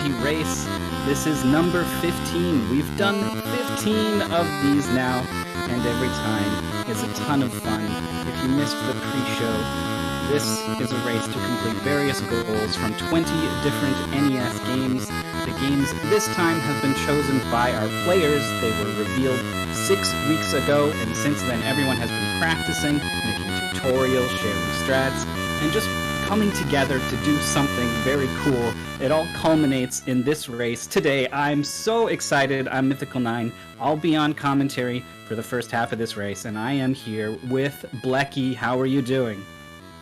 Luigi race. This is number 15. We've done 15 of these now, and every time is a ton of fun. If you missed the pre-show, this is a race to complete various goals from 20 different NES games. The games this time have been chosen by our players. They were revealed 6 weeks ago, and since then everyone has been practicing, making tutorials, sharing strats, and just coming together to do something very cool. It all culminates in this race today. I'm so excited. I'm Mythical9. I'll be on commentary for the first half of this race, and I am here with Blecky. How are you doing?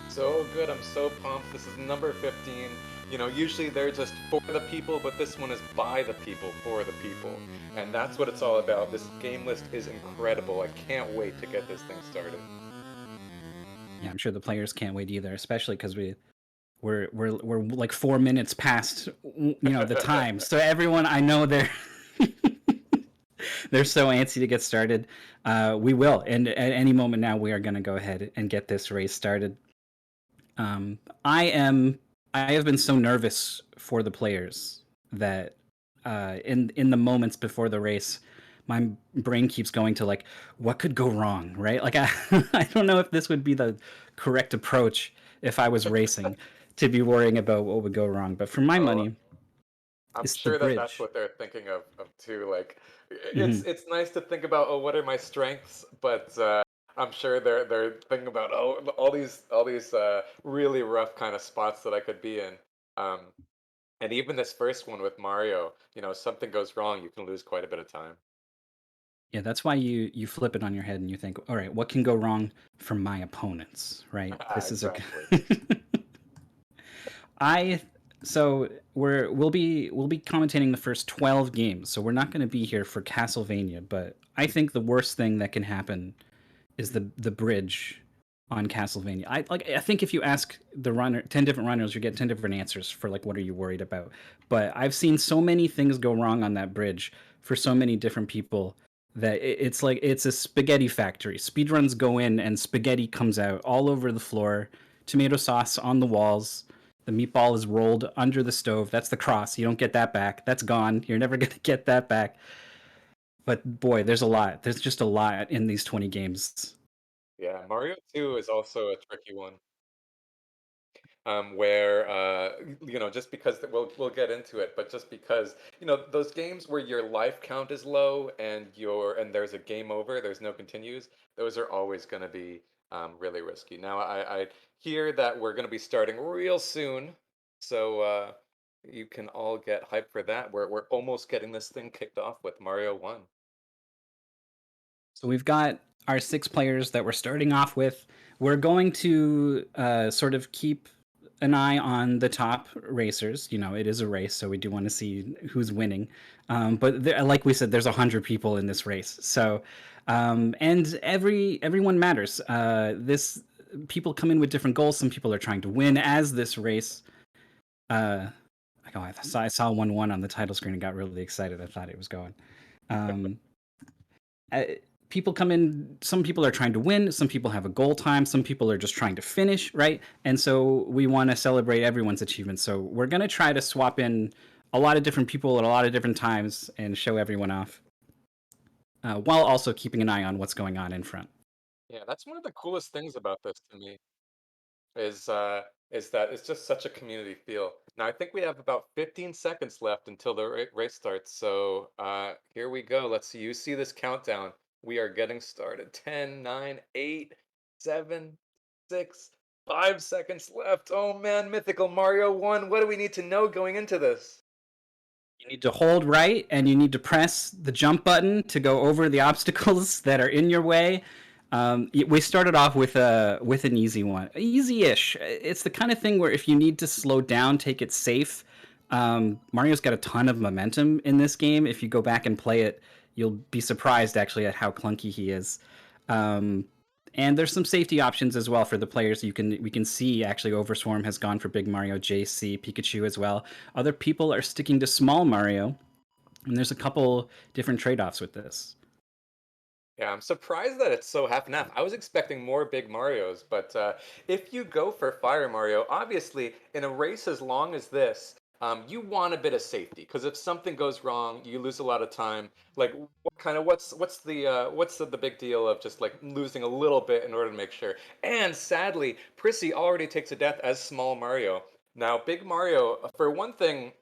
So good, I'm so pumped. This is number 15. You know, usually they're just for the people, but this one is by the people, for the people. And that's what it's all about. This game list is incredible. I can't wait to get this thing started. Yeah, I'm sure the players can't wait either, especially because we're like 4 minutes past the time. So everyone, I know they're they're so antsy to get started. We will, and at any moment now, we are going to go ahead and get this race started. I have been so nervous for the players that in the moments before the race, my brain keeps going to like, what could go wrong, right? Like I don't know if this would be the correct approach if I was racing to be worrying about what would go wrong. But for my Oh, money, I'm it's the sure that that's bridge. what they're thinking of too. Like, Mm-hmm. it's nice to think about, oh, what are my strengths? But I'm sure they're thinking about, oh, all these really rough kind of spots that I could be in. Um, and even this first one with Mario, something goes wrong, you can lose quite a bit of time. Yeah, that's why you flip it on your head and you think, all right, what can go wrong for my opponents, right? This is a Exactly. I so we'll be commentating the first 12 games. So we're not going to be here for Castlevania, but I think the worst thing that can happen is the bridge on Castlevania. I think if you ask the runner 10 different runners, you get 10 different answers for like what are you worried about. But I've seen so many things go wrong on that bridge for so many different people that it's like it's a spaghetti factory. Speedruns go in and spaghetti comes out all over the floor, tomato sauce on the walls. The meatball is rolled under the stove. That's the cross. You don't get that back. That's gone. You're never going to get that back. But boy, there's a lot. There's just a lot in these 20 games. Yeah, Mario 2 is also a tricky one. Where just because we'll get into it, but just because those games where your life count is low and there's a game over, there's no continues, those are always going to be really risky. Now I hear that we're going to be starting real soon, so you can all get hyped for that. We're almost getting this thing kicked off with Mario 1. So we've got our 6 players that we're starting off with. We're going to sort of keep an eye on the top racers. You know, it is a race, so we do want to see who's winning. But like we said, there's 100 people in this race, so and everyone matters. This people come in with different goals. Some people are trying to win as this race. Uh, I saw 1-1 on the title screen and got really excited. I thought it was going. Um, uh, People come in, some people are trying to win, some people have a goal time, some people are just trying to finish, right? And so we want to celebrate everyone's achievements. So we're going to try to swap in a lot of different people at a lot of different times and show everyone off, while also keeping an eye on what's going on in front. Yeah, that's one of the coolest things about this to me. is uh is that it's just such a community feel. Now I think we have about 15 seconds left until the race starts. So here we go. Let's see. You see this countdown. We are getting started. 10, 9, 8, 7, 6, 5 seconds left. Oh man, Mythical Mario 1. What do we need to know going into this? You need to hold right and you need to press the jump button to go over the obstacles that are in your way. We started off with an easy one, easy-ish. It's the kind of thing where if you need to slow down, take it safe. Mario's got a ton of momentum in this game. If you go back and play it, you'll be surprised actually at how clunky he is. Um, and there's some safety options as well for the players. We can see actually Overswarm has gone for Big Mario, JC, Pikachu as well. Other people are sticking to Small Mario, and there's a couple different trade-offs with this. Yeah, I'm surprised that it's so half and half. I was expecting more big Marios, but if you go for Fire Mario, obviously in a race as long as this, you want a bit of safety because if something goes wrong, you lose a lot of time. Like, what's the big deal of just like losing a little bit in order to make sure? And sadly, Prissy already takes a death as small Mario. Now, Big Mario, for one thing,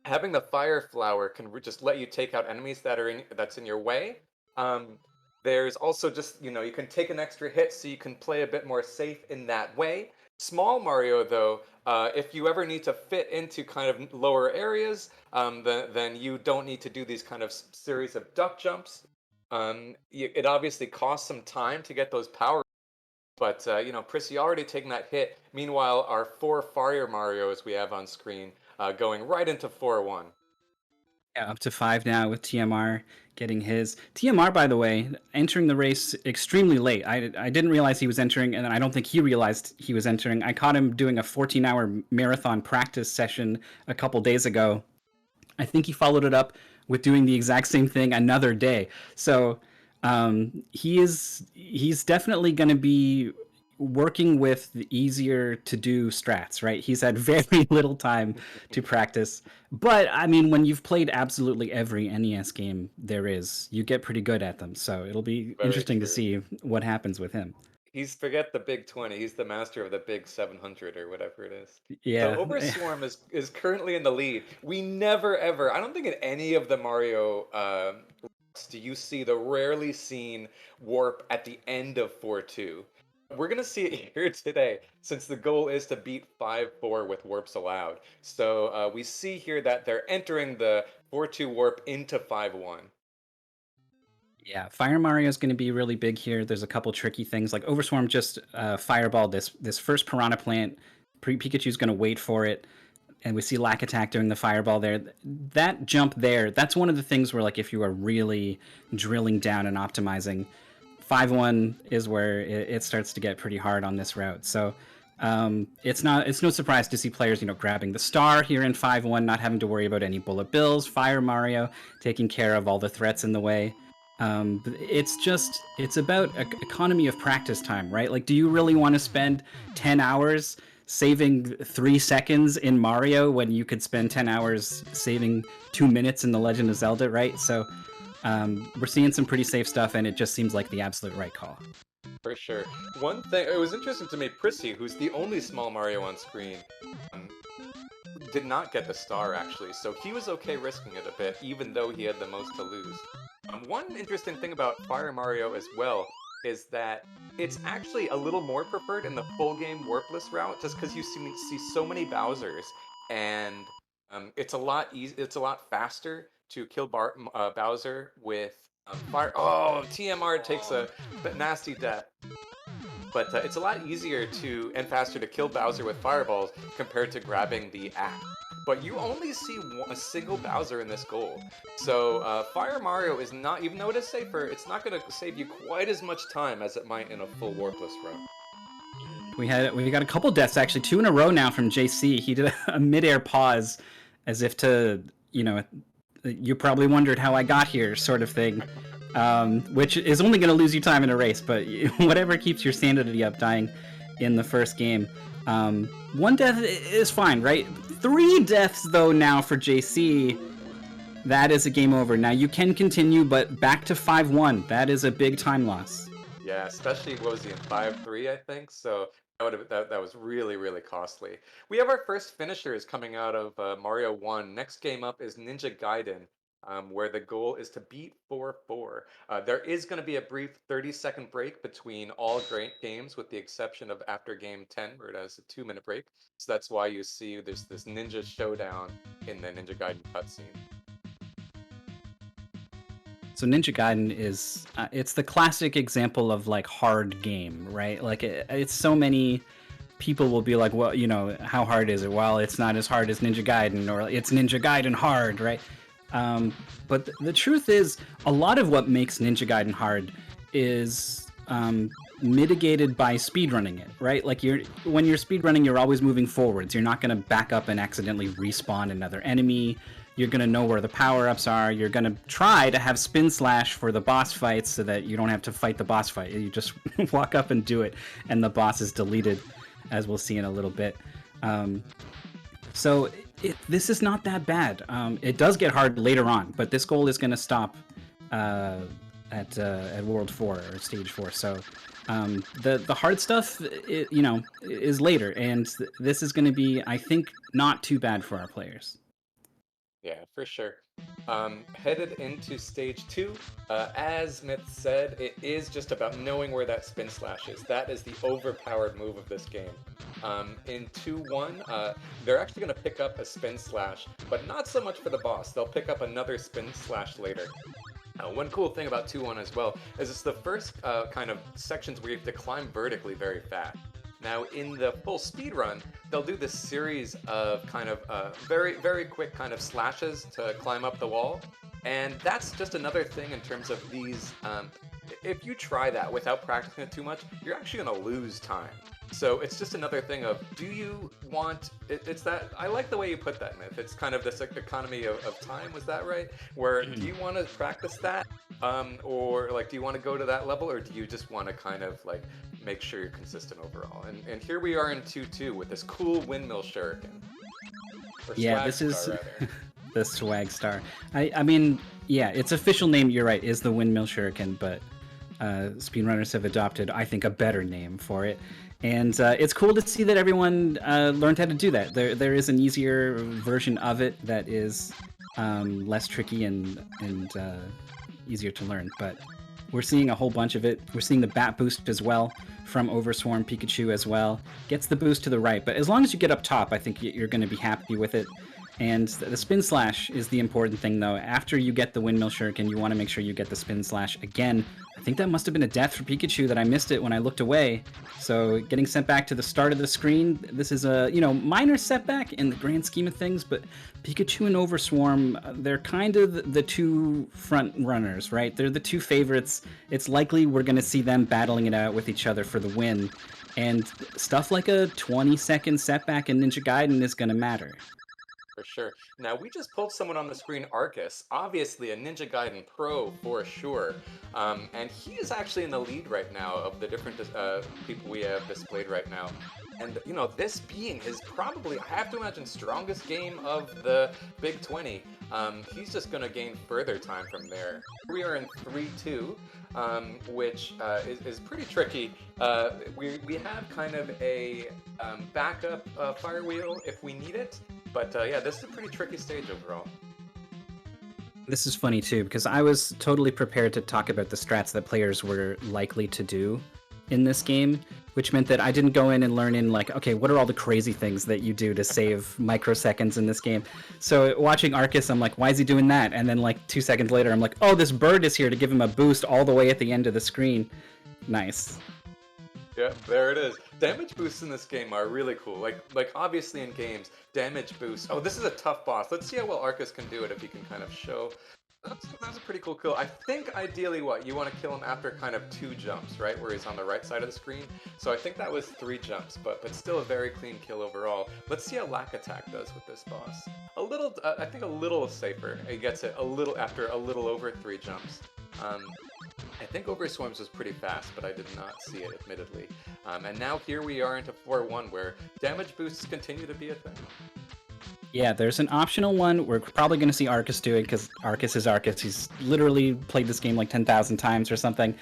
having the fire flower can just let you take out enemies that's in your way. Um, there's also just you can take an extra hit, so you can play a bit more safe in that way. Small Mario, though, if you ever need to fit into kind of lower areas, then you don't need to do these kind of series of duck jumps. It obviously costs some time to get those power, but Prissy already taking that hit. Meanwhile, our four Fire Marios we have on screen going right into 4-1. Yeah, up to 5 now with TMR getting his. TMR, by the way, entering the race extremely late. I didn't realize he was entering, and I don't think he realized he was entering. I caught him doing a 14-hour marathon practice session a couple days ago. I think he followed it up with doing the exact same thing another day. So he's definitely going to be working with the easier to do strats, right? He's had very little time to practice. But I mean, when you've played absolutely every NES game there is, you get pretty good at them. So it'll be Very interesting to true. see what happens with him. He's forget the big 20. He's the master of the big 700 or whatever it is. So Yeah. Overswarm is currently in the lead. We never ever, I don't think in any of the Mario do you see the rarely seen warp at the end of 4-2. We're gonna see it here today, since the goal is to beat 5-4 with warps allowed. So we see here that they're entering the 4-2 warp into 5-1. Yeah, Fire Mario is going to be really big here. There's a couple tricky things like Overswarm just fireball this first Piranha Plant. Pikachu's going to wait for it, and we see Lack Attack doing the fireball there. That jump there, that's one of the things where like if you are really drilling down and optimizing, 5-1 is where it starts to get pretty hard on this route. So it's no surprise to see players grabbing the star here in 5-1, not having to worry about any bullet bills. Fire Mario taking care of all the threats in the way. It's about economy of practice time, right? Like, do you really want to spend 10 hours saving 3 seconds in Mario when you could spend 10 hours saving 2 minutes in The Legend of Zelda, right? So we're seeing some pretty safe stuff, and it just seems like the absolute right call. For sure. One thing, it was interesting to me, Prissy, who's the only small Mario on screen, um, did not get the star actually, so he was okay risking it a bit, even though he had the most to lose. One interesting thing about Fire Mario as well is that it's actually a little more preferred in the full game warpless route, just because you see so many Bowsers, and it's a lot faster to kill Bowser with fire. Oh, TMR takes a nasty death. But it's a lot easier and faster to kill Bowser with fireballs compared to grabbing the axe. But you only see a single Bowser in this goal. So Fire Mario is not, even though it is safer, it's not going to save you quite as much time as it might in a full warpless run. We got a couple deaths, actually 2 in a row now from JC. He did a midair pause as if to, you probably wondered how I got here sort of thing. Which is only going to lose you time in a race, but whatever keeps your sanity up, dying in the first game. 1 death is fine, right? 3 deaths, though, now for JC. That is a game over. Now, you can continue, but back to 5-1. That is a big time loss. Yeah, especially, what was he, in 5-3, I think? So that was really, really costly. We have our first finishers coming out of Mario 1. Next game up is Ninja Gaiden, where the goal is to beat 4-4. There is going to be a brief 30-second break between all great games, with the exception of after game 10, where it has a 2-minute break. So that's why you see there's this ninja showdown in the Ninja Gaiden cutscene. So Ninja Gaiden is it's the classic example of like hard game, right? Like it's so many people will be like, well, how hard is it? Well, it's not as hard as Ninja Gaiden, or it's Ninja Gaiden hard, right? But the truth is, a lot of what makes Ninja Gaiden hard is mitigated by speedrunning it, right? Like when you're speedrunning, you're always moving forwards. You're not going to back up and accidentally respawn another enemy. You're going to know where the power-ups are. You're going to try to have spin slash for the boss fights so that you don't have to fight the boss fight. You just walk up and do it, and the boss is deleted, as we'll see in a little bit. So This is not that bad. It does get hard later on, but this goal is going to stop uh, at World 4 or Stage 4. So the hard stuff, is later, and this is going to be, I think, not too bad for our players. Yeah, for sure. Headed into stage two, as Myth said, it is just about knowing where that spin slash is. That is the overpowered move of this game. In 2-1, they're actually going to pick up a spin slash, but not so much for the boss. They'll pick up another spin slash later. One cool thing about 2-1 as well is it's the first kind of sections where you have to climb vertically very fast. Now, in the full speed run, they'll do this series of kind of very, very quick kind of slashes to climb up the wall. And that's just another thing in terms of these. If you try that without practicing it too much, you're actually going to lose time. So it's just another thing of, do you want, it's that, I like the way you put that, Myth. It's kind of this like, economy of time, was that right? Where do you want to practice that? Or like, do you want to go to that level, or do you just want to kind of like make sure you're consistent overall? And here we are in 2-2 with this cool windmill shuriken. Or Yeah, swag this star, is rather. the Swag Star. I mean, yeah, its official name, you're right, is the Windmill Shuriken, but speedrunners have adopted, I think, a better name for it. And it's cool to see that everyone learned how to do that. There is an easier version of it that is less tricky and easier to learn. But we're seeing a whole bunch of it. We're seeing the bat boost as well from Overswarm Pikachu as well. Gets the boost to the right, but as long as you get up top, I think you're going to be happy with it. And the spin slash is the important thing, though. After you get the windmill shuriken, you want to make sure you get the spin slash again. I think that must have been a death for Pikachu that I missed it when I looked away. So getting sent back to the start of the screen, this is a minor setback in the grand scheme of things, but Pikachu and Overswarm, they're kind of the two front runners, right? They're the two favorites. It's likely we're going to see them battling it out with each other for the win. And stuff like a 20-second setback in Ninja Gaiden is going to matter. For sure. Now, we just pulled someone on the screen, Arcus, obviously a Ninja Gaiden pro for sure. And he is actually in the lead right now of the different people we have displayed right now. And, this being his probably, I have to imagine, strongest game of the Big 20. He's just going to gain further time from there. We are in 3-2, which is pretty tricky. We have kind of a backup fire wheel if we need it. But yeah, this is a pretty tricky stage overall. This is funny too, because I was totally prepared to talk about the strats that players were likely to do in this game, which meant that I didn't go in and learn in like, okay, what are all the crazy things that you do to save microseconds in this game? So watching Arcus, I'm like, why is he doing that? And then like 2 seconds later, I'm like, oh, this bird is here to give him a boost all the way at the end of the screen. Nice. Yeah, there it is. Damage boosts in this game are really cool. Like obviously in games, damage boosts. Oh, this is a tough boss. Let's see how well Arcus can do it if he can kind of show. That's a pretty cool kill. I think ideally you want to kill him after kind of 2 jumps, right? Where he's on the right side of the screen. So I think that was 3 jumps, but still a very clean kill overall. Let's see how Lack Attack does with this boss. I think a little safer. He gets it a little after a little over 3 jumps. I think Overswarms was pretty fast, but I did not see it, admittedly. And now here we are into 4-1, where damage boosts continue to be a thing. Yeah, there's an optional one we're probably going to see Arcus do it, because Arcus is Arcus. He's literally played this game like 10,000 times or something.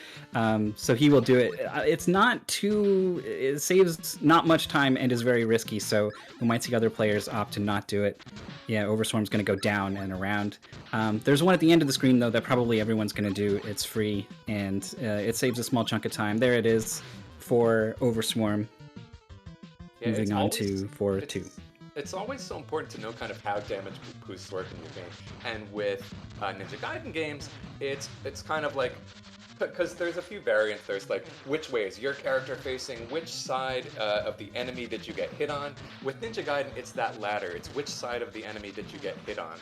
So he will do it. It's not too... It saves not much time and is very risky, so we might see other players opt to not do it. Yeah, Overswarm's going to go down and around. There's one at the end of the screen, though, that probably everyone's going to do. It's free, and it saves a small chunk of time. There it is for Overswarm. Yeah, Moving on to 4-2. It's always so important to know kind of how damage boosts work in your game. And with Ninja Gaiden games, it's kind of like, because there's a few variants. There's like, which way is your character facing? Which side of the enemy did you get hit on? With Ninja Gaiden, it's that latter. It's which side of the enemy did you get hit on?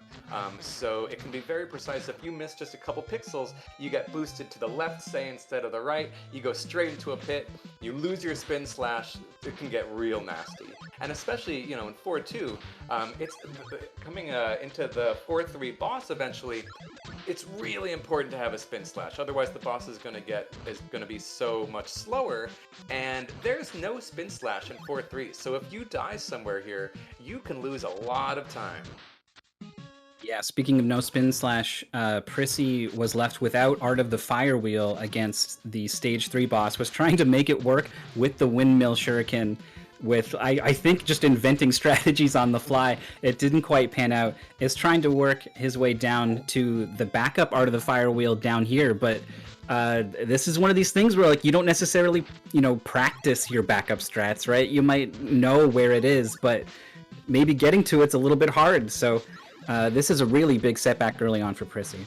So it can be very precise. If you miss just a couple pixels, you get boosted to the left, say, instead of the right. You go straight into a pit. You lose your spin slash. It can get real nasty. And especially, in 4-2, it's coming into the 4-3 boss eventually. It's really important to have a spin slash. Otherwise, the boss boss is gonna be so much slower, and there's no spin slash in 4-3. So if you die somewhere here, you can lose a lot of time. Yeah, speaking of no spin slash, Prissy was left without Art of the Fire Wheel against the stage 3 boss, was trying to make it work with the windmill shuriken with, I think, just inventing strategies on the fly. It didn't quite pan out. Is trying to work his way down to the backup Art of the Fire Wheel down here, but this is one of these things where like you don't necessarily, practice your backup strats, right? You might know where it is, but maybe getting to it's a little bit hard. So this is a really big setback early on for Prissy.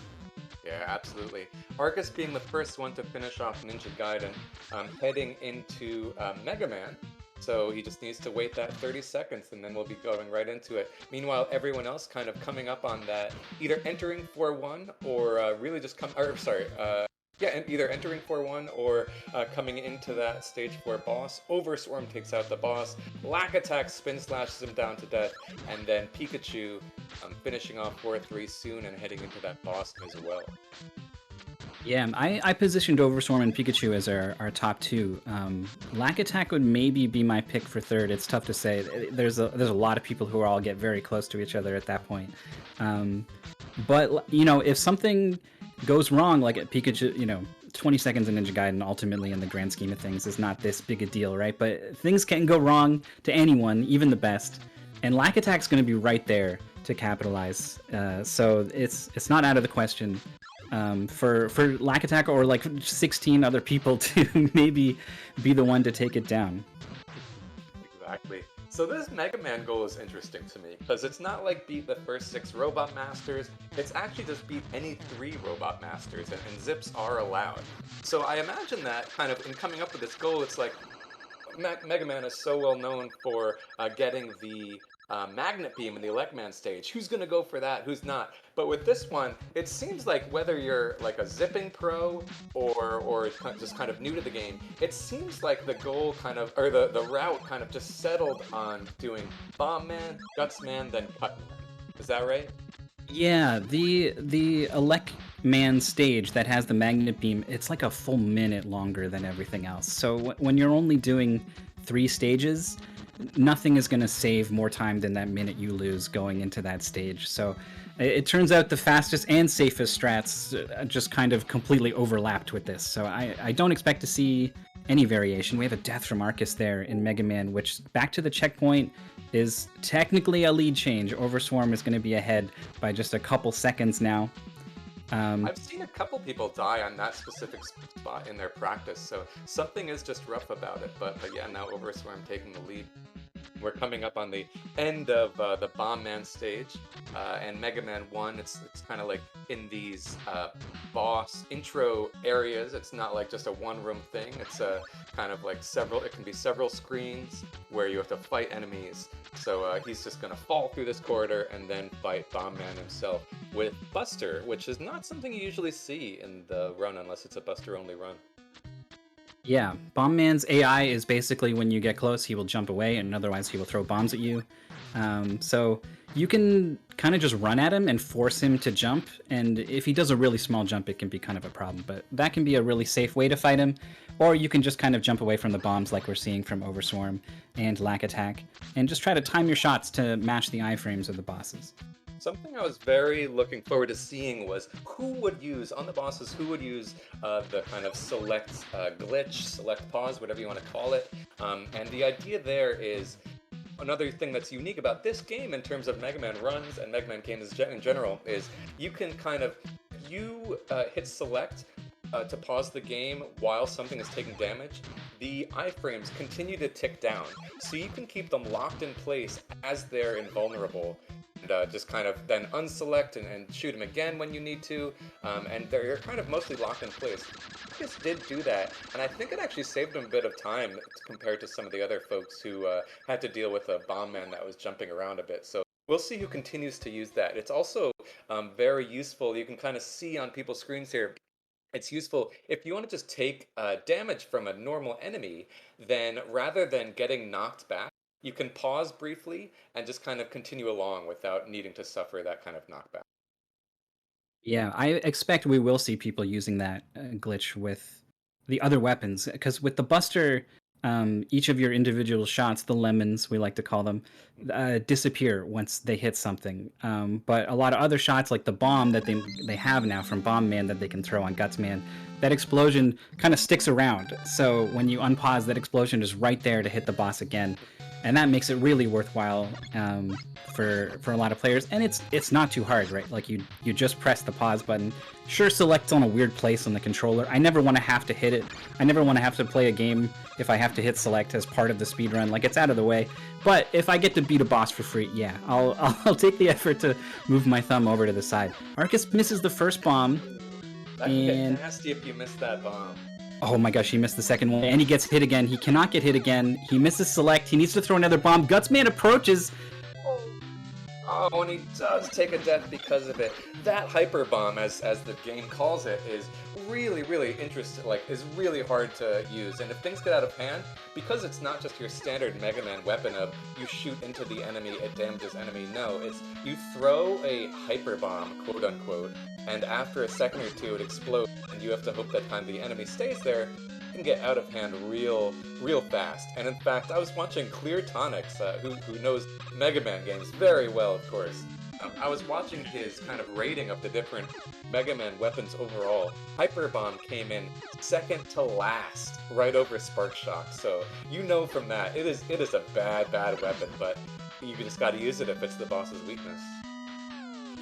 Yeah, absolutely. Arcus being the first one to finish off Ninja Gaiden, heading into Mega Man. So he just needs to wait that 30 seconds and then we'll be going right into it. Meanwhile, everyone else kind of coming up on that, either entering 4-1 or really just yeah, and either entering 4-1 or coming into that stage 4 boss. Overswarm takes out the boss. Lack Attack spin slashes him down to death. And then Pikachu finishing off 4-3 soon and heading into that boss as well. Yeah, I positioned Overswarm and Pikachu as our top two. Lack Attack would maybe be my pick for third. It's tough to say. There's a lot of people who all get very close to each other at that point. But if something goes wrong, like at Pikachu, 20 seconds in Ninja Gaiden ultimately in the grand scheme of things is not this big a deal, right? But things can go wrong to anyone, even the best. And Lack Attack's going to be right there to capitalize. So it's not out of the question for Lack Attack or like 16 other people to maybe be the one to take it down. Exactly. So this Mega Man goal is interesting to me because it's not like beat the first 6 Robot Masters. It's actually just beat any 3 Robot Masters, and zips are allowed. So I imagine that kind of in coming up with this goal, it's like Mega Man is so well known for getting the Magnet Beam in the Electman stage. Who's going to go for that? Who's not? But with this one, it seems like whether you're like a zipping pro or just kind of new to the game, it seems like the goal kind of, or the route kind of just settled on doing Bomb Man, Guts Man, then Cut Man. Is that right? Yeah, the Elec Man stage that has the magnet beam, it's like a full minute longer than everything else. So when you're only doing 3 stages, nothing is going to save more time than that minute you lose going into that stage. So it turns out the fastest and safest strats just kind of completely overlapped with this. So I don't expect to see any variation. We have a death from Arcus there in Mega Man, which back to the checkpoint is technically a lead change. Overswarm is going to be ahead by just a couple seconds now. I've seen a couple people die on that specific spot in their practice, so something is just rough about it. But yeah, now Overswarm taking the lead. We're coming up on the end of the Bomb Man stage, and Mega Man 1, it's kind of like in these boss intro areas. It's not like just a one-room thing. It's a kind of like it can be several screens where you have to fight enemies. So he's just going to fall through this corridor and then fight Bomb Man himself with Buster, which is not something you usually see in the run unless it's a Buster-only run. Yeah, Bomb Man's AI is basically when you get close, he will jump away, and otherwise he will throw bombs at you. So you can kind of just run at him and force him to jump, and if he does a really small jump, it can be kind of a problem. But that can be a really safe way to fight him, or you can just kind of jump away from the bombs like we're seeing from Overswarm and Lack Attack, and just try to time your shots to match the iframes of the bosses. Something I was very looking forward to seeing was who would use, on the bosses, who would use the kind of select glitch, select pause, whatever you want to call it. And the idea there is another thing that's unique about this game in terms of Mega Man runs and Mega Man games in general is you can kind of, you hit select to pause the game while something is taking damage, the iframes continue to tick down. So you can keep them locked in place as they're invulnerable and just kind of then unselect and shoot them again when you need to. And they're kind of mostly locked in place. Marcus did do that, and I think it actually saved him a bit of time compared to some of the other folks who had to deal with a bomb man that was jumping around a bit. So we'll see who continues to use that. It's also very useful. You can kind of see on people's screens here it's useful if you want to just take damage from a normal enemy, then rather than getting knocked back, you can pause briefly and just kind of continue along without needing to suffer that kind of knockback. Yeah, I expect we will see people using that glitch with the other weapons because with the Buster, each of your individual shots, the lemons we like to call them, disappear once they hit something. But a lot of other shots, like the bomb that they have now from Bomb Man that they can throw on Guts Man, that explosion kind of sticks around. So when you unpause, that explosion is right there to hit the boss again, and that makes it really worthwhile for a lot of players. And it's not too hard, right? Like you just press the pause button. Sure, select's on a weird place on the controller. I never want to have to hit it. I never want to have to play a game if I have to hit select as part of the speed run. Like, it's out of the way. But if I get to beat a boss for free, yeah, I'll take the effort to move my thumb over to the side. Arcus misses the first bomb, That can get and nasty if you miss that bomb. oh my gosh, he missed the second one, and he gets hit again. He cannot get hit again. He misses select. He needs to throw another bomb. Gutsman approaches. Oh, and he does take a death because of it. That hyper bomb, as the game calls it, is really, really interesting. Like, is really hard to use. And if things get out of hand, because it's not just your standard Mega Man weapon of you shoot into the enemy, it damages enemy. No, it's you throw a hyper bomb, quote unquote, and after a second or two, it explodes, and you have to hope that the enemy stays there. Can get out of hand real fast. And in fact, I was watching Clear Tonics, who knows Mega Man games very well, of course. I was watching his kind of rating of the different Mega Man weapons overall. Hyper Bomb came in second to last, right over Spark Shock. So you know from that, it is a bad weapon, but you just got to use it if it's the boss's weakness.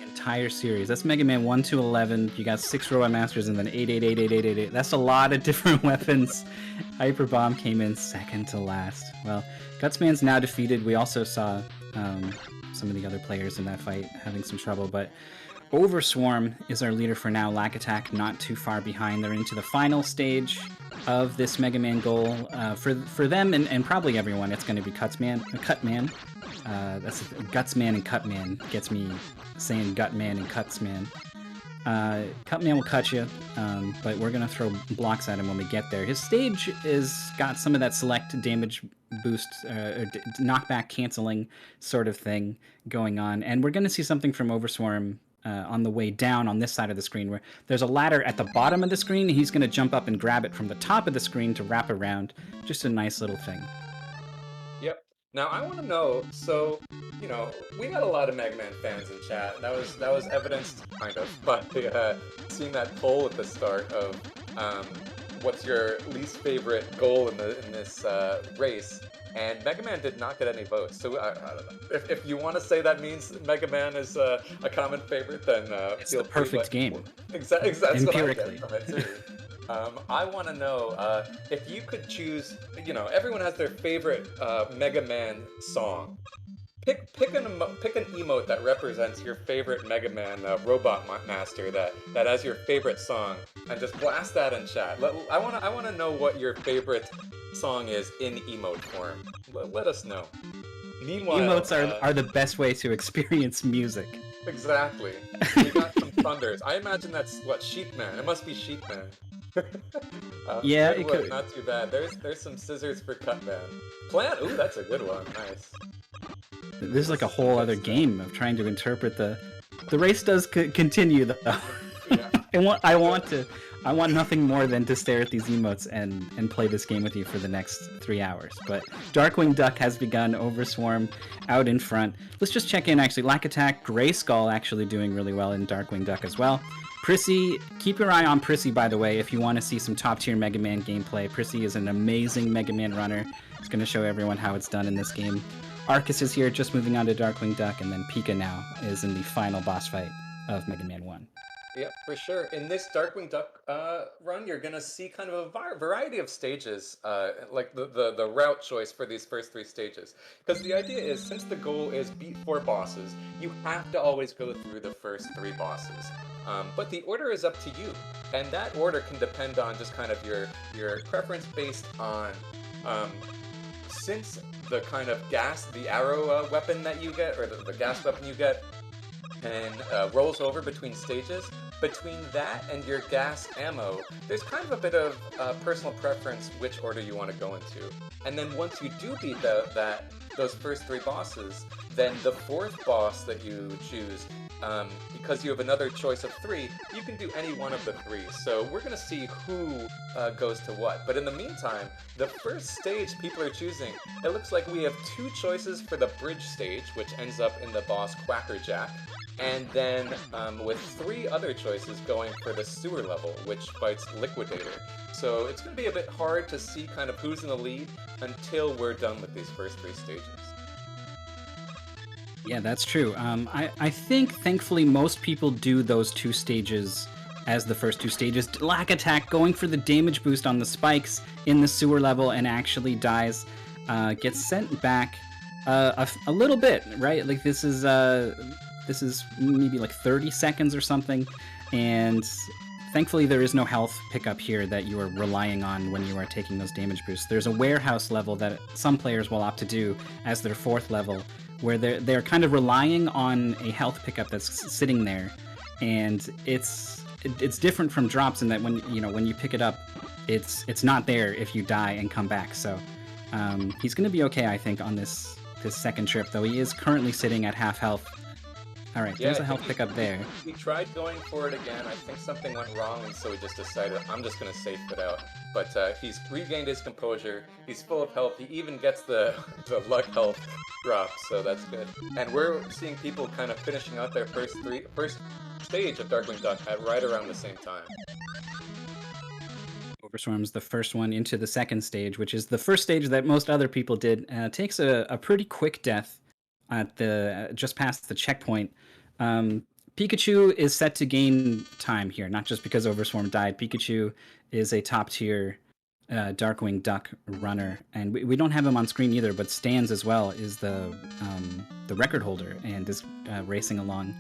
Entire series. That's Mega Man 1 to 11. You got 6 Robot Masters and then 8, 8, 8, 8, 8, 8, 8. That's a lot of different weapons. Hyper Bomb came in second to last. Well, Gutsman's now defeated. We also saw some of the other players in that fight having some trouble, but Overswarm is our leader for now. Lack Attack not too far behind. They're into the final stage of this Mega Man goal. For them and probably everyone, it's going to be Cutman. That's Gutsman and Cutman gets me saying Gutman and Cutsman. Cutman will cut you, but we're gonna throw blocks at him when we get there. His stage is got some of that select damage boost, knockback canceling sort of thing going on, and we're gonna see something from Overswarm on the way down on this side of the screen, where there's a ladder at the bottom of the screen. He's gonna jump up and grab it from the top of the screen to wrap around. Just a nice little thing. Yep. Now I want to know. So, we got a lot of Mega Man fans in chat. That was evidenced kind of by seeing that poll at the start of what's your least favorite goal in this race. And Mega Man did not get any votes. So I don't know. If you want to say that means Mega Man is a common favorite, then It's feel the free. perfect game. Exactly. That's what I Empirically. get from it too. I want to know if you could choose. Everyone has their favorite Mega Man song. Pick an emote that represents your favorite Mega Man robot master that has your favorite song, and just blast that in chat. I want to know what your favorite song is in emote form. Let us know. Meanwhile, Emotes are the best way to experience music. exactly. We got some thunders. I imagine that's what Sheepman. It must be Sheepman. Yeah, good it work, could. not too bad. There's some scissors for Cutman. Plant. Ooh, that's a good one. Nice. This is like a whole other game of trying to interpret the race does continue though. Yeah. I want nothing more than to stare at these emotes and play this game with you for the next 3 hours. But Darkwing Duck has begun. Overswarm out in front. Let's just check in actually. Lack Attack, Grayskull actually doing really well in Darkwing Duck as well. Prissy, keep your eye on Prissy, by the way, if you want to see some top-tier Mega Man gameplay. Prissy is an amazing Mega Man runner. It's going to show everyone how it's done in this game. Arcus is here, just moving on to Darkwing Duck, and then Pika now is in the final boss fight of Mega Man 1. Yep, for sure. In this Darkwing Duck run, you're gonna see kind of a variety of stages, like the route choice for these first 3 stages. Because the idea is, since the goal is beat 4 bosses, you have to always go through the first 3 bosses. But the order is up to you, and that order can depend on just kind of your preference based on since the kind of the arrow weapon that you get, or the gas weapon you get, and rolls over between stages. Between that and your gas ammo, there's kind of a bit of personal preference which order you want to go into. And then once you do beat those first 3 bosses, then the 4th boss that you choose because you have another choice of three, you can do any one of the three. So we're going to see who goes to what. But in the meantime, the first stage people are choosing, it looks like we have two choices for the bridge stage, which ends up in the boss Quackerjack. And then with three other choices going for the sewer level, which fights Liquidator. So it's going to be a bit hard to see kind of who's in the lead until we're done with these first three stages. Yeah, that's true. I think, thankfully, most people do those two stages as the first two stages. Lack Attack going for the damage boost on the spikes in the sewer level and actually dies. Gets sent back a little bit, right? Like this is maybe like 30 seconds or something, and thankfully there is no health pickup here that you are relying on when you are taking those damage boosts. There's a warehouse level that some players will opt to do as their fourth level, where they're kind of relying on a health pickup that's sitting there, and it's different from drops in that when you pick it up, it's not there if you die and come back. So he's going to be okay, I think, on this second trip, though he is currently sitting at half health. All right, there's a health pickup there. He tried going for it again. I think something went wrong, and so he just decided, I'm just going to safe it out. But he's regained his composure. He's full of health. He even gets the luck health drop, so that's good. And we're seeing people kind of finishing out their first stage of Darkwing Duck at right around the same time. Overswarm's the first one into the second stage, which is the first stage that most other people did. Takes a pretty quick death at the just past the checkpoint. Pikachu is set to gain time here, not just because Overswarm died. Pikachu is a top tier Darkwing Duck runner, and we don't have him on screen either, but Stans as well is the record holder and is racing along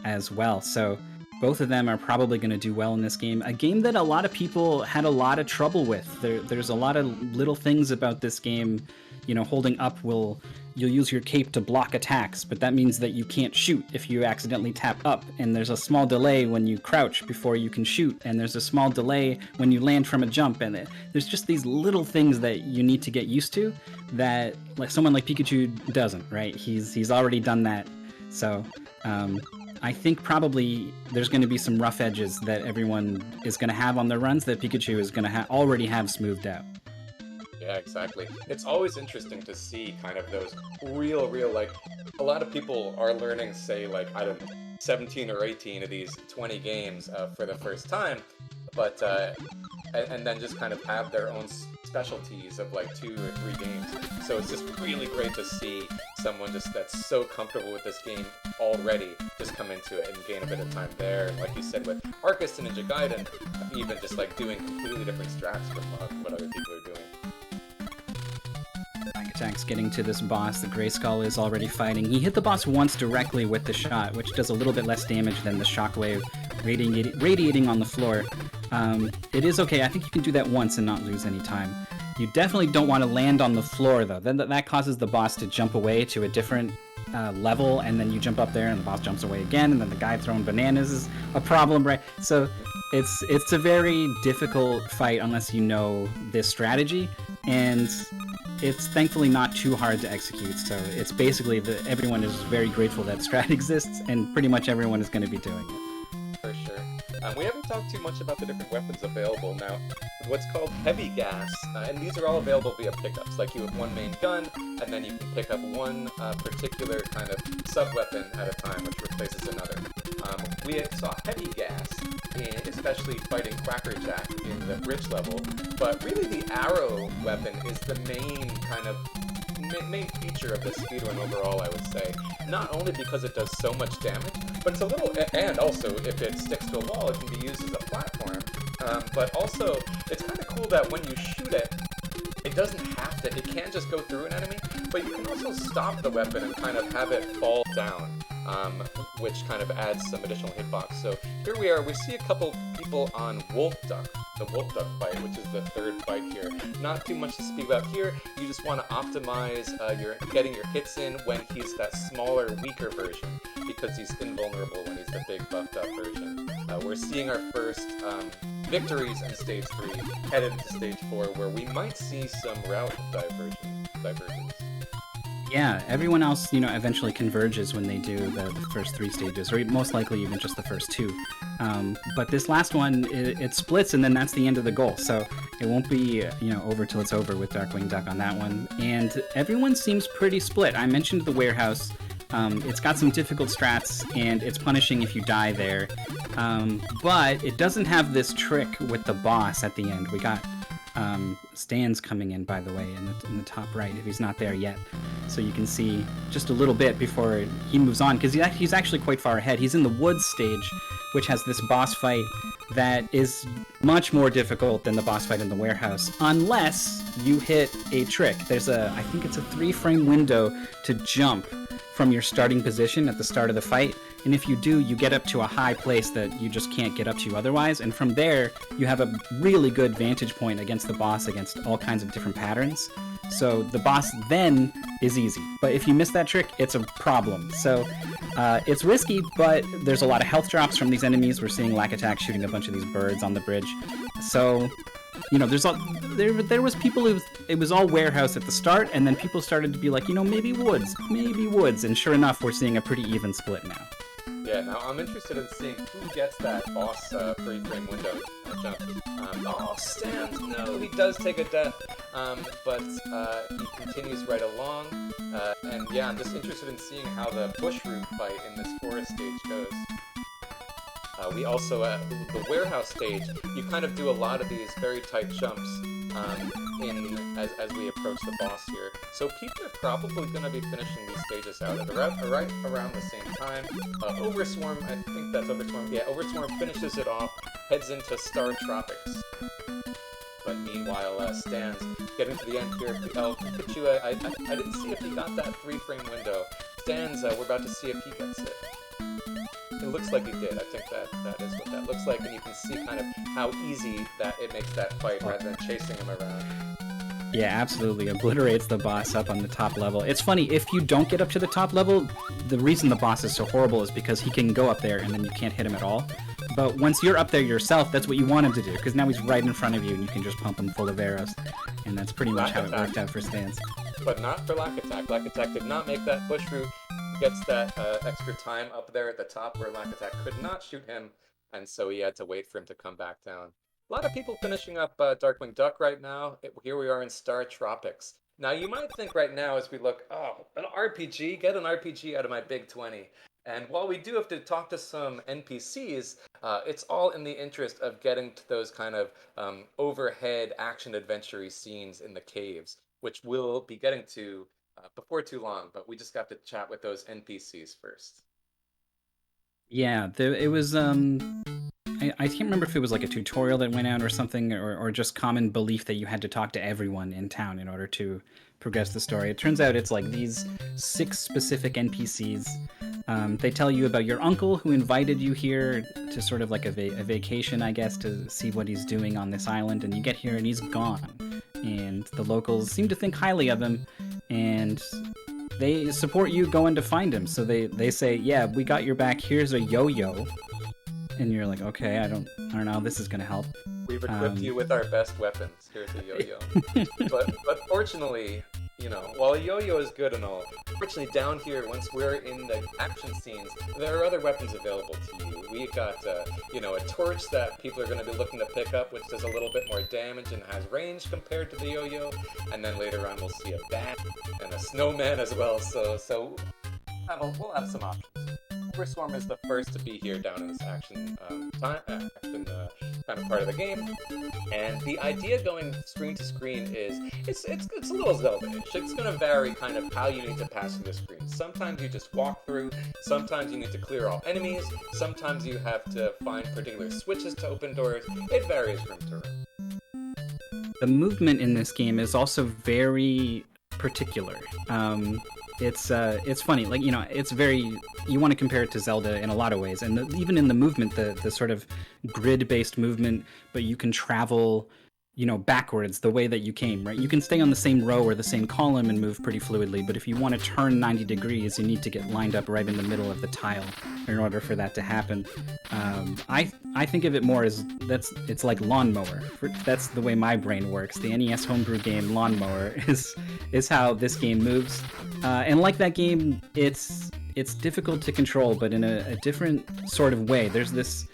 as well. So both of them are probably going to do well in this game. A game that a lot of people had a lot of trouble with. There's a lot of little things about this game. Holding up you'll use your cape to block attacks, but that means that you can't shoot if you accidentally tap up, and there's a small delay when you crouch before you can shoot, and there's a small delay when you land from a jump, and there's just these little things that you need to get used to that someone like Pikachu doesn't, right? He's already done that. So I think probably there's going to be some rough edges that everyone is going to have on their runs that Pikachu is going to already have smoothed out. Yeah, exactly. It's always interesting to see kind of those real, like, a lot of people are learning, say, like, I don't know, 17 or 18 of these 20 games for the first time, but, and then just kind of have their own specialties of, like, 2 or 3 games. So it's just really great to see someone that's so comfortable with this game already just come into it and gain a bit of time there. And like you said, with Arcus and Ninja Gaiden, even just, like, doing completely different strats from what other people are doing. Attack's getting to this boss. The Grayskull is already fighting. He hit the boss once directly with the shot, which does a little bit less damage than the shockwave radiating on the floor. It is okay. I think you can do that once and not lose any time. You definitely don't want to land on the floor, though. Then that causes the boss to jump away to a different level, and then you jump up there and the boss jumps away again, and then the guy throwing bananas is a problem, right? So it's a very difficult fight unless you know this strategy, and it's thankfully not too hard to execute. So it's basically everyone is very grateful that Strat exists, and pretty much everyone is going to be doing it. For sure. We haven't talked too much about the different weapons available now. What's called heavy gas, and these are all available via pickups. Like, you have one main gun, and then you can pick up one particular kind of sub-weapon at a time, which replaces another. We saw heavy gas, especially fighting Quackerjack in the bridge level, but really the arrow weapon is the main kind of main feature of this speedrun overall, I would say. Not only because it does so much damage, but it's a little, and also if it sticks to a wall, it can be used as a platform. But also, it's kind of cool that when you shoot it, it doesn't have to, it can't just go through an enemy, but you can also stop the weapon and kind of have it fall down, which kind of adds some additional hitbox. So here we are, we see a couple people on Wolf Duck, the Wolf Duck fight, which is the third fight here. Not too much to speak about here, you just want to optimize getting your hits in when he's that smaller, weaker version, because he's invulnerable when he's the big buffed up version. We're seeing our first victories in Stage 3, headed into Stage 4, where we might see some route diversions. Yeah, everyone else, eventually converges when they do the first three stages, or most likely even just the first two. But this last one, it splits, and then that's the end of the goal. So it won't be, over till it's over with Darkwing Duck on that one. And everyone seems pretty split. I mentioned the warehouse. It's got some difficult strats, and it's punishing if you die there. But it doesn't have this trick with the boss at the end. We got Stan's coming in, by the way, in the top right, if he's not there yet. So you can see just a little bit before he moves on, because he's actually quite far ahead. He's in the woods stage, which has this boss fight that is much more difficult than the boss fight in the warehouse, unless you hit a trick. I think it's a 3-frame window to jump from your starting position at the start of the fight, and if you do, you get up to a high place that you just can't get up to otherwise, and from there, you have a really good vantage point against the boss, against all kinds of different patterns. So the boss then is easy, but if you miss that trick, it's a problem. So it's risky, but there's a lot of health drops from these enemies. We're seeing Lack Attack shooting a bunch of these birds on the bridge. So, there was people it was all warehouse at the start, and then people started to be like, maybe woods, and sure enough, we're seeing a pretty even split now. Yeah, now I'm interested in seeing who gets that boss 3-frame window jump. Stan, no, he does take a death, but he continues right along. And yeah, I'm just interested in seeing how the bush root fight in this forest stage goes. We also, the warehouse stage, you kind of do a lot of these very tight jumps as we approach the boss here. So people are probably going to be finishing these stages out at right around the same time. Overswarm, I think that's Overswarm. Yeah, Overswarm finishes it off, heads into Star Tropics. But meanwhile, Stan's getting to the end here. Pikachu, I didn't see if he got that 3-frame window. Stan's, we're about to see if he gets it. It looks like he did. I think that is what that looks like, and you can see kind of how easy that it makes that fight rather than chasing him around. Yeah, absolutely. Obliterates the boss up on the top level. It's funny, if you don't get up to the top level, the reason the boss is so horrible is because he can go up there and then you can't hit him at all. But once you're up there yourself, that's what you want him to do, because now he's right in front of you and you can just pump him full of arrows. And that's pretty much how it worked out for Stans. But not for Lack Attack. Lack Attack did not make that bush route. Gets that extra time up there at the top where Lack Attack could not shoot him, and so he had to wait for him to come back down. A lot of people finishing up Darkwing Duck right now. Here we are in Star Tropics. Now you might think right now as we look, an RPG, get an RPG out of my Big 20. And while we do have to talk to some NPCs, it's all in the interest of getting to those kind of overhead action-adventure-y scenes in the caves, which we'll be getting to before too long, but we just got to chat with those NPCs first. Yeah, it was, I can't remember if it was like a tutorial that went out or something, or just common belief that you had to talk to everyone in town in order to progress the story. It turns out it's like these 6 specific NPCs. They tell you about your uncle who invited you here to sort of like a vacation, I guess, to see what he's doing on this island, and you get here and he's gone. And the locals seem to think highly of him, and they support you going to find him. So they say, yeah, we got your back, here's a yo-yo. And you're like, okay, I don't know how this is gonna help. We've equipped you with our best weapons. Here's a yo-yo. but fortunately, while a yo-yo is good and all, fortunately down here, once we're in the action scenes, there are other weapons available to you. We've got, a torch that people are going to be looking to pick up, which does a little bit more damage and has range compared to the yo-yo. And then later on, we'll see a bat and a snowman as well. So we'll have some options. Overswarm is the first to be here down in this action kind of part of the game, and the idea going screen to screen is it's a little Zelda-ish. It's going to vary kind of how you need to pass through the screen. Sometimes you just walk through, sometimes you need to clear all enemies, sometimes you have to find particular switches to open doors. It varies from to room. The movement in this game is also very particular. It's funny, like, it's very, you want to compare it to Zelda in a lot of ways, and even in the movement, the sort of grid-based movement, but you can travel backwards the way that you came, right? You can stay on the same row or the same column and move pretty fluidly, but if you want to turn 90 degrees, you need to get lined up right in the middle of the tile in order for that to happen. I think of it more as it's like Lawnmower. That's the way my brain works. The NES homebrew game Lawnmower is how this game moves, and like that game, it's difficult to control, but in a different sort of way. There's this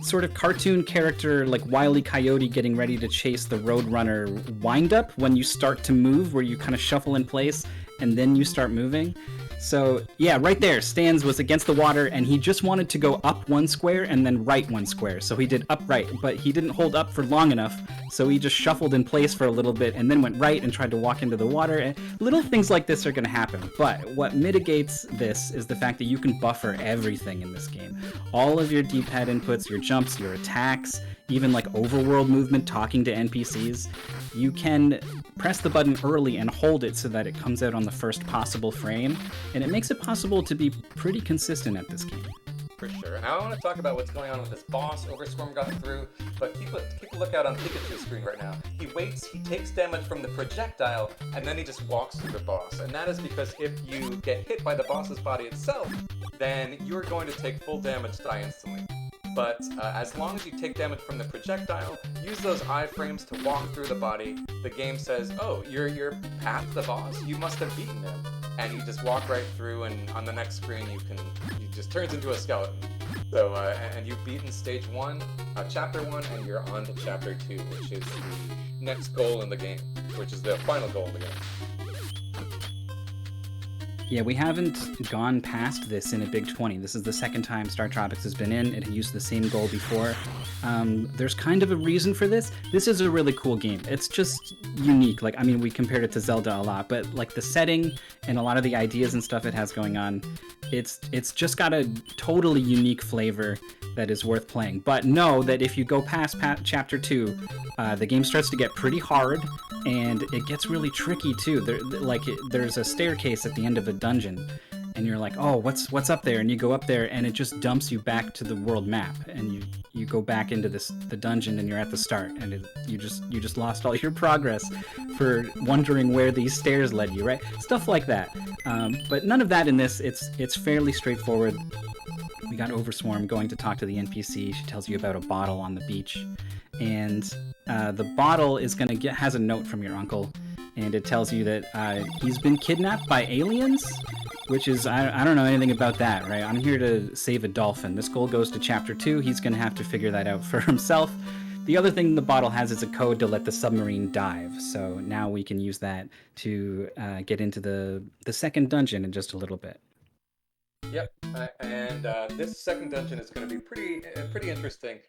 sort of cartoon character like Wile E. Coyote getting ready to chase the Roadrunner wind-up when you start to move, where you kind of shuffle in place and then you start moving. So yeah, right there, Stans was against the water and he just wanted to go up one square and then right one square. So he did upright, but he didn't hold up for long enough. So he just shuffled in place for a little bit and then went right and tried to walk into the water. And little things like this are going to happen. But what mitigates this is the fact that you can buffer everything in this game. All of your D-pad inputs, your jumps, your attacks, even like overworld movement, talking to NPCs, you can press the button early and hold it so that it comes out on the first possible frame, and it makes it possible to be pretty consistent at this game. For sure. Now I want to talk about what's going on with this boss. Overswarm got through, but keep a lookout on Pikachu's screen right now. He waits, he takes damage from the projectile, and then he just walks through the boss. And that is because if you get hit by the boss's body itself, then you're going to take full damage, die instantly. But as long as you take damage from the projectile, use those iframes to walk through the body. The game says, oh, you're past the boss, you must have beaten him. And you just walk right through, and on the next screen you just turns into a skeleton. So and you've beaten stage 1, chapter 1, and you're on to chapter 2, which is the next goal in the game, which is the final goal in the game. Yeah, we haven't gone past this in a Big 20. This is the second time Star Tropics has been in. It used the same goal before. There's kind of a reason for this. This is a really cool game. It's just unique. Like, I mean, we compared it to Zelda a lot, but like the setting and a lot of the ideas and stuff it has going on, it's just got a totally unique flavor that is worth playing. But know that if you go past chapter 2, the game starts to get pretty hard, and it gets really tricky too. There's a staircase at the end of a dungeon, and you're like, oh, what's up there? And you go up there, and it just dumps you back to the world map, and you go back into the dungeon, and you're at the start, and you just lost all your progress for wondering where these stairs led you, right? Stuff like that. But none of that in this. It's fairly straightforward. We got Overswarm going to talk to the NPC. She tells you about a bottle on the beach, and the bottle has a note from your uncle, and it tells you that he's been kidnapped by aliens, which is, I don't know anything about that, right? I'm here to save a dolphin. This goal goes to chapter 2. He's going to have to figure that out for himself. The other thing the bottle has is a code to let the submarine dive, so now we can use that to get into the second dungeon in just a little bit. Yep, and this second dungeon is going to be pretty interesting.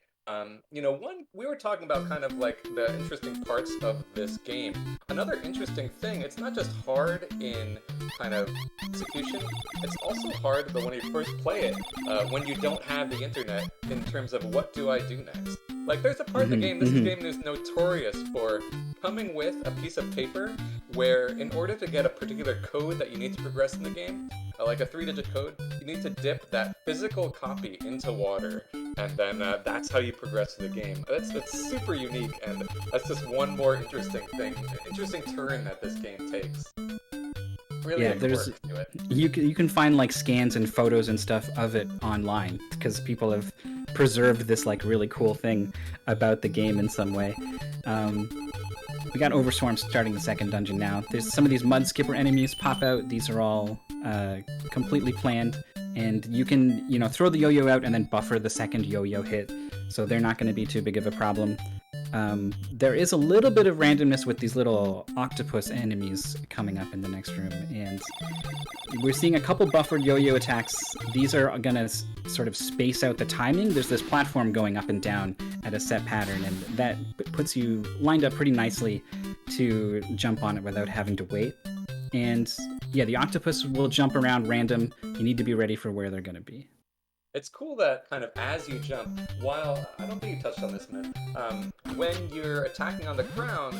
We were talking about kind of like the interesting parts of this game. Another interesting thing, it's not just hard in kind of execution, it's also hard, but when you first play it, when you don't have the internet, in terms of what do I do next. Like, there's a part of the game, this game is notorious for coming with a piece of paper where, in order to get a particular code that you need to progress in the game, like a 3-digit code, you need to dip that physical copy into water, and then that's how you progress through the game. That's super unique, and that's just one more interesting turn that this game takes. Really, yeah, there's work to it. You can find like scans and photos and stuff of it online, because people have preserved this like really cool thing about the game in some way. We got Overswarm starting the second dungeon now. There's some of these mud skipper enemies pop out. These are all completely planned, and you can throw the yo-yo out and then buffer the second yo-yo hit, so they're not going to be too big of a problem. There is a little bit of randomness with these little octopus enemies coming up in the next room, and we're seeing a couple buffered yo-yo attacks. These are going to sort of space out the timing. There's this platform going up and down at a set pattern, and that puts you lined up pretty nicely to jump on it without having to wait. And yeah, the octopus will jump around random. You need to be ready for where they're going to be. It's cool that kind of as you jump, while I don't think you touched on this, man. When you're attacking on the ground,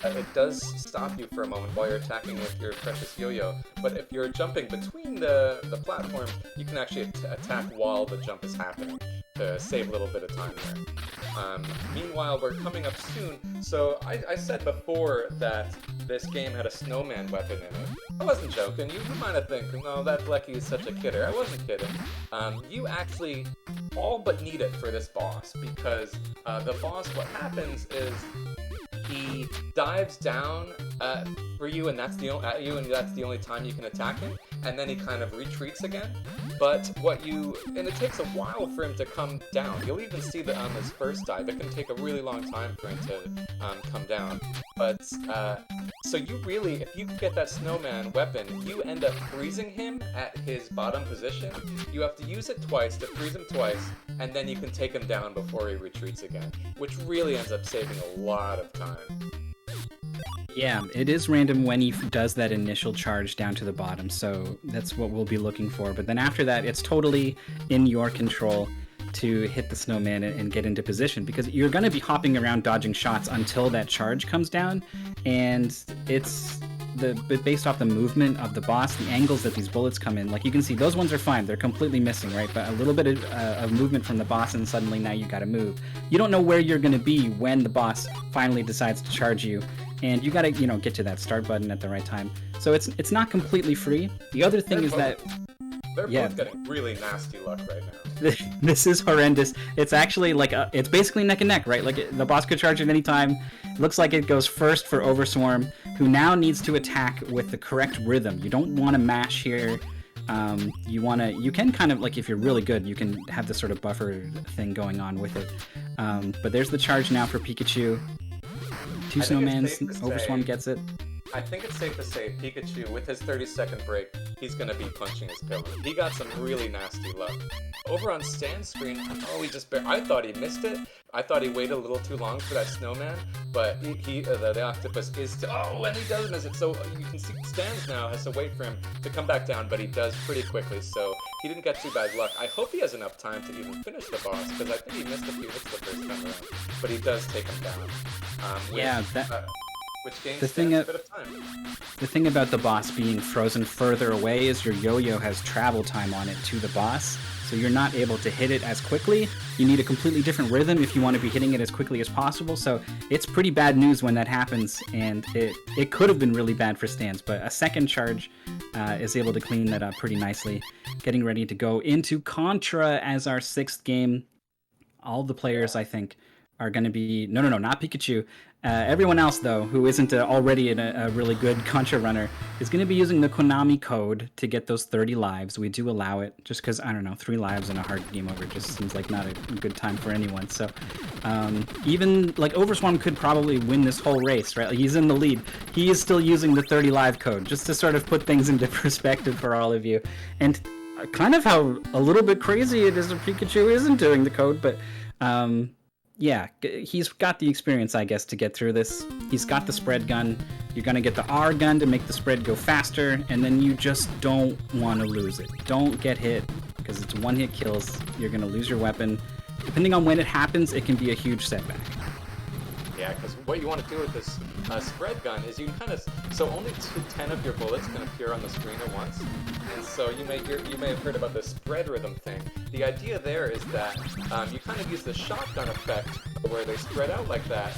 it does stop you for a moment while you're attacking with your precious yo-yo. But if you're jumping between the platforms, you can actually attack while the jump is happening to save a little bit of time there. Meanwhile, we're coming up soon. So I said before that this game had a snowman weapon in it. I wasn't joking. You might have thinking, oh, that Blecky is such a kidder. I wasn't kidding. You actually all but need it for this boss because the boss, what happens is he dives down for you, and that's at you, and that's the only time you can attack him. And then he kind of retreats again. But and it takes a while for him to come down. You'll even see that on his first dive, it can take a really long time for him to come down. But so you really, if you get that snowman weapon, you end up freezing him at his bottom position. You have to use it twice to freeze him twice, and then you can take him down before he retreats again, which really ends up saving a lot of time. Yeah, it is random when he does that initial charge down to the bottom, so that's what we'll be looking for. But then after that, it's totally in your control to hit the snowman and get into position, because you're going to be hopping around dodging shots until that charge comes down, and it's based off the movement of the boss, the angles that these bullets come in. Like you can see, those ones are fine; they're completely missing, right? But a little bit of movement from the boss, and suddenly now you got to move. You don't know where you're going to be when the boss finally decides to charge you, and you got to get to that start button at the right time. So it's not completely free. The other thing is that they're both getting really nasty luck right now. This is horrendous. It's actually like it's basically neck and neck, right? Like the boss could charge at any time. It looks like it goes first for Overswarm, who now needs to attack with the correct rhythm. You don't want to mash here. You can kind of, like, if you're really good, you can have this sort of buffer thing going on with it. But there's the charge now for Pikachu. Two snowmans, Overswarm gets it. I think it's safe to say Pikachu, with his 30-second break, he's going to be punching his pillow. He got some really nasty luck. Over on Stan's screen, I thought he missed it. I thought he waited a little too long for that snowman, but the octopus and he does miss it. So you can see Stan's now has to wait for him to come back down, but he does pretty quickly, so he didn't get too bad luck. I hope he has enough time to even finish the boss, because I think he missed a few hits the first time around, but he does take him down. Which gains a bit of time. The thing about the boss being frozen further away is your yo-yo has travel time on it to the boss, so you're not able to hit it as quickly. You need a completely different rhythm if you want to be hitting it as quickly as possible, so it's pretty bad news when that happens, and it could have been really bad for Stans, but a second charge is able to clean that up pretty nicely. Getting ready to go into Contra as our 6th game. All the players, I think, are going to be... No, not Pikachu. Everyone else, though, who isn't already a really good Contra runner, is going to be using the Konami code to get those 30 lives. We do allow it, just because, I don't know, 3 lives in a hard game over just seems like not a good time for anyone. So even, like, Overswarm could probably win this whole race, right? Like, he's in the lead. He is still using the 30 live code, just to sort of put things into perspective for all of you. And kind of how a little bit crazy it is that Pikachu isn't doing the code, but... yeah, he's got the experience, I guess, to get through this. He's got the spread gun. You're going to get the R gun to make the spread go faster, and then you just don't want to lose it. Don't get hit, because it's one-hit kills. You're going to lose your weapon. Depending on when it happens, it can be a huge setback. Yeah, because what you want to do with this spread gun is you can kind of... So only 10 of your bullets can appear on the screen at once. And so you may have heard about the spread rhythm thing. The idea there is that you kind of use the shotgun effect where they spread out like that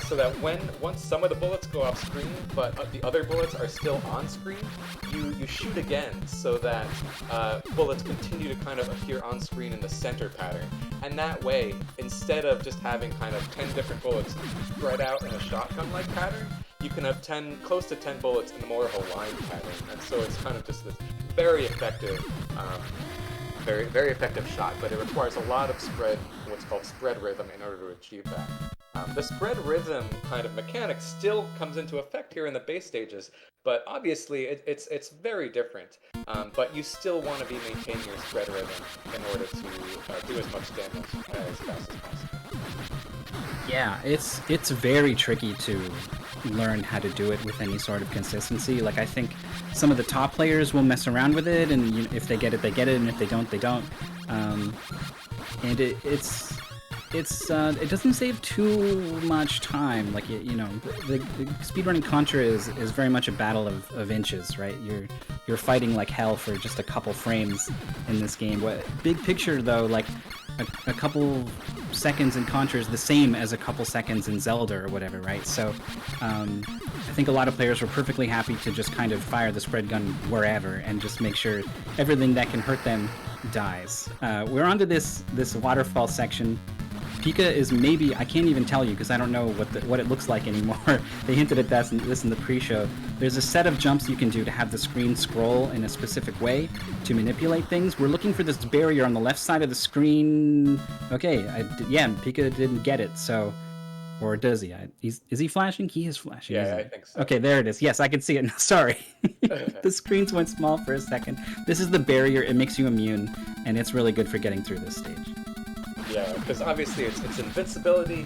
so that once some of the bullets go off screen, but the other bullets are still on screen, you shoot again so that bullets continue to kind of appear on screen in the center pattern. And that way, instead of just having kind of 10 different bullets spread out in a shotgun-like pattern, you can have close to 10 bullets in more of a line pattern. And so it's kind of just this very effective, very, very effective shot, but it requires a lot of what's called spread rhythm in order to achieve that. The spread rhythm kind of mechanic still comes into effect here in the base stages, but obviously it's very different. But you still want to be maintaining your spread rhythm in order to do as much damage as fast as possible. Yeah, it's very tricky to learn how to do it with any sort of consistency. Like, I think some of the top players will mess around with it, and if they get it, they get it, and if they don't, they don't. Um, and it doesn't save too much time. Like, the speedrunning Contra is very much a battle of inches, right? You're fighting like hell for just a couple frames in this game. What big picture though, like a couple seconds in Contra is the same as a couple seconds in Zelda or whatever, right? So I think a lot of players were perfectly happy to just kind of fire the spread gun wherever and just make sure everything that can hurt them dies. We're onto this waterfall section. Pika is maybe, I can't even tell you because I don't know what it looks like anymore. They hinted at this in the pre-show. There's a set of jumps you can do to have the screen scroll in a specific way to manipulate things. We're looking for this barrier on the left side of the screen. Okay, yeah, Pika didn't get it, so... Or does he? Is he flashing? He is flashing. Yeah, I think so. Okay, there it is. Yes, I can see it now. Sorry. The screens went small for a second. This is the barrier. It makes you immune, and it's really good for getting through this stage. Yeah, because obviously it's invincibility,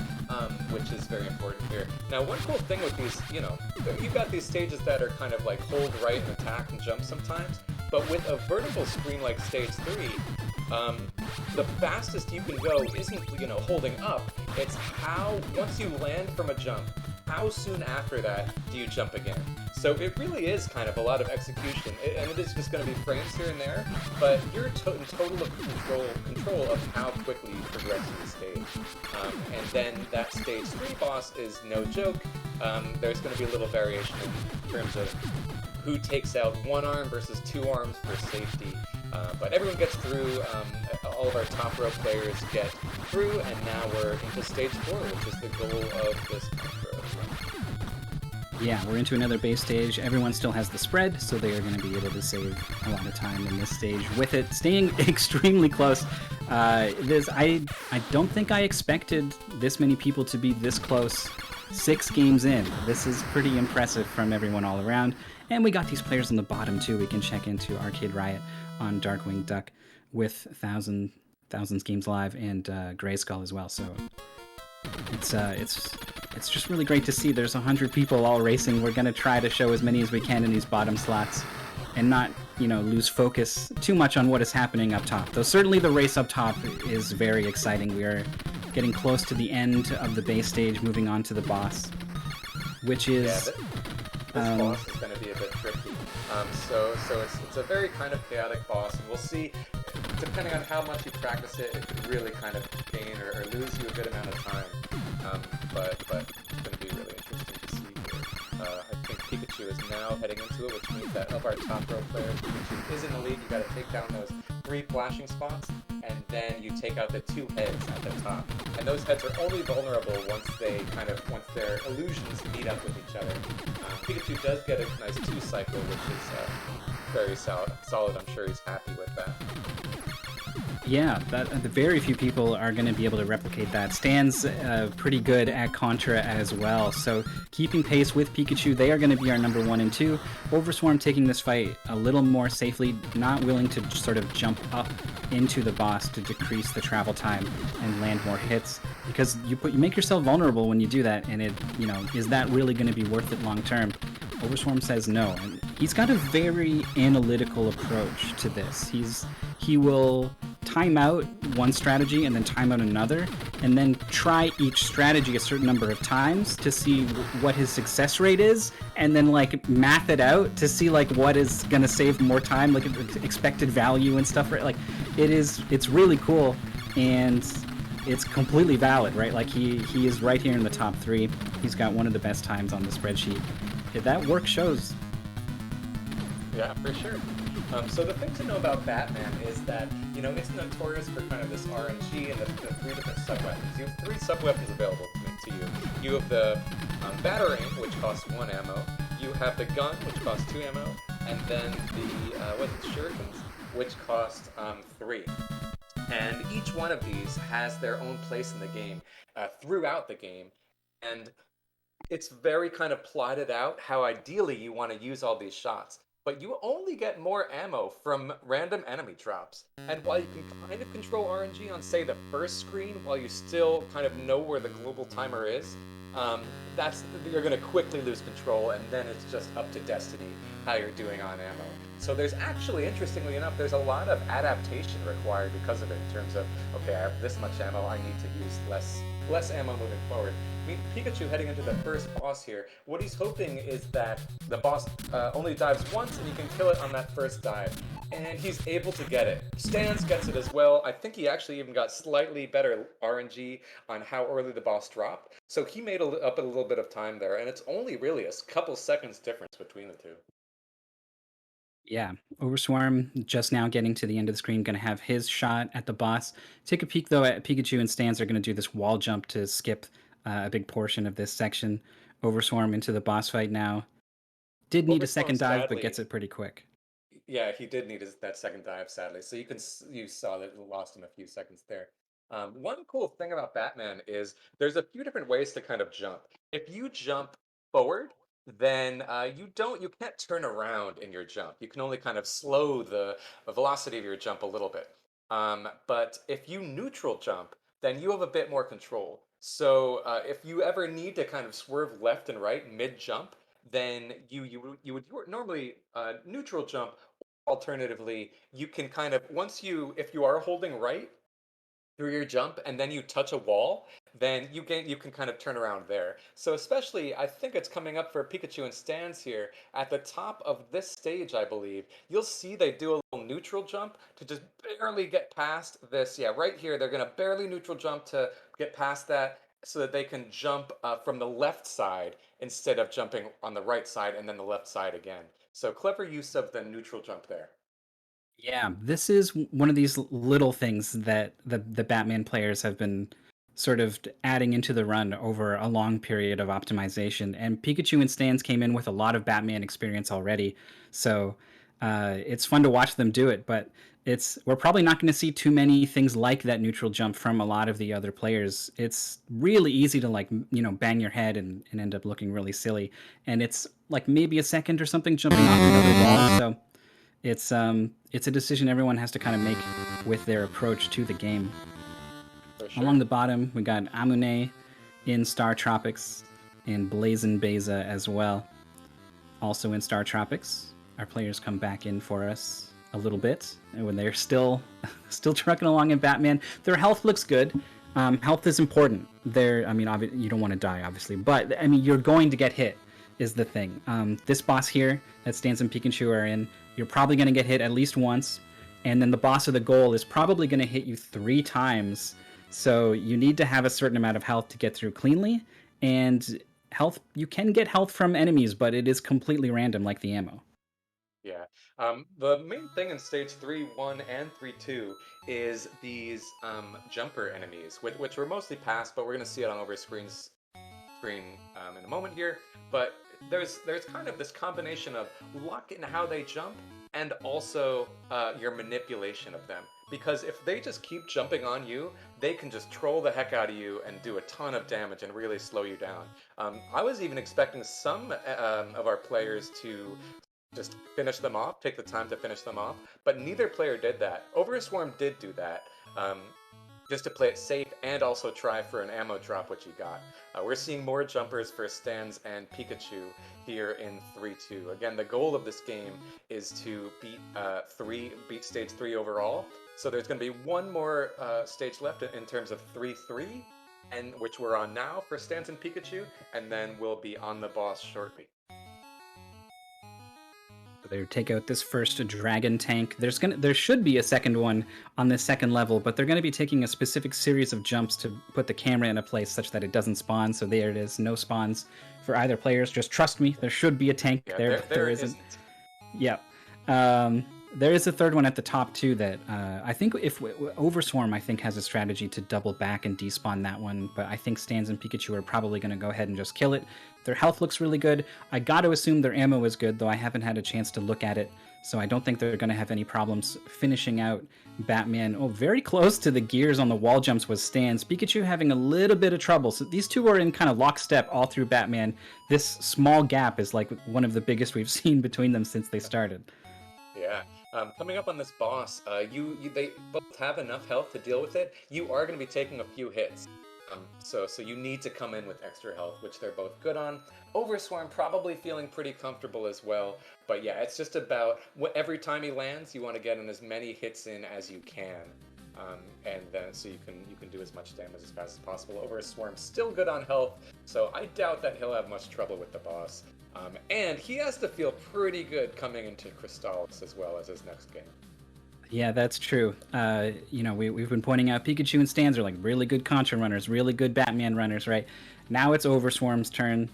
which is very important here. Now, one cool thing with these, you've got these stages that are kind of like hold right and attack and jump sometimes, but with a vertical screen like stage 3, the fastest you can go isn't, holding up. It's how, once you land from a jump, how soon after that do you jump again? So it really is kind of a lot of execution, and it is just going to be frames here and there, but you're in total control of how quickly you progress in the stage. And then that stage 3 boss is no joke. There's going to be a little variation in terms of who takes out one arm versus two arms for safety. But everyone gets through, all of our top row players get through, and now we're into stage 4, which is the goal of this Contra run. Yeah, we're into another base stage. Everyone still has the spread, so they are going to be able to save a lot of time in this stage with it staying extremely close. I don't think I expected this many people to be this close 6 games in. This is pretty impressive from everyone all around. And we got these players on the bottom too. We can check into Arcade Riot on Darkwing Duck with Thousands Games Live and Grayskull as well. So it's just really great to see. There's 100 people all racing. We're gonna try to show as many as we can in these bottom slots, and not lose focus too much on what is happening up top. Though certainly the race up top is very exciting. We are getting close to the end of the base stage, moving on to the boss, which is. Yeah, this boss is going to be a bit tricky. So it's a very kind of chaotic boss, and we'll see, depending on how much you practice it, it could really kind of gain or lose you a good amount of time. But it's going to be really interesting to see here. I think Pikachu is now heading into it, which means that of our top row players, Pikachu is in the lead. You got to take down those 3 flashing spots, and then you take out the 2 heads at the top. And those heads are only vulnerable once their illusions meet up with each other. Pikachu does get a nice 2 cycle, which is very solid. I'm sure he's happy with that. Yeah, the very few people are going to be able to replicate that. Stan's pretty good at Contra as well, so keeping pace with Pikachu, they are going to be our number 1 and 2. Overswarm taking this fight a little more safely, not willing to sort of jump up into the boss to decrease the travel time and land more hits, because you make yourself vulnerable when you do that, and is that really going to be worth it long term? Overswarm says no, and he's got a very analytical approach to this. He will time out one strategy and then time out another, and then try each strategy a certain number of times to see what his success rate is, and then math it out to see what is gonna save more time, expected value and stuff, right? It's really cool, and it's completely valid, right? He is right here in the top 3. He's got one of the best times on the spreadsheet. That work shows. Yeah, for sure. So the thing to know about Batman is that, it's notorious for kind of this RNG and the 3 different sub-weapons. You have 3 sub-weapons available to you. You have the Batarang, which costs 1 ammo. You have the gun, which costs 2 ammo. And then the, shurikens, which cost 3. And each one of these has their own place in the game, throughout the game. And it's very kind of plotted out how ideally you want to use all these shots. but you only get more ammo from random enemy drops. And while you can kind of control RNG on, say, the first screen, while you still kind of know where the global timer is, um, that's you're going to quickly lose control, and then it's just up to Destiny how you're doing on ammo. So there's actually, interestingly enough, there's a lot of adaptation required because of it in terms of, okay, I have this much ammo, I need to use less ammo moving forward. I mean, Pikachu heading into the first boss here, what he's hoping is that the boss only dives once and you can kill it on that first dive. And he's able to get it. Stans gets it as well. I think he actually even got slightly better RNG on how early the boss dropped. So he made up a little bit of time there, and it's only really a couple seconds difference between the two. Yeah, Overswarm just now getting to the end of the screen, going to have his shot at the boss. Take a peek though at Pikachu and Stans are going to do this wall jump to skip a big portion of this section. Overswarm into the boss fight now. Did need a Overstorm, second dive, but sadly, gets it pretty quick. yeah, he did need that second dive, sadly. So you saw that it lost him a few seconds there. One cool thing about Batman is there's a few different ways to kind of jump. If you jump forward, then you can't turn around in your jump. You can only kind of slow the velocity of your jump a little bit. But if you neutral jump, then you have a bit more control. So if you ever need to kind of swerve left and right mid jump, then you would normally neutral jump. Alternatively, you can kind of if you are holding right through your jump and then you touch a wall, then you can kind of turn around there. So especially, I think it's coming up for Pikachu and Stans here at the top of this stage. I believe you'll see they do a little neutral jump to just barely get past this. Yeah, right here they're gonna barely neutral jump to get past that so that they can jump from the left side instead of jumping on the right side and then the left side again. So clever use of the neutral jump there. Yeah, this is one of these little things that the Batman players have been sort of adding into the run over a long period of optimization. And Pikachu and Stans came in with a lot of Batman experience already, so it's fun to watch them do it. But we're probably not going to see too many things like that neutral jump from a lot of the other players. It's really easy to bang your head and end up looking really silly. And it's like maybe a second or something jumping off another wall. So it's a decision everyone has to kind of make with their approach to the game. For sure. Along the bottom, we got Amune in Star Tropics and Blazin' Beza as well. Also in Star Tropics, our players come back in for us a little bit, and when they're still trucking along in Batman, their health looks good. Health is important. I mean, you don't want to die, obviously, but I mean, you're going to get hit. Is the thing. This boss here that Stans and Pikachu are in, you're probably going to get hit at least once, and then the boss of the goal is probably going to hit you 3 times. So you need to have a certain amount of health to get through cleanly, and you can get health from enemies, but it is completely random like the ammo. Yeah. The main thing in stage 3-1 and 3-2 is these jumper enemies, which were mostly past, but we're going to see it on screen in a moment here. But there's kind of this combination of luck in how they jump and also your manipulation of them. Because if they just keep jumping on you, they can just troll the heck out of you and do a ton of damage and really slow you down. I was even expecting some of our players to just finish them off, take the time to finish them off, but neither player did that. Overswarm did do that, just to play it safe and also try for an ammo drop, which he got. We're seeing more jumpers for Stans and Pikachu here in 3-2. Again, the goal of this game is to beat stage 3 overall. So there's going to be one more stage left in terms of 3-3, and which we're on now for Stans and Pikachu, and then we'll be on the boss shortly. They take out this first dragon tank. There should be a second one on this second level, but they're going to be taking a specific series of jumps to put the camera in a place such that it doesn't spawn. So there it is, no spawns for either players. Just trust me, there should be a tank Yeah, there isn't. Yeah. There is a third one at the top too that I think if Overswarm I think has a strategy to double back and despawn that one, but I think Stans and Pikachu are probably going to go ahead and just kill it Their health looks really good. I got to assume their ammo is good, though I haven't had a chance to look at it. So I don't think they're going to have any problems finishing out Batman. Oh, very close to the gears on the wall jumps was Stans. Pikachu having a little bit of trouble. So these two are in kind of lockstep all through Batman. This small gap is like one of the biggest we've seen between them since they started. Yeah. Coming up on this boss, they both have enough health to deal with it. You are going to be taking a few hits. So you need to come in with extra health, which they're both good on. Overswarm probably feeling pretty comfortable as well. But yeah, it's just about every time he lands, you want to get in as many hits in as you can. And then so you can do as much damage as fast as possible. Overswarm's still good on health, so I doubt that he'll have much trouble with the boss. And he has to feel pretty good coming into Crystallis as well as his next game. Yeah, that's true. We've been pointing out Pikachu and Stans are like really good Contra runners, really good Batman runners, right? Now it's Overswarm's turn.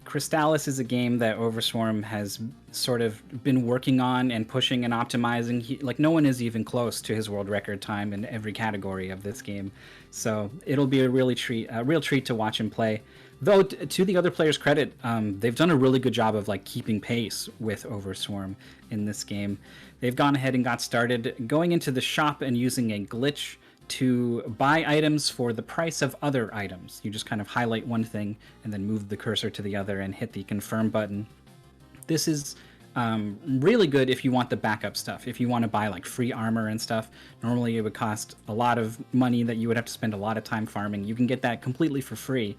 Crystallis is a game that Overswarm has sort of been working on and pushing and optimizing. Like no one is even close to his world record time in every category of this game, so it'll be a real treat to watch him play. Though to the other players' credit, they've done a really good job of like keeping pace with Overswarm in this game. They've gone ahead and got started going into the shop and using a glitch to buy items for the price of other items. You just kind of highlight one thing and then move the cursor to the other and hit the confirm button. This is really good if you want the backup stuff. If you want to buy like free armor and stuff, normally it would cost a lot of money that you would have to spend a lot of time farming. You can get that completely for free.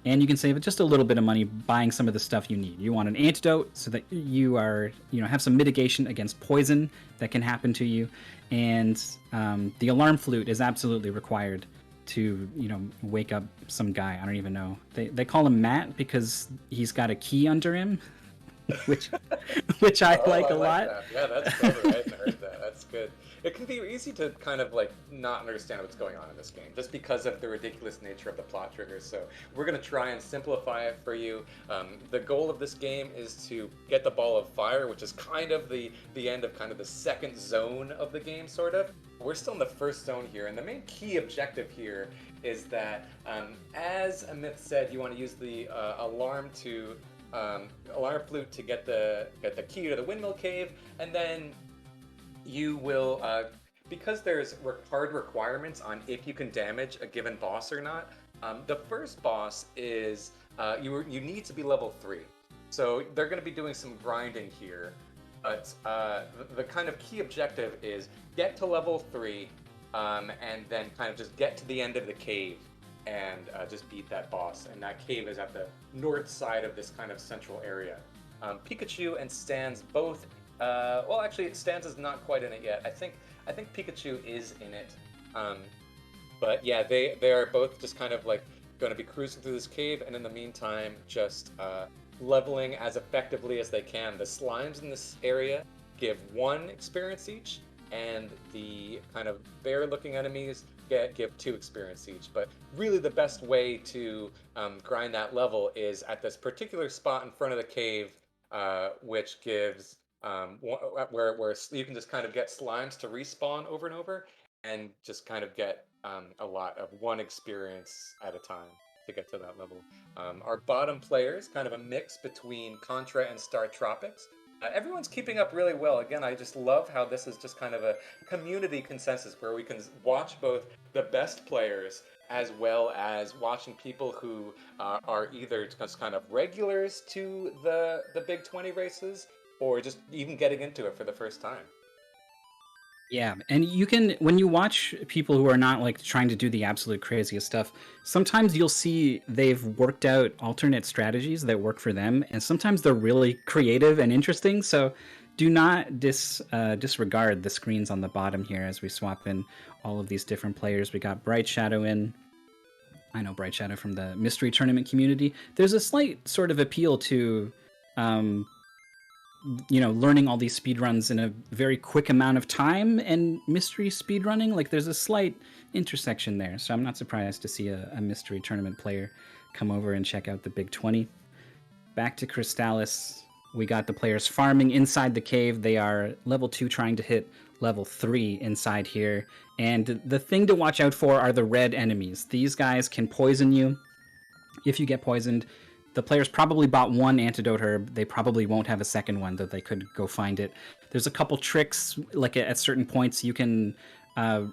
And you can save just a little bit of money buying some of the stuff you need. You want an antidote so that you have some mitigation against poison that can happen to you. And the alarm flute is absolutely required to, wake up some guy. I don't even know. They call him Matt because he's got a key under him, which I like a lot. That. Yeah, that's clever. I hadn't heard that. That's good. It can be easy to kind of like not understand what's going on in this game just because of the ridiculous nature of the plot triggers. So we're going to try and simplify it for you. The goal of this game is to get the ball of fire, which is kind of the end of kind of the second zone of the game, sort of. We're still in the first zone here, and the main key objective here is that, as Amit said, you want to use the alarm flute to get the key to the windmill cave, and then you will, because there's hard requirements on if you can damage a given boss or not. The first boss is you need to be level 3, so they're going to be doing some grinding here. But the kind of key objective is get to level 3, and then kind of just get to the end of the cave and just beat that boss. And that cave is at the north side of this kind of central area. Pikachu and Stans both. Well, actually, Stans is not quite in it yet. I think Pikachu is in it. But yeah, they are both just kind of like going to be cruising through this cave, and in the meantime, just leveling as effectively as they can. The slimes in this area give 1 experience each, and the kind of bear-looking enemies give 2 experience each. But really, the best way to grind that level is at this particular spot in front of the cave, which gives where you can just kind of get slimes to respawn over and over, and just kind of get a lot of 1 experience at a time to get to that level. Our bottom players, kind of a mix between Contra and Star Tropics. Everyone's keeping up really well. Again, I just love how this is just kind of a community consensus where we can watch both the best players as well as watching people who are either just kind of regulars to the Big 20 races or just even getting into it for the first time. Yeah, and you can, when you watch people who are not like trying to do the absolute craziest stuff, sometimes you'll see they've worked out alternate strategies that work for them, and sometimes they're really creative and interesting. So do not disregard the screens on the bottom here as we swap in all of these different players. We got Bright Shadow in. I know Bright Shadow from the Mystery Tournament community. There's a slight sort of appeal to learning all these speedruns in a very quick amount of time and mystery speedrunning. Like there's a slight intersection there. So I'm not surprised to see a Mystery Tournament player come over and check out the Big 20. Back to Crystallis. We got the players farming inside the cave. They are level 2 trying to hit level 3 inside here. And the thing to watch out for are the red enemies. These guys can poison you. If you get poisoned, the players probably bought one antidote herb. They probably won't have a second one, though they could go find it. There's a couple tricks, like at certain points, you can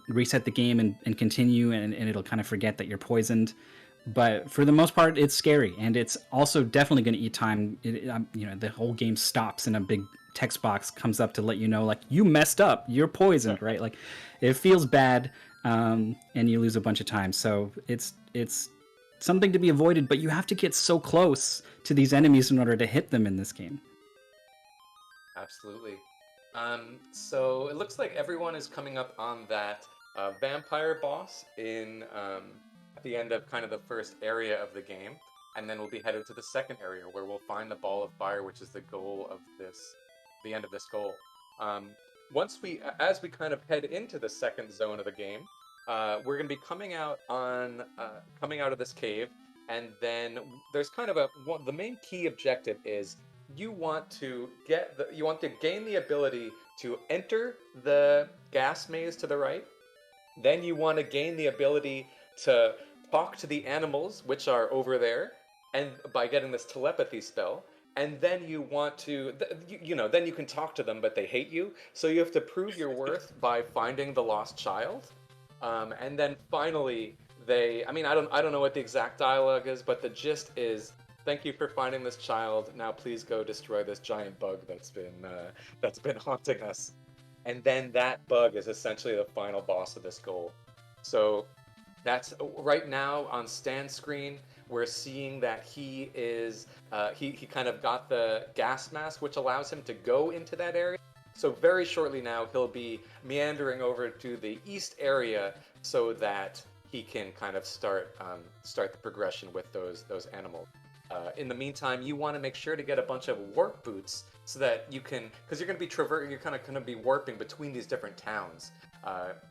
reset the game and continue, and it'll kind of forget that you're poisoned. But for the most part, it's scary, and it's also definitely going to eat time. The whole game stops, and a big text box comes up to let you know, like, you messed up, you're poisoned, right? Like, it feels bad, and you lose a bunch of time. So it's something to be avoided, but you have to get so close to these enemies in order to hit them in this game. Absolutely. So it looks like everyone is coming up on that vampire boss at the end of kind of the first area of the game, and then we'll be headed to the second area where we'll find the ball of fire, which is the goal of the end of this goal. As we kind of head into the second zone of the game, we're going to be coming out of this cave, and then there's kind of the main key objective is you want to gain the ability to enter the gas maze to the right. Then you want to gain the ability to talk to the animals, which are over there, and by getting this telepathy spell. And then you want to, then you can talk to them, but they hate you. So you have to prove your worth by finding the lost child. And then finally, I don't know what the exact dialogue is, but the gist is, thank you for finding this child. Now please go destroy this giant bug that's been haunting us. And then that bug is essentially the final boss of this goal. So that's right now on Stan's screen. We're seeing that he kind of got the gas mask, which allows him to go into that area. So very shortly now, he'll be meandering over to the east area so that he can kind of start the progression with those animals. In the meantime, you want to make sure to get a bunch of warp boots so that you can, because you're going to be warping between these different towns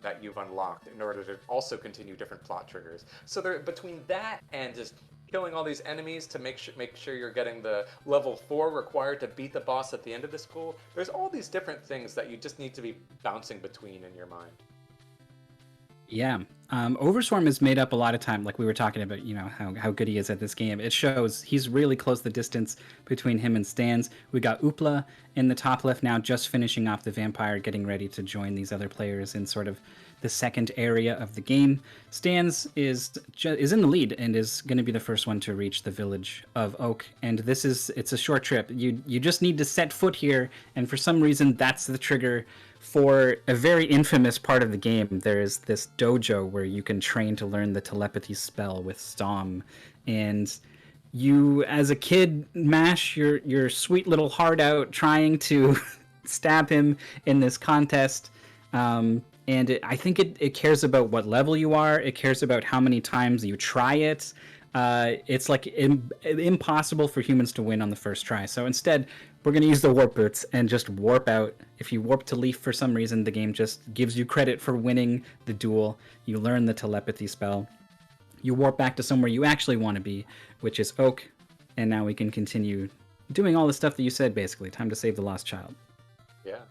that you've unlocked in order to also continue different plot triggers. So between that and just killing all these enemies to make sure you're getting the level 4 required to beat the boss at the end of the school, there's all these different things that you just need to be bouncing between in your mind. Yeah. Overswarm is made up a lot of time, like we were talking about, how good he is at this game. It shows he's really close the distance between him and Stans. We got Oopla in the top left now, just finishing off the vampire, getting ready to join these other players in sort of the second area of the game. Stans is in the lead and is going to be the first one to reach the village of Oak. And it's a short trip. You just need to set foot here, and for some reason that's the trigger for a very infamous part of the game. There's this dojo where you can train to learn the telepathy spell with Stom, and you, as a kid, mash your sweet little heart out trying to stab him in this contest. I think it cares about what level you are. It cares about how many times you try it. It's like impossible for humans to win on the first try. So instead, we're going to use the warp boots and just warp out. If you warp to Leaf for some reason, the game just gives you credit for winning the duel. You learn the telepathy spell. You warp back to somewhere you actually want to be, which is Oak. And now we can continue doing all the stuff that you said, basically. Time to save the lost child. Yeah.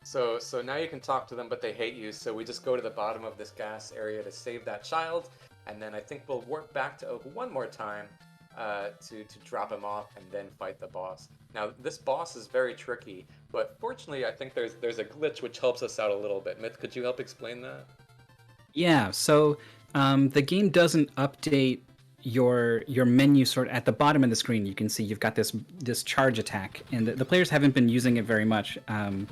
So now you can talk to them, but they hate you. So we just go to the bottom of this gas area to save that child. And then I think we'll warp back to Oak one more time to drop him off and then fight the boss. Now, this boss is very tricky, but fortunately, I think there's a glitch which helps us out a little bit. Myth, could you help explain that? Yeah, so the game doesn't update your menu sort at the bottom of the screen. You can see you've got this charge attack, and the players haven't been using it very much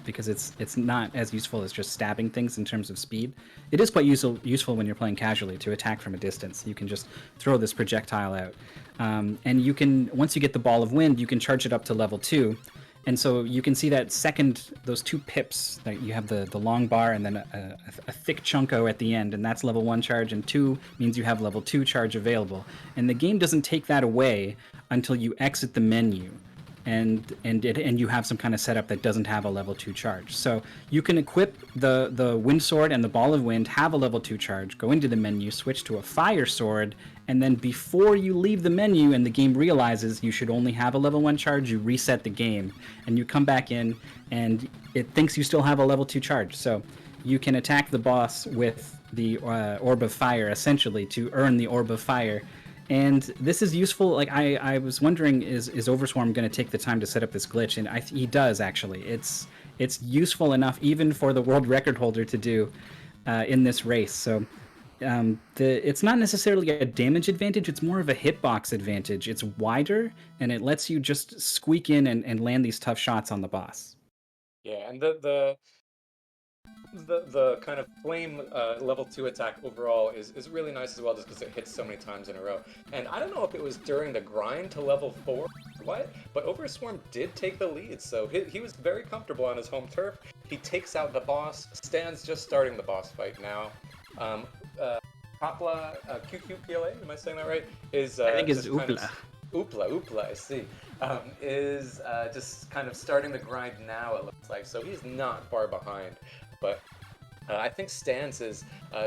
because it's not as useful as just stabbing things in terms of speed. It is quite useful when you're playing casually to attack from a distance. You can just throw this projectile out, and you can, once you get the ball of wind, you can charge it up to level 2. And so you can see that those 2 pips, that you have the long bar and then a thick chunko at the end, and that's level 1 charge, and 2 means you have level 2 charge available. And the game doesn't take that away until you exit the menu, and you have some kind of setup that doesn't have a level 2 charge. So you can equip the wind sword and the ball of wind, have a level 2 charge, go into the menu, switch to a fire sword, and then before you leave the menu and the game realizes you should only have a level 1 charge, you reset the game, and you come back in, and it thinks you still have a level 2 charge. So you can attack the boss with the Orb of Fire, essentially, to earn the Orb of Fire, And this is useful. Like I was wondering, is Overswarm going to take the time to set up this glitch? And he does actually. It's useful enough even for the world record holder to do in this race. So it's not necessarily a damage advantage. It's more of a hitbox advantage. It's wider and it lets you just squeak in and land these tough shots on the boss. Yeah, and the kind of flame level 2 attack overall is really nice as well, just because it hits so many times in a row. And I don't know if it was during the grind to level 4 or what, but Overswarm did take the lead, so he was very comfortable on his home turf. He takes out the boss. Stan's just starting the boss fight now. Popla, QQPLA, am I saying that right? Is I think it's just kind of Oopla. Oopla, I see. Is just kind of starting the grind now, it looks like. So he's not far behind. But I think Stans is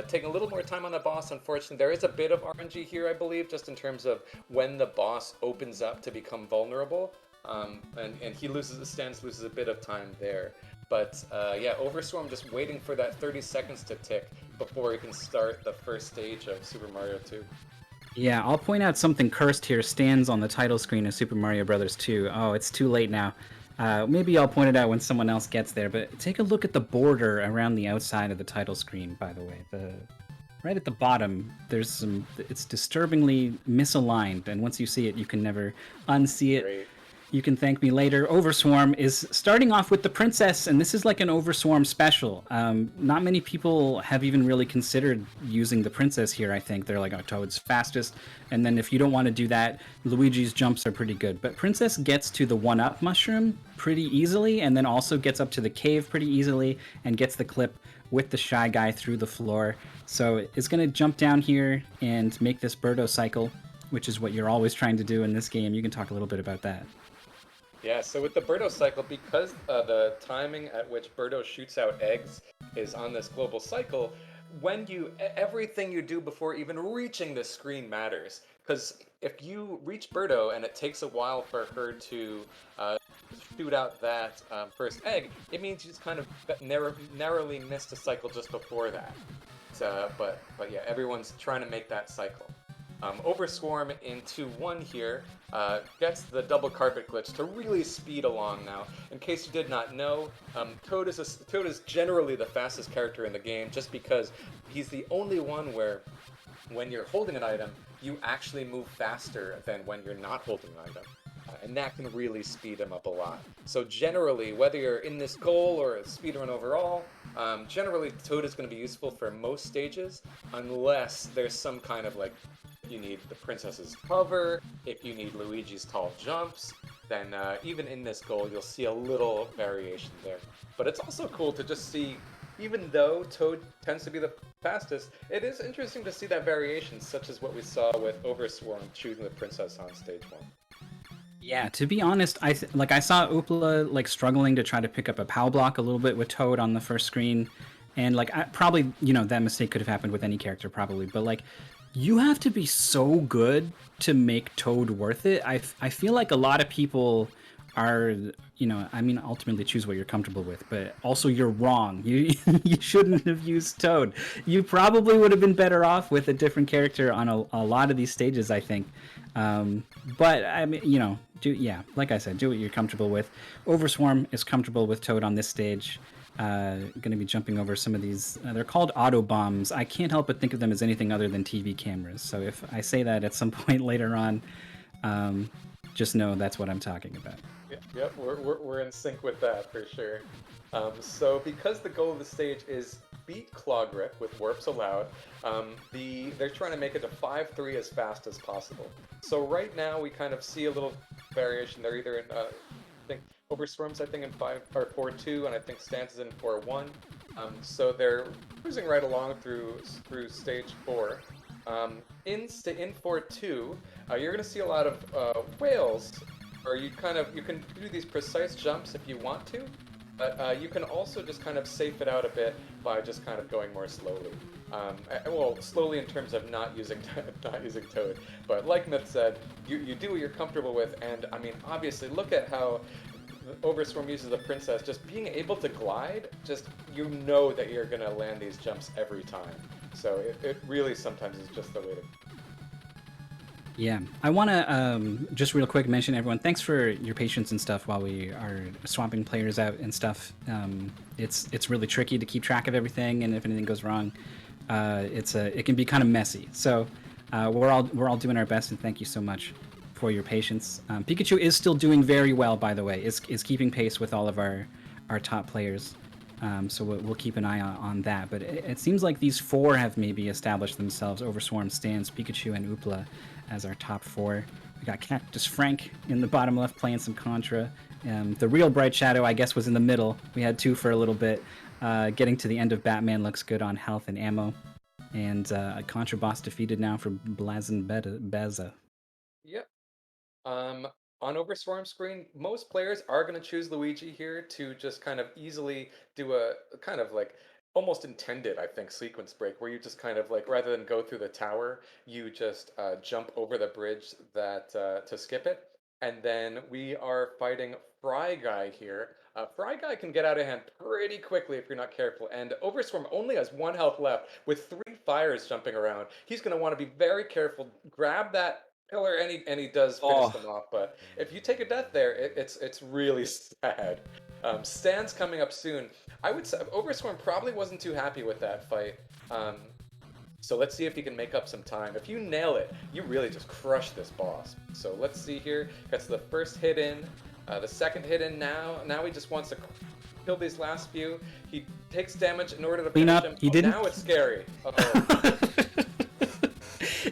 taking a little more time on the boss, unfortunately. There is a bit of RNG here, I believe, just in terms of when the boss opens up to become vulnerable. And Stans loses a bit of time there. But yeah, Overswarm just waiting for that 30 seconds to tick before he can start the first stage of Super Mario 2. Yeah, I'll point out something cursed here stands on the title screen of Super Mario Bros. 2. Oh, it's too late now. Maybe I'll point it out when someone else gets there, but take a look at the border around the outside of the title screen, by the way. Right at the bottom, it's disturbingly misaligned, and once you see it, you can never unsee it. Great. You can thank me later. Overswarm is starting off with the princess, and this is like an Overswarm special. Not many people have even really considered using the princess here, I think. They're like, oh, Toad's fastest. And then if you don't want to do that, Luigi's jumps are pretty good. But Princess gets to the 1-up mushroom pretty easily, and then also gets up to the cave pretty easily, and gets the clip with the Shy Guy through the floor. So it's going to jump down here and make this Birdo cycle, which is what you're always trying to do in this game. You can talk a little bit about that. Yeah, so with the Birdo cycle, because the timing at which Birdo shoots out eggs is on this global cycle, everything you do before even reaching the screen matters. Because if you reach Birdo and it takes a while for her to shoot out that first egg, it means you just kind of narrowly missed a cycle just before that. But yeah, everyone's trying to make that cycle. Overswarm in 2-1 here gets the double carpet glitch to really speed along now. In case you did not know, Toad is generally the fastest character in the game just because he's the only one where when you're holding an item, you actually move faster than when you're not holding an item. And that can really speed him up a lot. So generally, whether you're in this goal or a speedrun overall, generally Toad is going to be useful for most stages, unless there's some kind of like, you need the princess's cover, if you need Luigi's tall jumps, then even in this goal you'll see a little variation there. But it's also cool to just see, even though Toad tends to be the fastest, it is interesting to see that variation, such as what we saw with Overswarm choosing the princess on stage 1. Yeah, to be honest, I saw Oopla like struggling to try to pick up a POW block a little bit with Toad on the first screen, and like probably that mistake could have happened with any character probably, but like you have to be so good to make Toad worth it. I feel like a lot of people are I mean ultimately choose what you're comfortable with, but also you're wrong. You shouldn't have used Toad. You probably would have been better off with a different character on a lot of these stages, I think. But I mean like I said, do what you're comfortable with. Overswarm is comfortable with Toad on this stage. Going to be jumping over some of these. They're called auto bombs. I can't help but think of them as anything other than TV cameras. So if I say that at some point later on, just know that's what I'm talking about. Yep, we're in sync with that for sure. So because the goal of the stage is beat Clogrip with warps allowed, they're trying to make it to 5-3 as fast as possible. So right now we kind of see a little variation. They're either in I think Overswarm's in 4-2, and I think Stance is in 4-1. So they're cruising right along through stage 4. In 4-2, you're going to see a lot of whales, or you can do these precise jumps if you want to, but you can also just kind of safe it out a bit by just kind of going more slowly. Well, slowly in terms of not using Toad, but like Myth said, you do what you're comfortable with, and I mean obviously look at how Overswarm uses the princess. Just being able to glide, just you know that you're gonna land these jumps every time. So it really sometimes is just the way to. Yeah, I want to just real quick mention everyone. Thanks for your patience and stuff while we are swapping players out and stuff. It's really tricky to keep track of everything, and if anything goes wrong, it can be kind of messy. So we're all doing our best, and thank you so much for your patience. Pikachu is still doing very well, by the way. Is keeping pace with all of our top players. So we'll keep an eye on that. But it seems like these four have maybe established themselves: Overswarm, Stans, Pikachu, and Oopla as our top four. We got Cactus Frank in the bottom left playing some Contra. The real Bright Shadow, I guess, was in the middle. We had two for a little bit. Getting to the end of Batman looks good on health and ammo. And a Contra boss defeated now for Blazin Beza. Yep. Um, on Overswarm screen, most players are going to choose Luigi here to just kind of easily do a kind of like almost intended, I think, sequence break where you just kind of like rather than go through the tower, you just jump over the bridge that to skip it. And then we are fighting Fry Guy here. Fry Guy can get out of hand pretty quickly if you're not careful. And Overswarm only has 1 health left with 3 fires jumping around. He's going to want to be very careful. Grab that pillar, and he does finish Oh, them off. But if you take a death there, it's really sad. Stan's coming up soon. I would say Overswarm probably wasn't too happy with that fight. So let's see if he can make up some time. If you nail it, you really just crush this boss. So let's see here. Gets the first hit in, the second hit in now. Now he just wants to kill these last few. He takes damage in order to clean finish up. him. He Oh, didn't. now it's scary. Uh-oh.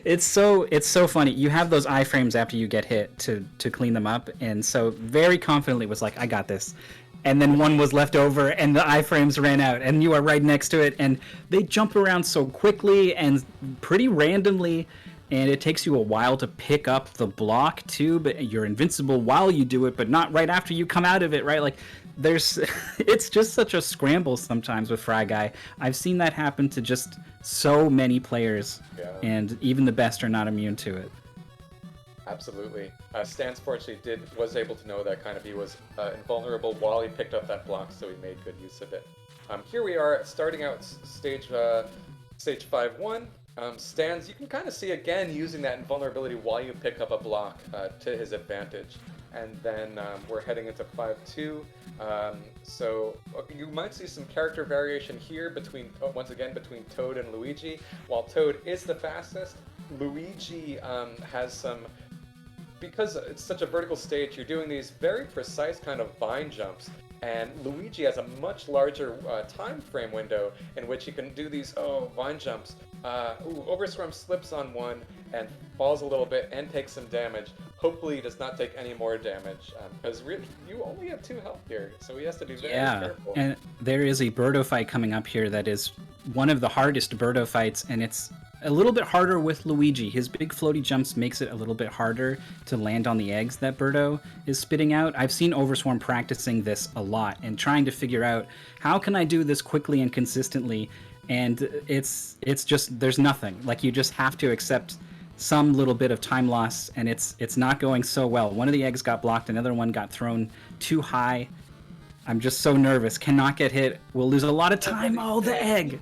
It's so funny. You have those iframes after you get hit to clean them up, and so very confidently was like, I got this. And then one was left over, and the iframes ran out, and you are right next to it, and they jump around so quickly and pretty randomly, and it takes you a while to pick up the block too. But you're invincible while you do it, but not right after you come out of it, right? Like there's, it's just such a scramble sometimes with Fry Guy. I've seen that happen to just so many players, Yeah. and even the best are not immune to it. Absolutely. Stans fortunately was able to know that kind of he was invulnerable while he picked up that block, so he made good use of it. Here we are starting out stage 5-1. Stans, you can kind of see again using that invulnerability while you pick up a block to his advantage. And then we're heading into 5-2. So you might see some character variation here between, once again, between Toad and Luigi. While Toad is the fastest, Luigi has some, because it's such a vertical stage, you're doing these very precise kind of vine jumps, and Luigi has a much larger time frame window in which he can do these vine jumps. Overswarm slips on one and falls a little bit and takes some damage. Hopefully he does not take any more damage, because really you only have 2 health here, so he has to be very careful. And there is a Birdo fight coming up here that is one of the hardest Birdo fights, and it's a little bit harder with Luigi. His big floaty jumps makes it a little bit harder to land on the eggs that Birdo is spitting out. I've seen Overswarm practicing this a lot and trying to figure out how can I do this quickly and consistently, and it's just there's nothing. Like you just have to accept some little bit of time loss, and it's not going so well. One of the eggs got blocked, another one got thrown too high. I'm just so nervous. Cannot get hit. We'll lose a lot of time. Oh, the egg.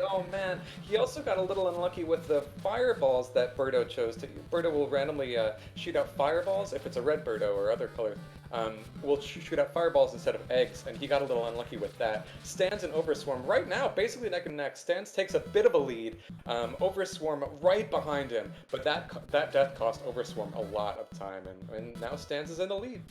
Oh man, he also got a little unlucky with the fireballs that Birdo chose to. Birdo will randomly shoot out fireballs if it's a red Birdo or other color. Will shoot out fireballs instead of eggs, and he got a little unlucky with that. Stans and Overswarm right now, basically neck and neck. Stans takes a bit of a lead. Overswarm right behind him, but that death cost Overswarm a lot of time, and now Stans is in the lead.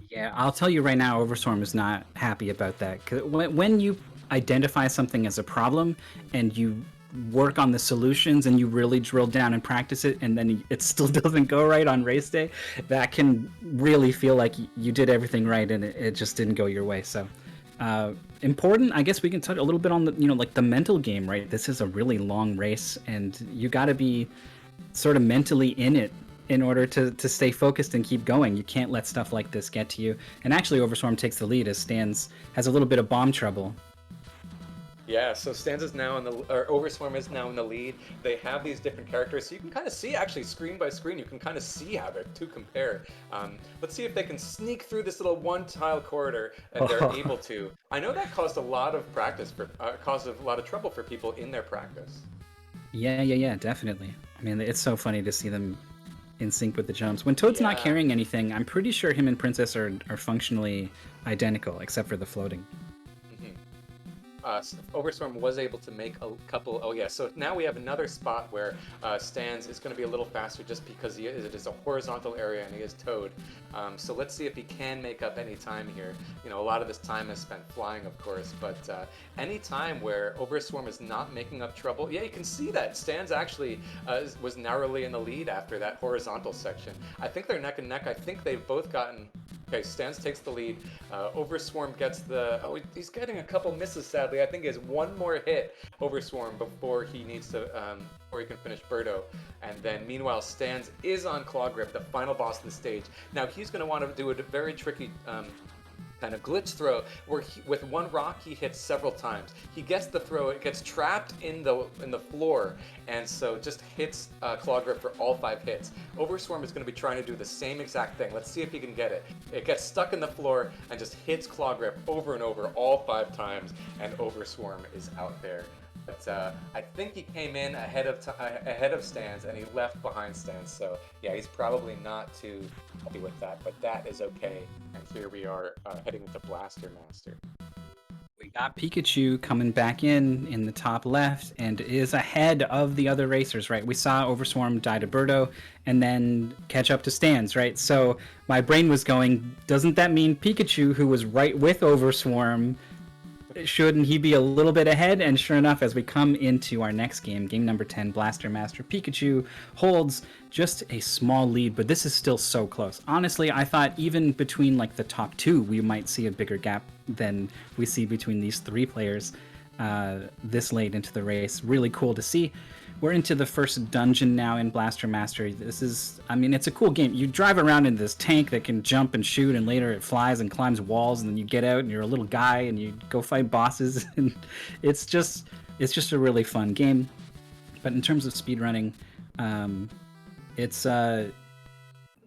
Yeah, I'll tell you right now, Overswarm is not happy about that. 'Cause when you identify something as a problem and you work on the solutions and you really drill down and practice it, and then it still doesn't go right on race day, that can really feel like you did everything right and it just didn't go your way. So important. I guess we can touch a little bit on the like the mental game, right? This is a really long race, and you got to be sort of mentally in it in order to stay focused and keep going. You can't let stuff like this get to you. And actually, Overswarm takes the lead as Stans has a little bit of bomb trouble. Yeah, so Stans is now or Overswarm is now in the lead. They have these different characters, so you can kind of see, actually, screen by screen, you can kind of see how they're to compare. Let's see if they can sneak through this little one-tile corridor, and they're able to. I know that caused a lot of trouble for people in their practice. Yeah, definitely. I mean, it's so funny to see them in sync with the jumps. When Toad's not Yeah. carrying anything, I'm pretty sure him and Princess are functionally identical, except for the floating. Mhm. Overstorm was able to make a couple. Oh yeah, so now we have another spot where Stans is going to be a little faster just because it is a horizontal area and he is Toad. So let's see if he can make up any time here. You know, a lot of this time is spent flying, of course, but any time where Overstorm is not making up trouble, yeah, you can see that Stans actually was narrowly in the lead after that horizontal section. I think they're neck and neck. I think they've both gotten. Okay, Stans takes the lead. Overswarm gets the. Oh, he's getting a couple misses, sadly. I think he has one more hit, Overswarm, before he needs to. Before he can finish Birdo. And then, meanwhile, Stans is on Claw Grip, the final boss of the stage. Now, he's going to want to do a very tricky kind of glitch throw where with one rock he hits several times. He gets the throw, it gets trapped in the floor, and so just hits Claw Grip for all 5 hits. Overswarm is going to be trying to do the same exact thing. Let's see if he can get it. It gets stuck in the floor and just hits Claw Grip over and over all 5 times, and Overswarm is out there. But I think he came in ahead of Stans, and he left behind Stans. So yeah, he's probably not too happy with that, but that is okay. And here we are heading into Blaster Master. We got Pikachu coming back in the top left and is ahead of the other racers, right? We saw Overswarm die to Birdo and then catch up to Stans, right? So my brain was going, doesn't that mean Pikachu, who was right with Overswarm, shouldn't he be a little bit ahead? And sure enough, as we come into our next game, game number 10, Blaster Master, Pikachu holds just a small lead, but this is still so close. Honestly, I thought even between like the top two, we might see a bigger gap than we see between these three players this late into the race. Really cool to see. We're into the first dungeon now in Blaster Master. This is, I mean, it's a cool game. You drive around in this tank that can jump and shoot, and later it flies and climbs walls, and then you get out and you're a little guy and you go fight bosses, and it's just a really fun game. But in terms of speedrunning, it's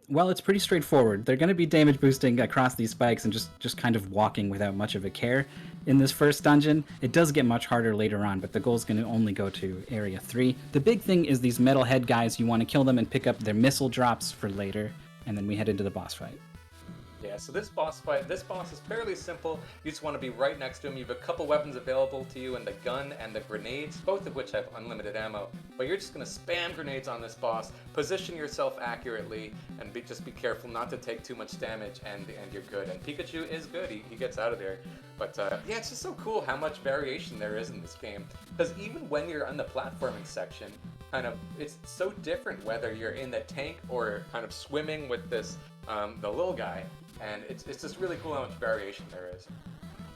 well, it's pretty straightforward. They're going to be damage boosting across these spikes and just kind of walking without much of a care in this first dungeon. It does get much harder later on, but the goal is going to only go to Area 3. The big thing is these metal head guys. You want to kill them and pick up their missile drops for later, and then we head into the boss fight. Yeah, so this boss is fairly simple. You just want to be right next to him. You have a couple weapons available to you, and the gun and the grenades, both of which have unlimited ammo. But you're just going to spam grenades on this boss, position yourself accurately, and just be careful not to take too much damage, and you're good. And Pikachu is good. He gets out of there. But yeah, it's just so cool how much variation there is in this game. Because even when you're on the platforming section, it's so different whether you're in the tank or kind of swimming with this the little guy. And it's just really cool how much variation there is.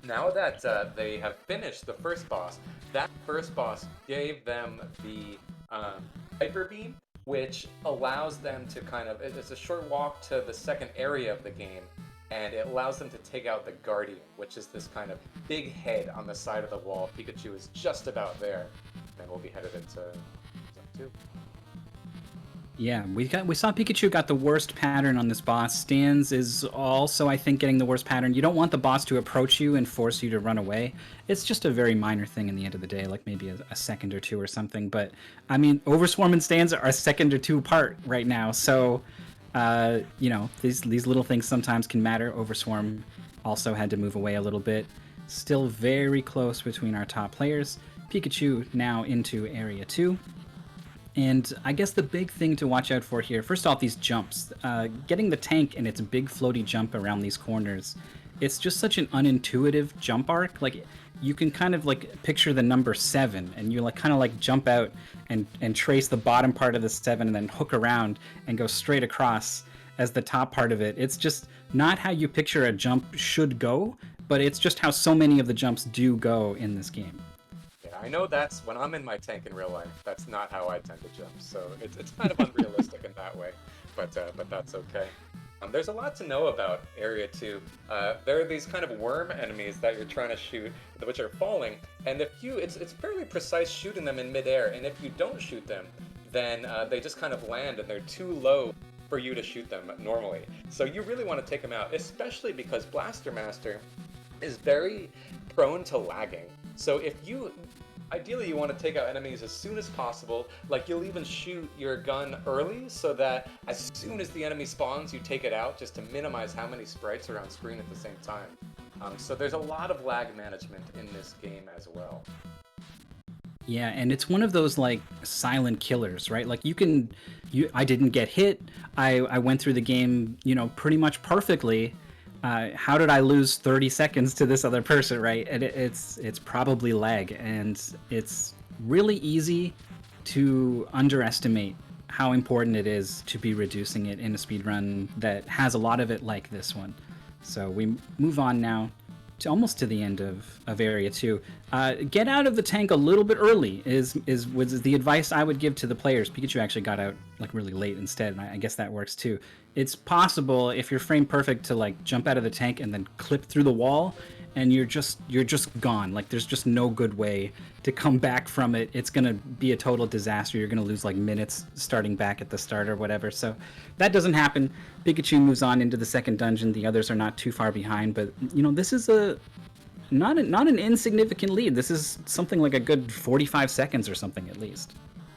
Now that they have finished the first boss, that first boss gave them the Hyper Beam, which allows them to it's a short walk to the second area of the game, and it allows them to take out the Guardian, which is this kind of big head on the side of the wall. Pikachu is just about there, and we'll be headed into Zone 2. Yeah, we saw Pikachu got the worst pattern on this boss. Stans is also, I think, getting the worst pattern. You don't want the boss to approach you and force you to run away. It's just a very minor thing in the end of the day, like maybe a second or two or something. But I mean, Overswarm and Stans are a second or two apart right now, so these little things sometimes can matter. Overswarm also had to move away a little bit. Still very close between our top players. Pikachu now into Area 2. And I guess the big thing to watch out for here, first off, these jumps. Getting the tank and its big floaty jump around these corners, it's just such an unintuitive jump arc. Like, you can kind of like picture the number 7, and you like kind of like jump out and trace the bottom part of the 7 and then hook around and go straight across as the top part of it. It's just not how you picture a jump should go, but it's just how so many of the jumps do go in this game. Yeah, I know that's when I'm in my tank in real life. That's not how I tend to jump, so it's kind of unrealistic in that way. But that's okay. There's a lot to know about Area 2. There are these kind of worm enemies that you're trying to shoot, which are falling, and it's fairly precise shooting them in midair, and if you don't shoot them, then they just kind of land and they're too low for you to shoot them normally. So you really want to take them out, especially because Blaster Master is very prone to lagging. So if you Ideally, you want to take out enemies as soon as possible. Like, you'll even shoot your gun early so that as soon as the enemy spawns, you take it out just to minimize how many sprites are on screen at the same time. So there's a lot of lag management in this game as well. Yeah, and it's one of those like silent killers, right? Like I didn't get hit. I went through the game, pretty much perfectly. How did I lose 30 seconds to this other person, right? And it's probably lag, and it's really easy to underestimate how important it is to be reducing it in a speedrun that has a lot of it like this one. So we move on now to almost to the end of Area 2. Get out of the tank a little bit early was the advice I would give to the players. Pikachu actually got out like really late instead, and I guess that works too. It's possible if you're frame perfect to like jump out of the tank and then clip through the wall, and you're just gone. Like there's just no good way to come back from it. It's gonna be a total disaster. You're gonna lose like minutes starting back at the start or whatever. So that doesn't happen. Pikachu moves on into the second dungeon. The others are not too far behind, but this is not an insignificant lead. This is something like a good 45 seconds or something at least.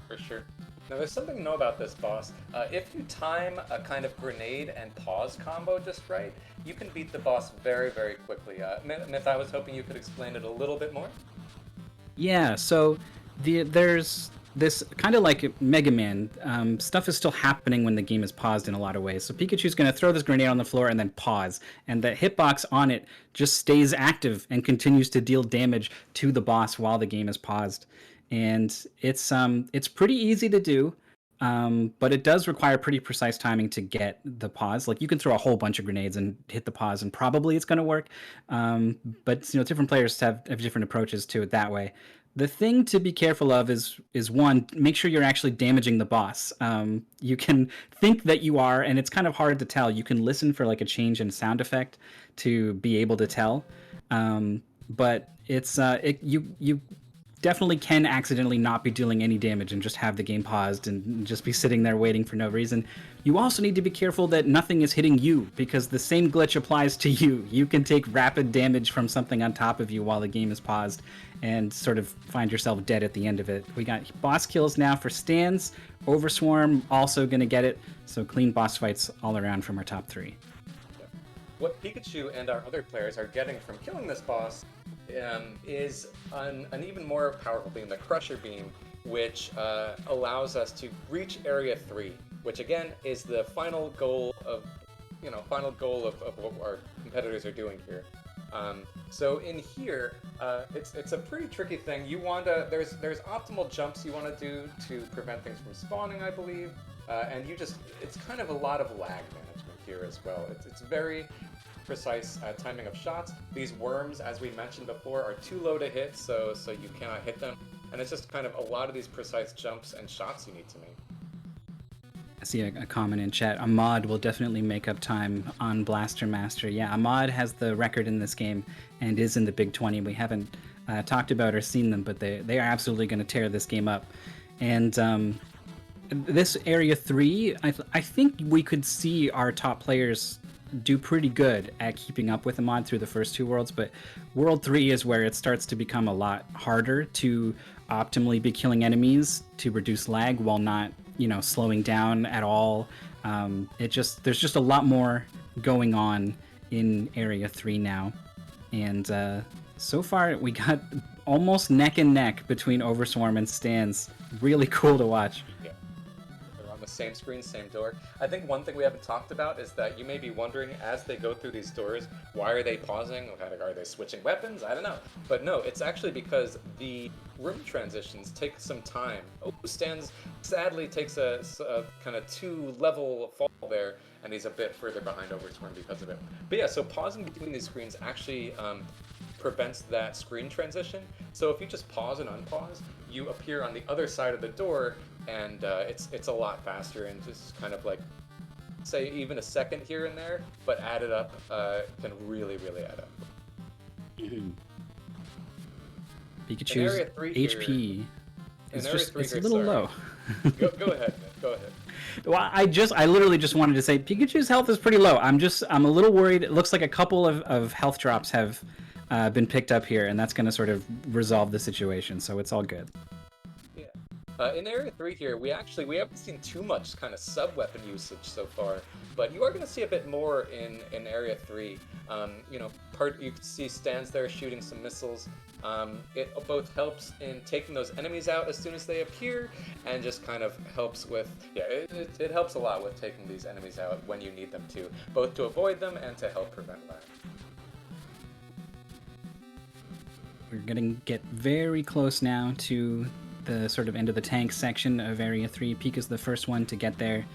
For sure. Now, there's something to know about this boss. If you time a kind of grenade and pause combo just right, you can beat the boss very, very quickly. Myth, I was hoping you could explain it a little bit more. Yeah, so there's this kind of like Mega Man, stuff is still happening when the game is paused in a lot of ways. So Pikachu's going to throw this grenade on the floor and then pause, and the hitbox on it just stays active and continues to deal damage to the boss while the game is paused. And it's pretty easy to do, but it does require pretty precise timing to get the pause. Like you can throw a whole bunch of grenades and hit the pause, and probably it's going to work. But different players have different approaches to it that way. The thing to be careful of is one, make sure you're actually damaging the boss. You can think that you are, and it's kind of hard to tell. You can listen for like a change in sound effect to be able to tell, but it's you definitely can accidentally not be dealing any damage and just have the game paused and just be sitting there waiting for no reason. You also need to be careful that nothing is hitting you, because the same glitch applies to you. You can take rapid damage from something on top of you while the game is paused and sort of find yourself dead at the end of it. We got boss kills now for Stans. Overswarm also going to get it. So clean boss fights all around from our top three. What Pikachu and our other players are getting from killing this boss is an even more powerful beam, the Crusher Beam, which allows us to reach Area 3, which again is the final goal of what our competitors are doing here. So in here, it's a pretty tricky thing. You want to there's optimal jumps you want to do to prevent things from spawning, I believe, and it's kind of a lot of lag management here as well. It's very precise timing of shots. These worms, as we mentioned before, are too low to hit, so you cannot hit them, and it's just kind of a lot of these precise jumps and shots you need to make. I see a comment in chat. Ahmad will definitely make up time on Blaster Master. Yeah, Ahmad has the record in this game and is in the Big 20. We haven't talked about or seen them, but they are absolutely going to tear this game up. And this Area 3, I think we could see our top players do pretty good at keeping up with Ahmad through the first two worlds, but World 3 is where it starts to become a lot harder to optimally be killing enemies to reduce lag while not slowing down at all. There's just a lot more going on in Area 3 now, and so far we got almost neck and neck between Overswarm and Stans. Really cool to watch. Yeah, they're on the same screen, same door. I think one thing we haven't talked about is that you may be wondering, as they go through these doors, why are they pausing? Are they switching weapons? I don't know. But no, it's actually because the room transitions take some time. Stans sadly takes a kind of 2-level fall there, and he's a bit further behind Overswarm because of it. But yeah, so pausing between these screens actually prevents that screen transition. So if you just pause and unpause, you appear on the other side of the door, and it's a lot faster, and just kind of like, say even a second here and there, but added up can really, really add up. Mm-hmm. Pikachu's HP it's a little low. Go ahead, man. Go ahead. Well, I literally just wanted to say Pikachu's health is pretty low. I'm a little worried. It looks like a couple of health drops have been picked up here, and that's going to sort of resolve the situation. So it's all good. Yeah. In Area 3 here, we haven't seen too much kind of sub-weapon usage so far, but you are going to see a bit more in Area 3. You can see stands there shooting some missiles. It both helps in taking those enemies out as soon as they appear, and just kind of helps with, it helps a lot with taking these enemies out when you need them to, both to avoid them and to help prevent lag. We're going to get very close now to the sort of end of the tank section of Area 3. Pika's the first one to get there.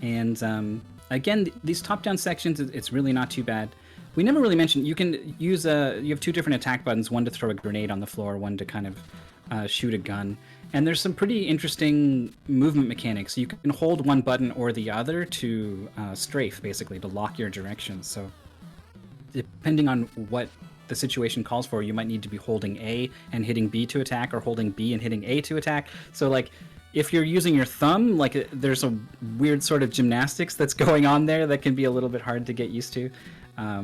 And again, these top-down sections, it's really not too bad. We never really mentioned, you can use you have 2 different attack buttons, one to throw a grenade on the floor, one to kind of shoot a gun. And there's some pretty interesting movement mechanics. You can hold one button or the other to strafe, basically, to lock your directions. So depending on what the situation calls for, you might need to be holding A and hitting B to attack, or holding B and hitting A to attack. So like, if you're using your thumb, like, there's a weird sort of gymnastics that's going on there that can be a little bit hard to get used to.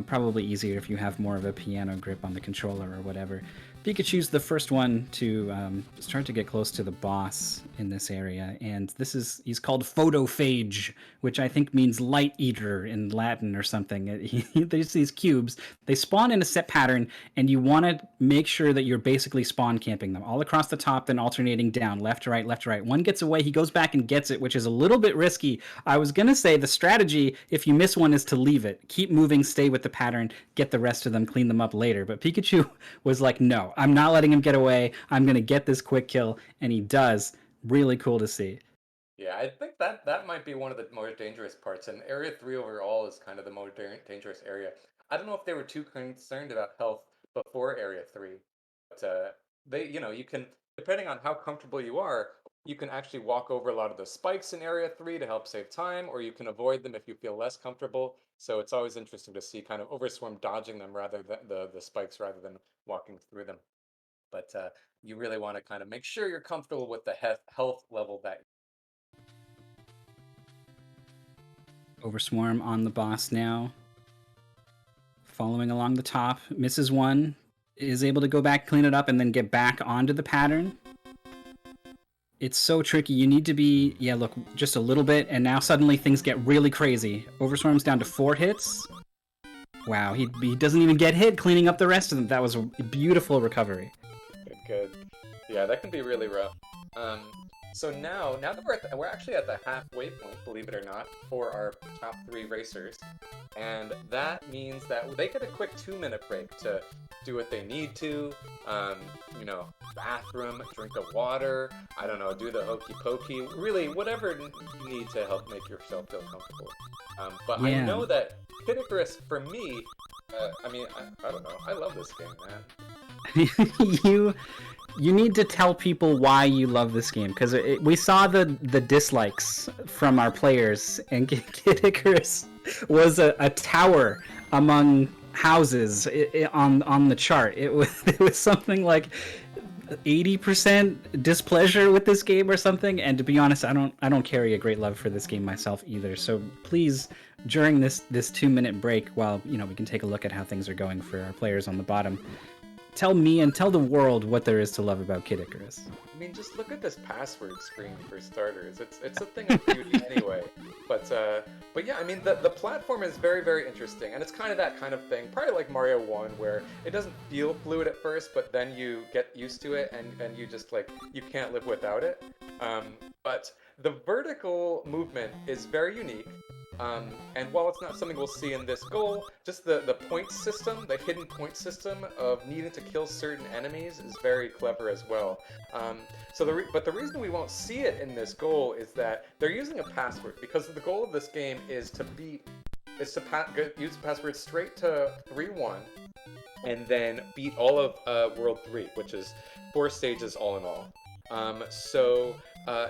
Probably easier if you have more of a piano grip on the controller or whatever. Pikachu's the first one to start to get close to the boss in this area, and he's called Photophage, which I think means light eater in Latin or something. There's these cubes, they spawn in a set pattern, and you want to make sure that you're basically spawn camping them all across the top, then alternating down, left to right, left to right. One gets away, he goes back and gets it, which is a little bit risky. I was gonna say the strategy, if you miss one, is to leave it, keep moving, stay with the pattern, get the rest of them, clean them up later. But Pikachu was like, no, I'm not letting him get away. I'm going to get this quick kill, and he does. Really cool to see. Yeah, I think that might be one of the more dangerous parts, and Area 3 overall is kind of the more dangerous area. I don't know if they were too concerned about health before Area 3, but you can, depending on how comfortable you are, you can actually walk over a lot of the spikes in Area 3 to help save time, or you can avoid them if you feel less comfortable. So it's always interesting to see kind of Overswarm dodging them rather than the spikes rather than walking through them. But you really want to kind of make sure you're comfortable with the health level that. Overswarm on the boss now. Following along the top, misses one, is able to go back, clean it up, and then get back onto the pattern. It's so tricky. You need to be, look, just a little bit, and now suddenly things get really crazy. Overswarm's down to 4 hits. Wow, he doesn't even get hit cleaning up the rest of them. That was a beautiful recovery. Good. Yeah, that can be really rough. So now that we're actually at the halfway point, believe it or not, for our top 3 racers, and that means that they get a quick 2-minute break to do what they need to. Bathroom, drink of water. I don't know, do the hokey pokey. Really, whatever you need to help make yourself feel comfortable. But yeah. I know that Kid Icarus, for me, I don't know. I love this game, man. You need to tell people why you love this game, because we saw the dislikes from our players, and Kid Icarus was a tower among houses on the chart. It was something like 80% displeasure with this game or something. And to be honest, I don't carry a great love for this game myself either. So please, during this 2-minute break, while we can take a look at how things are going for our players on the bottom, tell me and tell the world what there is to love about Kid Icarus. I mean, just look at this password screen for starters. It's a thing of beauty anyway. But yeah, I mean, the platform is very, very interesting, and it's kind of that kind of thing, probably like Mario 1, where it doesn't feel fluid at first, but then you get used to it, and you just you can't live without it. But the vertical movement is very unique. And while it's not something we'll see in this goal, just the point system, the hidden point system of needing to kill certain enemies is very clever as well. But the reason we won't see it in this goal is that they're using a password, because the goal of this game is to use the password straight to 3-1, and then beat all of World 3, which is 4 stages all in all.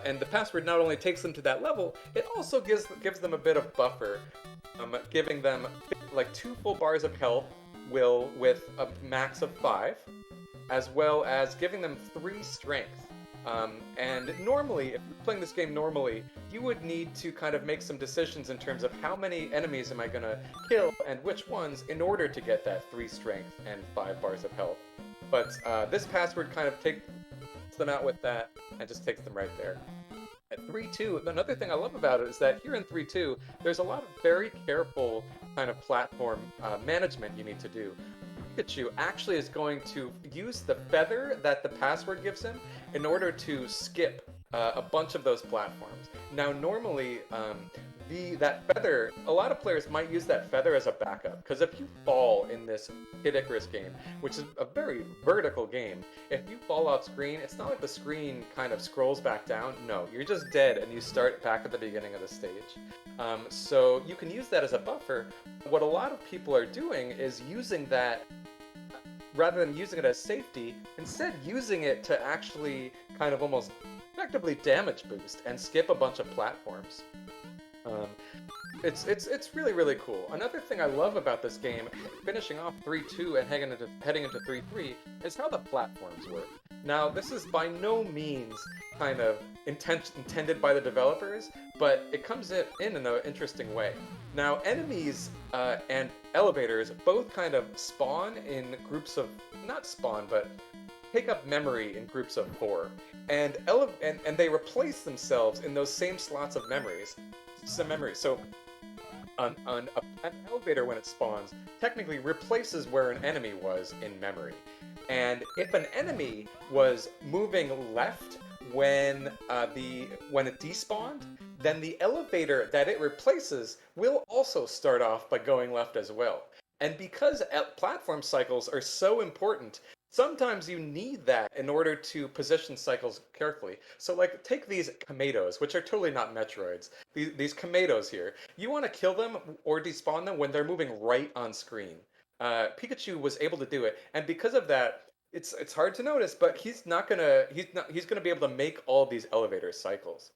And the password not only takes them to that level, it also gives them a bit of buffer, giving them like 2 full bars of health with a max of 5, as well as giving them 3 strength. And normally, if you're playing this game normally, you would need to kind of make some decisions in terms of how many enemies am I going to kill and which ones in order to get that 3 strength and 5 bars of health. But this password kind of takes them out with that and just takes them right there. At 3-2, another thing I love about it is that here in 3-2, there's a lot of very careful kind of platform management you need to do. Pikachu actually is going to use the feather that the password gives him in order to skip a bunch of those platforms. Now, normally, that feather, a lot of players might use that feather as a backup, because if you fall in this Kid Icarus game, which is a very vertical game, if you fall off screen, it's not like the screen kind of scrolls back down. No, you're just dead and you start back at the beginning of the stage. So you can use that as a buffer. What a lot of people are doing is using that, rather than using it as safety, instead using it to actually kind of almost effectively damage boost and skip a bunch of platforms. It's really, really cool. Another thing I love about this game, finishing off 3-2 and heading into 3-3, is how the platforms work. Now, this is by no means kind of intended by the developers, but it comes in an interesting way. Now, enemies and elevators both kind of spawn in groups of, not spawn, but take up memory in groups of 4. And they replace themselves in those same slots of memories. So an elevator, when it spawns, technically replaces where an enemy was in memory. And if an enemy was moving left when it despawned, then the elevator that it replaces will also start off by going left as well. And because platform cycles are so important, sometimes you need that in order to position cycles carefully. So, like, take these Kameidos, which are totally not Metroids. These Kameidos here. You want to kill them or despawn them when they're moving right on screen. Pikachu was able to do it, and because of that, it's hard to notice, but he's gonna be able to make all these elevator cycles.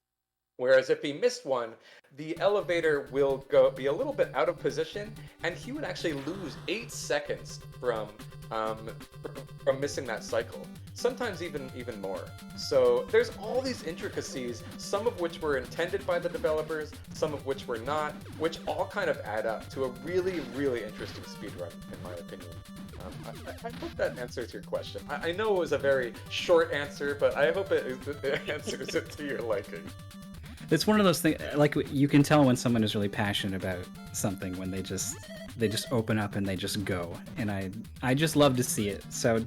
Whereas if he missed one, the elevator will be a little bit out of position, and he would actually lose 8 seconds from missing that cycle. Sometimes even more. So there's all these intricacies, some of which were intended by the developers, some of which were not, which all kind of add up to a really, really interesting speedrun, in my opinion. I hope that answers your question. I know it was a very short answer, but I hope it answers it to your liking. It's one of those things, like, you can tell when someone is really passionate about something when they just open up and they just go, and I just love to see it. So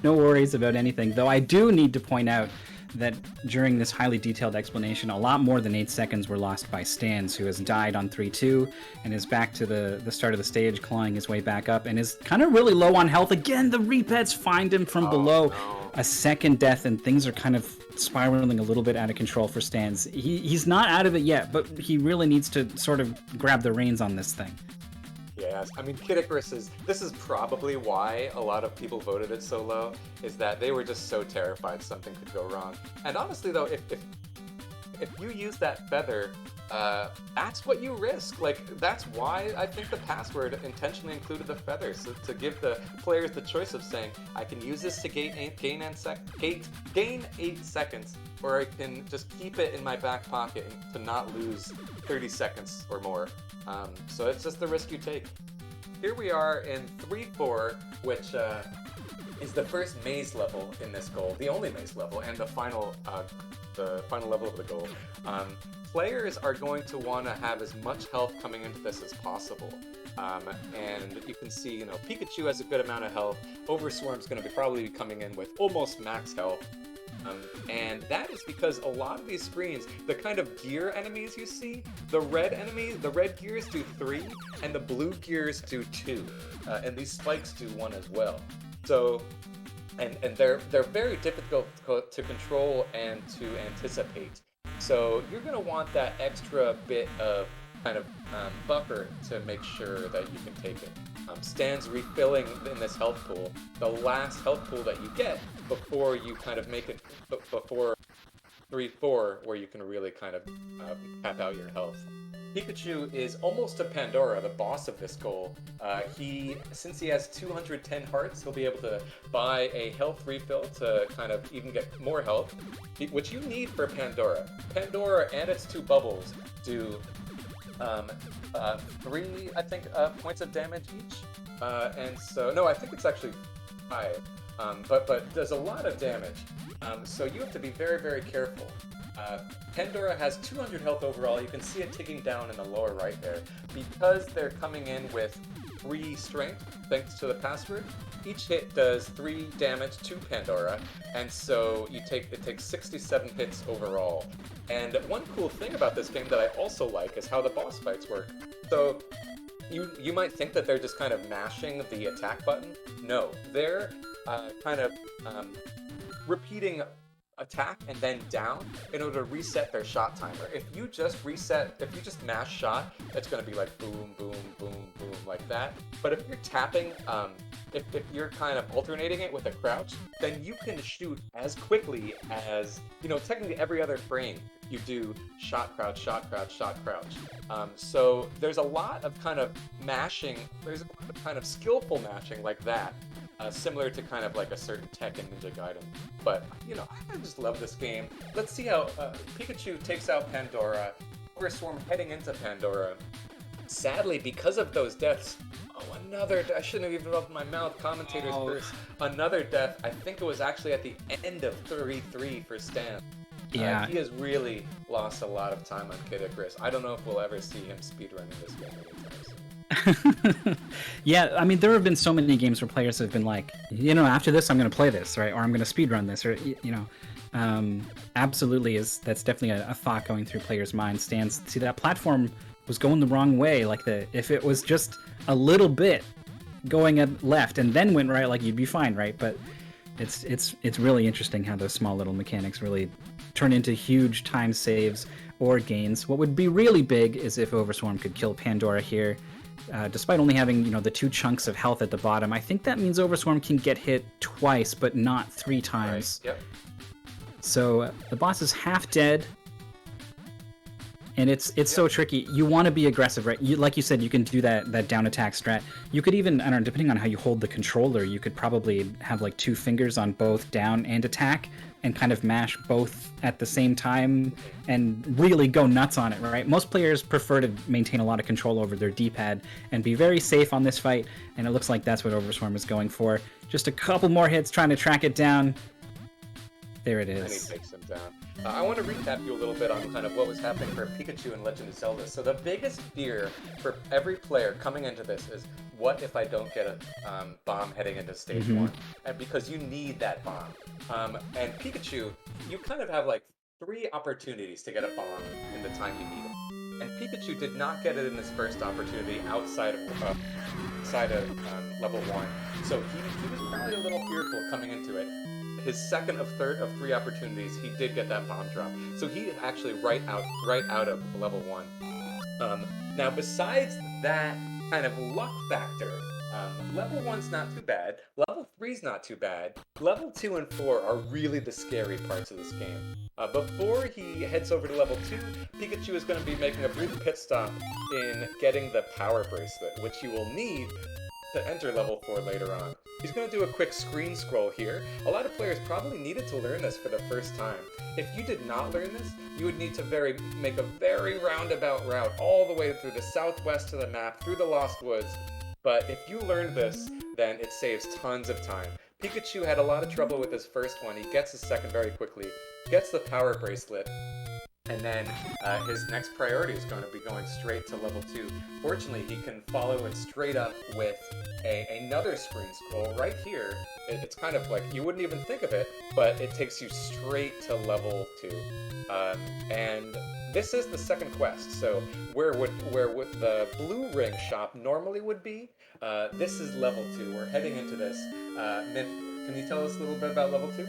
no worries about anything. Though I do need to point out that during this highly detailed explanation, a lot more than 8 seconds were lost by Stans, who has died on 3-2 and is back to the start of the stage, clawing his way back up, and is kind of really low on health. Again, the Reapets find him from below. No. A second death, and things are kind of spiraling a little bit out of control for Stans. He's not out of it yet, but he really needs to sort of grab the reins on this thing. Yes, I mean, Kid Icarus this is probably why a lot of people voted it so low, is that they were just so terrified something could go wrong. And honestly though, if you use that feather, that's what you risk. Like, that's why I think the password intentionally included the feather, so to give the players the choice of saying, I can use this to gain 8 seconds, or I can just keep it in my back pocket to not lose 30 seconds or more. So it's just the risk you take. Here we are in 3-4, which is the first maze level in this goal, the only maze level, and the final level of the goal. Players are going to want to have as much health coming into this as possible. And you can see, Pikachu has a good amount of health. Overswarm's going to probably be coming in with almost max health. And that is because a lot of these screens, the kind of gear enemies you see, the red gears do 3, and the blue gears do 2. And these spikes do 1 as well. So, and they're very difficult to control and to anticipate. So you're going to want that extra bit of kind of buffer to make sure that you can take it. Stan's refilling in this health pool, the last health pool that you get before you kind of make it, before 3-4, where you can really kind of cap out your health. Pikachu is almost a Pandora, the boss of this goal. Since he has 210 hearts, he'll be able to buy a health refill to kind of even get more health, which you need for Pandora. Pandora and its two bubbles do um, three, I think, points of damage each. And so, no, I think it's actually five. But does a lot of damage. So you have to be very, very careful. Pandora has 200 health overall. You can see it ticking down in the lower right there. Because they're coming in with 3 strength, thanks to the password, each hit does 3 damage to Pandora, and so it takes 67 hits overall. And one cool thing about this game that I also like is how the boss fights work. So you might think that they're just kind of mashing the attack button. No, they're kind of repeating attack and then down in order to reset their shot timer. If you just mash shot, it's going to be like boom, boom, boom, boom, like that. But if you're tapping, if you're kind of alternating it with a crouch, then you can shoot as quickly as, technically every other frame you do shot, crouch, shot, crouch, shot, crouch. So there's a lot of kind of mashing, there's a lot of kind of skillful mashing like that. Similar to kind of like a certain Tekken Ninja Gaiden. But, I just love this game. Let's see how Pikachu takes out Pandora. Overswarm heading into Pandora. Sadly, because of those deaths, I shouldn't have even opened my mouth, commentator's curse. Another death, I think it was actually at the end of 33 for Stan. Yeah. He has really lost a lot of time on Kid Icarus. I don't know if we'll ever see him speedrunning this game anytime soon. Yeah, I mean, there have been so many games where players have been like, after this, I'm going to play this, right? Or I'm going to speedrun this, or, absolutely that's definitely a thought going through players' minds. See, that platform was going the wrong way. Like, if it was just a little bit going left and then went right, like, you'd be fine, right? But it's really interesting how those small little mechanics really turn into huge time saves or gains. What would be really big is if Overswarm could kill Pandora here. Despite only having, the 2 chunks of health at the bottom, I think that means Overswarm can get hit twice, but not 3 times. Right. Yep. So the boss is half dead, and it's so tricky. You want to be aggressive, right? Like you said, you can do that down attack strat. You could even, I don't know, depending on how you hold the controller, you could probably have like 2 fingers on both down and attack, and kind of mash both at the same time and really go nuts on it, right? Most players prefer to maintain a lot of control over their D-pad and be very safe on this fight, and it looks like that's what Overswarm is going for. Just a couple more hits trying to track it down. There it is. And he takes him down. I want to recap you a little bit on kind of what was happening for Pikachu in Legend of Zelda. So the biggest fear for every player coming into this is, what if I don't get a bomb heading into stage 1? And because you need that bomb. And Pikachu, you kind of have like 3 opportunities to get a bomb in the time you need it. And Pikachu did not get it in his first opportunity outside of level 1. So he was probably a little fearful coming into it. His second of 3 opportunities, he did get that bomb drop. So he actually right out of level 1. Now, besides that kind of luck factor, level 1's not too bad. Level 3's not too bad. Level 2 and 4 are really the scary parts of this game. Before he heads over to level 2, Pikachu is going to be making a brief pit stop in getting the power bracelet, which you will need to enter level 4 later on. He's going to do a quick screen scroll here. A lot of players probably needed to learn this for the first time. If you did not learn this, you would need to make a very roundabout route all the way through the southwest of the map, through the Lost Woods. But if you learned this, then it saves tons of time. Pikachu had a lot of trouble with his first one. He gets his second very quickly, gets the power bracelet, and then his next priority is going to be going straight to level 2. Fortunately, he can follow it straight up with another screen scroll right here. It's kind of like, you wouldn't even think of it, but it takes you straight to level 2. And this is the second quest. So where would the blue ring shop normally would be, this is level 2. We're heading into this. Myth, can you tell us a little bit about level 2?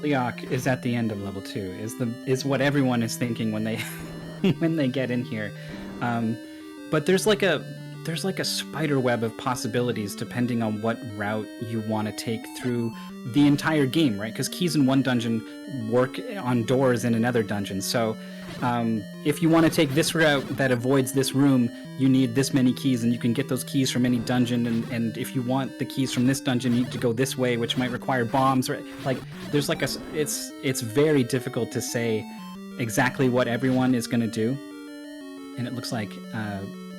Leok is at the end of level 2, is what everyone is thinking when they when they get in here. But there's like there's like a spider web of possibilities depending on what route you want to take through the entire game, right? Because keys in one dungeon work on doors in another dungeon. So if you want to take this route that avoids this room, you need this many keys, and you can get those keys from any dungeon. And if you want the keys from this dungeon, you need to go this way, which might require bombs. Right? Like there's like it's very difficult to say exactly what everyone is going to do. And it looks like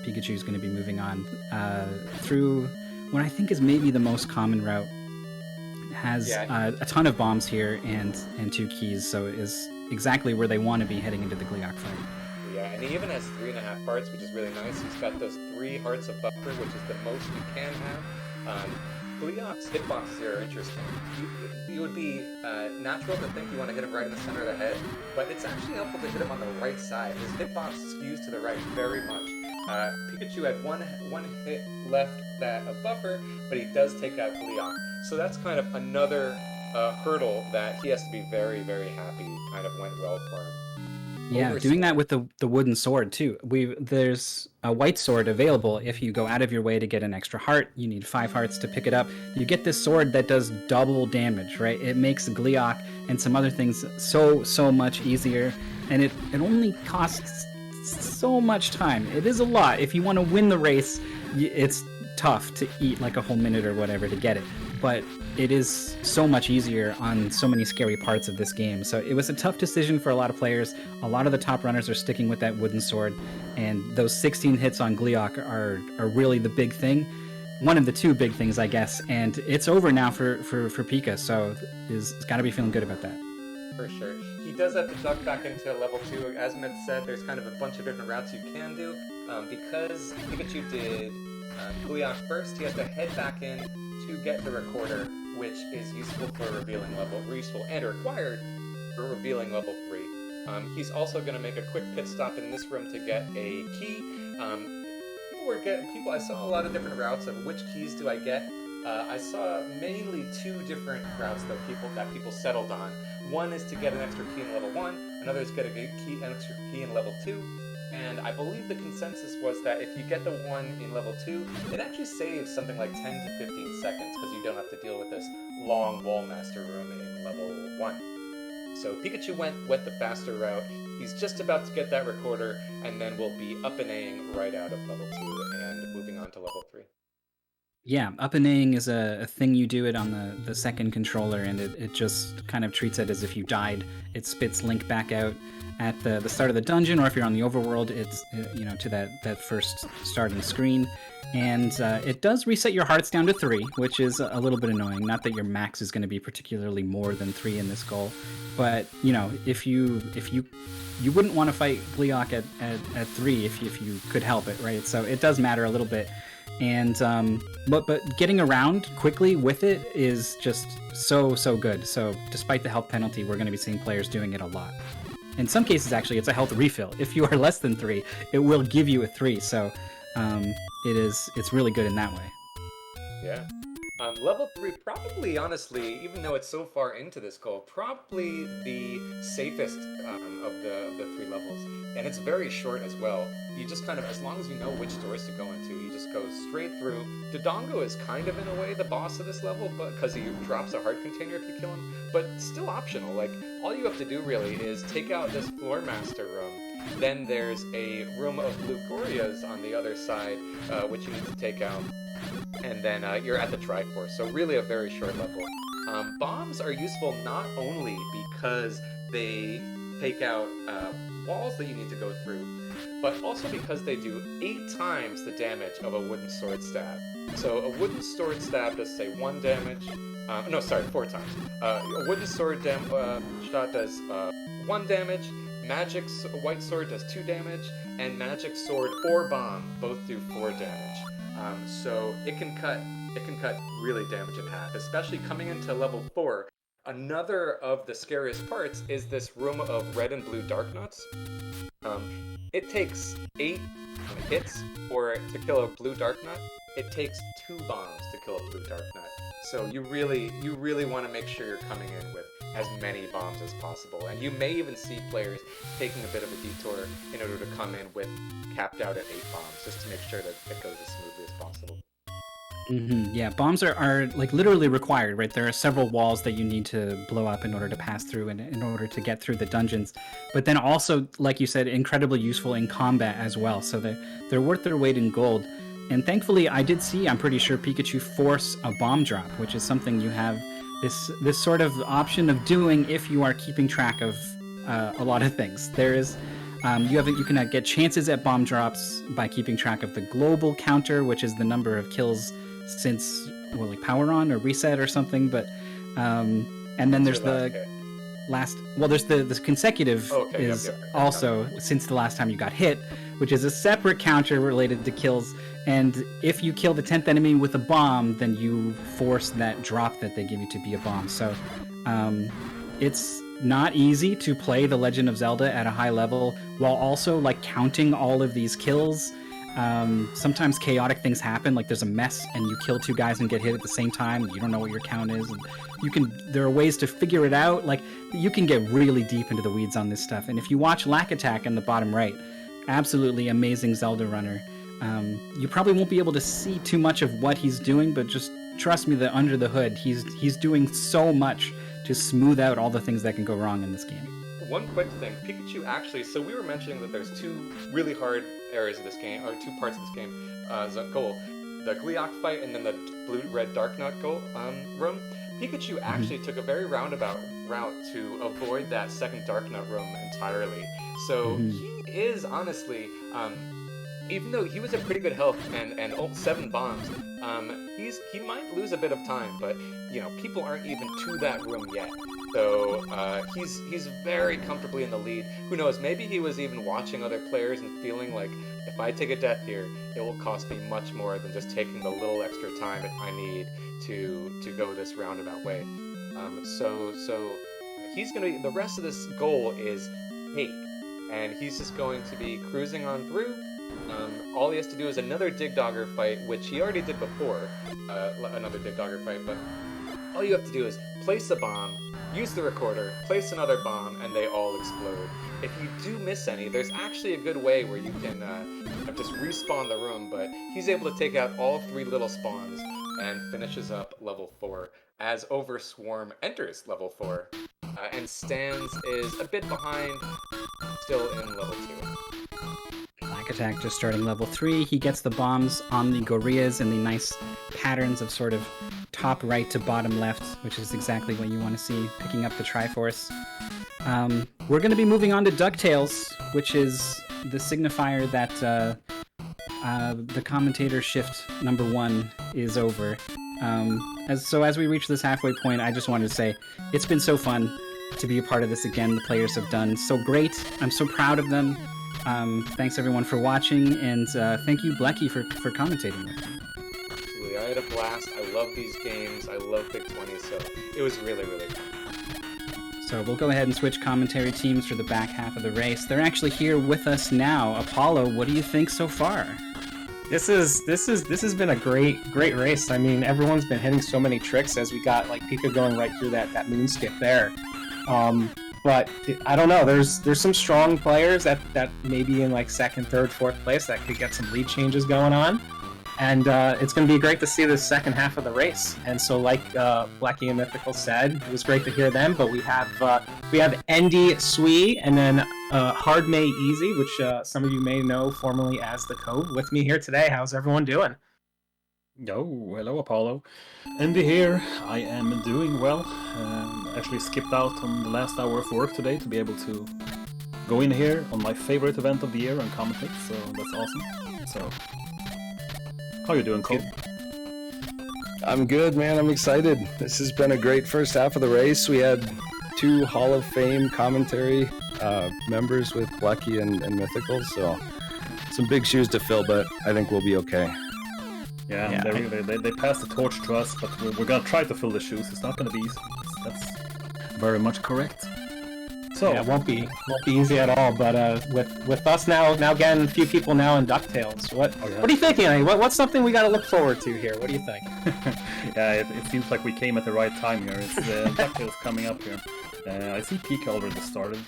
Pikachu is going to be moving on through what I think is maybe the most common route. It has a ton of bombs here and 2 keys, so it is exactly where they want to be heading into the Gleeok fight. Yeah, and he even has 3.5 hearts, which is really nice. He's got those 3 hearts of buffer, which is the most you can have. Gleeok's hitboxes here are interesting. You would be natural to think you want to hit him right in the center of the head, but it's actually helpful to hit him on the right side. His hitbox skews to the right very much. Pikachu had one hit left that of buffer, but he does take out Gleeok. So that's kind of another hurdle that he has to be very, very happy kind of went well for him. Yeah, doing that with the wooden sword too. There's a white sword available if you go out of your way to get an extra heart. You need 5 hearts to pick it up. You get this sword that does double damage, right? It makes Gleeok and some other things so much easier, and it only costs so much time. It is a lot. If you want to win the race, it's tough to eat like a whole minute or whatever to get it, but it is so much easier on so many scary parts of this game. So it was a tough decision for a lot of players. A lot of the top runners are sticking with that wooden sword, and those 16 hits on Gleeok are really the big thing. One of the 2 big things, I guess, and it's over now for Pika, so he's got to be feeling good about that. For sure. He does have to duck back into level 2. As Myth said, there's kind of a bunch of different routes you can do. Because Pikachu did Gleeok first, he has to head back in to get the recorder, which is useful for revealing level, useful and required for revealing level 3. He's also going to make a quick pit stop in this room to get a key. I saw a lot of different routes of which keys do I get. I saw mainly 2 different routes that people settled on. One is to get an extra key in level 1, another is to get an extra key in level 2. And I believe the consensus was that if you get the one in level 2, it actually saves something like 10 to 15 seconds because you don't have to deal with this long Wallmaster room in level 1. So Pikachu went the faster route. He's just about to get that recorder, and then we'll be up and A-ing right out of level 2 and moving on to level 3. Yeah, up and A-ing is a thing you do it on the second controller, and it just kind of treats it as if you died. It spits Link back out at the start of the dungeon, or if you're on the overworld, it's to that first starting screen. And it does reset your hearts down to 3, which is a little bit annoying. Not that your max is going to be particularly more than 3 in this goal, but if you wouldn't want to fight Gleeok at 3 if you could help it, right? So it does matter a little bit. And but getting around quickly with it is just so good. So despite the health penalty, we're going to be seeing players doing it a lot. In some cases, actually, it's a health refill. If you are less than 3, it will give you a 3. So it's really good in that way. Yeah. Level 3, probably, honestly, even though it's so far into this goal, probably the safest of the 3 levels. And it's very short as well. You just kind of, as long as you know which doors to go into, you just go straight through. Dodongo is kind of, in a way, the boss of this level, but because he drops a heart container if you kill him, but still optional. Like, all you have to do, really, is take out this Floor Master room. Then there's a room of Lugorias on the other side, which you need to take out. And then you're at the Triforce, so really a very short level. Bombs are useful not only because they take out walls that you need to go through, but also because they do 8 times the damage of a wooden sword stab. So a wooden sword stab does, say, 1 damage. 4 times. A wooden sword shot does 1 damage. Magic white sword does 2 damage, and magic sword or bomb both do 4 damage. So it can cut really damage in half, especially coming into level 4. Another of the scariest parts is this room of red and blue dark nuts. It takes 8 hits to kill a blue dark nut, it takes 2 bombs to kill a blue Dark Nut. So you really want to make sure you're coming in with as many bombs as possible. And you may even see players taking a bit of a detour in order to come in with capped out at 8 bombs, just to make sure that it goes as smoothly as possible. Yeah, bombs are like literally required, right? There are several walls that you need to blow up in order to pass through and in order to get through the dungeons. But then also, like you said, incredibly useful in combat as well. So they're worth their weight in gold. And thankfully, I did see, I'm pretty sure, Pikachu force a bomb drop, which is something you have this sort of option of doing if you are keeping track of a lot of things. There is you can get chances at bomb drops by keeping track of the global counter, which is the number of kills since like power on or reset or something. But and then there's the last. Well, there's the consecutive is also since the last time you got hit, which is a separate counter related to kills. And if you kill the 10th enemy with a bomb, then you force that drop that they give you to be a bomb. So it's not easy to play The Legend of Zelda at a high level while also like counting all of these kills. Sometimes chaotic things happen, like there's a mess and you kill 2 guys and get hit at the same time. You don't know what your count is. And there are ways to figure it out. Like you can get really deep into the weeds on this stuff. And if you watch Lack Attack in the bottom right, absolutely amazing Zelda runner. You probably won't be able to see too much of what he's doing, but just trust me that under the hood, he's doing so much to smooth out all the things that can go wrong in this game. One quick thing, Pikachu actually, so we were mentioning that there's 2 really hard areas of this game, or 2 parts of this game, goal. The Gleeok fight and then the blue-red Dark Nut goal room. Pikachu actually took a very roundabout route to avoid that second Dark Nut room entirely. So he is honestly, even though he was at pretty good health and 7 bombs, he might lose a bit of time, but people aren't even to that room yet. So he's very comfortably in the lead. Who knows? Maybe he was even watching other players and feeling like, if I take a death here, it will cost me much more than just taking the little extra time that I need to go this roundabout way. So he's gonna. The rest of this goal is 8, and he's just going to be cruising on through. All he has to do is another Dig Dogger fight, which he already did before, another Dig Dogger fight, but all you have to do is place a bomb, use the recorder, place another bomb, and they all explode. If you do miss any, there's actually a good way where you can just respawn the room, but he's able to take out all 3 little spawns and finishes up level 4, as Overswarm enters level 4, and Stans is a bit behind, still in level 2. Lack Attack just starting level 3. He gets the bombs on the Goriyas and the nice patterns of sort of top right to bottom left, which is exactly what you want to see, picking up the Triforce. We're going to be moving on to DuckTales, which is the signifier that the commentator shift number 1 is over. As we reach this halfway point, I just wanted to say it's been so fun to be a part of this again. The players have done so great. I'm so proud of them. Thanks everyone for watching, and thank you, Blecky, for commentating with me. Absolutely, I had a blast. I love these games. I love Big 20, so it was really, really fun. So we'll go ahead and switch commentary teams for the back half of the race. They're actually here with us now. Apollo, what do you think so far? This has been a great race. I mean, everyone's been hitting so many tricks as we got like Pika going right through that moon skip there. But I don't know. There's some strong players that maybe in like 2nd, 3rd, 4th place that could get some lead changes going on, and it's going to be great to see the second half of the race. And so, like Blecky and Mythical said, it was great to hear them. But we have Endy Swee and then Hard May Easy, which some of you may know formerly as the Cove, with me here today. How's everyone doing? Yo, hello Apollo. Andy here. I am doing well. Actually skipped out on the last hour of work today to be able to go in here on my favorite event of the year and commentate, so that's awesome. So, how you doing, Cole? I'm good, man. I'm excited. This has been a great first half of the race. We had 2 Hall of Fame commentary members with Blecky and Mythical, so some big shoes to fill, but I think we'll be okay. Yeah. They passed the torch to us, but we're gonna try to fill the shoes. It's not gonna be easy. That's very much correct. So Yeah, it won't be easy at all. But with us now getting a few people now in Ducktales, what do you think, Annie? What's something we got to look forward to here? What do you think? yeah, it seems like we came at the right time here. It's DuckTales coming up here. I see Pika already started.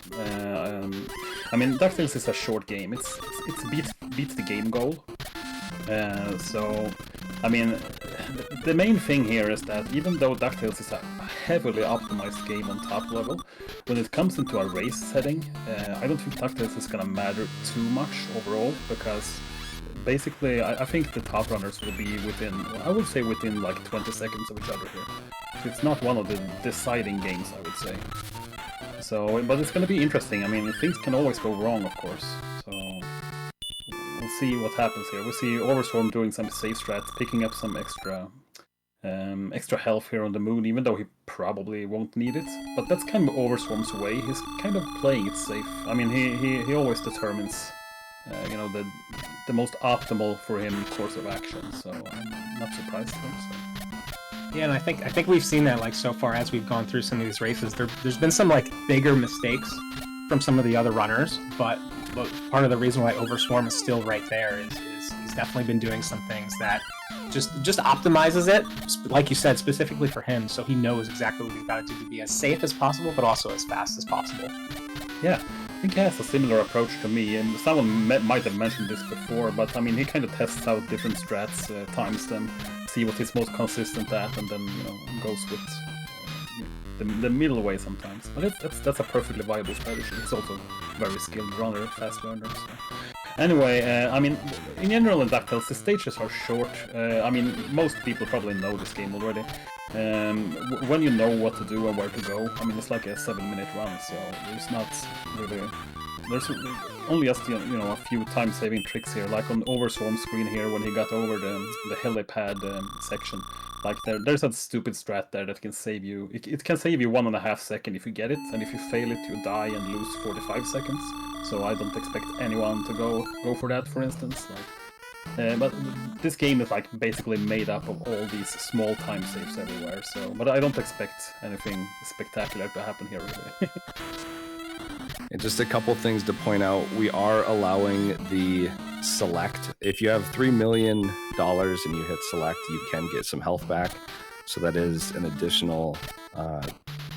I mean, DuckTales is a short game. It's beats the game goal. So, I mean, the main thing here is that even though DuckTales is a heavily optimized game on top level, when it comes into a race setting, I don't think DuckTales is gonna matter too much overall, because basically I think the top runners will be within, I would say within like 20 seconds of each other here. It's not one of the deciding games, I would say. So, but it's gonna be interesting. I mean, things can always go wrong, of course. So we'll see what happens here. We'll see Overstorm doing some safe strats, picking up some extra health here on the moon, even though he probably won't need it. But that's kind of Overstorm's way. He's kind of playing it safe. I mean, he always determines, you know, the most optimal for him course of action. So I'm not surprised there. So. Yeah, and I think we've seen that like so far as we've gone through some of these races. There's been some like bigger mistakes from some of the other runners, but part of the reason why Overswarm is still right there is he's definitely been doing some things that just optimizes it, like you said, specifically for him, so he knows exactly what he's got to do to be as safe as possible, but also as fast as possible. Yeah, I think he has a similar approach to me, and someone might have mentioned this before, but I mean, he kind of tests out different strats, times them, see what he's most consistent at, and then, you know, goes with the middle way sometimes. But that's a perfectly viable strategy. He's also a very skilled runner, fast learner. So. Anyway, I mean, in general in DuckTales, the stages are short. I mean, most people probably know this game already. When you know what to do and where to go, I mean, it's like a 7-minute run, so there's not really... There's only just, you know, a few time-saving tricks here, like on Overswarm's screen here when he got over the helipad section. Like there's that stupid strat there that can save you. It can save you 1.5 seconds if you get it, and if you fail it, you die and lose 45 seconds. So I don't expect anyone to go for that, for instance. Like, but this game is like basically made up of all these small time saves everywhere. So, but I don't expect anything spectacular to happen here, really. And just a couple things to point out. We are allowing the select. If you have $3 million and you hit select, you can get some health back. So that is an additional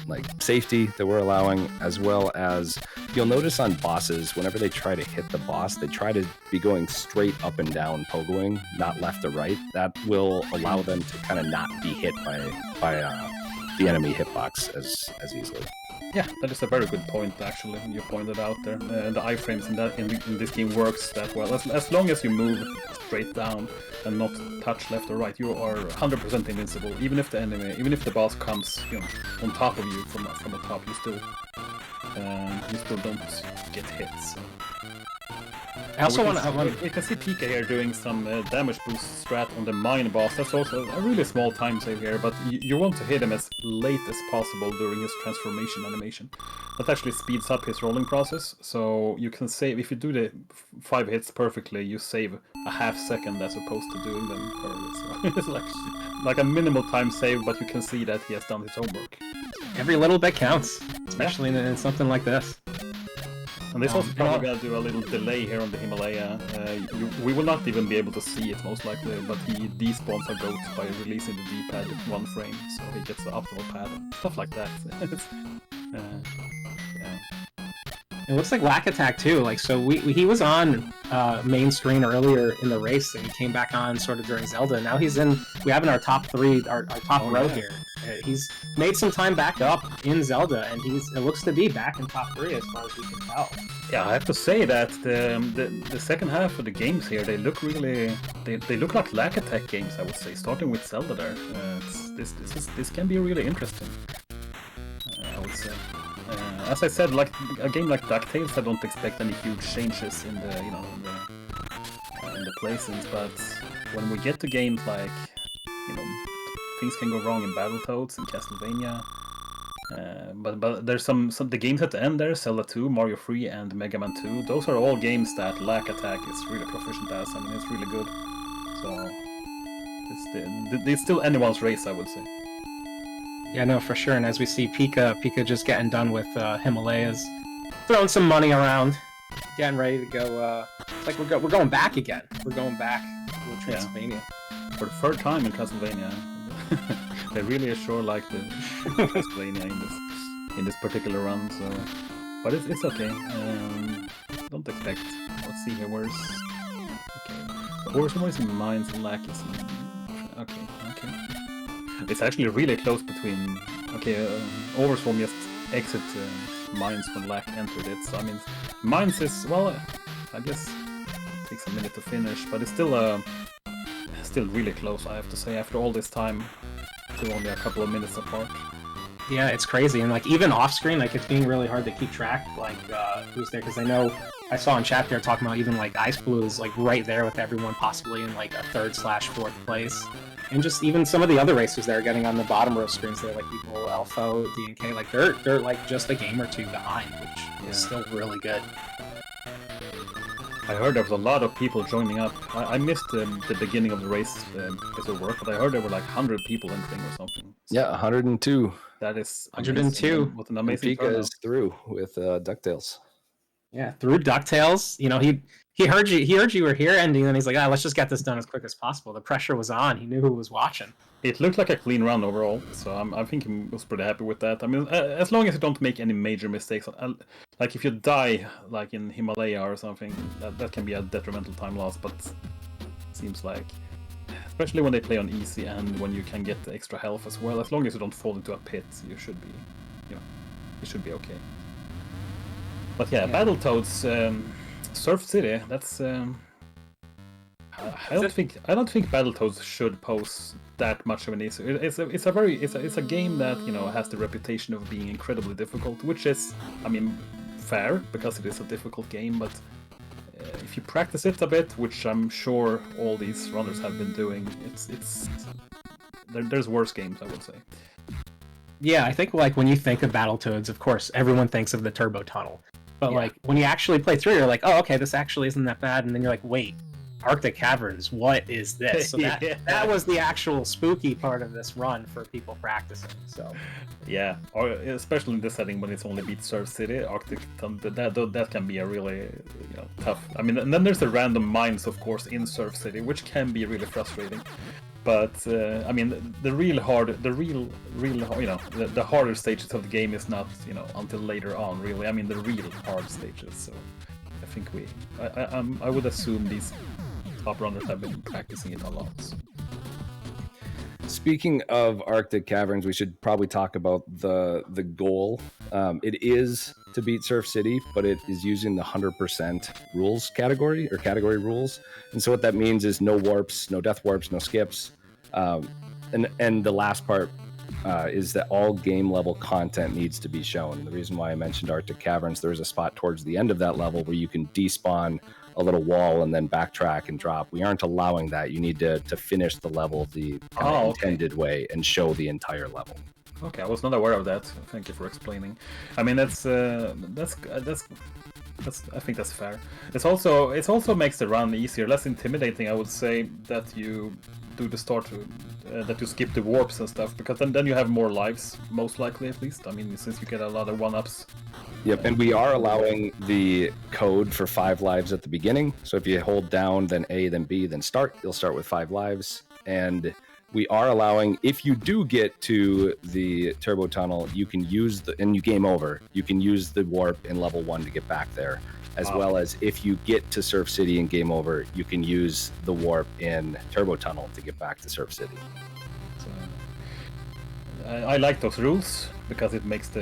like safety that we're allowing, as well as you'll notice on bosses, whenever they try to hit the boss, they try to be going straight up and down pogoing, not left or right. That will allow them to kind of not be hit by the enemy hitbox as easily. Yeah, that is a very good point, actually, you pointed out there. The iframes in this game works that well. As long as you move straight down and not touch left or right, you are 100% invincible. Even if the boss comes, you know, on top of you from the top, you still don't get hit. So. I also want to... You can see Pika here doing some damage boost strat on the mine boss. That's also a really small time save here, but you want to hit him as late as possible during his transformation animation. That actually speeds up his rolling process, so you can save, if you do the 5 hits perfectly, you save a half second as opposed to doing them early. So it's like a minimal time save, but you can see that he has done his homework. Every little bit counts, especially in something like this. And this also probably gonna do a little delay here on the Himalaya. We will not even be able to see it most likely, but he despawns a goat by releasing the D-pad 1 frame, so he gets the optimal pad. Stuff like that. Yeah. It looks like Lack Attack too. Like, so he was on main screen earlier in the race, and he came back on sort of during Zelda. Now he's in. We have in our top 3, our top row here. He's made some time back up in Zelda, and it looks to be back in top 3 as far as we can tell. Yeah, I have to say that the second half of the games here, they look really they look like Lack Attack games, I would say, starting with Zelda there. This can be really interesting, I would say. As I said, like a game like DuckTales, I don't expect any huge changes in the in the placings, but when we get to games like, you know, things can go wrong in Battletoads and Castlevania. But there's some the games at the end there, Zelda 2, Mario 3, and Mega Man 2. Those are all games that Lack Attack is really proficient as. I mean, it's really good. So it's still anyone's race, I would say. Yeah, no, for sure. And as we see Pika just getting done with Himalayas, throwing some money around, getting ready to go. It's like we're going back again. We're going back to Transylvania. For the third time in Castlevania. They really sure like the Castlevania in this particular run. So, but it's okay. Don't expect. Let's see here. Where's Overswarm is in Mines and Lack is in... Okay. It's actually really close between... Okay, Overswarm just exit Mines when Lack entered it. So I mean, Mines is, well, I guess takes a minute to finish, but it's still really close, I have to say, after all this time. Still only a couple of minutes apart. Yeah, it's crazy, and like even off screen, like it's being really hard to keep track, like who's there, because I know I saw in chat there talking about even like Ice Blue is like right there with everyone, possibly in like a 3rd/4th place, and just even some of the other racers that are getting on the bottom row screens there, like people Elfo, DNK, like they're like just a game or two behind, which is still really good. I heard there was a lot of people joining up. I missed the beginning of the race because of work, but I heard there were like 100 people entering or something. So Yeah, 102. that is 102. amazing. What an amazing Pika turnout. is through with DuckTales. Yeah, through DuckTales, you know, he heard you were here, and then he's like, let's just get this done as quick as possible. The pressure was on. He knew who was watching. It looked like a clean run overall, so I think he was pretty happy with that. I mean, as long as you don't make any major mistakes, like if you die like in Himalaya or something, that can be a detrimental time loss. But it seems like, especially when they play on easy and when you can get the extra health as well, as long as you don't fall into a pit, you should be, it should be okay. But yeah, Battletoads, Surf City. That's I don't think Battletoads should pose that much of an issue. It's a game that has the reputation of being incredibly difficult, which is, I mean, fair because it is a difficult game. But if you practice it a bit, which I'm sure all these runners have been doing, there's worse games, I would say. Yeah, I think like when you think of Battletoads, of course, everyone thinks of the Turbo Tunnel. But like when you actually play through, you're like, oh, okay, this actually isn't that bad. And then you're like, wait, Arctic Caverns, what is this? So that was the actual spooky part of this run for people practicing. So yeah, or especially in this setting when it's only beat Surf City, Arctic, that can be a really tough. I mean, and then there's the random mines, of course, in Surf City, which can be really frustrating. But I mean, the harder stages of the game is not until later on, really. I mean, the real hard stages. So I think I would assume these top runners have been practicing it a lot. So. Speaking of Arctic Caverns, we should probably talk about the goal. It is to beat Surf City, but it is using the 100% rules category or category rules. And so what that means is no warps, no death warps, no skips. And the last part is that all game level content needs to be shown. The reason why I mentioned Arctic Caverns, there is a spot towards the end of that level where you can despawn a little wall and then backtrack and drop. We aren't allowing that. You need to finish the level the intended way and show the entire level. Okay, I was not aware of that. Thank you for explaining. I mean, that's I think that's fair. It also makes the run easier, less intimidating. I would say that you do the start that you skip the warps and stuff, because then you have more lives, most likely at least. I mean, since you get a lot of 1-ups. Yep, and we are allowing the code for 5 lives at the beginning. So if you hold down, then A, then B, then start, you'll start with 5 lives. And we are allowing, if you do get to the Turbo Tunnel, you can use and you game over, you can use the warp in level 1 to get back there. As well as if you get to Surf City and game over, you can use the warp in Turbo Tunnel to get back to Surf City. So, I like those rules because it's not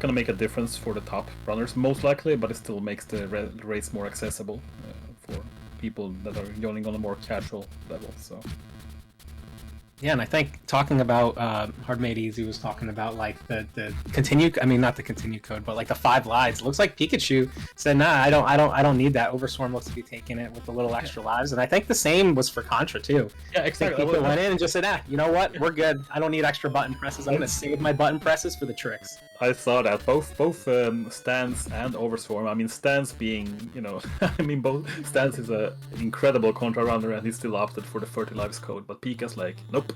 going to make a difference for the top runners most likely, but it still makes the race more accessible for people that are joining on a more casual level. So. Yeah, and I think talking about Hard Made Easy was talking about like the continue. I mean, not the continue code, but like the 5 lives. It looks like Pikachu said, "Nah, I don't need that." Overswarm looks to be taking it with a little extra lives, and I think the same was for Contra too. Yeah, exactly. People went in and just said, you know what? We're good. I don't need extra button presses. I'm gonna save my button presses for the tricks." I saw that both Stance and Overswarm. I mean, Stance being, I mean, both Stance is an incredible Contra runner, and he still opted for the 30 lives code. But Pika's like, nope.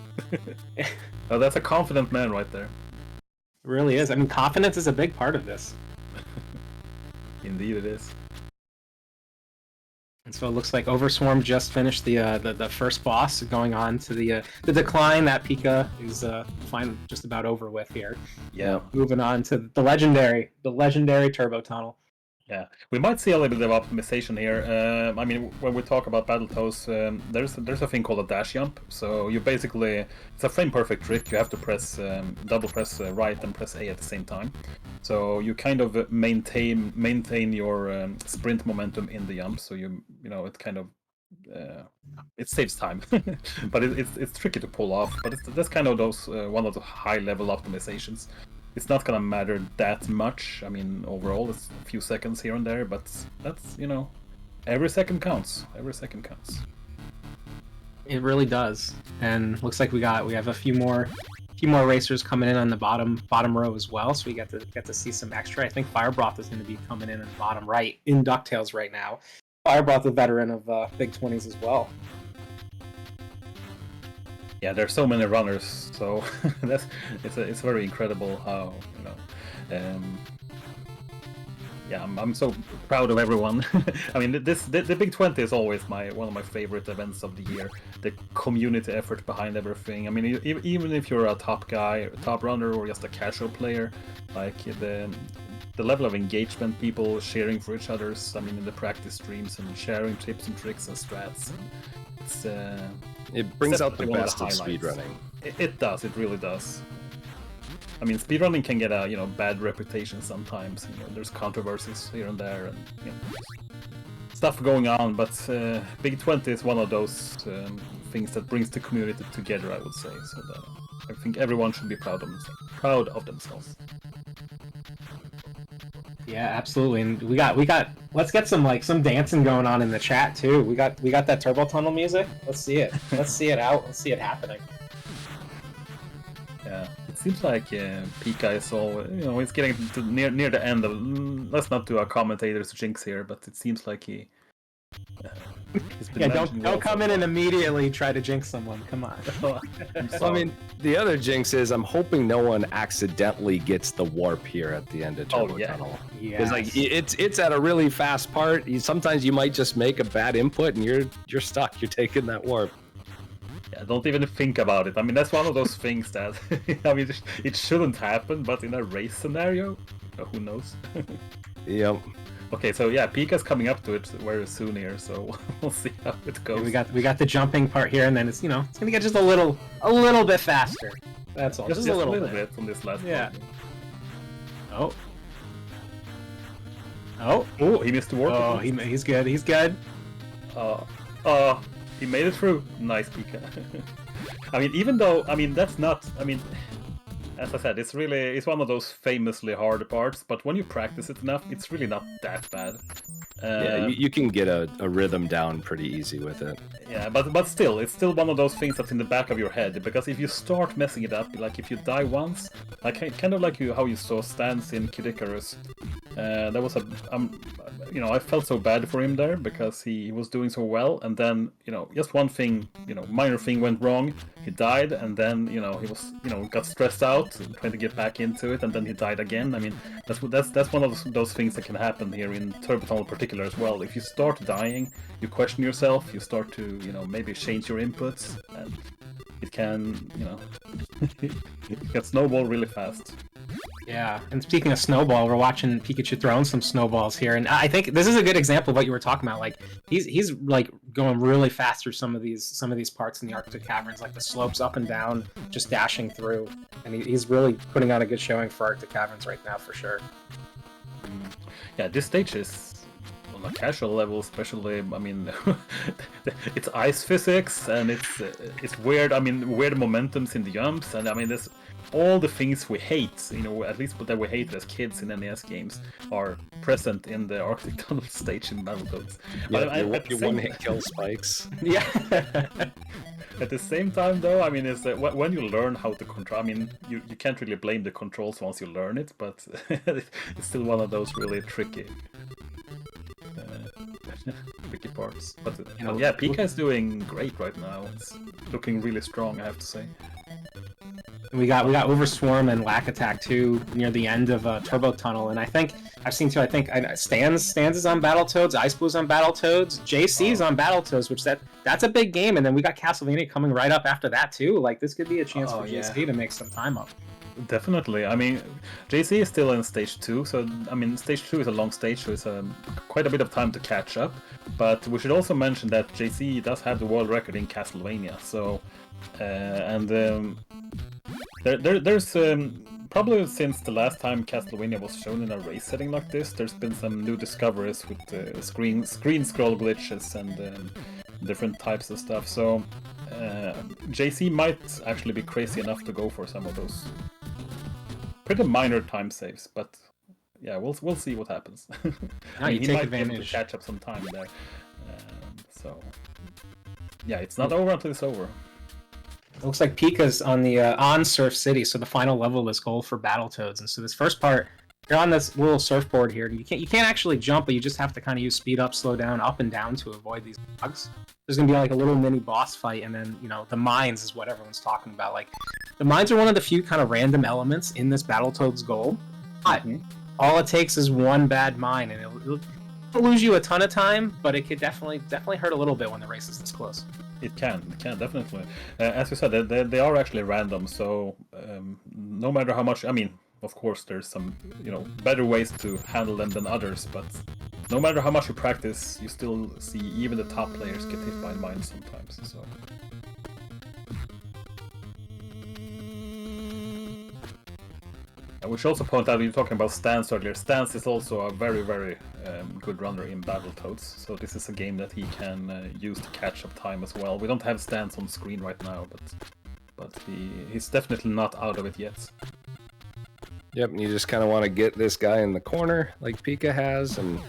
Oh, that's a confident man right there. It really is. I mean, confidence is a big part of this. Indeed, it is. And so it looks like Overswarm just finished the first boss, going on to the decline that Pika is finally just about over with here. Yeah. Moving on to the legendary Turbo Tunnel. Yeah, we might see a little bit of optimization here. I mean, when we talk about Battletoads, there's a thing called a dash jump. So you basically, it's a frame perfect trick. You have to press double press right and press A at the same time. So you kind of maintain your sprint momentum in the jump. So you know it kind of it saves time, but it's tricky to pull off. But that's kind of those one of the high level optimizations. It's not gonna matter that much. I mean, overall, it's a few seconds here and there, but that's, every second counts. Every second counts. It really does. And looks like we have a few more racers coming in on the bottom row as well. So we get to see some extra. I think Firebroth is going to be coming in the bottom right in DuckTales right now. Firebroth, a veteran of Big 20s as well. Yeah, there's so many runners, so it's very incredible how yeah, I'm so proud of everyone. I mean, the Big 20 is always one of my favorite events of the year. The community effort behind everything. I mean, even if you're a top guy, top runner, or just a casual player, like the level of engagement, people sharing for each other's. I mean, in the practice streams and sharing tips and tricks and strats. It's It brings out the definitely one best of highlights. speedrunning. It does. It really does. I mean, speedrunning can get a bad reputation sometimes. There's controversies here and there, and stuff going on. But Big 20 is one of those things that brings the community together, I would say. So I think everyone should be proud of themselves. Yeah, absolutely. And we got. Let's get some dancing going on in the chat too. We got that Turbo Tunnel music. Let's see it. Let's see it out. Let's see it happening. Yeah, it seems like Pika is all. It's getting to near the end of. Let's not do a commentator's jinx here, but it seems like he's been Yeah, managing well don't come so in and far. immediately try to jinx someone. Come on. I'm Well, I sorry. mean, the other jinx is I'm hoping no one accidentally gets the warp here at the end of Oh, Turbo yeah. Tunnel. Yeah. Because like it's at a really fast part. Sometimes you might just make a bad input and you're stuck. You're taking that warp. Yeah, don't even think about it. I mean, that's one of those things that I mean, it shouldn't happen, but in a race scenario, who knows? Yep. Okay, so yeah, Pika's coming up to it very soon here, so we'll see how it goes. We got the jumping part here, and then it's it's gonna get just a little bit faster. That's all. Just a little bit. on this last Yeah. part. Oh, Oh, he missed the warp. oh, he's good. He's good. He made it through. Nice Pika. I mean, even though, that's not, as I said, it's one of those famously hard parts, but when you practice it enough, it's really not that bad. Yeah, you can get a rhythm down pretty easy with it. Yeah, but still, it's still one of those things that's in the back of your head, because if you start messing it up, like if you die once, like kind of like how you saw Stans in Kid Icarus, that was I felt so bad for him there, because he was doing so well, and then, just one thing, minor thing went wrong, he died, and then, he was, got stressed out, trying to get back into it, and then he died again. I mean, that's one of those things that can happen here in Turbo Tunnel in particular as well. If you start dying, you question yourself, you start to, maybe change your inputs, and it can, it can snowball really fast. Yeah, and speaking of snowball, we're watching Pikachu throwing some snowballs here, and I think this is a good example of what you were talking about. Like he's like going really fast through some of these parts in the Arctic Caverns, like the slopes up and down, just dashing through, and he's really putting on a good showing for Arctic Caverns right now for sure. Yeah, this stage is on a casual level, especially. I mean, it's ice physics, and it's weird. I mean, weird momentums in the jumps, and I mean, there's all the things we hate. At least that we hate as kids in NES games are present in the Arctic Tunnel stage in Battletoads. Yeah, At the your same- one-hit kill spikes. Yeah. At the same time, though, I mean, is that when you learn how to control, I mean, you can't really blame the controls once you learn it, but it's still one of those really tricky parts. But yeah, Pika is doing great right now. It's looking really strong, I have to say. And we got Overswarm and Lack Attack too near the end of Turbo Tunnel, and I think I've seen too. I think Stans is on Battletoads, Ice Blue's on Battletoads, JC's on Battletoads, which that's a big game. And then we got Castlevania coming right up after that too. Like this could be a chance for JC to make some time up. Definitely. I mean, JC is still in stage 2, so I mean, stage 2 is a long stage, so it's quite a bit of time to catch up. But we should also mention that JC does have the world record in Castlevania, so there's probably since the last time Castlevania was shown in a race setting like this, there's been some new discoveries with screen scroll glitches and different types of stuff. So JC might actually be crazy enough to go for some of those pretty minor time saves, but yeah, we'll see what happens. I mean, he might be able to catch up some time there. So yeah, it's not over until it's over. It looks like Pika's on the on Surf City, so the final level of this goal for Battletoads. And so this first part, you're on this little surfboard here. You can't actually jump, but you just have to kind of use speed up, slow down, up and down to avoid these bugs. There's gonna be like a little mini boss fight, and then the mines is what everyone's talking about. Like the mines are one of the few kind of random elements in this Battletoads goal. But all it takes is one bad mine, and it'll lose you a ton of time, but it could definitely hurt a little bit when the race is this close. It can definitely. As you said, they are actually random, so no matter how much, I mean, of course, there's some better ways to handle them than others, but no matter how much you practice, you still see even the top players get hit by mines sometimes. So. We should also point out, you were talking about Stans earlier. Stans is also a very, very good runner in Battletoads, so this is a game that he can use to catch up time as well. We don't have Stans on screen right now, but he's definitely not out of it yet. Yep, and you just kind of want to get this guy in the corner, like Pika has, and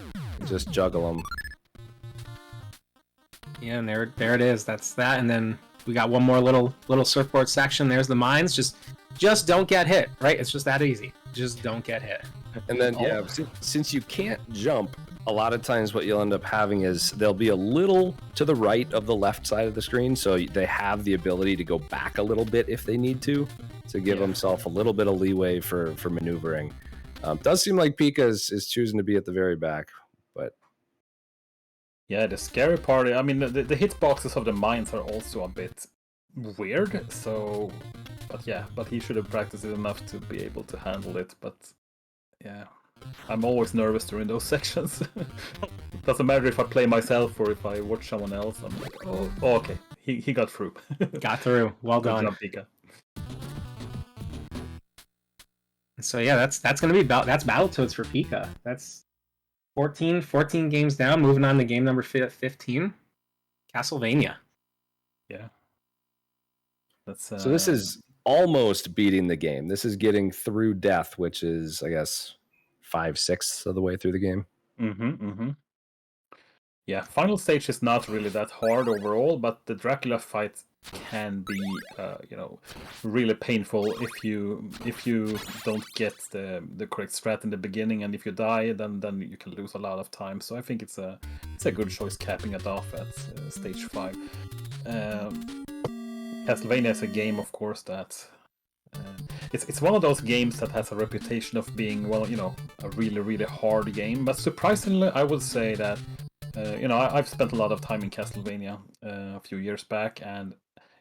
just juggle him. Yeah, and there it is. That's that, and then we got one more little surfboard section. There's the mines. Just don't get hit, right? It's just that easy. Just don't get hit. And then, since you can't jump, a lot of times what you'll end up having is they'll be a little to the right of the left side of the screen, so they have the ability to go back a little bit if they need to give themselves a little bit of leeway for maneuvering. Does seem like Pika is choosing to be at the very back, but... Yeah, the scary part, I mean, the hitboxes of the mines are also a bit weird, so... But he should have practiced it enough to be able to handle it. But yeah, I'm always nervous during those sections. It doesn't matter if I play myself or if I watch someone else. I'm like, oh okay, he got through. Got through. Well done. Good job, Pika. So yeah, that's gonna be that's Battletoads for Pika. That's 14 games down. Moving on to game number 15, Castlevania. Yeah. So this is almost beating the game. This is getting through death, which is, I guess, 5/6 of the way through the game. Yeah, final stage is not really that hard overall, but the Dracula fight can be, really painful if you don't get the correct strat in the beginning, and if you die, then you can lose a lot of time. So I think it's a good choice capping it off at stage 5. Castlevania is a game, of course, that it's one of those games that has a reputation of being, a really, really hard game. But surprisingly, I would say that, I've spent a lot of time in Castlevania a few years back, and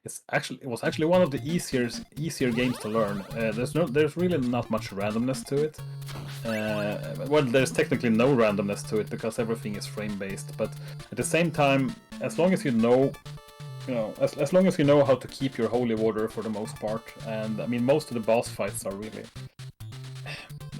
it was actually one of the easier games to learn. There's really not much randomness to it. Well, there's technically no randomness to it because everything is frame based. But at the same time, as long as you know. As long as you know how to keep your holy water for the most part, and I mean most of the boss fights are really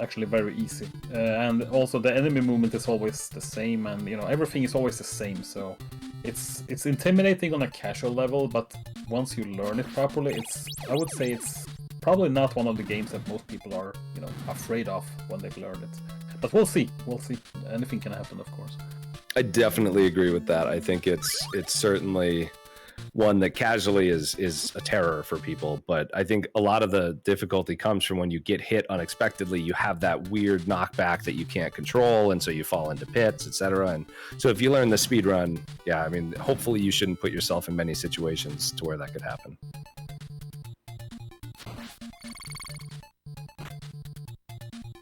actually very easy, and also the enemy movement is always the same, and everything is always the same, so it's intimidating on a casual level, but once you learn it properly, I would say it's probably not one of the games that most people are afraid of when they've learned it. But we'll see. Anything can happen, of course. I definitely agree with that. I think it's certainly one that casually is a terror for people, but I think a lot of the difficulty comes from when you get hit unexpectedly. You have that weird knockback that you can't control, and so you fall into pits, etc. And so if you learn the speed run, I mean, hopefully you shouldn't put yourself in many situations to where that could happen.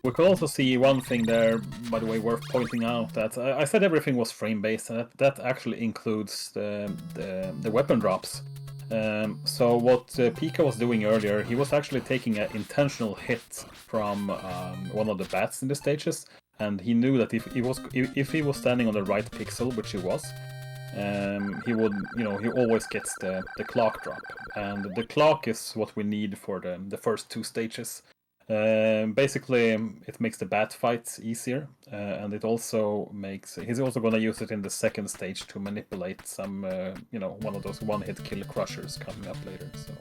We could also see one thing there, by the way, worth pointing out, that I said everything was frame-based, and that actually includes the weapon drops. So what Pika was doing earlier, he was actually taking an intentional hit from one of the bats in the stages, and he knew that if he was standing on the right pixel, which he was, he would, he always gets the clock drop, and the clock is what we need for the first 2 stages. Basically, it makes the bat fights easier, and it also makes. He's also going to use it in the second stage to manipulate some, one of those one-hit kill crushers coming up later. So,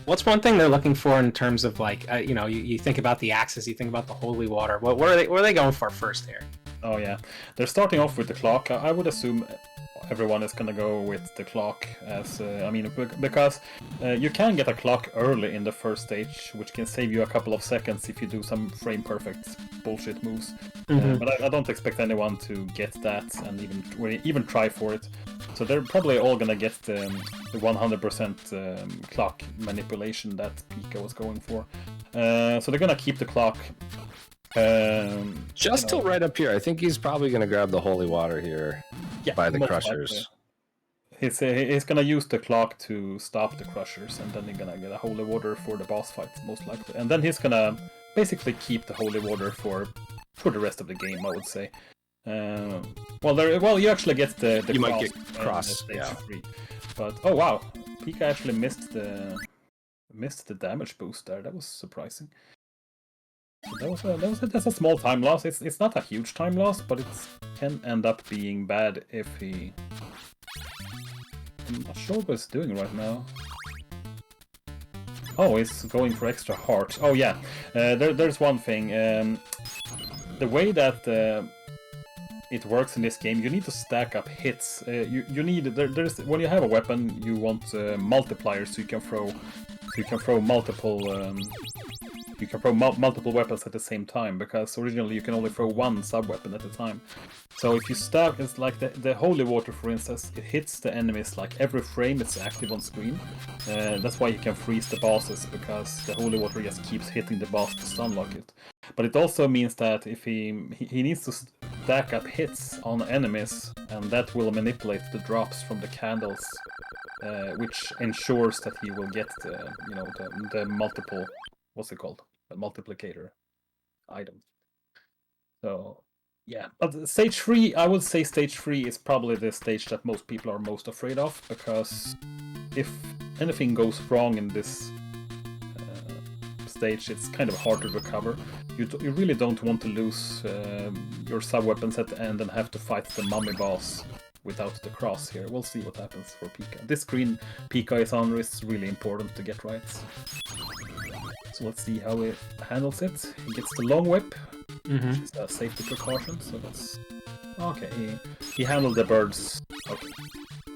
What's one thing they're looking for in terms of like, you think about the axes, you think about the holy water. What are they going for first here? oh yeah, they're starting off with the clock. I would assume everyone is gonna go with the clock, as because you can get a clock early in the first stage, which can save you a couple of seconds if you do some frame perfect bullshit moves. But I don't expect anyone to get that and even try for it. So they're probably all gonna get the 100% clock manipulation that Pika was going for. So they're gonna keep the clock. Just till right up here. I think he's probably going to grab the holy water here by the most crushers. likely. He's gonna use the clock to stop the crushers, and then he's gonna get a holy water for the boss fights, most likely. And then he's gonna basically keep the holy water for the rest of the game, I would say. You actually get the You cross might get in cross, stage yeah. 3. But oh wow, Pika actually missed the damage boost there. That was surprising. That's a small time loss. It's not a huge time loss, but it can end up being bad if he. I'm not sure what he's doing right now. Oh, he's going for extra heart. Oh yeah, there's one thing. The way that it works in this game, you need to stack up hits. You need there's when you have a weapon, you want multipliers, so you can throw multiple. You can throw multiple weapons at the same time, because originally you can only throw one sub-weapon at a time. So if you stack, it's like the holy water, for instance, it hits the enemies like every frame it's active on screen. That's why you can freeze the bosses, because the holy water just keeps hitting the boss to stunlock it. But it also means that if he needs to stack up hits on enemies, and that will manipulate the drops from the candles, which ensures that he will get the multiple. What's it called? A multiplicator item. So, yeah. But stage 3, I would say stage 3 is probably the stage that most people are most afraid of, because if anything goes wrong in this stage, it's kind of hard to recover. You really don't want to lose your sub-weapons at the end and have to fight the mummy boss without the cross here. We'll see what happens for Pika. This screen Pika is on is really important to get right. So let's see how he handles it. He gets the long whip, which is a safety precaution, so that's... Okay, he handled the birds. Okay,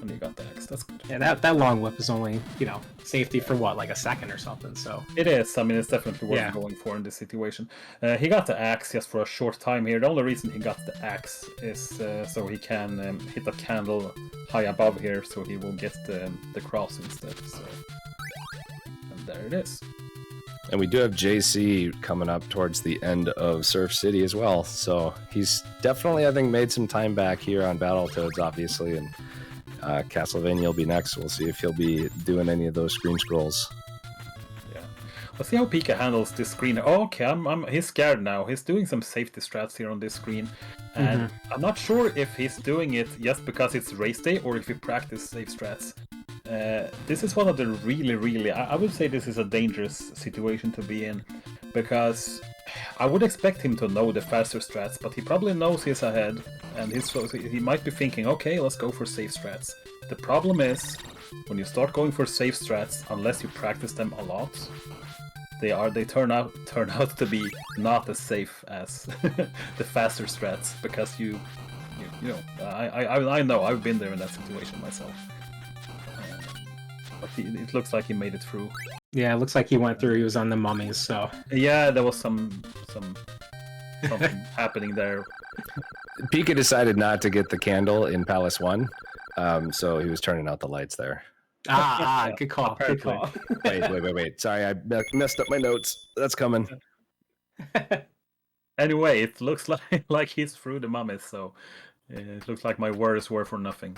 and he got the axe, that's good. Yeah, that long whip is only, safety for what, like a second or something, so... It is, it's definitely worth going for in this situation. He got the axe just for a short time here. The only reason he got the axe is so he can hit a candle high above here, so he will get the cross instead, so... And there it is. And we do have JC coming up towards the end of Surf City as well. So he's definitely, I think, made some time back here on Battletoads, obviously. And Castlevania will be next. We'll see if he'll be doing any of those screen scrolls. Yeah. Let's see how Pika handles this screen. Oh, okay, he's scared now. He's doing some safety strats here on this screen. And I'm not sure if he's doing it just because it's race day or if he practiced safe strats. This is one of the really, I would say this is a dangerous situation to be in, because I would expect him to know the faster strats, but he probably knows he's ahead, and he might be thinking, okay, let's go for safe strats. The problem is, when you start going for safe strats, unless you practice them a lot, they turn out to be not as safe as the faster strats, because I know, I've been there in that situation myself. But it looks like he made it through. Yeah, it looks like he went through. He was on the mummies, so... Yeah, there was something happening there. Pika decided not to get the candle in Palace 1, so he was turning out the lights there. Good call. Good Apparently. call. Wait. Sorry, I messed up my notes. That's coming. Anyway, it looks like he's through the mummies, so it looks like my words were for nothing.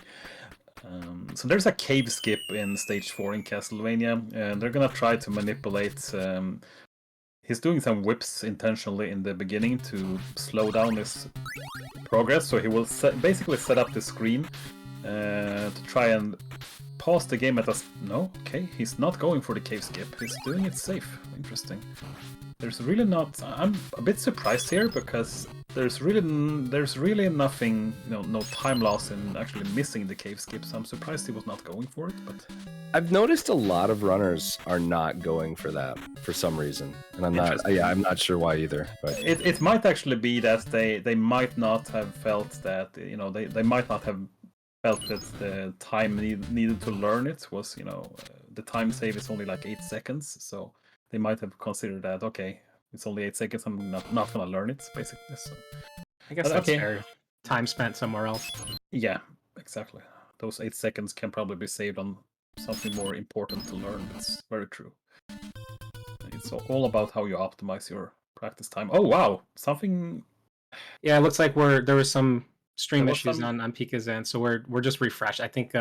So there's a cave skip in stage 4 in Castlevania, and they're gonna try to manipulate. He's doing some whips intentionally in the beginning to slow down his progress, so he will basically set up the screen to try and pause the game at us. No, okay, he's not going for the cave skip. He's doing it safe. Interesting. There's really not. I'm a bit surprised here because there's really nothing, no time loss in actually missing the cave skip. So I'm surprised he was not going for it. But I've noticed a lot of runners are not going for that for some reason, and I'm not sure why either. But it might actually be that they might not have felt that they might not have felt that the time needed to learn it was the time save is only like 8 seconds, so they might have considered that, okay, it's only 8 seconds, I'm not gonna learn it, basically. So I guess that's fair. Time spent somewhere else. yeah, exactly. Those 8 seconds can probably be saved on something more important to learn. That's very true. It's all about how you optimize your practice time. Oh wow, something. Yeah, it looks like there was some stream issues on Pika's end, so we're just refreshed. I think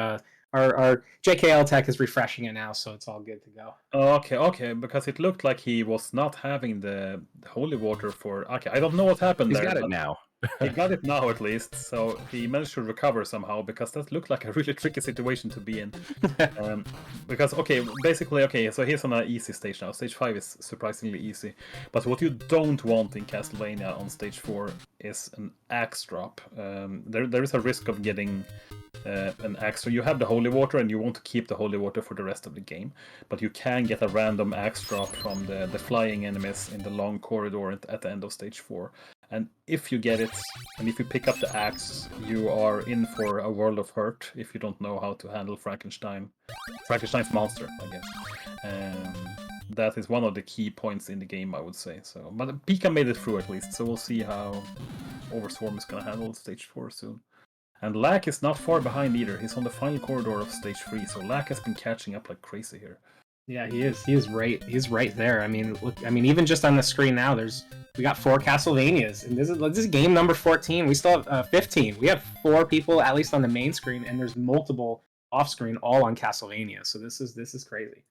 our JKL tech is refreshing it now, so it's all good to go. Okay, because it looked like he was not having the holy water for. Okay, I don't know what happened there. He's got it now. He got it now at least, so he managed to recover somehow, because that looked like a really tricky situation to be in. Because, so he's on an easy stage now. Stage 5 is surprisingly easy. But what you don't want in Castlevania on stage 4 is an axe drop. There is a risk of getting an axe. So you have the holy water and you want to keep the holy water for the rest of the game. But you can get a random axe drop from the flying enemies in the long corridor at the end of stage 4. And if you get it, and if you pick up the axe, you are in for a world of hurt if you don't know how to handle Frankenstein's monster, I guess. That is one of the key points in the game, I would say. So, but Pika made it through at least, so we'll see how Overswarm is going to handle stage 4 soon. And Lack is not far behind either. He's on the final corridor of stage 3, so Lack has been catching up like crazy here. Yeah, he is. He's right there. I mean, look. I mean, even just on the screen now, we got 4 Castlevanias, and this is game number 14. We still have 15. We have 4 people at least on the main screen, and there's multiple off screen, all on Castlevania. So this is crazy.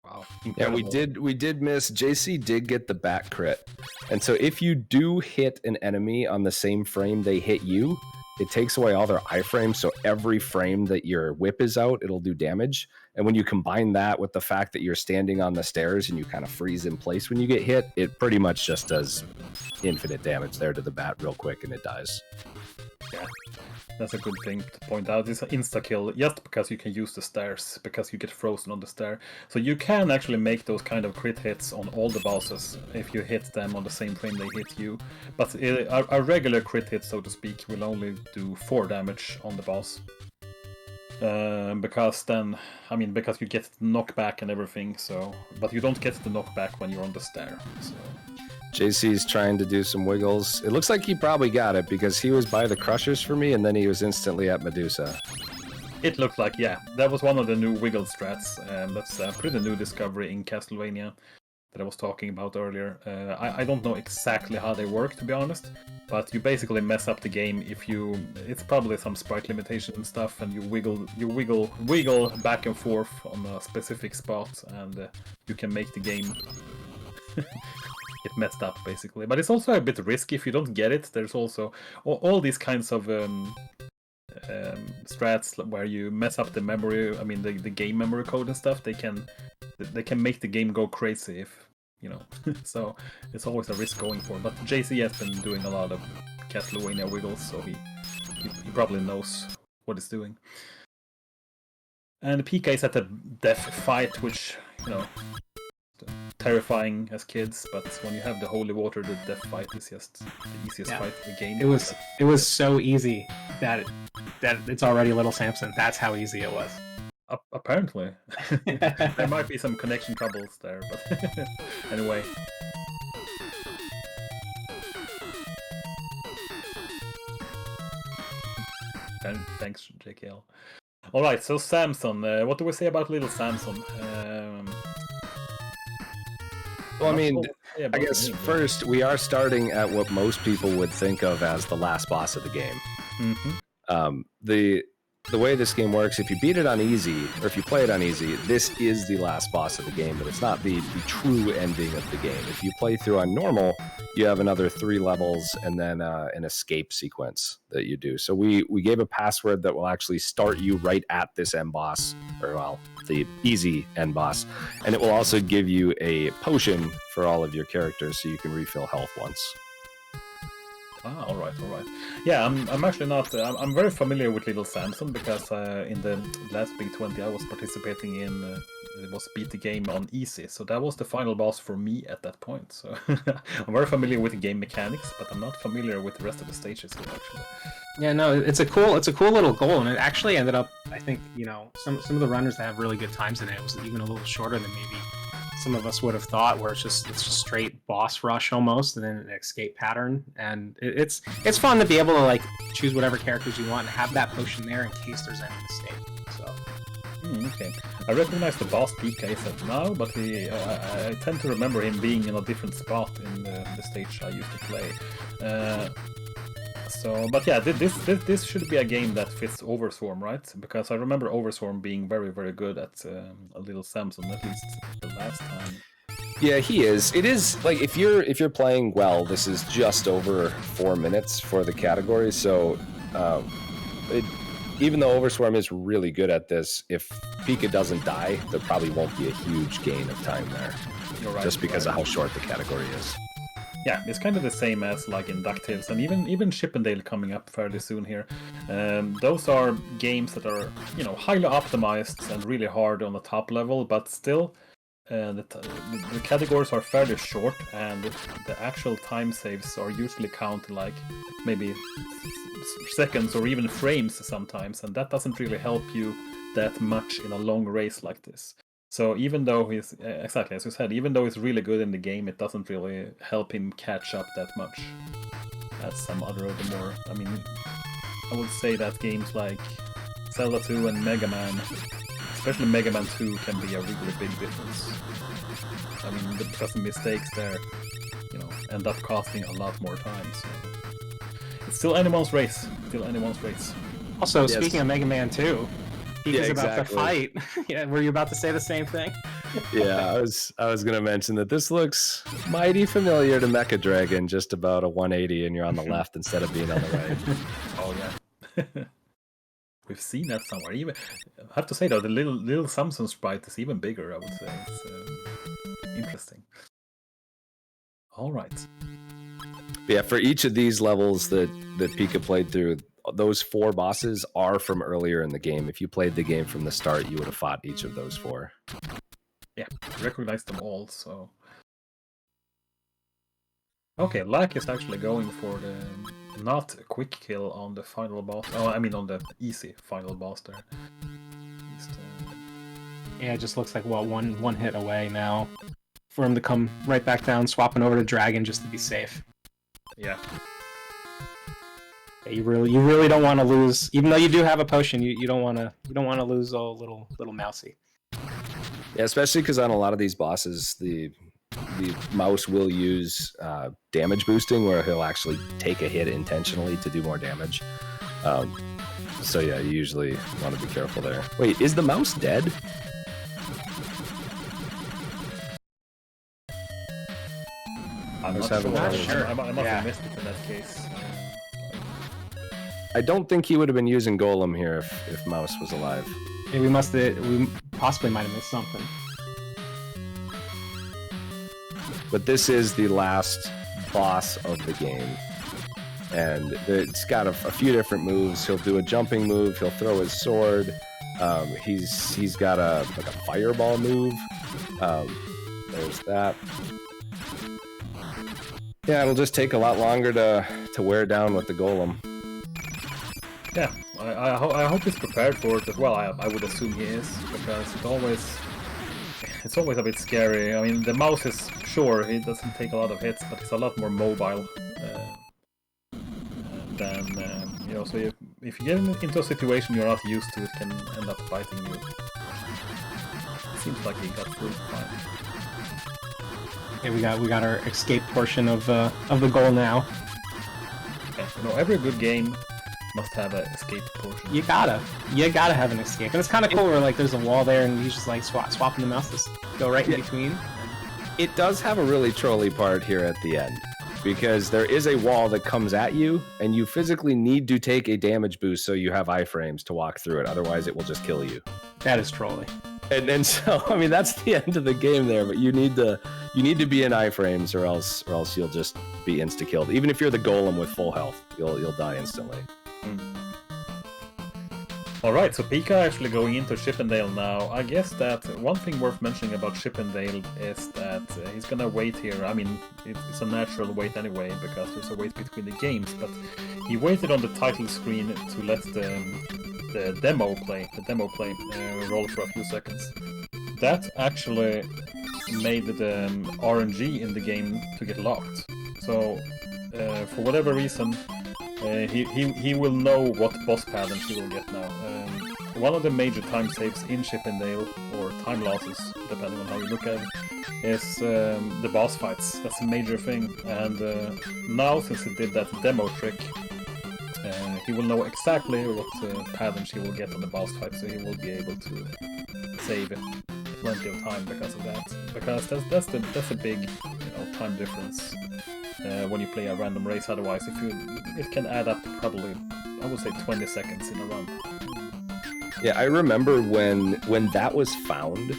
Wow. Incredible. Yeah, we did miss. JC did get the back crit, and so if you do hit an enemy on the same frame they hit you, it takes away all their iframes, so every frame that your whip is out, it'll do damage. And when you combine that with the fact that you're standing on the stairs and you kind of freeze in place when you get hit, it pretty much just does infinite damage there to the bat real quick, and it dies. Yeah, that's a good thing to point out. It's an insta-kill just because you can use the stairs, because you get frozen on the stair. So you can actually make those kind of crit hits on all the bosses if you hit them on the same frame they hit you. But a regular crit hit, so to speak, will only do 4 damage on the boss. Because you get knockback and everything, so... But you don't get the knockback when you're on the stair, so... JC's trying to do some wiggles. It looks like he probably got it, because he was by the crushers for me, and then he was instantly at Medusa. It looked like, yeah. That was one of the new wiggle strats. That's a pretty new discovery in Castlevania that I was talking about earlier. I don't know exactly how they work, to be honest, but you basically mess up the game if you... It's probably some sprite limitation and stuff, and you wiggle back and forth on a specific spot, and you can make the game get messed up, basically. But it's also a bit risky if you don't get it. There's also all these kinds of strats where you mess up the memory. I mean, the game memory code and stuff. They can make the game go crazy if so it's always a risk going for it. But JC has been doing a lot of Castlevania wiggles, so he probably knows what he's doing. And Pika is at a death fight, which terrifying as kids, but when you have the holy water, the death fight is just the easiest fight in the game. It was so easy that it's already Little Samson. That's how easy it was. Apparently. There might be some connection troubles there, but anyway. And thanks, JKL. All right, so Samson, what do we say about little Samson? Well, I mean, Yeah, I guess first we are starting at what most people would think of as the last boss of the game. The way this game works, if you beat it on easy, or if you play it on easy, this is the last boss of the game, but it's not the true ending of the game. If you play through on normal, you have another 3 levels and then an escape sequence that you do. So we gave a password that will actually start you right at this end boss, or well, the easy end boss, and it will also give you a potion for all of your characters so you can refill health once. Ah, all right. Yeah, I'm actually not. I'm very familiar with Little Samson because in the last Big 20 I was participating in. It was beat the game on easy, so that was the final boss for me at that point. So I'm very familiar with the game mechanics, but I'm not familiar with the rest of the stages here, actually. Yeah, no, it's a cool little goal, and it actually ended up. I think some of the runners that have really good times in it was even a little shorter than maybe some of us would have thought, where it's just straight boss rush almost, and then an escape pattern, and it's fun to be able to like choose whatever characters you want and have that potion there in case there's any mistake. So. Okay, I recognize the boss PK set now, but I tend to remember him being in a different spot in the stage I used to play. But yeah, this should be a game that fits Overswarm, right? Because I remember Overswarm being very, very good at a Little Samson, at least the last time. Yeah, he is. It is like if you're playing well, this is just over 4 minutes for the category. So, even though Overswarm is really good at this, if Pika doesn't die, there probably won't be a huge gain of time there, Right, just because of how short the category is. Yeah, it's kind of the same as like in DuckTales and even Chippendale coming up fairly soon here. Those are games that are, highly optimized and really hard on the top level, but still the categories are fairly short, and the actual time saves are usually counted like maybe seconds or even frames sometimes, and that doesn't really help you that much in a long race like this. So even though he's, exactly as you said, even though he's really good in the game, it doesn't really help him catch up that much as some other of the more, I would say that games like Zelda 2 and Mega Man, especially Mega Man 2, can be a really big difference. Because the mistakes there, end up costing a lot more time, so it's still anyone's race. Also, Yes. speaking of Mega Man 2, Pika's Yeah, about to exactly. fight. Yeah, were you about to say the same thing? Yeah, I was going to mention that this looks mighty familiar to Mecha Dragon, just about a 180 and you're on the left instead of being on the right. Oh yeah. We've seen that somewhere. Even I have to say though, the little Samson sprite is even bigger, I would say. It's interesting. All right. But yeah, for each of these levels that Pika played through, those 4 bosses are from earlier in the game. If you played the game from the start, you would have fought each of those 4. Yeah, recognize them all, so. Okay, Lack is actually going for the not a quick kill on the final boss. Oh, on the easy final boss there. Yeah, it just looks like one hit away now for him to come right back down, swapping over to Dragon just to be safe. Yeah. Yeah, you really don't want to lose, even though you do have a potion. You don't want to lose old little mousy. Yeah, especially because on a lot of these bosses, the mouse will use damage boosting, where he'll actually take a hit intentionally to do more damage. So yeah, you usually want to be careful there. Wait, is the mouse dead? I'm was not having sure. trouble. I must Yeah. have missed it in that case. I don't think he would have been using Golem here if Mouse was alive. Yeah, we possibly might have missed something. But this is the last boss of the game. And it's got a few different moves. He'll do a jumping move. He'll throw his sword. He's got a fireball move. There's that. Yeah, it'll just take a lot longer to wear down with the Golem. Yeah, I hope he's prepared for it as well. I would assume he is, because it's always a bit scary. I mean, the mouse is, sure, he doesn't take a lot of hits, but he's a lot more mobile than, so if you get into a situation you're not used to, it can end up biting you. Seems like he got through fine. Yeah, we got our escape portion of the goal now. Okay, every good game must have an escape portion. You gotta have an escape, and it's kind of cool where like there's a wall there, and he's just like swapping the mouse to go right in between. It does have a really trolly part here at the end, because there is a wall that comes at you, and you physically need to take a damage boost so you have iframes to walk through it. Otherwise, it will just kill you. That is trolly. And so, I mean, that's the end of the game there. But you need to be in iframes, or else you'll just be insta killed. Even if you're the golem with full health, you'll die instantly. Alright, so Pika actually going into Chippendale now. I guess that one thing worth mentioning about Chippendale is that he's gonna wait here. I mean, it's a natural wait anyway, because there's a wait between the games, but he waited on the title screen to let the demo play roll for a few seconds. That actually made the RNG in the game to get locked. So, for whatever reason, he will know what boss patterns he will get now. One of the major time saves in Chippendale, or time losses, depending on how you look at it, is the boss fights. That's a major thing. And now, since he did that demo trick, he will know exactly what patterns he will get on the boss fight, so he will be able to save plenty of time because of that. Because that's a big time difference. When you play a random race, otherwise it can add up to probably, I would say, 20 seconds in a run. Yeah, I remember when that was found.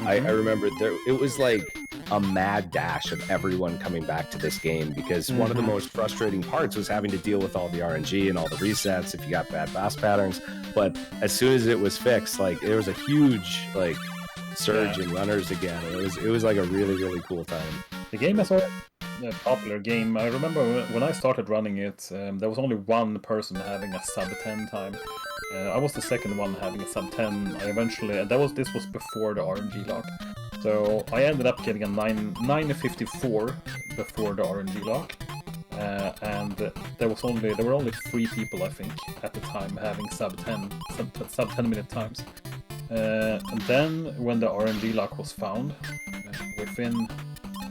I remember it was like a mad dash of everyone coming back to this game, because one of the most frustrating parts was having to deal with all the RNG and all the resets if you got bad boss patterns. But as soon as it was fixed, like there was a huge surge in runners again. It was like a really, really cool time. The game is a popular game. I remember when I started running it, there was only one person having a sub 10 time. I was the second one having a sub 10. I eventually, this was before the RNG lock. So I ended up getting a 954 before the RNG lock. And there were only 3 people, I think, at the time having sub 10 minute times. And then when the RNG lock was found, within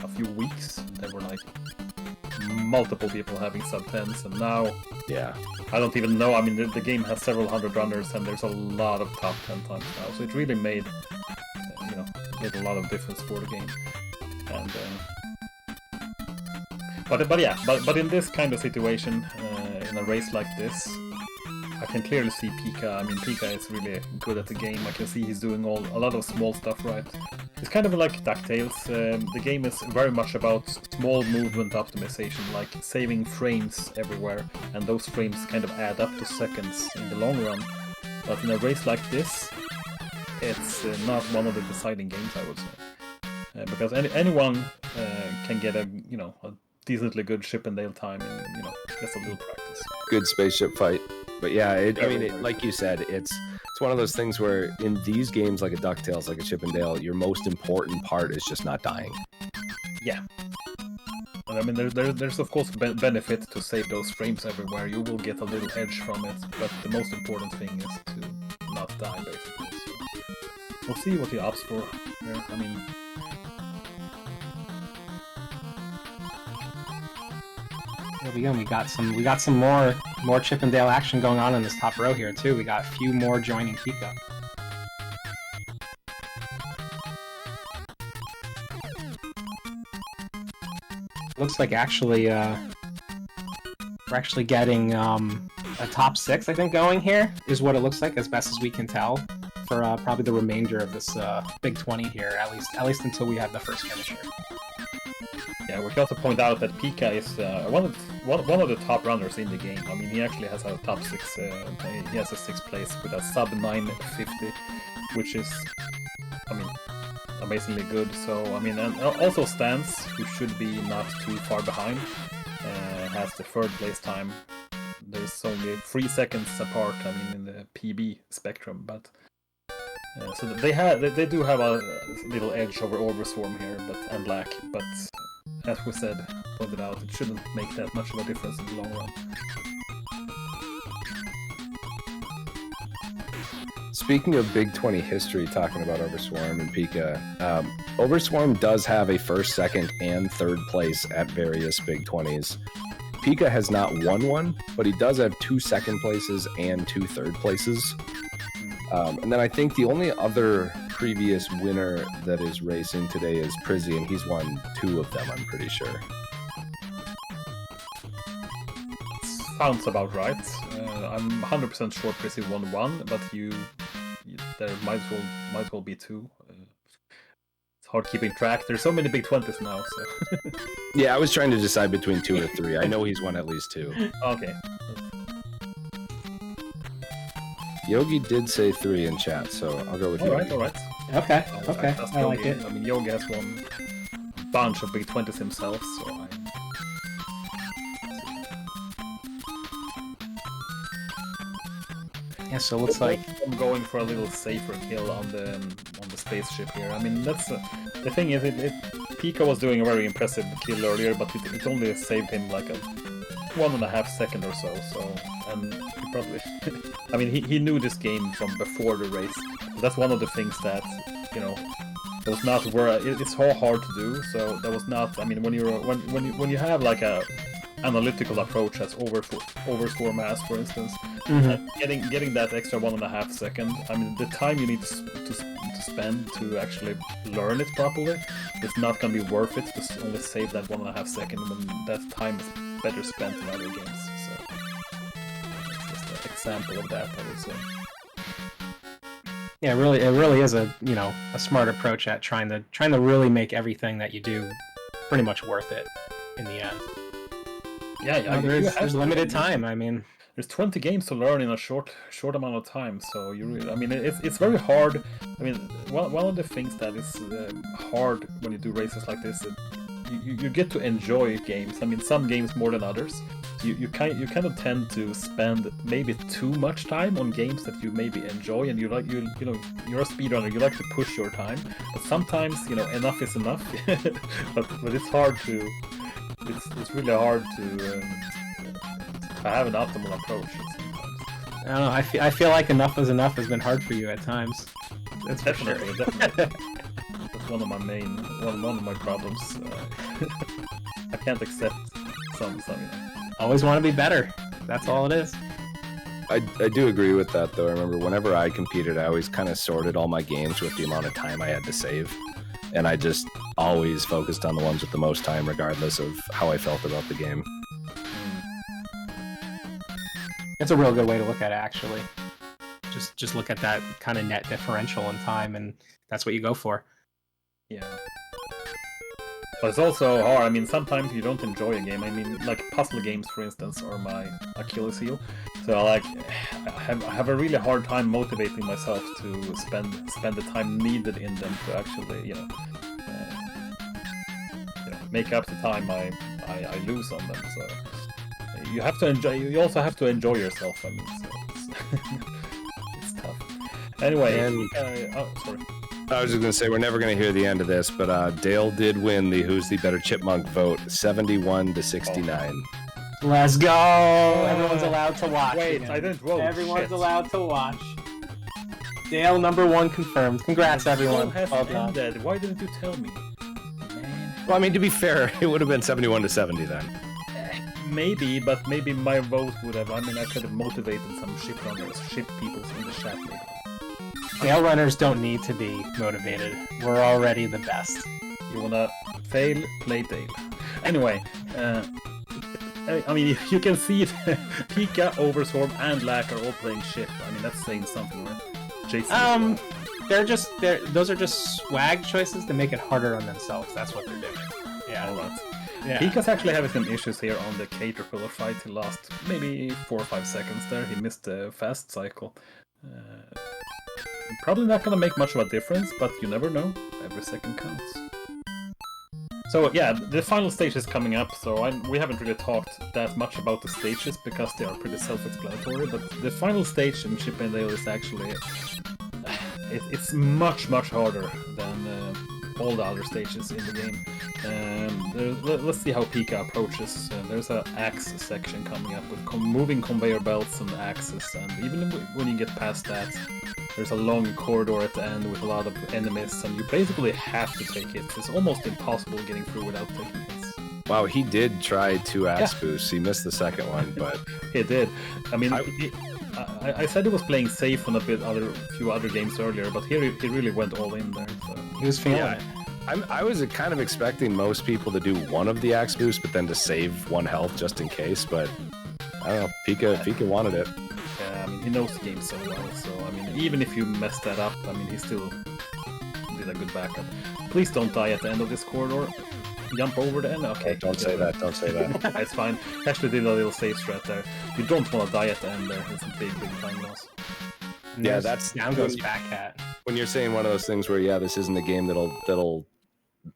a few weeks, there were like multiple people having sub 10s, and now I don't even know. I mean, the game has several hundred runners, and there's a lot of top 10 times now, so it really made a lot of difference for the game. And but in this kind of situation, in a race like this, I can clearly see Pika. I mean, Pika is really good at the game. I can see he's doing a lot of small stuff right. It's kind of like DuckTales. The game is very much about small movement optimization, like saving frames everywhere, and those frames kind of add up to seconds in the long run. But in a race like this, it's not one of the deciding games, I would say. Because anyone can get a decently good Chippendale time in just a little practice. Good spaceship fight. But yeah, like you said, it's one of those things where in these games, like a DuckTales, like a Chippendale, your most important part is just not dying. Yeah. And I mean, there's of course benefit to save those frames everywhere. You will get a little edge from it, but the most important thing is to not die, basically. So we'll see what he opts for here. I mean, There we go. We got some more Chippendale action going on in this top row here too. We got a few more joining Pika. Looks like actually we're actually getting a top 6, I think, going here is what it looks like, as best as we can tell, for probably the remainder of this Big 20 here, at least until we have the first finisher. Yeah, we got to point out that Pika is one of the top runners in the game. I mean, he actually has a top 6. He has a 6th place with a sub 950, which is, I mean, amazingly good. So, I mean, and also Stance, who should be not too far behind, has the 3rd place time. There's only 3 seconds apart, I mean, in the PB spectrum, but so they do have a little edge over Orberswarm here, and Black, but as we pointed out, it shouldn't make that much of a difference in the long run. speaking of Big 20 history, talking about Overswarm and Pika, Overswarm does have a first, second, and third place at various Big 20s. Pika has not won one, but he does have 2 second places and 2 third places. And then I think the only other previous winner that is racing today is Prizzy, and he's won 2 of them, I'm pretty sure. Sounds about right. I'm 100% sure Prizzy won 1, but there might as well be 2. It's hard keeping track. There's so many Big 20s now, so. Yeah, I was trying to decide between 2 or 3. I know he's won at least 2. Okay. Yogi did say 3 in chat, so I'll go with Yogi. All right. Okay, I'll okay, trust I like Yogi. it. I mean, Yogi has won a bunch of Big 20s himself, so Yeah, so it looks like I'm going for a little safer kill on the spaceship here. I mean, that's the thing is, Pika was doing a very impressive kill earlier, but it only saved him like a 1.5 second or so. And he probably, I mean, he knew this game from before the race. That's one of the things that, you know, was not where it's so hard to do. So that was not. I mean, when you have like a analytical approach as Overswarm has, for instance, getting that extra 1.5 second. I mean, the time you need to spend to actually learn it properly, it's not going to be worth it to only save that 1.5 second when that time is better spent in other games. So it's just an example of that, I would say. yeah, it really is a smart approach at trying to really make everything that you do pretty much worth it in the end. Yeah, there's limited time. I mean, there's 20 games to learn in a short amount of time, so you really, I mean, it's very hard. I mean, one of the things that is hard when you do races like this, you get to enjoy games. I mean, some games more than others. You kind of tend to spend maybe too much time on games that you maybe enjoy, and you're a speedrunner. You like to push your time, but sometimes enough is enough. but it's hard to. It's really hard to have an optimal approach sometimes. I don't know. I feel like enough is enough has been hard for you at times. That's for sure. Definitely. That's one of my problems. I can't accept some. Always want to be better. That's all it is. I do agree with that, though. I remember whenever I competed, I always kind of sorted all my games with the amount of time I had to save. And I just always focused on the ones with the most time, regardless of how I felt about the game. It's a real good way to look at it, actually. Just look at that kind of net differential in time, and that's what you go for. Yeah. But it's also hard. I mean, sometimes you don't enjoy a game. I mean, like puzzle games, for instance, are my Achilles heel. So I have a really hard time motivating myself to spend the time needed in them to actually, make up the time I lose on them. So you have to enjoy. You also have to enjoy yourself. I mean, so it's tough. Anyway, sorry. I was just going to say, we're never going to hear the end of this, but Dale did win the Who's the Better Chipmunk vote, 71-69. Let's go! Everyone's allowed to watch. Wait, again. I didn't vote. Everyone's allowed to watch. Dale, #1 confirmed. Congrats, everyone. Well done. Ended. Why didn't you tell me? Man. Well, I mean, to be fair, it would have been 71-70 then. Maybe, but maybe my vote would have. I mean, I could have motivated some ship runners, ship people in the chat. Maybe. Dale runners don't need to be motivated. We're already the best. You wanna fail, play Dale. Anyway, I mean, you can see it. Pika, Overswarm, and Lack are all playing ship. I mean, that's saying something, right? Jason. Those are just swag choices to make it harder on themselves. That's what they're doing. Yeah. All right. Yeah. Pika's actually having some issues here on the Caterpillar fight. He lost maybe 4 or 5 seconds there. He missed the fast cycle. Probably not gonna make much of a difference, but you never know. Every second counts. So yeah, the final stage is coming up, so we haven't really talked that much about the stages because they are pretty self-explanatory, but the final stage in Chip 'n Dale is actually... it's much harder than all the other stages in the game. Let's see how Pika approaches. There's an axe section coming up with moving conveyor belts and axes, and even when you get past that, there's a long corridor at the end with a lot of enemies, and you basically have to take hits. It's almost impossible getting through without taking hits. Wow, he did try 2 axe boosts. He missed the second one, but He did. I mean, I said he was playing safe on a few other games earlier, but here he really went all in there. So. He was feeling yeah, it. I was kind of expecting most people to do one of the axe boosts, but then to save 1 health just in case. But I don't know, Pika wanted it. Yeah, I mean, he knows the game so well. So I mean, even if you mess that up, I mean, he still did a good backup. Please don't die at the end of this corridor. Jump over the end. Okay. Don't say that. Don't say that. It's fine. Actually did a little safe strat there. You don't want to die at the end there. It's a big time loss. And Yeah, there's- that's down goes Fat Cat. when you're saying one of those things where this isn't a game that'll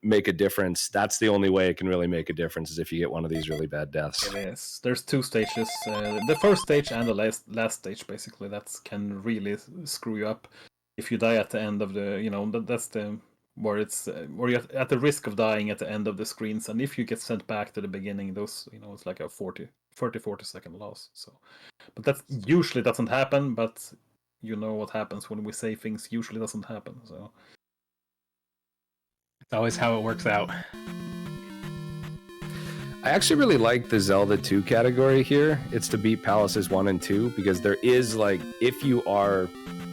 make a difference. That's the only way it can really make a difference is if you get one of these really bad deaths. It is. There's 2 stages. The first stage and the last stage, basically, that can really screw you up. If you die at the end of the, that's the where it's where you're at the risk of dying at the end of the screens, and if you get sent back to the beginning, those it's like a 40 second loss. So, but that usually doesn't happen. But you know what happens when we say things usually doesn't happen. So. It's always how it works out. I actually really like the Zelda 2 category here. It's to beat Palaces 1 and 2 because there is if you are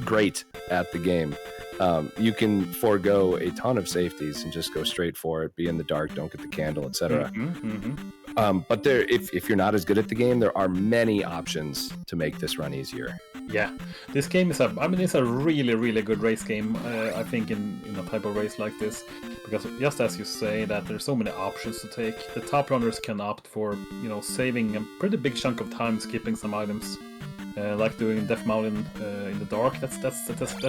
great at the game, you can forego a ton of safeties and just go straight for it, be in the dark, don't get the candle, etc. But if you're not as good at the game, there are many options to make this run easier. Yeah, this game is it's a really, really good race game, I think, in a type of race like this, because just as you say that there's so many options to take, the top runners can opt for, saving a pretty big chunk of time skipping some items, like doing Death Mountain in the dark. That's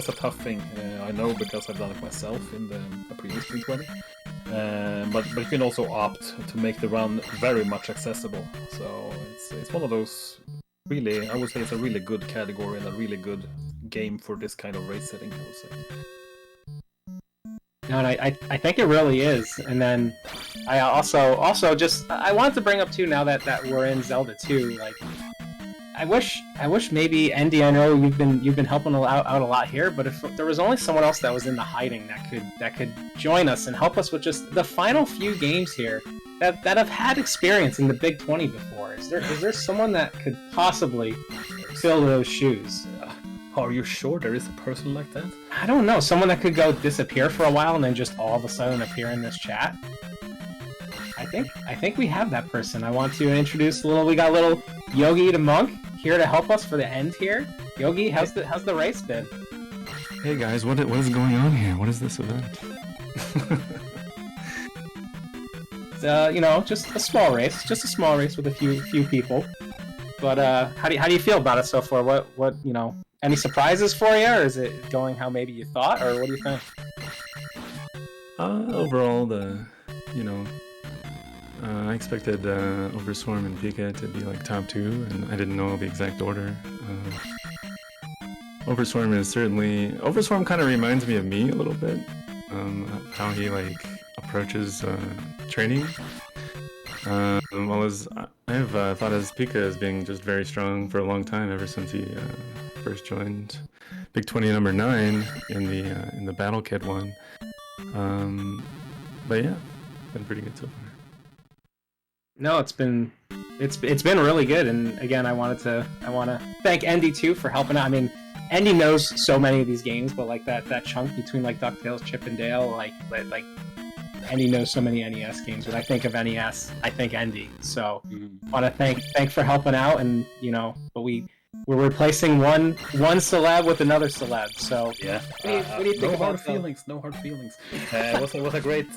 a tough thing, I know, because I've done it myself in the previous 320. But you can also opt to make the run very much accessible, so it's one of those. Really, I would say it's a really good category and a really good game for this kind of race setting, I would say. No, and I think it really is. And then I also just I wanted to bring up too, now that we're in Zelda 2, I wish maybe Andy, I know you've been helping out a lot here, but if there was only someone else that was in the hiding that could join us and help us with just the final few games here that have had experience in the Big 20 before. Is there someone that could possibly fill those shoes? Are you sure there is a person like that? I don't know. Someone that could go disappear for a while and then just all of a sudden appear in this chat. I think we have that person. I want to introduce we got little Yogi the Monk here to help us for the end here. Yogi, how's the race been? Hey guys, what is going on here? What is this event? Just a small race with a few people. But how do you feel about it so far? What any surprises for you, or is it going how maybe you thought, or what do you think? Overall, I expected Overswarm and Pika to be like top 2, and I didn't know the exact order. Overswarm kind of reminds me of me a little bit. How he approaches training. I've thought as Pika as being just very strong for a long time, ever since he first joined Big 20 number 9 in the Battle Kit one. But yeah, been pretty good so far. No, it's been really good, and again, I want to thank Andy too for helping out. I mean, Andy knows so many of these games, but that chunk between DuckTales, Chip and Dale, Andy knows so many NES games. When I think of NES, I think Andy. So I want to thank for helping out, and but we're replacing one celeb with another celeb. So yeah, what do you think no about hard feelings? No hard feelings. It was a great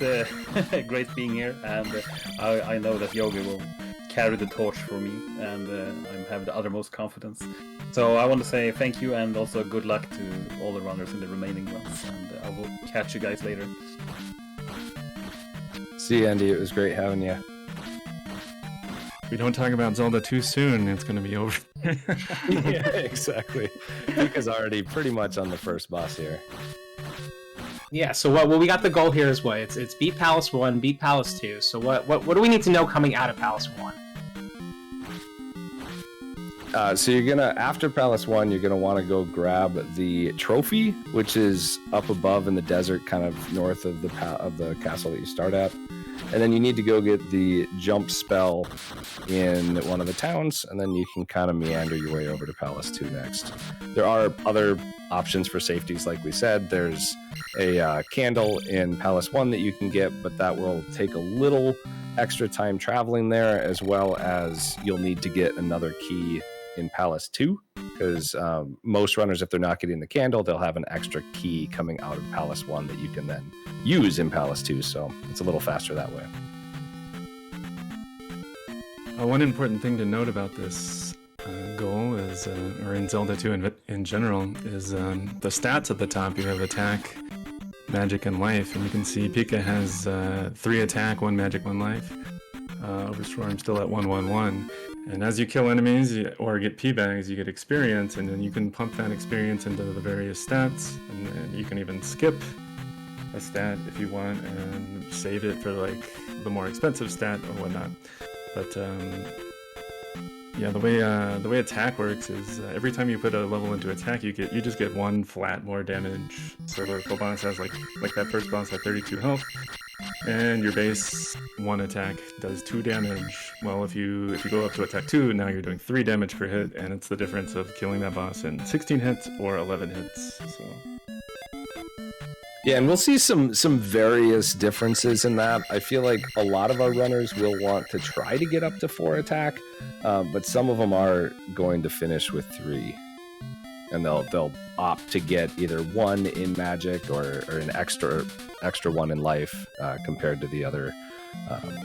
great being here, and I know that Yogi will carry the torch for me, and I have the uttermost confidence. So I want to say thank you, and also good luck to all the runners in the remaining runs, and I will catch you guys later. See you, Andy. It was great having you. If we don't talk about Zelda too soon, it's going to be over. Yeah, exactly. Pika's already pretty much on the first boss here. Yeah, so what we got the goal here is what? It's beat Palace 1, beat Palace 2. So what do we need to know coming out of Palace 1? So you're gonna, after Palace 1, you're gonna want to go grab the trophy, which is up above in the desert, kind of north of the castle that you start at. And then you need to go get the jump spell in one of the towns, and then you can kind of meander your way over to Palace 2 next. There are other options for safeties, like we said. There's a candle in Palace 1 that you can get, but that will take a little extra time traveling there, as well as you'll need to get another key in Palace 2, because most runners, if they're not getting the candle, they'll have an extra key coming out of Palace 1 that you can then use in Palace 2, so it's a little faster that way. One important thing to note about this goal is, or in Zelda 2 in general, is the stats at the top. You have attack, magic, and life, and you can see Pika has 3 attack, 1 magic, 1 life. Overstorm still at 111. And as you kill enemies or get P-bags, you get experience, and then you can pump that experience into the various stats, and then you can even skip a stat if you want and save it for like the more expensive stat or whatnot. But yeah, the way attack works is every time you put a level into attack, you just get 1 flat more damage. So the full boss has like that first boss had 32 health. And your base 1 attack does 2 damage. Well, if you go up to attack 2, now you're doing 3 damage per hit, and it's the difference of killing that boss in 16 hits or 11 hits. So Yeah, and we'll see some various differences in that. I feel like a lot of our runners will want to try to get up to 4 attack, but some of them are going to finish with 3. And they'll opt to get either 1 in magic or an extra 1 in life compared to the other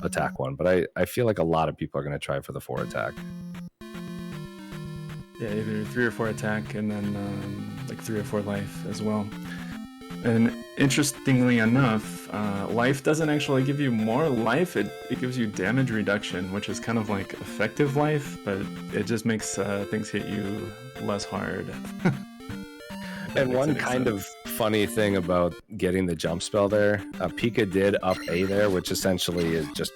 attack one. But I feel like a lot of people are going to try for the 4 attack. yeah, either 3 or 4 attack, and then like 3 or 4 life as well. And interestingly enough, life doesn't actually give you more life, it gives you damage reduction, which is kind of like effective life, but it just makes things hit you less hard. And one kind of funny thing about getting the jump spell there, Pika did up A there, which essentially is just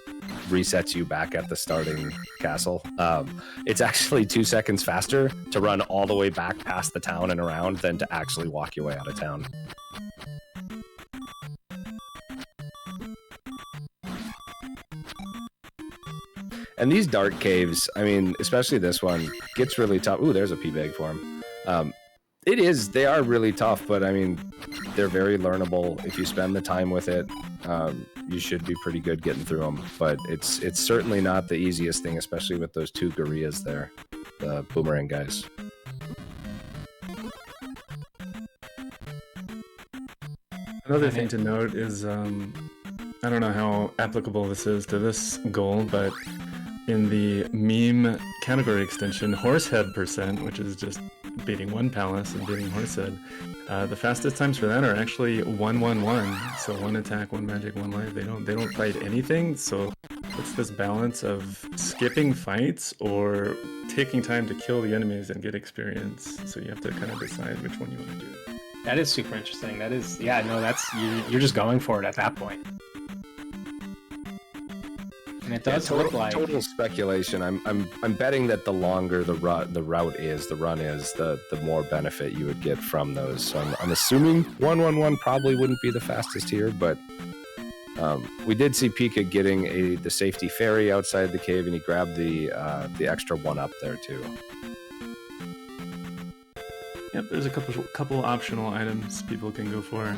resets you back at the starting castle. It's actually 2 seconds faster to run all the way back past the town and around than to actually walk your way out of town. And these dark caves, I mean, especially this one, gets really tough. Ooh, there's a P-bag for him. They are really tough, but I mean, they're very learnable. If you spend the time with it, you should be pretty good getting through them. But it's certainly not the easiest thing, especially with those 2 Goriyas there, the boomerang guys. Another thing to note is, I don't know how applicable this is to this goal, but in the meme category extension, Horsehead percent, which is just beating 1 palace and beating Horsehead, the fastest times for that are actually 1-1-1. So 1 attack, 1 magic, 1 life. They don't fight anything. So it's this balance of skipping fights or taking time to kill the enemies and get experience. So you have to kind of decide which one you want to do. That is super interesting. That is, yeah, no, that's you're just going for it at that point. And it does look like total speculation. I'm betting that the longer the route is, the run is, the more benefit you would get from those. So I'm assuming 1-1-1 probably wouldn't be the fastest here, but we did see Pika getting the safety ferry outside the cave, and he grabbed the extra 1 up there too. Yep, there's a couple optional items people can go for.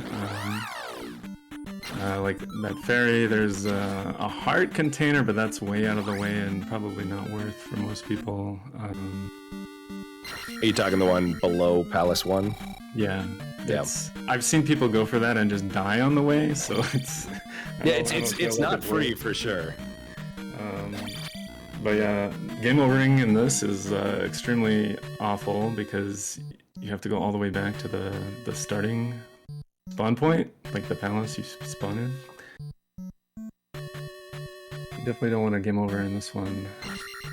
Like that ferry, there's a heart container, but that's way out of the way and probably not worth for most people. Are you talking the one below Palace 1? Yeah. I've seen people go for that and just die on the way, so it's... it's not free for sure. But yeah, game overing in this is extremely awful because you have to go all the way back to the starting spawn point, like the palace you spawn in. You definitely don't want to game over in this one.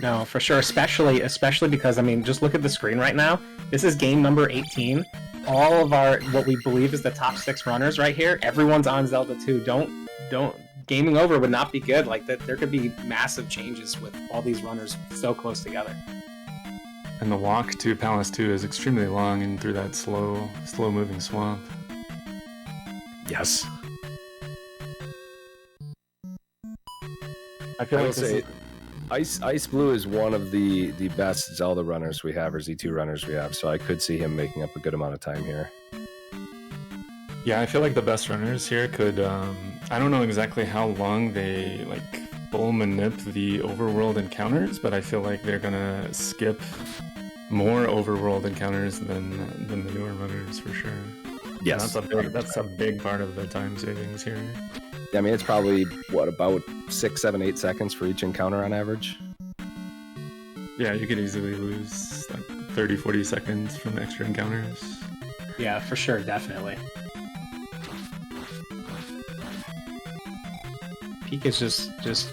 No, for sure, especially because, I mean, just look at the screen right now. This is game number 18, all of our what we believe is the top 6 runners right here, everyone's on Zelda 2. Don't gaming over would not be good. Like that, there could be massive changes with all these runners so close together. And the walk to Palace 2 is extremely long and through that slow moving swamp. Yes. I feel I like will this say, is, Ice Blue is one of the best Zelda runners we have, or Z2 runners we have. So I could see him making up a good amount of time here. Yeah, I feel like the best runners here could, I don't know exactly how long they like full manip the overworld encounters, but I feel like they're gonna skip more overworld encounters than the newer runners for sure. Yes. That's a big part of the time savings here. I mean, it's probably, what, about 6, 7, 8 seconds for each encounter on average? Yeah, you could easily lose like 30, 40 seconds from extra encounters. Yeah, for sure, definitely. Pika's just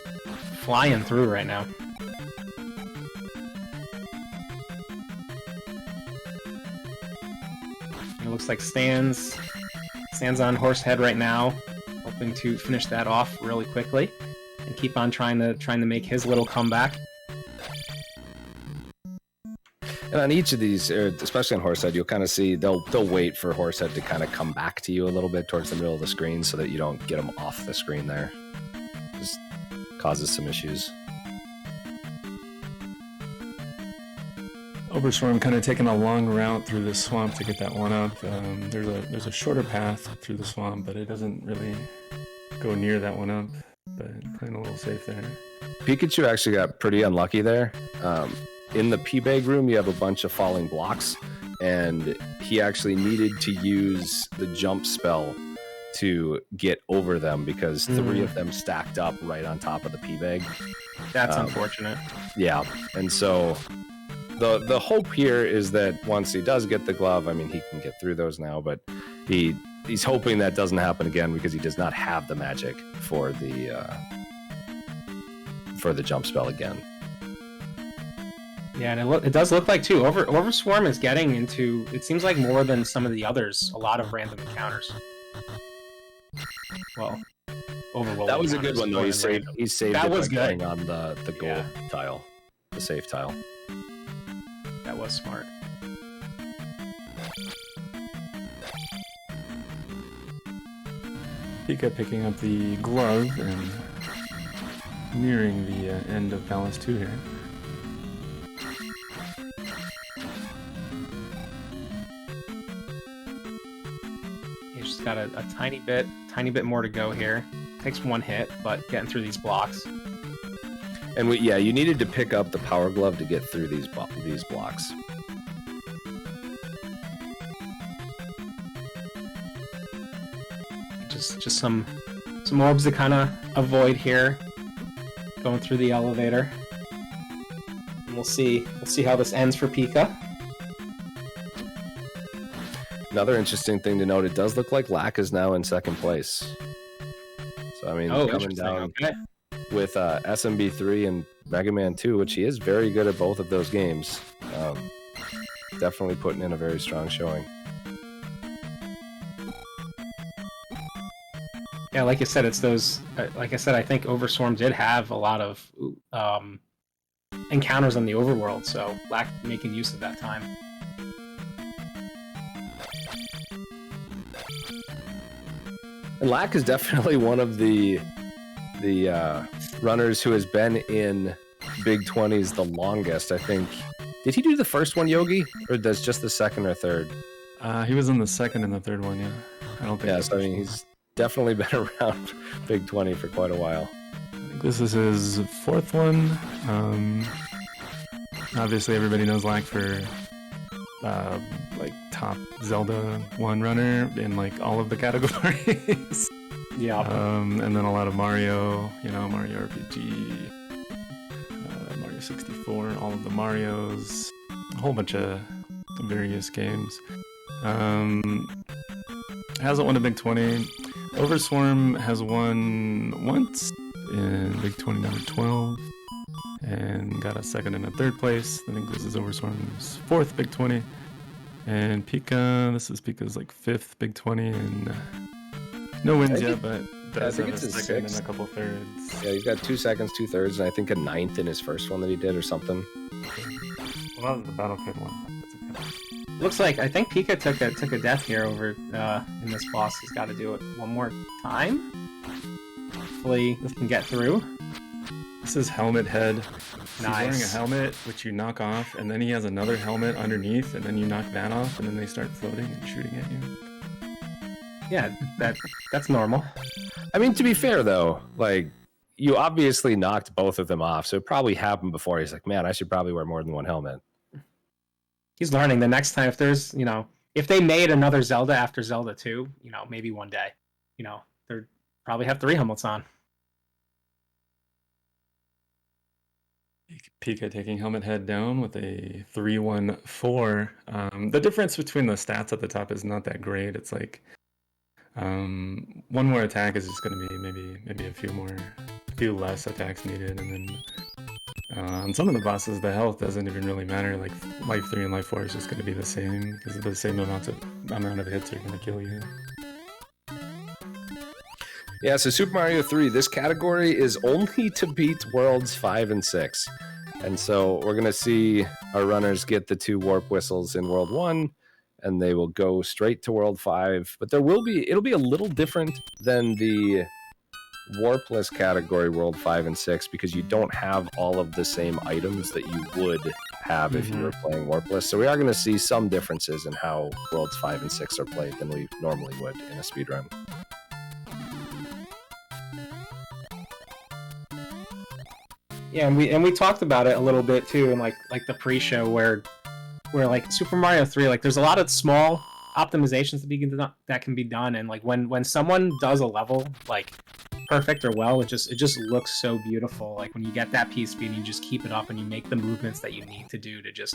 flying through right now. It looks like stands on Horsehead right now, hoping to finish that off really quickly and keep on trying to make his little comeback. And on each of these, especially on Horsehead, you'll kind of see they'll wait for Horsehead to kind of come back to you a little bit towards the middle of the screen so that you don't get them off the screen there. Just causes some issues. Overstorm kind of taking a long route through the swamp to get that one up. There's a shorter path through the swamp, but it doesn't really go near that one up. But playing a little safe there. Pikachu actually got pretty unlucky there. In the P-Bag room, you have a bunch of falling blocks, and he actually needed to use the jump spell to get over them because 3 of them stacked up right on top of the P-Bag. That's unfortunate. Yeah, and so the hope here is that once he does get the glove, I mean, he can get through those now, but he's hoping that doesn't happen again because he does not have the magic for the jump spell again. Yeah, and it does look like too. Overswarm is getting into, it seems like more than some of the others, a lot of random encounters. Well, overworld. That was a good one though. He saved That it was by good. going on the gold tile, the safe tile. That was smart. Pika picking up the glove and nearing the end of Palace 2 here. He's just got a tiny bit more to go here. Takes one hit, but getting through these blocks. And you needed to pick up the power glove to get through these blocks. Just some orbs to kind of avoid here. Going through the elevator. And we'll see how this ends for Pika. Another interesting thing to note, it does look like Lack is now in second place. So I mean, coming interesting. down Okay. with SMB3 and Mega Man 2, which he is very good at both of those games. Definitely putting in a very strong showing. Yeah, like I said, it's those. Like I said, I think Overswarm did have a lot of encounters on the overworld, so Lack making use of that time. And Lack is definitely one of the runners who has been in Big 20s the longest. I think. Did he do the first one, Yogi, or does just the second or third? He was in the second and the third one, yeah. I don't think. Yeah, so I mean, he's definitely been around Big 20 for quite a while. I think this is his fourth one. Obviously, everybody knows Lack for like top Zelda 1 runner in like all of the categories. Yeah. And then a lot of Mario, Mario RPG, Mario 64, all of the Marios, a whole bunch of various games. Hasn't won a Big 20. Overswarm has won once in Big 20 number 12 and got a second and a third place. I think this is Overswarm's fourth Big 20. And Pika, this is Pika's like 5th Big 20, and no wins yet, but does think have a it's his second and a sixth. couple thirds. Yeah, he's got 2 seconds, 2 thirds, and I think a 9th in his first one that he did or something. Well, that was the Battle Kid one. That's okay. Looks like I think Pika took a death here over in this boss. He's got to do it one more time. Hopefully this can get through. This is Helmet Head. He's wearing a Nice. helmet, which you knock off, and then he has another helmet underneath, and then you knock that off, and then they start floating and shooting at you. Yeah, that's normal. I mean, to be fair though, like you obviously knocked both of them off, so it probably happened before. He's like, man, I should probably wear more than one helmet. He's learning. The next time, if there's, if they made another Zelda after Zelda 2, maybe one day, they'll probably have 3 helmets on. Pika taking Helmet Head down with a 3-1-4. The difference between the stats at the top is not that great. It's like one more attack is just going to be maybe a few less attacks needed, and then on some of the bosses the health doesn't even really matter. Like life 3 and life 4 is just going to be the same because the same amount of hits are going to kill you. Yeah, so Super Mario 3, this category is only to beat Worlds 5 and 6. And so we're going to see our runners get the 2 warp whistles in World 1, and they will go straight to World 5. But it'll be a little different than the warpless category World 5 and 6 because you don't have all of the same items that you would have if you were playing warpless. So we are going to see some differences in how Worlds 5 and 6 are played than we normally would in a speedrun. Yeah, and we talked about it a little bit too in like the pre-show where like Super Mario 3, like there's a lot of small optimizations that can be done, and like when someone does a level like perfect or well, it just looks so beautiful. Like when you get that P speed and you just keep it up and you make the movements that you need to do to just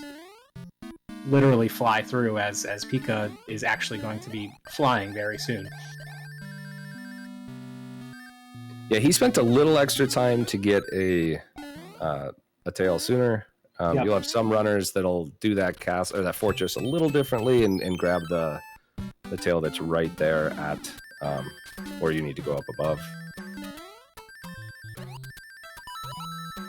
literally fly through as Pika is actually going to be flying very soon. Yeah, he spent a little extra time to get a tail sooner. Yep. You'll have some runners that'll do that castle or that fortress a little differently and grab the tail that's right there at where you need to go up above.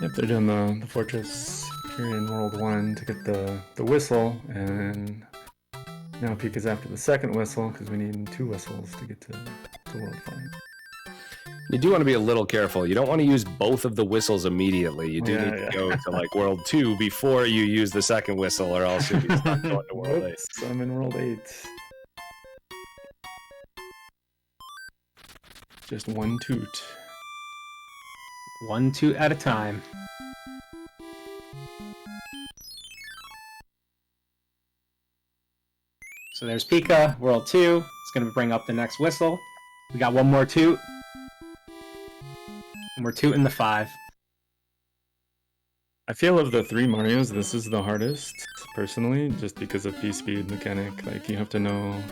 Yep, they're doing the fortress here in World 1 to get the whistle, and now Pika's after the second whistle because we need 2 whistles to get to World 5. You do want to be a little careful. You don't want to use both of the whistles immediately. You do Yeah, need yeah. to go to like World 2 before you use the second whistle, or else you'll be stuck going to World 8. Oops, I'm in World 8. Just one toot. 1 2 at a time. So there's Pika, World 2. It's going to bring up the next whistle. We got one more toot. And we're tooting the 5. I feel of the 3 Marios, this is the hardest, personally, just because of P-Speed mechanic. Like, you have to know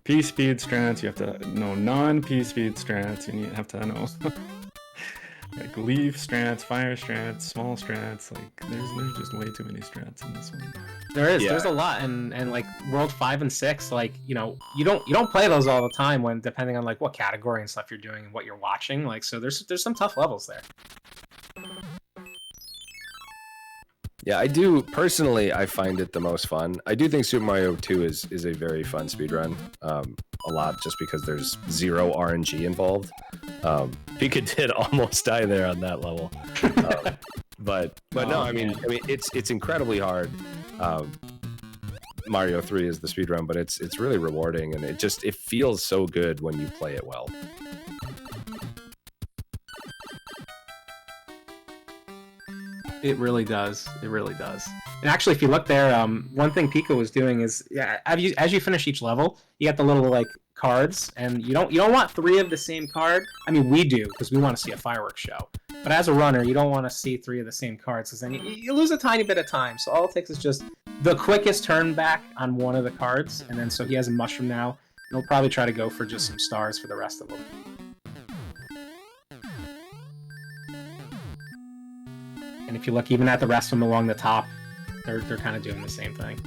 P-Speed strats, you have to know non-P-Speed strats, and you have to know like leaf strats, fire strats, small strats. Like, there's just way too many strats in this one. There is. Yeah. There's a lot, and like World 5 and 6, like you don't play those all the time when depending on like what category and stuff you're doing and what you're watching. Like so, there's some tough levels there. Yeah, I do personally. I find it the most fun. I do think Super Mario 2 is a very fun speedrun. A lot just because there's 0 RNG involved. Pika did almost die there on that level, but no, I mean it's incredibly hard. Mario 3 is the speedrun, but it's really rewarding, and it feels so good when you play it well. It really does. It really does. And actually, if you look there, one thing Pika was doing is, as you finish each level, you get the little like cards, and you don't want 3 of the same card. I mean, we do because we want to see a fireworks show. But as a runner, you don't want to see 3 of the same cards because then you lose a tiny bit of time. So all it takes is just the quickest turn back on one of the cards, and then so he has a mushroom now, and he'll probably try to go for just some stars for the rest of them. And if you look even at the rest of them along the top, they're kind of doing the same thing.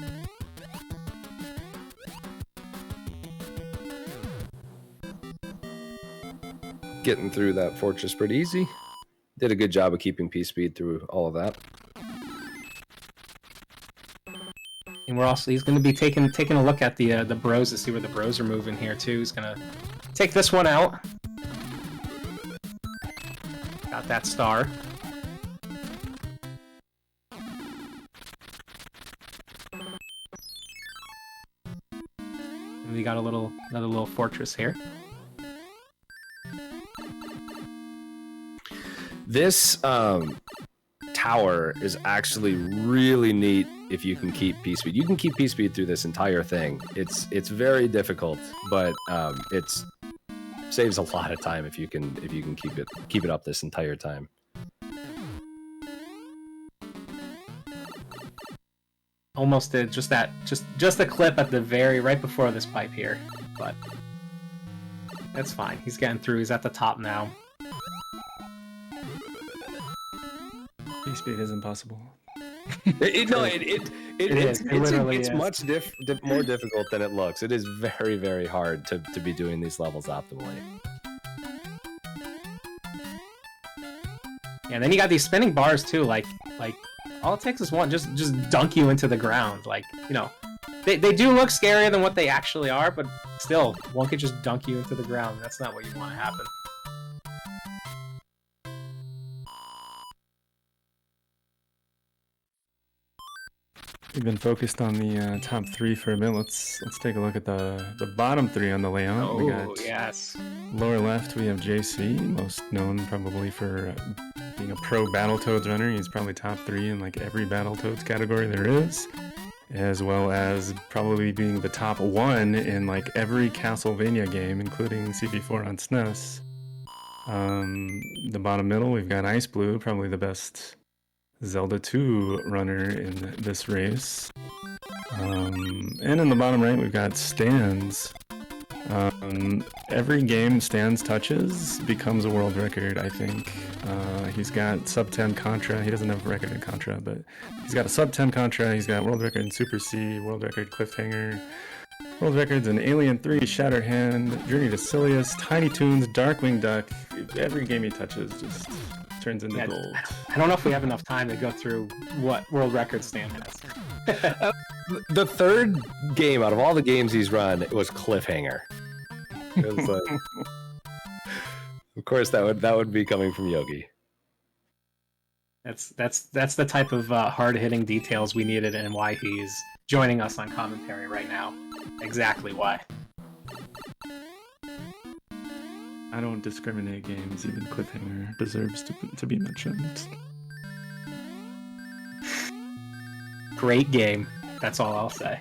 getting through that fortress pretty easy. Did a good job of keeping P-Speed through all of that. And he's going to be taking a look at the bros to see where the bros are moving here too. He's going to take this one out. Got that star. And we got another little fortress here. This tower is actually really neat if you can keep P-Speed. You can keep P-Speed through this entire thing. It's very difficult, but it's saves a lot of time if you can keep it up this entire time. Almost did just a clip at the right before this pipe here, but that's fine. He's getting through. He's at the top now. P-Speed is impossible. It's much more difficult than it looks. It is very, very hard to be doing these levels optimally. Yeah, and then you got these spinning bars too. Like all it takes is one, just dunk you into the ground. Like, you know, they do look scarier than what they actually are, but still, one could just dunk you into the ground. That's not what you want to happen. We've been focused on the top 3 for a bit. Let's take a look at the bottom 3 on the layout. We got yes. lower left, we have JC, most known probably for being a pro Battletoads runner. He's probably top 3 in like every Battletoads category there is, as well as probably being the top 1 in like every Castlevania game, including CP4 on SNES. The bottom middle, we've got Ice Blue, probably the best Zelda 2 runner in this race. And in the bottom right, we've got Stans. Every game Stans touches becomes a world record, I think. He's got sub 10 Contra. He doesn't have a record in Contra, but he's got a sub 10 Contra. He's got world record in Super C, world record Cliffhanger, world records in Alien 3, Shatterhand, Journey to Silius, Tiny Toons, Darkwing Duck. Every game he touches just turns into gold. I don't know if we have enough time to go through what world record Stan has. The third game out of all the games he's run was Cliffhanger. It was like, of course, that would be coming from Yogi. That's the type of hard-hitting details we needed, and why he's joining us on commentary right now. Exactly why. I don't discriminate games. Even Cliffhanger deserves to be mentioned. Great game. That's all I'll say.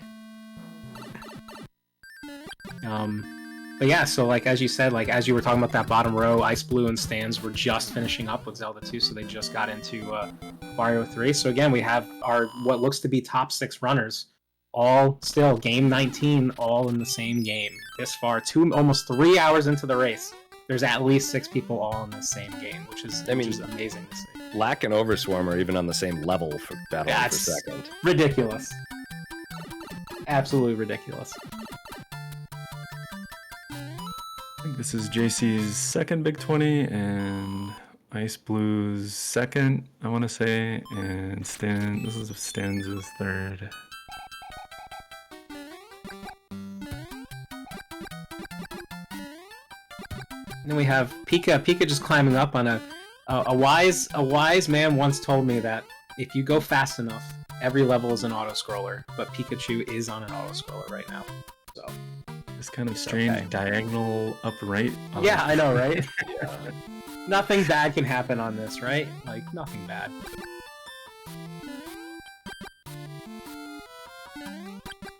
But yeah, so like as you said, like as you were talking about that bottom row, Ice Blue and Stans were just finishing up with Zelda 2, so they just got into Mario 3. So again, we have our what looks to be top 6 runners, all still game 19, all in the same game. This far, almost 3 hours into the race, there's at least 6 people all in the same game, which is amazing to see. Lack and Overswarm are even on the same level for battling for second. Ridiculous. Absolutely ridiculous. I think this is JC's second Big 20 and Ice Blue's second, I want to say, and this is Stan's third. And then we have Pika. Pika just climbing up on a wise man once told me that if you go fast enough, every level is an auto-scroller, but Pikachu is on an auto-scroller right now. So this kind of strange diagonal upright. Yeah, I know, right? Nothing bad can happen on this, right? Like, nothing bad.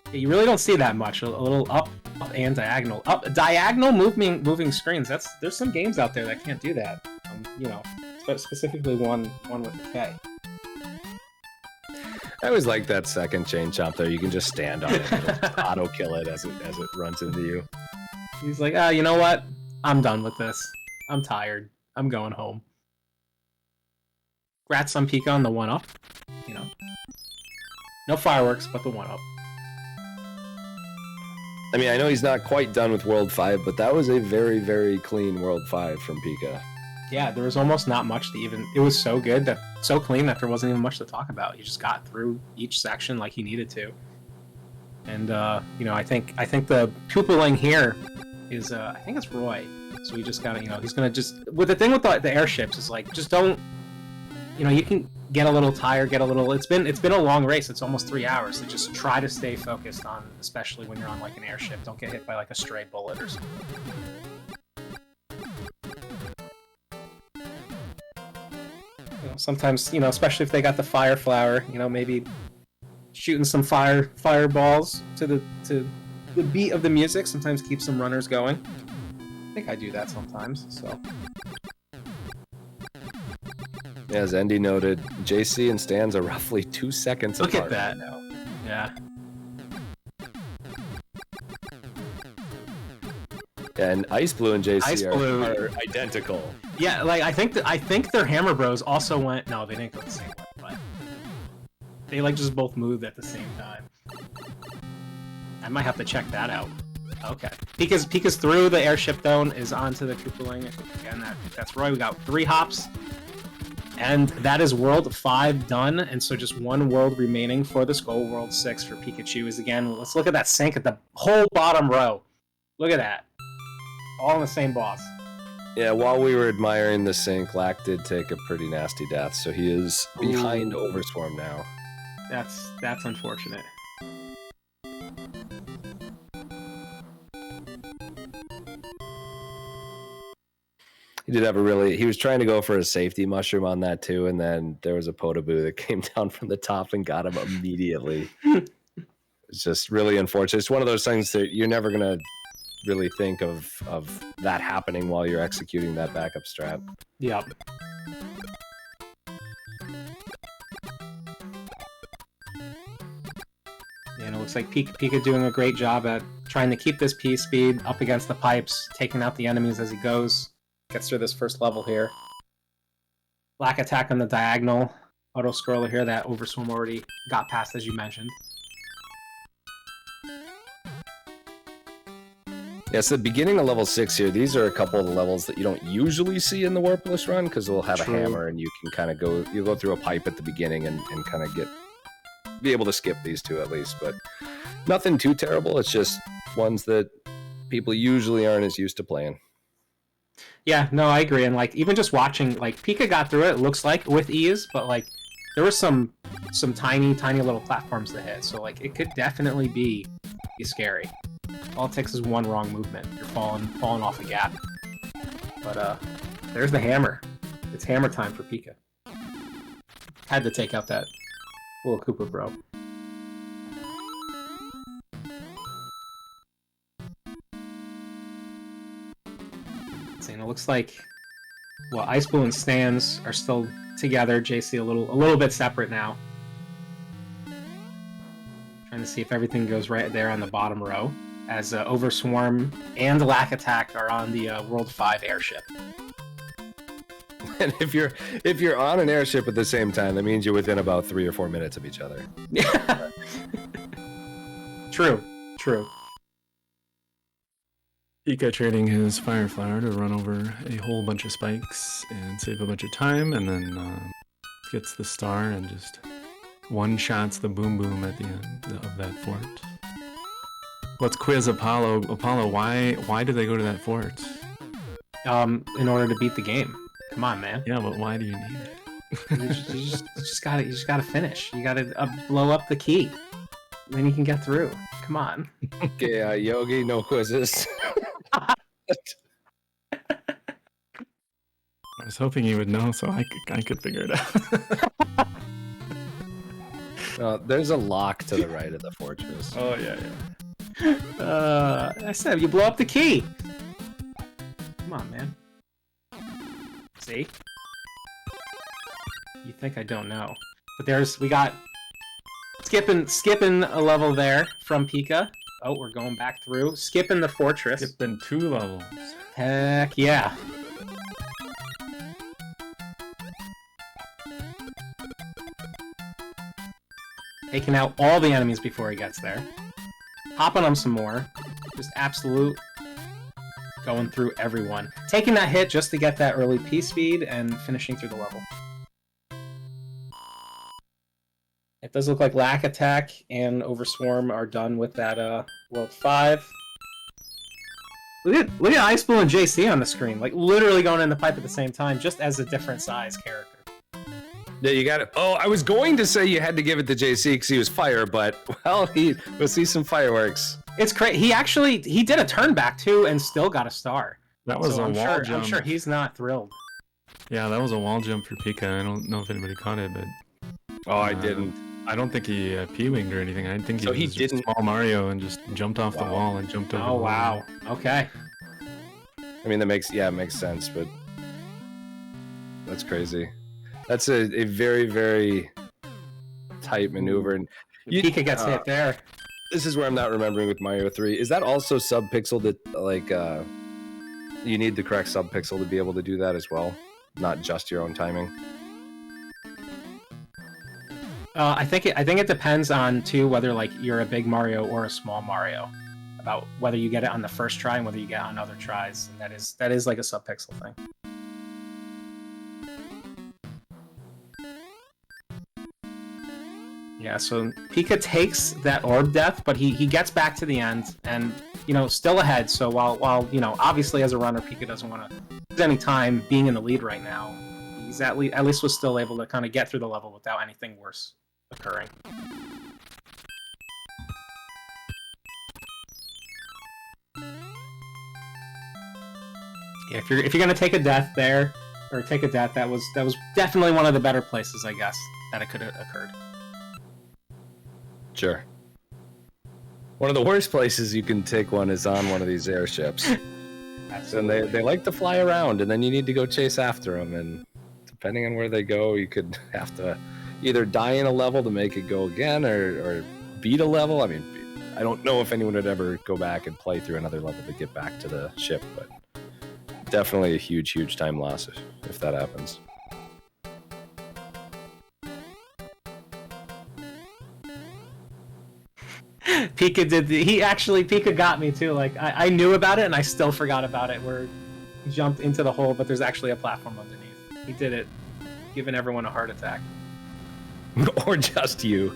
Yeah, you really don't see that much. A little up and diagonal. Diagonal moving screens. There's some games out there that can't do that. You know, specifically one with a K. I always like that second chain chomp there. You can just stand on it and auto kill it as it runs into you. He's like, you know what? I'm done with this. I'm tired. I'm going home. Congrats on Pika on the 1-up. You know, no fireworks, but the 1-up. I mean, I know he's not quite done with World 5, but that was a very, very clean World 5 from Pika. Yeah, there was almost not much to even. It was so good so clean that there wasn't even much to talk about. He just got through each section like he needed to. And I think the Koopaling here is I think it's Roy. So we just gotta, he's gonna just with the thing with the airships is like just don't, you can get a little tired, It's been a long race. It's almost 3 hours. So just try to stay focused on, especially when you're on like an airship. Don't get hit by like a stray bullet or something. Sometimes, especially if they got the fire flower, maybe shooting some fireballs to the beat of the music sometimes keeps some runners going. I think I do that sometimes, so. As Andy noted, JC and Stans are roughly 2 seconds Look apart. at that. Now. Yeah. And Ice Blue and JC Ice Blue. are identical. Yeah, like I think their Hammer Bros also went. No, they didn't go the same way, but they like just both moved at the same time. I might have to check that out. Okay, Pika's through the airship though, is onto the Koopaling. Again, that's Roy. We got 3 hops, and that is World 5 done. And so just 1 world remaining for the Skull. World 6 for Pikachu is again. Let's look at that sync at the whole bottom row. Look at that, all in the same boss. Yeah, while we were admiring the sync, Lack did take a pretty nasty death, so he is behind Overswarm now. That's unfortunate. He did have he was trying to go for a safety mushroom on that too, and then there was a Podoboo that came down from the top and got him immediately. It's just really unfortunate. It's one of those things that you're never going to really think of that happening while you're executing that backup strat. Yep. And it looks like Pika doing a great job at trying to keep this P speed up against the pipes, taking out the enemies as he goes. Gets through this first level here. Black attack on the diagonal. Auto scroller here that Overswarm already got past, as you mentioned. Yeah, so the beginning of level 6 here, these are a couple of the levels that you don't usually see in the Warpless run, because we'll have True. a hammer and you can kind of you'll go through a pipe at the beginning and kind of be able to skip these 2 at least, but nothing too terrible. It's just ones that people usually aren't as used to playing. Yeah, no, I agree. And like even just watching, like Pika got through it looks like with ease, but like there were some tiny little platforms to hit, so like it could definitely be scary. All it takes is 1 wrong movement. You're falling off a gap. But there's the hammer. It's hammer time for Pika. Had to take out that little Koopa bro. And it looks like, well, Ice Blue and Stans are still together. JC a little bit separate now. Trying to see if everything goes right there on the bottom row, as Overswarm and Lack Attack are on the World 5 airship. And if you're on an airship at the same time, that means you're within about 3 or 4 minutes of each other. Yeah. True. Pika trading his Fire Flower to run over a whole bunch of spikes and save a bunch of time, and then gets the star and just one-shots the Boom Boom at the end of that fort. Let's quiz Apollo. Apollo, why did they go to that fort? In order to beat the game. Come on, man. Yeah, but why do you need it? You just gotta finish. You gotta blow up the key. Then you can get through. Come on. Okay, Yogi, no quizzes. I was hoping you would know, so I could figure it out. There's a lock to the right of the fortress. Oh yeah. I said you blow up the key. Come on, man. See? You think I don't know? But we got skipping a level there from Pika. Oh, we're going back through. Skipping the fortress. It's been 2 levels. Heck yeah. Taking out all the enemies before he gets there. Hopping on some more. Just absolute going through everyone. Taking that hit just to get that early P speed and finishing through the level. It does look like Lack Attack and Overswarm are done with that World 5. Look at Ice Blue and JC on the screen, like literally going in the pipe at the same time, just as a different size character. Yeah, you got it. Oh, I was going to say you had to give it to JC because he was fire, but well, we'll see some fireworks. It's crazy. He did a turn back too and still got a star. That was So a I'm wall sure, jump. I'm sure he's not thrilled. Yeah, that was a wall jump for Pika. I don't know if anybody caught it, but Oh, I didn't. I don't think he P-winged or anything. I think So he he was just didn't- small Mario and just jumped off the Wow. wall and jumped over. Oh the wall. wow. Okay. I mean, it makes sense, but that's crazy. That's a very, very tight maneuver. And Pika gets hit there. this is where I'm not remembering with Mario 3. Is that also subpixel that, like, you need the correct subpixel to be able to do that as well? Not just your own timing? I think it depends on too whether like you're a big Mario or a small Mario, about whether you get it on the first try and whether you get it on other tries, and that is like a subpixel thing. Yeah, so Pika takes that orb death, but he gets back to the end and still ahead. So while obviously as a runner Pika doesn't want to lose any time being in the lead right now, he's at least was still able to kind of get through the level without anything worse occurring. Yeah, if you're gonna take a death there, or take a death, that was definitely one of the better places, I guess, that it could have occurred. Sure. One of the worst places you can take one is on one of these airships. And they like to fly around, and then you need to go chase after them, and depending on where they go, you could have to either die in a level to make it go again, or beat a level. I mean, I don't know if anyone would ever go back and play through another level to get back to the ship, but definitely a huge time loss if that happens. Pika got me too. Like I knew about it and I still forgot about it. Where he jumped into the hole, but there's actually a platform underneath. He did it, giving everyone a heart attack. Or just you.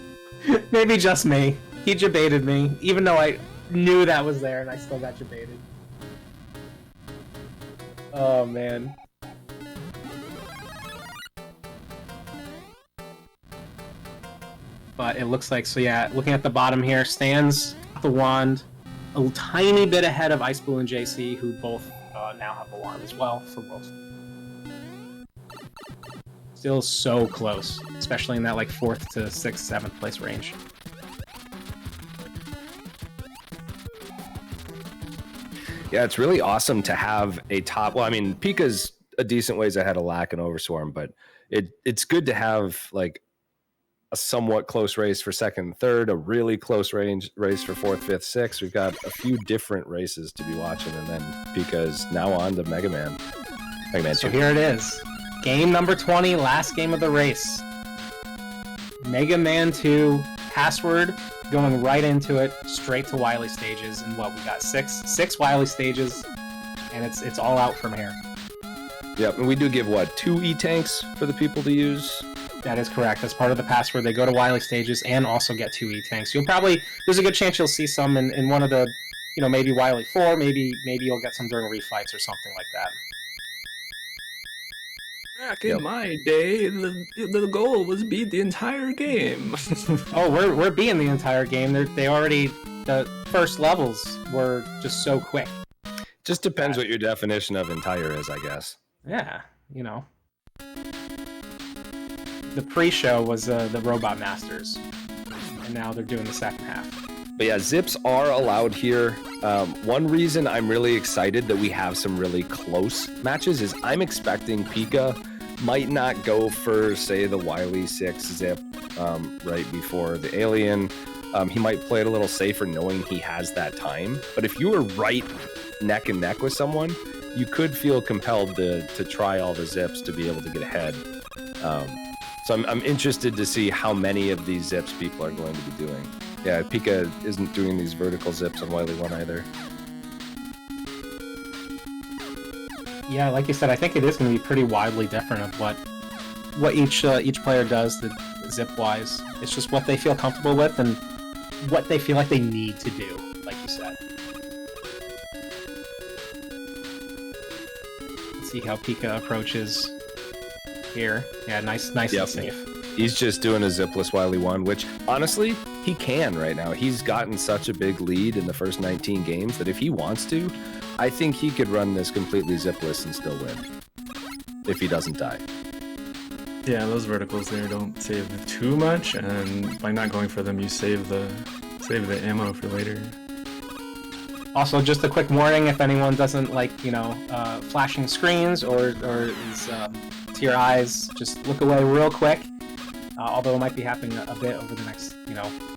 Maybe just me. He jebaited me, even though I knew that was there, and I still got jebaited. Oh man. But it looks like, so yeah, looking at the bottom here, stands the wand a tiny bit ahead of Ice Blue and JC, who both now have the wand as well for both. Still so close, especially in that like 4th to 6th, 7th place range. Yeah, it's really awesome to have a top. Well, I mean, Pika's a decent ways ahead of Lack and Overswarm, but it's good to have like a somewhat close race for 2nd and 3rd, a really close race for 4th, 5th, 6th. We've got a few different races to be watching, and then Pika is now on to Mega Man. Mega Man 2. So here it is. Game number 20, last game of the race. Mega Man 2, password, going right into it, straight to Wily stages. And what, we got six Wily stages, and it's all out from here. Yep, and we do give, 2 E-Tanks for the people to use? That is correct. As part of the password, they go to Wily stages and also get 2 E-Tanks. There's a good chance you'll see some in one of the, maybe Wily 4, maybe you'll get some during refights or something like that. Back in my day, the goal was beat the entire game. Oh, we're beating the entire game. The first levels were just so quick. Just depends what your definition of entire is, I guess. Yeah, The pre-show was the Robot Masters, and now they're doing the second half. But yeah, zips are allowed here. One reason I'm really excited that we have some really close matches is I'm expecting Pika might not go for, say, the Wily 6 zip right before the Alien. He might play it a little safer knowing he has that time. But if you were right neck and neck with someone, you could feel compelled to try all the zips to be able to get ahead. So I'm interested to see how many of these zips people are going to be doing. Yeah, Pika isn't doing these vertical zips on Wily 1 either. Yeah, like you said, I think it is going to be pretty widely different of what each player does the zip wise. It's just what they feel comfortable with and what they feel like they need to do, like you said. Let's see how Pika approaches here. Yeah, nice Yep. and safe. He's just doing a zipless Wily 1, which honestly, he can right now. He's gotten such a big lead in the first 19 games that if he wants to, I think he could run this completely zipless and still win. If he doesn't die. Yeah, those verticals there don't save too much, and by not going for them, you save the ammo for later. Also, just a quick warning if anyone doesn't like, flashing screens or is to your eyes, just look away real quick. Although it might be happening a bit over the next,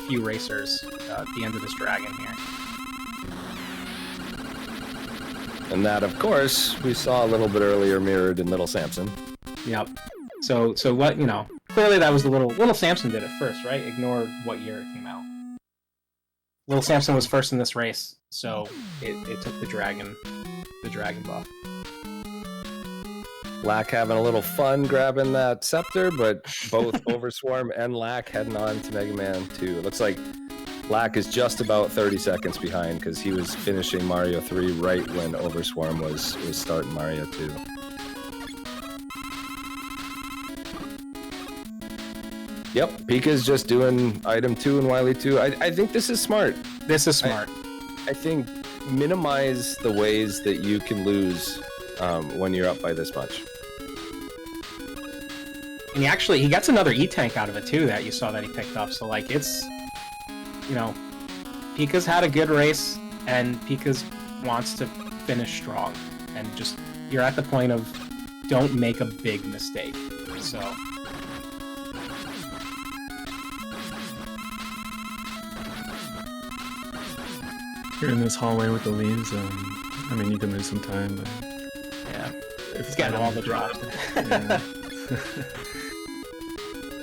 few racers at the end of this dragon here. And that, of course, we saw a little bit earlier mirrored in Little Samson. Yep. So what, clearly that was the Little Samson did it first, right? Ignore what year it came out. Little Samson was first in this race, so it took the dragon buff. Lack having a little fun grabbing that scepter, but both Overswarm and Lack heading on to Mega Man 2. It looks like Lack is just about 30 seconds behind because he was finishing Mario 3 right when Overswarm was starting Mario 2. Yep, Pika's just doing item 2 and Wily 2. I think this is smart. This is smart. I think minimize the ways that you can lose when you're up by this much. And he gets another E-Tank out of it too that you saw that he picked up. So it's, Pika's had a good race and Pika's wants to finish strong. And just, you're at the point of don't make a big mistake. So. You're in this hallway with the leaves. You can lose some time, but Yeah. It's getting all the drops. yeah.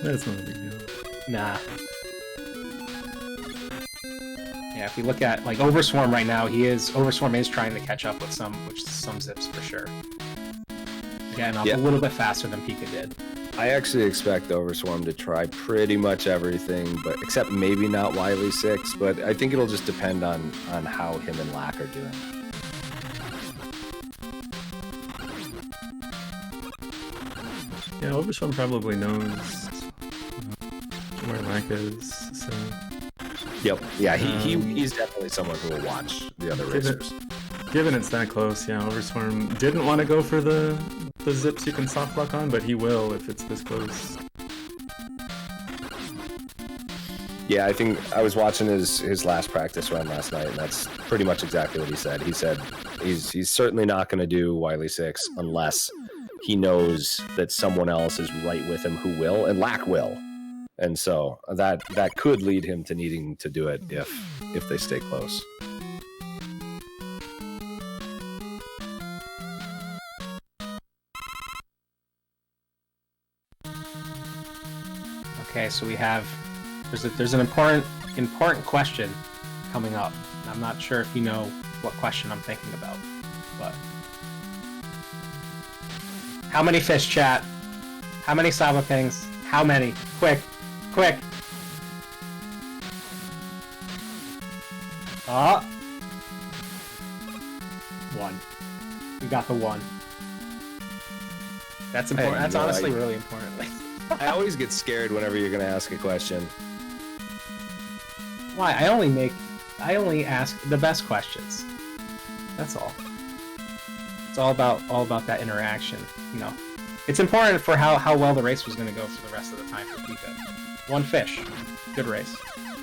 That's not a big deal. Nah. Yeah, if we look at Overswarm right now, Overswarm is trying to catch up with some zips for sure. Again, a little bit faster than Pika did. I actually expect Overswarm to try pretty much everything, but except maybe not Wily 6, but I think it'll just depend on how him and Lack are doing. Yeah, Overswarm probably knows where Lack is, so... Yep. Yeah, he's definitely someone who will watch the other racers. Given it's that close, yeah, Overswarm didn't want to go for the zips you can soft lock on, but he will if it's this close. Yeah, I think I was watching his last practice run last night, and that's pretty much exactly what he said. He said he's certainly not going to do Wily 6 unless he knows that someone else is right with him who will, and Lack will. And so that could lead him to needing to do it if they stay close. Okay, so we have there's an important question coming up. I'm not sure if you know what question I'm thinking about, but how many fish, chat? How many Saba pings? How many? Quick! One. We got the one. That's important. That's honestly really important. I always get scared whenever you're going to ask a question. Why? I only ask the best questions. That's all. It's all about that interaction, It's important for how well the race was going to go for the rest of the time for Pika. One fish. Good race.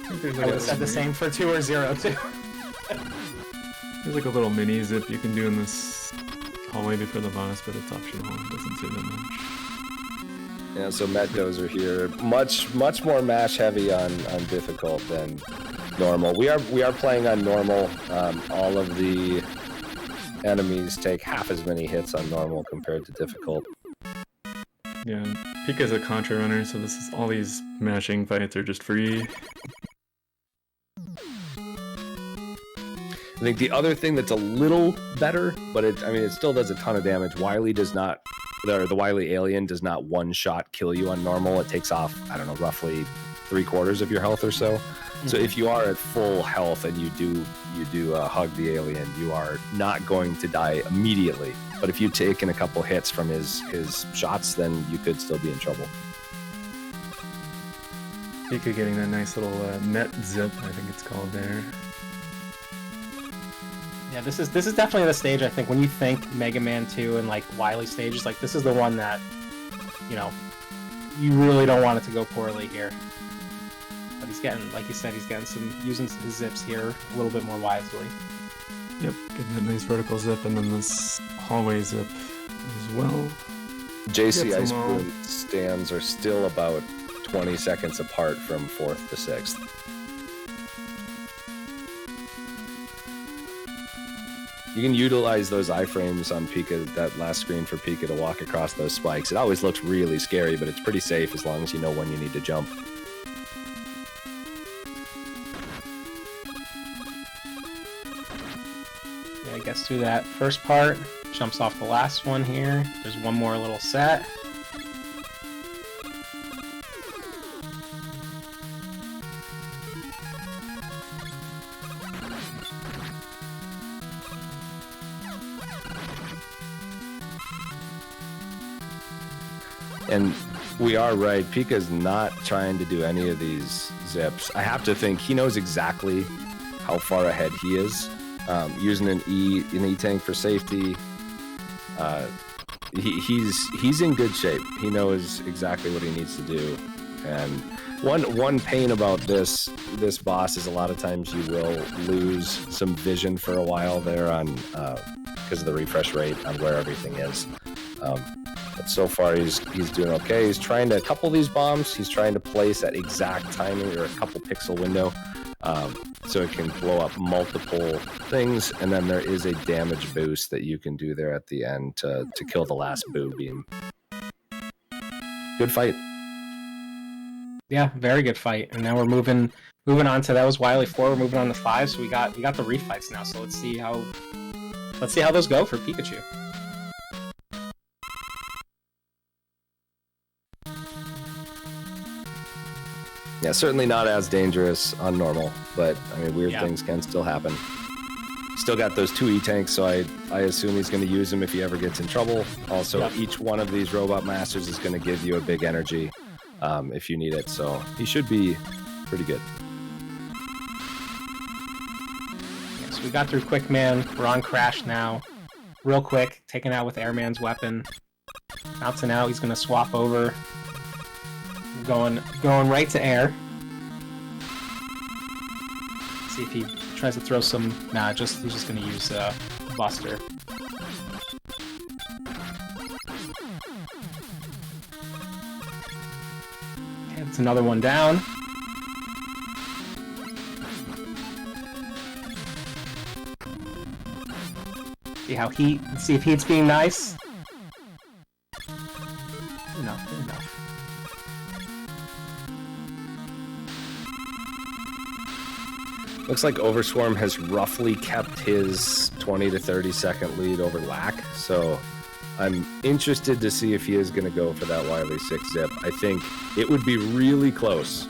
I would have said the same for 2 or 0 too. There's like a little mini zip you can do in this hallway before the boss, but it's optional. It doesn't do that much. Yeah, so Met Dozer here, much more mash heavy on difficult than normal. We are playing on normal. All of the enemies take half as many hits on normal compared to difficult. Yeah, Pika's a contra runner, so this is all these mashing fights are just free. I think the other thing that's a little better, but it still does a ton of damage. Wily does not, the Wily Alien does not one-shot kill you on normal. It takes off, I don't know, roughly 3/4 of your health or so. So if you are at full health and you do hug the alien, you are not going to die immediately. But if you take in a couple hits from his shots, then you could still be in trouble. Pika getting that nice little net zip, I think it's called there. Yeah, this is definitely the stage, I think, when you think Mega Man 2 and like Wily stages, like this is the one that, you know, you really don't want it to go poorly here. But he's getting, like you said, using some zips here a little bit more wisely. Yep, getting that nice vertical zip, and then this hallway zip as well. JC Get Ice some, Balloon stands are still about 20 seconds apart from 4th to 6th. You can utilize those iframes on Pika, that last screen for Pika to walk across those spikes. It always looks really scary, but it's pretty safe as long as you know when you need to jump. Yeah, gets through that first part, jumps off the last one here. There's one more little set. And we are right. Pika's not trying to do any of these zips. I have to think he knows exactly how far ahead he is. Using an E-tank for safety. He's in good shape. He knows exactly what he needs to do. And one pain about this boss is a lot of times you will lose some vision for a while there on because of the refresh rate on where everything is. But so far he's doing okay. He's trying to couple these bombs. He's trying to place at exact timing or a couple pixel window, so it can blow up multiple things. And then there is a damage boost that you can do there at the end to kill the last Boo Beam. Good fight. Yeah, very good fight. And now we're moving on to, that was Wily 4. We're moving on to 5. So we got the refights now. So let's see how those go for Pikachu. Yeah, certainly not as dangerous on normal, but I mean, weird things can still happen. Still got those 2 E-tanks, so I assume he's going to use them if he ever gets in trouble. Also, each one of these Robot Masters is going to give you a big energy if you need it, so he should be pretty good. Yeah, so we got through Quick Man. We're on Crash now. Real quick, taken out with Airman's weapon. Out to now, he's going to swap over. Going right to air. See if he tries to throw some. Nah, he's just gonna use Buster. Okay, it's another one down. See if Heat's being nice. Enough. Looks like Overswarm has roughly kept his 20 to 30 second lead over Lack, so I'm interested to see if he is going to go for that Wily 6 zip. I think it would be really close.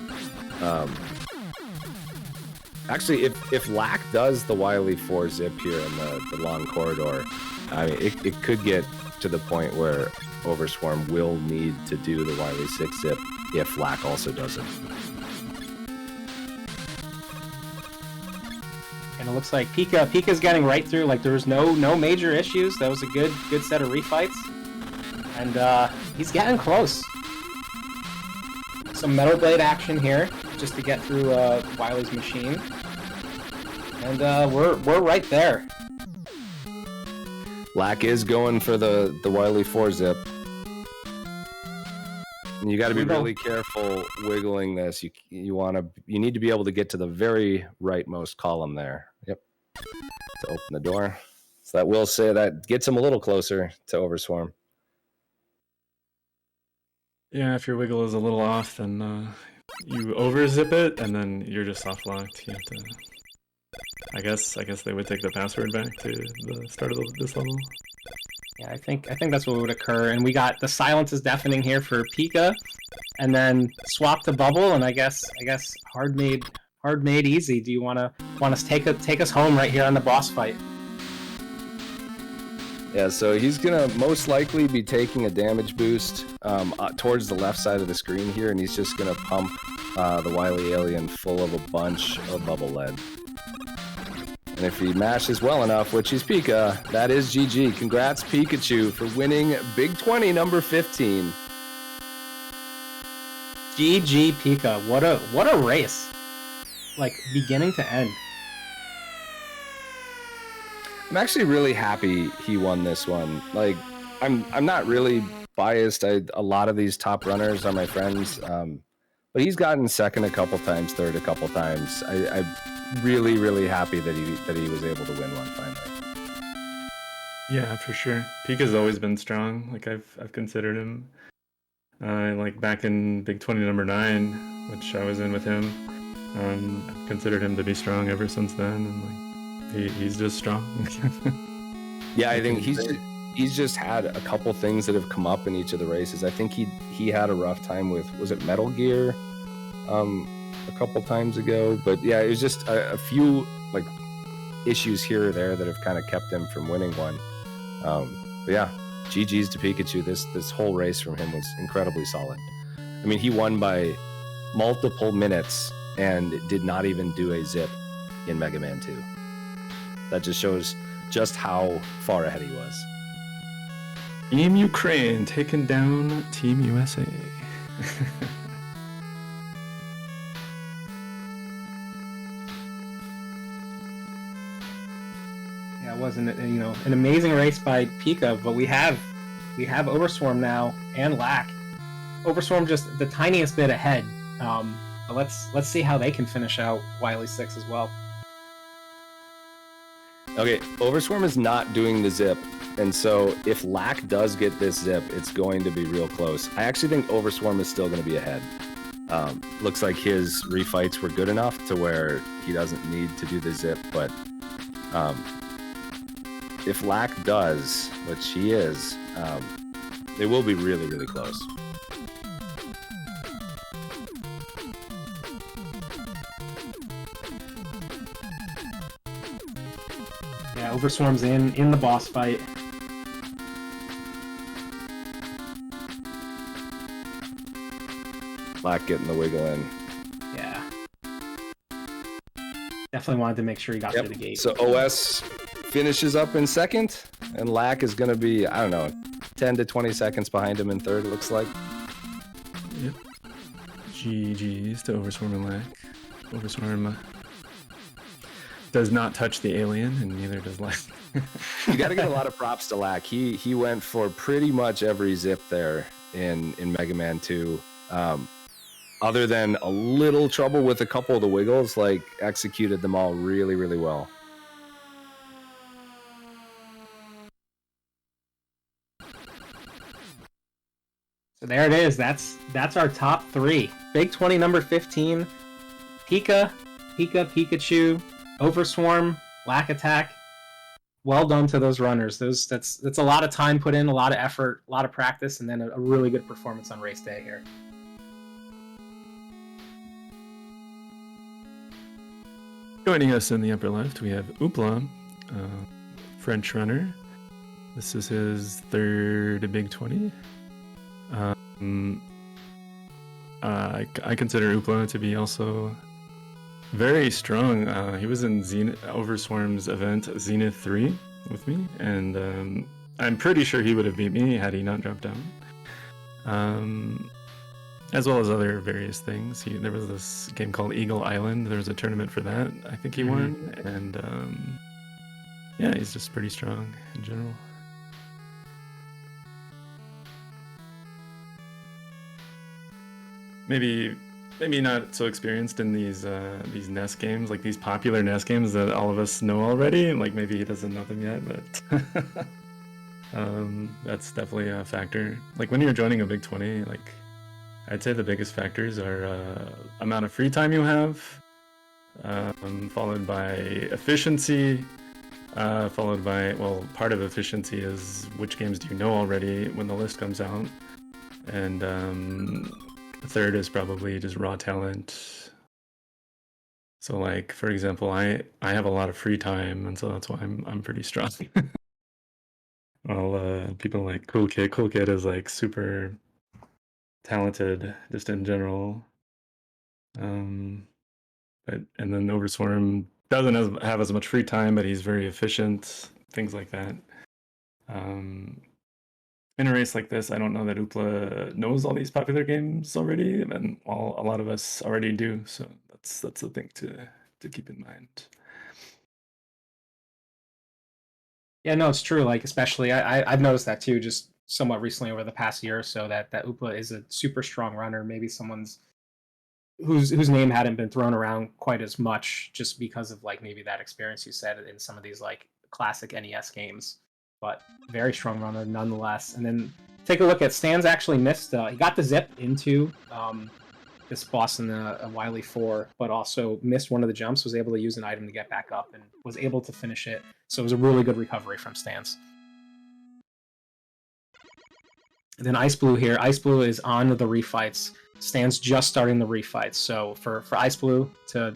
Actually, if Lack does the Wily 4 zip here in the long corridor, I mean, it could get to the point where Overswarm will need to do the Wily 6 zip if Lack also does it. And it looks like Pika's getting right through. Like there was no major issues. That was a good set of refights, and he's getting close. Some Metal Blade action here just to get through Wily's machine, and we're right there. Lack is going for the Wily 4 zip. And you got to be really careful wiggling this. You need to be able to get to the very rightmost column there. Yep. To open the door. So that will say that gets him a little closer to Overswarm. Yeah, if your wiggle is a little off, then you overzip it, and then you're just soft locked. You have to. I guess they would take the password back to the start of this level. Yeah, I think that's what would occur. And we got the silence is deafening here for Pika, and then swap the bubble. And I guess hard made easy. Do you want to take us home right here on the boss fight? Yeah, so he's gonna most likely be taking a damage boost towards the left side of the screen here, and he's just gonna pump the wily alien full of a bunch of bubble lead. And if he mashes well enough, which is Pika, that is GG. Congrats, Pikachu, for winning Big 20 number 15. GG Pika. What a race. Like beginning to end. I'm actually really happy he won this one. Like, I'm not really biased. A lot of these top runners are my friends, but he's gotten second a couple times, third a couple times. I'm really happy that he was able to win one finally. Yeah, for sure. Pika's always been strong. Like I've considered him. Like back in Big 20 number 9, which I was in with him. I've considered him to be strong ever since then, and like he's just strong. Yeah, I think he's just had a couple things that have come up in each of the races. I think he had a rough time with, was it Metal Gear, a couple times ago, but yeah, it was just a few like issues here or there that have kind of kept him from winning one. But yeah, GG's to Pikachu. This whole race from him was incredibly solid. I mean, he won by multiple minutes and did not even do a zip in Mega Man 2. That just shows just how far ahead he was. Team Ukraine taking down Team USA. Yeah, it wasn't an amazing race by Pika, but we have Overswarm now and Lack. Overswarm just the tiniest bit ahead. But let's see how they can finish out Wily 6 as well. Okay, Overswarm is not doing the zip, and so if Lack does get this zip, it's going to be real close. I actually think Overswarm is still going to be ahead. Looks like his refights were good enough to where he doesn't need to do the zip, but if Lack does, which he is, they will be really close. Yeah, Overswarm's in the boss fight. Lack getting the wiggle in. Yeah. Definitely wanted to make sure he got through the gate. So OS finishes up in second, and Lack is going to be, I don't know, 10 to 20 seconds behind him in third, it looks like. Yep. GG's to Overswarm and Lack. Overswarm does not touch the alien, and neither does Lack. You got to get a lot of props to Lack. He went for pretty much every zip there in Mega Man 2. Other than a little trouble with a couple of the wiggles, like executed them all really well. So there it is. That's our top 3. Big 20 number 15. Pika, Pikachu, Overswarm, Lack Attack. Well done to those runners. That's a lot of time put in, a lot of effort, a lot of practice, and then a really good performance on race day here. Joining us in the upper left, we have Oopla, French runner. This is his third Big 20. I consider Oopla to be also very strong. He was in Overswarm's event Zenith 3 with me, and I'm pretty sure he would have beat me had he not dropped down. As well as other various things. There was this game called Eagle Island. There was a tournament for that. I think he won, and yeah, he's just pretty strong in general. Maybe not so experienced in these NES games, like these popular NES games that all of us know already. Like maybe he doesn't know them yet, but that's definitely a factor. Like when you're joining a Big 20, like I'd say the biggest factors are amount of free time you have, followed by efficiency, followed by, well, part of efficiency is which games do you know already when the list comes out, and the third is probably just raw talent. So, like, for example, I have a lot of free time, and so that's why I'm pretty strong. Well, people like Cool Kid. Cool Kid is like super talented just in general. But and then Overswarm doesn't have as much free time, but he's very efficient. Things like that. In a race like this, I don't know that Oopla knows all these popular games already, and while a lot of us already do. So that's the thing to keep in mind. Yeah, no, it's true. Like, especially, I've noticed that too, just somewhat recently over the past year or so, that Oopla is a super strong runner. Maybe someone's whose name hadn't been thrown around quite as much, just because of like maybe that experience you said in some of these like classic NES games. But very strong runner nonetheless. And then take a look at Stan's actually missed. He got the zip into this boss in a Wily 4, but also missed one of the jumps, was able to use an item to get back up, and was able to finish it. So it was a really good recovery from Stans. And then Ice Blue here. Ice Blue is on the refights. Stan's just starting the refights. So for Ice Blue to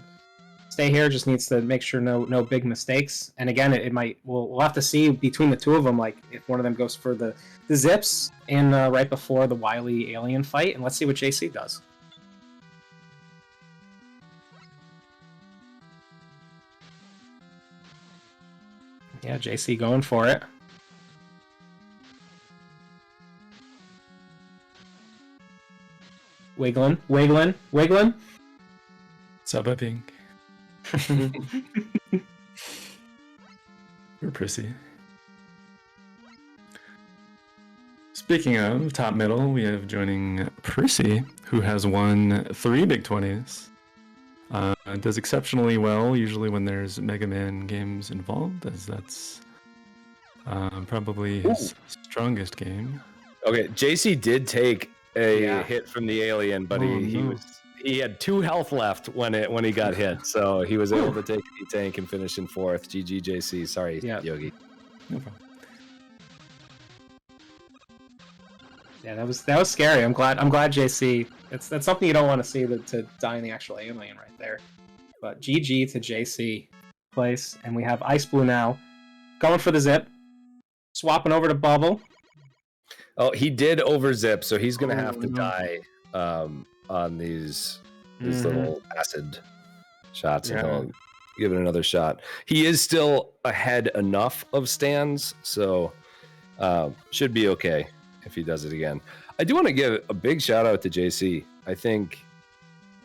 stay here, just needs to make sure no big mistakes. And again, it might we'll have to see between the two of them, like if one of them goes for the zips in right before the Wily alien fight, and let's see what JC does. Yeah, JC going for it. Wiggling. Saba Pink. We're Prissy. Speaking of top middle, we have joining Prissy, who has won 3 Big 20s. Does exceptionally well usually when there's Mega Man games involved, as that's probably his strongest game. Okay, JC did take a hit from the alien, but he had 2 health left when he got hit, so he was able to take the tank and finish in 4th. GG JC. Sorry, Yogi. No problem. Yeah, that was scary. I'm glad JC. That's something you don't want to see to die in the actual alien right there. But GG to JC place, and we have Ice Blue now going for the zip, swapping over to Bubble. Oh, he did overzip, so he's gonna have to die on these little acid shots, and he'll give it another shot. He is still ahead enough of Stans, so should be okay if he does it again. I do want to give a big shout out to JC. I think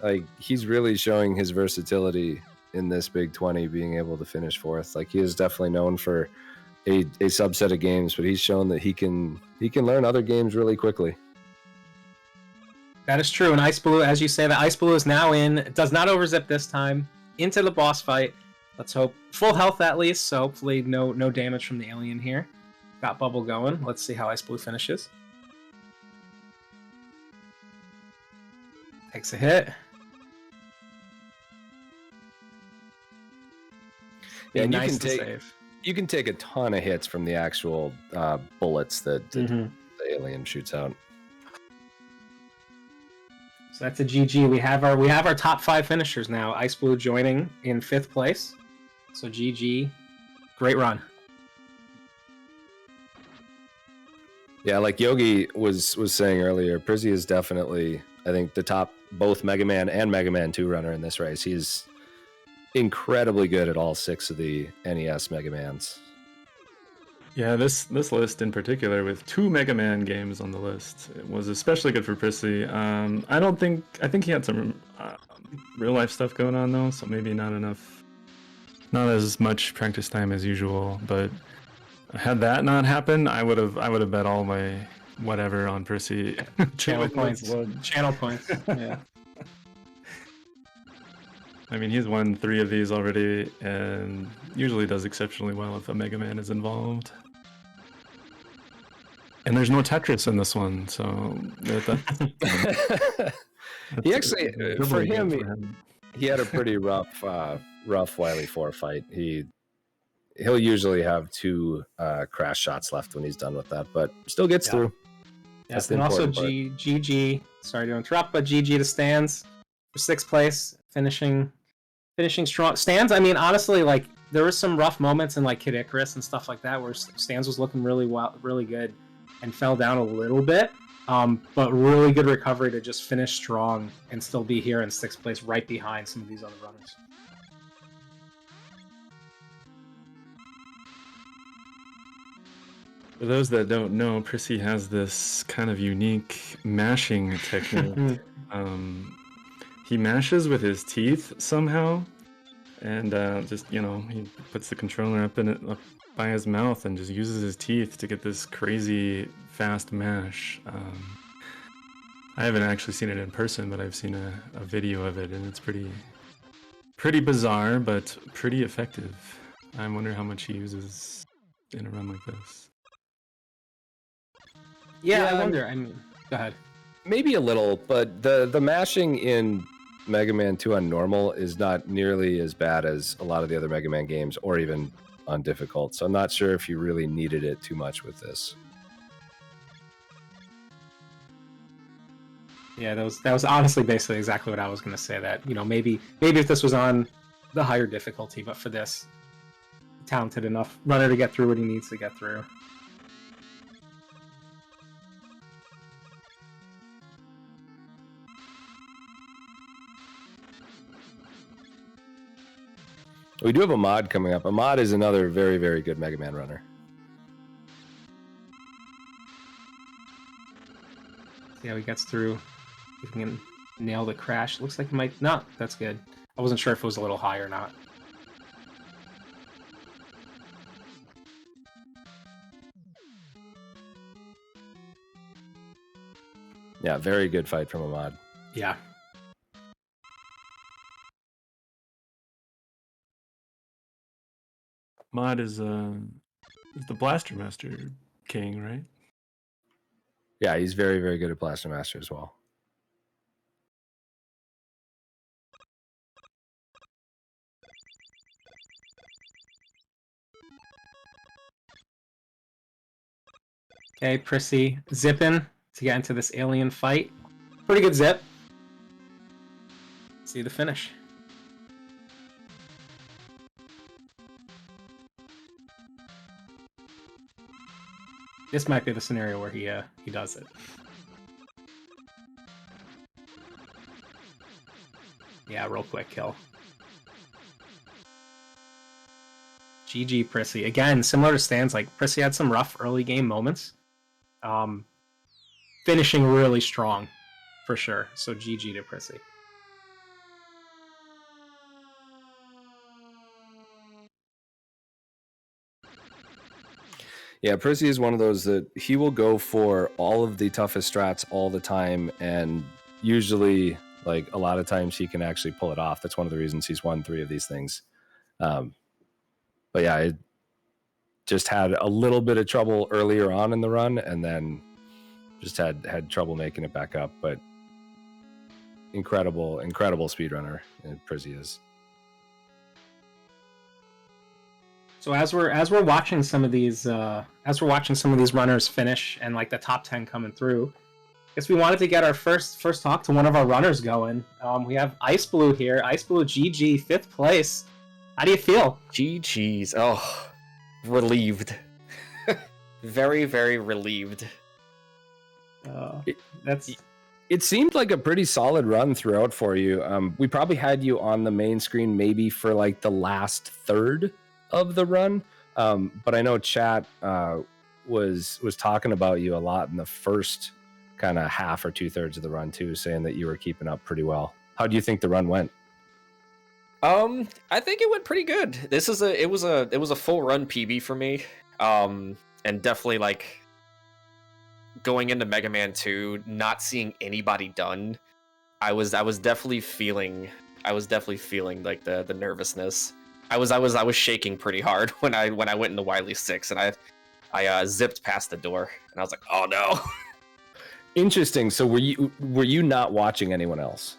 like he's really showing his versatility in this Big 20, being able to finish 4th. Like he is definitely known for a subset of games, but he's shown that he can learn other games really quickly. That is true. And Ice Blue, as you say, the Ice Blue is now in. It does not overzip this time. Into the boss fight. Let's hope full health at least. So hopefully no damage from the alien here. Got Bubble going. Let's see how Ice Blue finishes. Takes a hit. Yeah, and nice you can take a ton of hits from the actual bullets that the alien shoots out. So that's a GG. We have our top 5 finishers now. Ice Blue joining in 5th place. So GG. Great run. Yeah, like Yogi was saying earlier, Prizzy is definitely, I think, the top both Mega Man and Mega Man 2 runner in this race. He's incredibly good at all 6 of the NES Mega Mans. Yeah, this list in particular, with 2 Mega Man games on the list, it was especially good for Prissy. I think he had some real life stuff going on though, so maybe not as much practice time as usual. But had that not happened, I would have bet all my whatever on Prissy. Channel points. Yeah. I mean, he's won 3 of these already, and usually does exceptionally well if a Mega Man is involved. And there's no Tetris in this one, so He actually, for doubly him, good for him. he had a pretty rough Wily 4 fight. He'll usually have 2 crash shots left when he's done with that, but still gets through. Yes, and also GG. Sorry to interrupt, but GG to Stands for 6th place, finishing strong. Stands, I mean, honestly, like there was some rough moments in like Kid Icarus and stuff like that where Stands was looking really good, and fell down a little bit. But really good recovery to just finish strong and still be here in 6th place, right behind some of these other runners. For those that don't know, Prissy has this kind of unique mashing technique. He mashes with his teeth somehow, and just he puts the controller up by his mouth and just uses his teeth to get this crazy fast mash. I haven't actually seen it in person, but I've seen a video of it, and it's pretty bizarre, but pretty effective. I wonder how much he uses in a run like this. Yeah, I wonder. I mean, go ahead. Maybe a little, but the mashing in Mega Man 2 on normal is not nearly as bad as a lot of the other Mega Man games, or even on difficult. So I'm not sure if you really needed it too much with this. Yeah, that was honestly basically exactly what I was going to say. That maybe if this was on the higher difficulty, but for this, talented enough runner to get through what he needs to get through. We do have a mod coming up. A mod is another very, very good Mega Man runner. See how he gets through. If he can nail the crash. Looks like he might not. That's good. I wasn't sure if it was a little high or not. Yeah, very good fight from a mod. Yeah. Mod is the Blaster Master king, right? Yeah, he's very, very good at Blaster Master as well. Okay, Prissy zipping to get into this alien fight. Pretty good zip. See the finish. This might be the scenario where he does it. Yeah, real quick kill. GG Prissy. Again, similar to Stans, like Prissy had some rough early game moments. Finishing really strong, for sure. So GG to Prissy. Yeah, Prissy is one of those that he will go for all of the toughest strats all the time, and usually, like a lot of times, he can actually pull it off. That's one of the reasons he's won 3 of these things. But yeah, it just had a little bit of trouble earlier on in the run, and then just had trouble making it back up. But incredible speedrunner, Prissy is. So as we're watching some of these runners finish and like the top 10 coming through, I guess we wanted to get our first talk to one of our runners going. We have Ice Blue here. Ice Blue GG 5th place. How do you feel? GG's. Oh, relieved. Very, very relieved. It seemed like a pretty solid run throughout for you. We probably had you on the main screen maybe for like the last third of the run, but I know chat was talking about you a lot in the first kind of half or 2/3 of the run too, saying that you were keeping up pretty well. How do you think the run went? I think it went pretty good. It was a full run PB for me, and definitely like going into Mega Man 2, not seeing anybody done. I was definitely feeling like the nervousness. I was shaking pretty hard when I went into Wily 6, and I zipped past the door, and I was like, "Oh no!" Interesting. So were you not watching anyone else?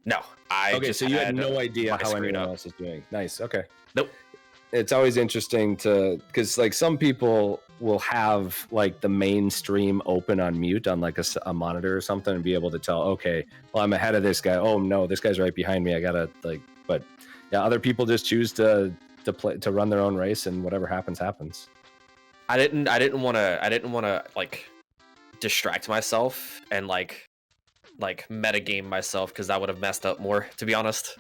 No, I Okay, just so you had no idea my how screen anyone up. else is doing. Nice. Okay. Nope. It's always interesting because like some people will have like the main stream open on mute on like a monitor or something and be able to tell, okay, well, I'm ahead of this guy. Oh no, this guy's right behind me. I gotta like, but yeah, other people just choose to run their own race, and whatever happens happens. I didn't want to like distract myself and like metagame myself, because that would have messed up more, to be honest.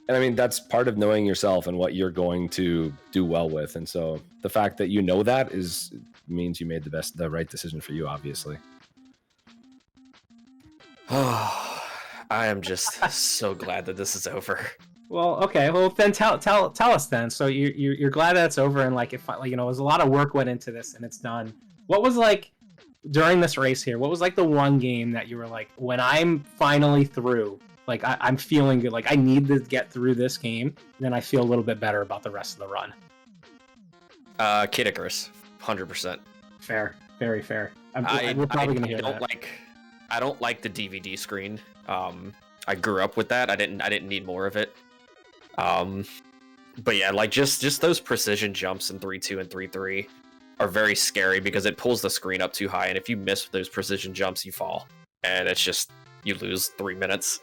And I mean, that's part of knowing yourself and what you're going to do well with. And so the fact that you know that means you made the right decision for you, obviously. Oh, I am just so glad that this is over. Well, okay. Well, then tell us then. So you're glad that it's over, and like if you know, there's a lot of work went into this, and it's done. What was like during this race here? What was like the one game that you were like, when I'm finally through, like I'm feeling good. Like I need to get through this game, then I feel a little bit better about the rest of the run. Kid Icarus, 100%. Fair, very fair. We're probably gonna hear that. I don't like the DVD screen. I grew up with that. I didn't need more of it. But yeah, like just those precision jumps in 3-2 and 3-3 are very scary, because it pulls the screen up too high, and if you miss those precision jumps, you fall, and it's just, you lose 3 minutes.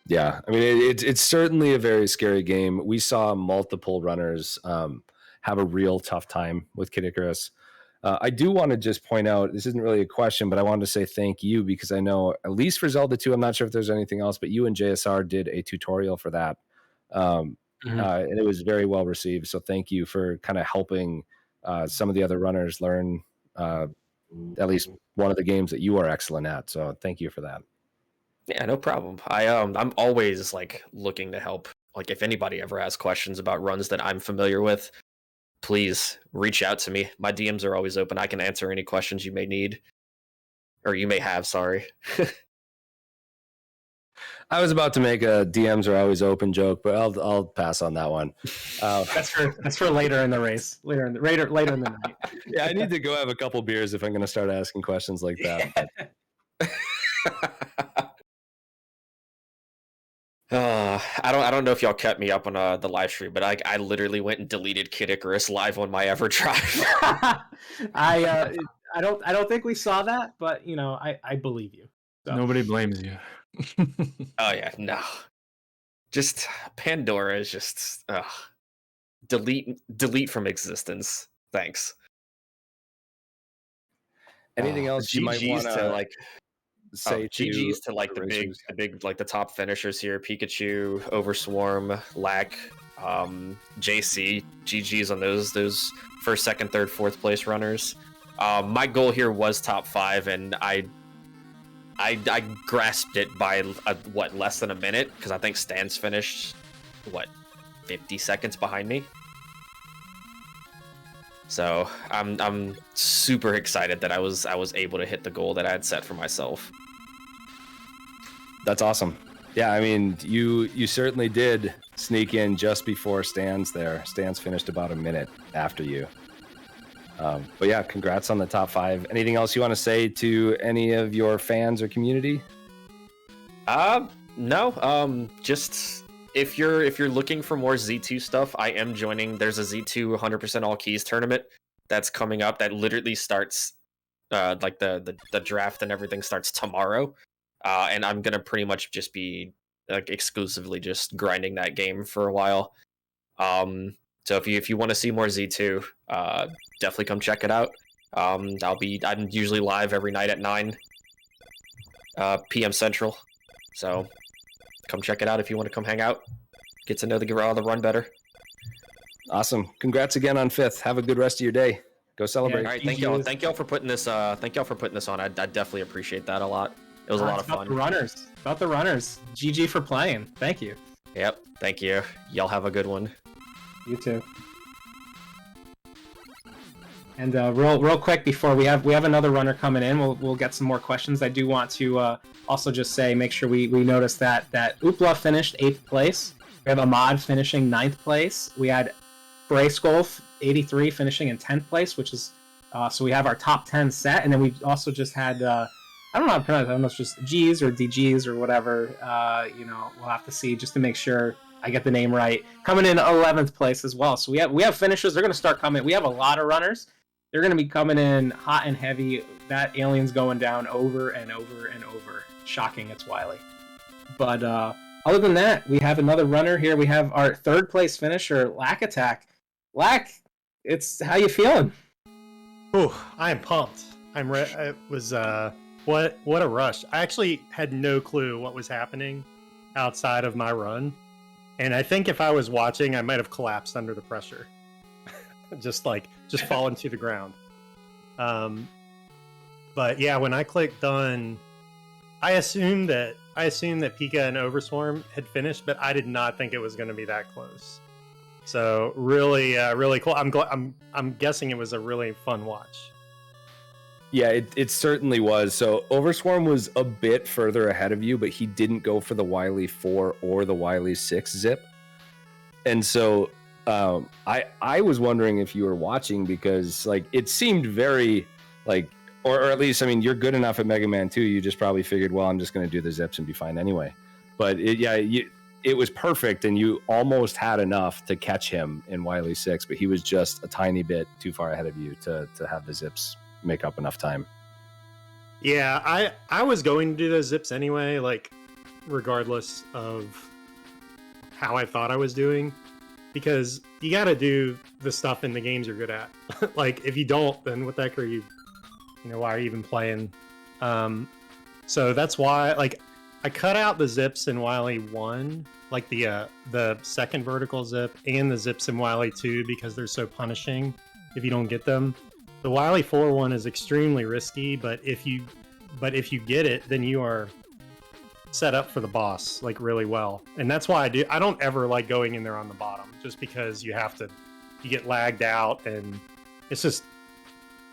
Yeah, I mean, it's certainly a very scary game. We saw multiple runners have a real tough time with Kid Icarus. I do want to just point out, this isn't really a question, but I wanted to say thank you, because I know, at least for Zelda 2, I'm not sure if there's anything else, but you and JSR did a tutorial for that. And it was very well received. So thank you for kind of helping some of the other runners learn at least one of the games that you are excellent at. So thank you for that. Yeah, no problem. I'm always like looking to help. Like if anybody ever has questions about runs that I'm familiar with, please reach out to me. My DMs are always open. I can answer any questions you may need, or you may have. Sorry. I was about to make a DMs are always open joke, but I'll pass on that one. That's for later in the race, later in the night. Yeah, I need to go have a couple beers if I'm going to start asking questions like that. I don't know if y'all kept me up on the live stream, but I literally went and deleted Kid Icarus live on my EverDrive. I don't think we saw that, but you know, I believe you. So. Nobody blames you. Oh yeah, no. Just Pandora is just delete from existence. Thanks. Anything else you might want to like say? GG's to like the big like the top finishers here: Pikachu, Overswarm, Lack, JC. GG's on those first, second, third, fourth place runners. My goal here was top 5, and I grasped it by less than a minute, because I think Stan's finished 50 seconds behind me. So I'm super excited that I was able to hit the goal that I had set for myself. That's awesome. Yeah, I mean, you certainly did sneak in just before Stan's there. Stan's finished about a minute after you. But yeah, congrats on the top 5. Anything else you want to say to any of your fans or community? No. Just if you're looking for more Z2 stuff, I am joining. There's a Z2 100% all keys tournament that's coming up that literally starts like the draft and everything starts tomorrow. And I'm gonna pretty much just be like exclusively just grinding that game for a while. So if you want to see more Z2, definitely come check it out. I'm usually live every night at 9 p.m. Central. So come check it out if you want to come hang out, get to know the run better. Awesome. Congrats again on 5th. Have a good rest of your day. Go celebrate. Yeah, all right, thank y'all for putting this on. I definitely appreciate that a lot. It was a lot of fun. About the runners. GG for playing. Thank you. Yep. Thank you. Y'all have a good one. You too. And real quick before we have another runner coming in, we'll get some more questions. I do want to also just say, make sure we notice that Oopla finished 8th place. We have Ahmad finishing 9th place. We had Brace Golf 83 finishing in 10th place, which is so we have our top 10 set, and then we also just had I don't know how to pronounce it. I don't know if it's just G's or DG's or whatever. We'll have to see just to make sure I get the name right. Coming in 11th place as well. So we have finishers. They're going to start coming. We have a lot of runners. They're going to be coming in hot and heavy. That alien's going down over and over and over. Shocking, it's Wily. But other than that, we have another runner here. We have our 3rd place finisher, Lack Attack. Lack, it's how you feeling? Oh, I am pumped. It was what a rush. I actually had no clue what was happening outside of my run, and I think if I was watching, I might have collapsed under the pressure, just fallen to the ground. But yeah, when I clicked done, I assumed that Pika and Overswarm had finished, but I did not think it was going to be that close. So really, really cool. I'm guessing it was a really fun watch. Yeah, it certainly was. So Overswarm was a bit further ahead of you, but he didn't go for the Wily 4 or the Wily 6 zip. And so I was wondering if you were watching, because like it seemed very like, or at least, I mean, you're good enough at Mega Man 2. You just probably figured, well, I'm just going to do the zips and be fine anyway. But it was perfect, and you almost had enough to catch him in Wily 6, but he was just a tiny bit too far ahead of you to have the zips make up enough time. Yeah, I was going to do those zips anyway, like regardless of how I thought I was doing, because you got to do the stuff in the games you're good at. Like if you don't, then what the heck are you? Why are you even playing? So that's why, like, I cut out the zips in Wily 1, like the second vertical zip, and the zips in Wily 2 because they're so punishing if you don't get them. The Wily 4 one is extremely risky, but if you get it, then you are set up for the boss like really well. And that's why I don't ever like going in there on the bottom, just because you get lagged out, and it's just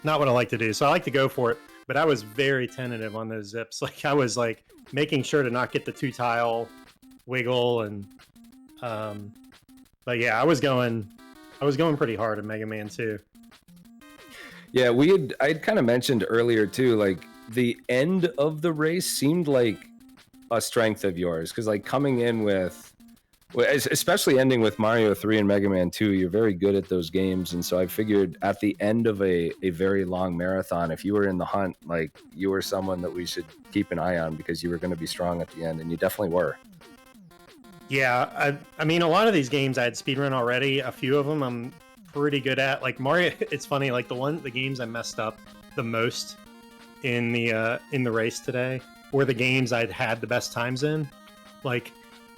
not what I like to do. So I like to go for it, but I was very tentative on those zips. Like I was like making sure to not get the 2-tile wiggle, and but yeah, I was going pretty hard in Mega Man 2. Yeah, I'd kind of mentioned earlier too, like the end of the race seemed like a strength of yours, because like coming in with, especially ending with Mario 3 and Mega Man 2, you're very good at those games. And so I figured at the end of a very long marathon, if you were in the hunt, like you were someone that we should keep an eye on, because you were going to be strong at the end, and you definitely were. Yeah, I mean, a lot of these games I had speedrun already. A few of them I'm pretty good at. Like Mario, it's funny, like the games I messed up the most in the race today were the games I'd had the best times in. Like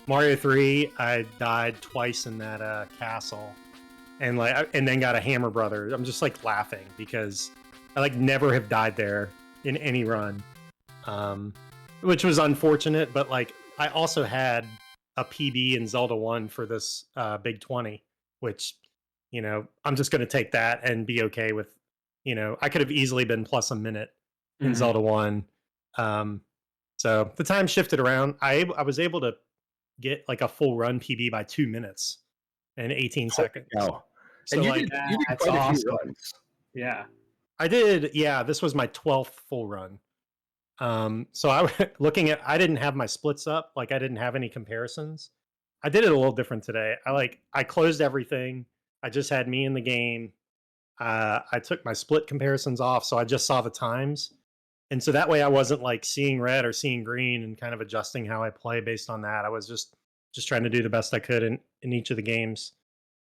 Mario 3, I died twice in that castle, and then got a Hammer Brother. I'm just like laughing because I like never have died there in any run, which was unfortunate. But like I also had a PB in Zelda 1 for this Big 20, which, I'm just going to take that and be okay with, I could have easily been plus a minute in Zelda 1. So the time shifted around. I was able to get like a full run PB by 2 minutes and 18 seconds. Wow. So and like, you did that's quite a few awesome. runs. Yeah. I did. Yeah, this was my 12th full run. So I didn't have my splits up. Like I didn't have any comparisons. I did it a little different today. I closed everything. I just had me in the game. I took my split comparisons off, so I just saw the times. And so that way I wasn't like seeing red or seeing green and kind of adjusting how I play based on that. I was just trying to do the best I could in each of the games.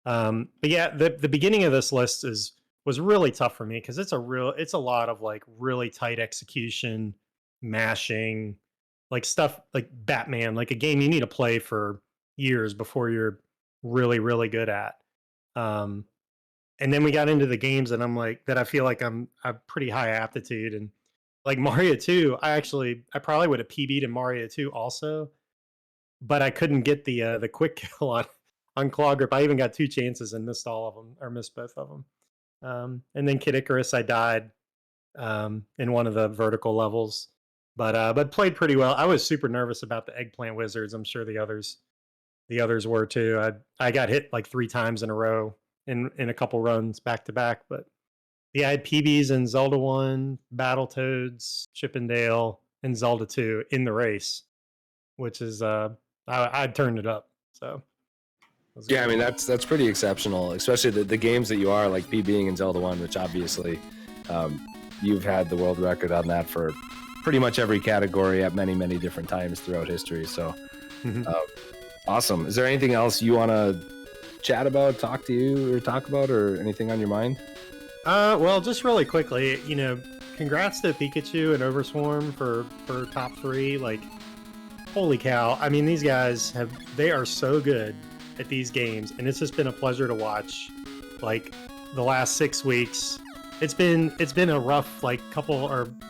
But yeah, the beginning of this list was really tough for me because it's a lot of like really tight execution, mashing, like stuff like Batman, like a game you need to play for years before you're really, really good at. And then we got into the games that I feel like I'm pretty high aptitude, and like Mario 2, I probably would have PB'd in Mario 2 also, but I couldn't get the quick kill on Claw Grip. I even got 2 chances and missed all of them, or missed both of them. And then Kid Icarus, I died in one of the vertical levels, but played pretty well. I was super nervous about the Eggplant Wizards. I'm sure the others were too. I got hit like 3 times in a row in a couple runs back to back. But yeah, I had PBs in Zelda 1, Battletoads, Chippendale, and Zelda 2 in the race, which is I'd turned it up. So Yeah, I mean that's pretty exceptional, especially the games that you are like PBing in Zelda 1, which obviously you've had the world record on that for pretty much every category at many different times throughout history. So awesome. Is there anything else you want to chat about, talk about, or anything on your mind? Well, just really quickly, congrats to Pikachu and Overswarm for top 3. Like, holy cow! I mean, these guys they are so good at these games, and it's just been a pleasure to watch. Like the last 6 weeks, it's been a rough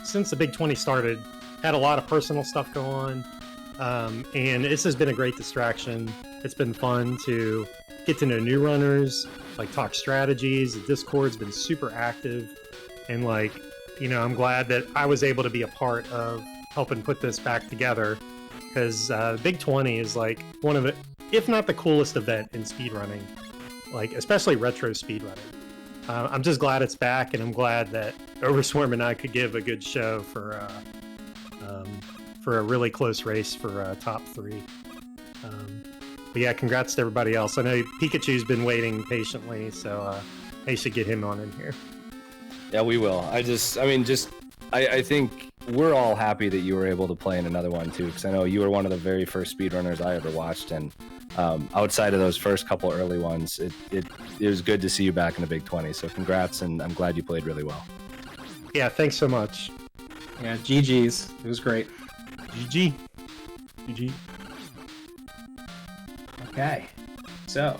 since the Big 20 started. Had a lot of personal stuff go on, and this has been a great distraction. It's been fun to get to know new runners, like talk strategies. The Discord's been super active, and I'm glad that I was able to be a part of helping put this back together, because Big 20 is like one of the, if not the coolest event in speedrunning, like especially retro speedrunning. I'm just glad it's back, and I'm glad that Overswarm and I could give a good show for a really close race for top 3. But yeah, congrats to everybody else. I know Pikachu's been waiting patiently, so they should get him on in here. Yeah, we will. I think we're all happy that you were able to play in another one too, because I know you were one of the very first speedrunners I ever watched, and outside of those first couple early ones, it was good to see you back in the Big 20. So congrats, and I'm glad you played really well. Yeah, thanks so much. Yeah, GG's. It was great. GG. Okay, so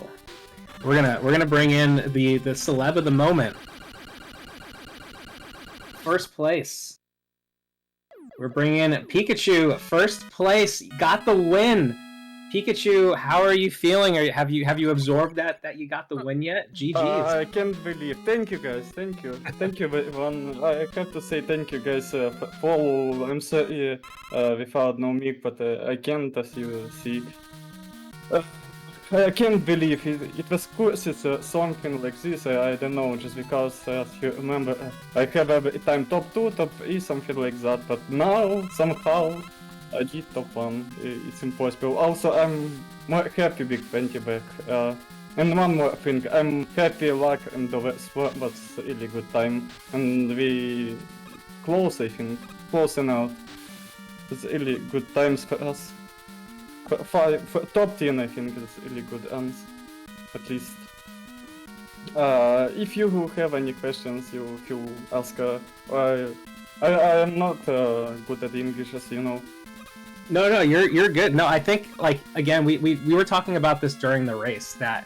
we're gonna bring in the celeb of the moment. First place. We're bringing in Pikachu. First place, got the win. Pikachu, how are you feeling? Have you absorbed that you got the win yet? GG's. I can't believe. Thank you guys. Thank you everyone. I have to say thank you guys for follow. I'm sorry without no mic, but I can't, as you see. I can't believe it was course it's something like this. I don't know, just because as you remember, I have every time top 2, top 3, something like that. But now somehow I did top 1. It's impossible. Also, I'm more happy Big 20 back. And one more thing, I'm happy luck and the rest was a really good time. And we close, I think, close enough. It's really good times for us. For top 10, I think it's really good ends, at least. If you have any questions, you ask. I am not good at English, as you know. No, you're good. No, I think again, we were talking about this during the race that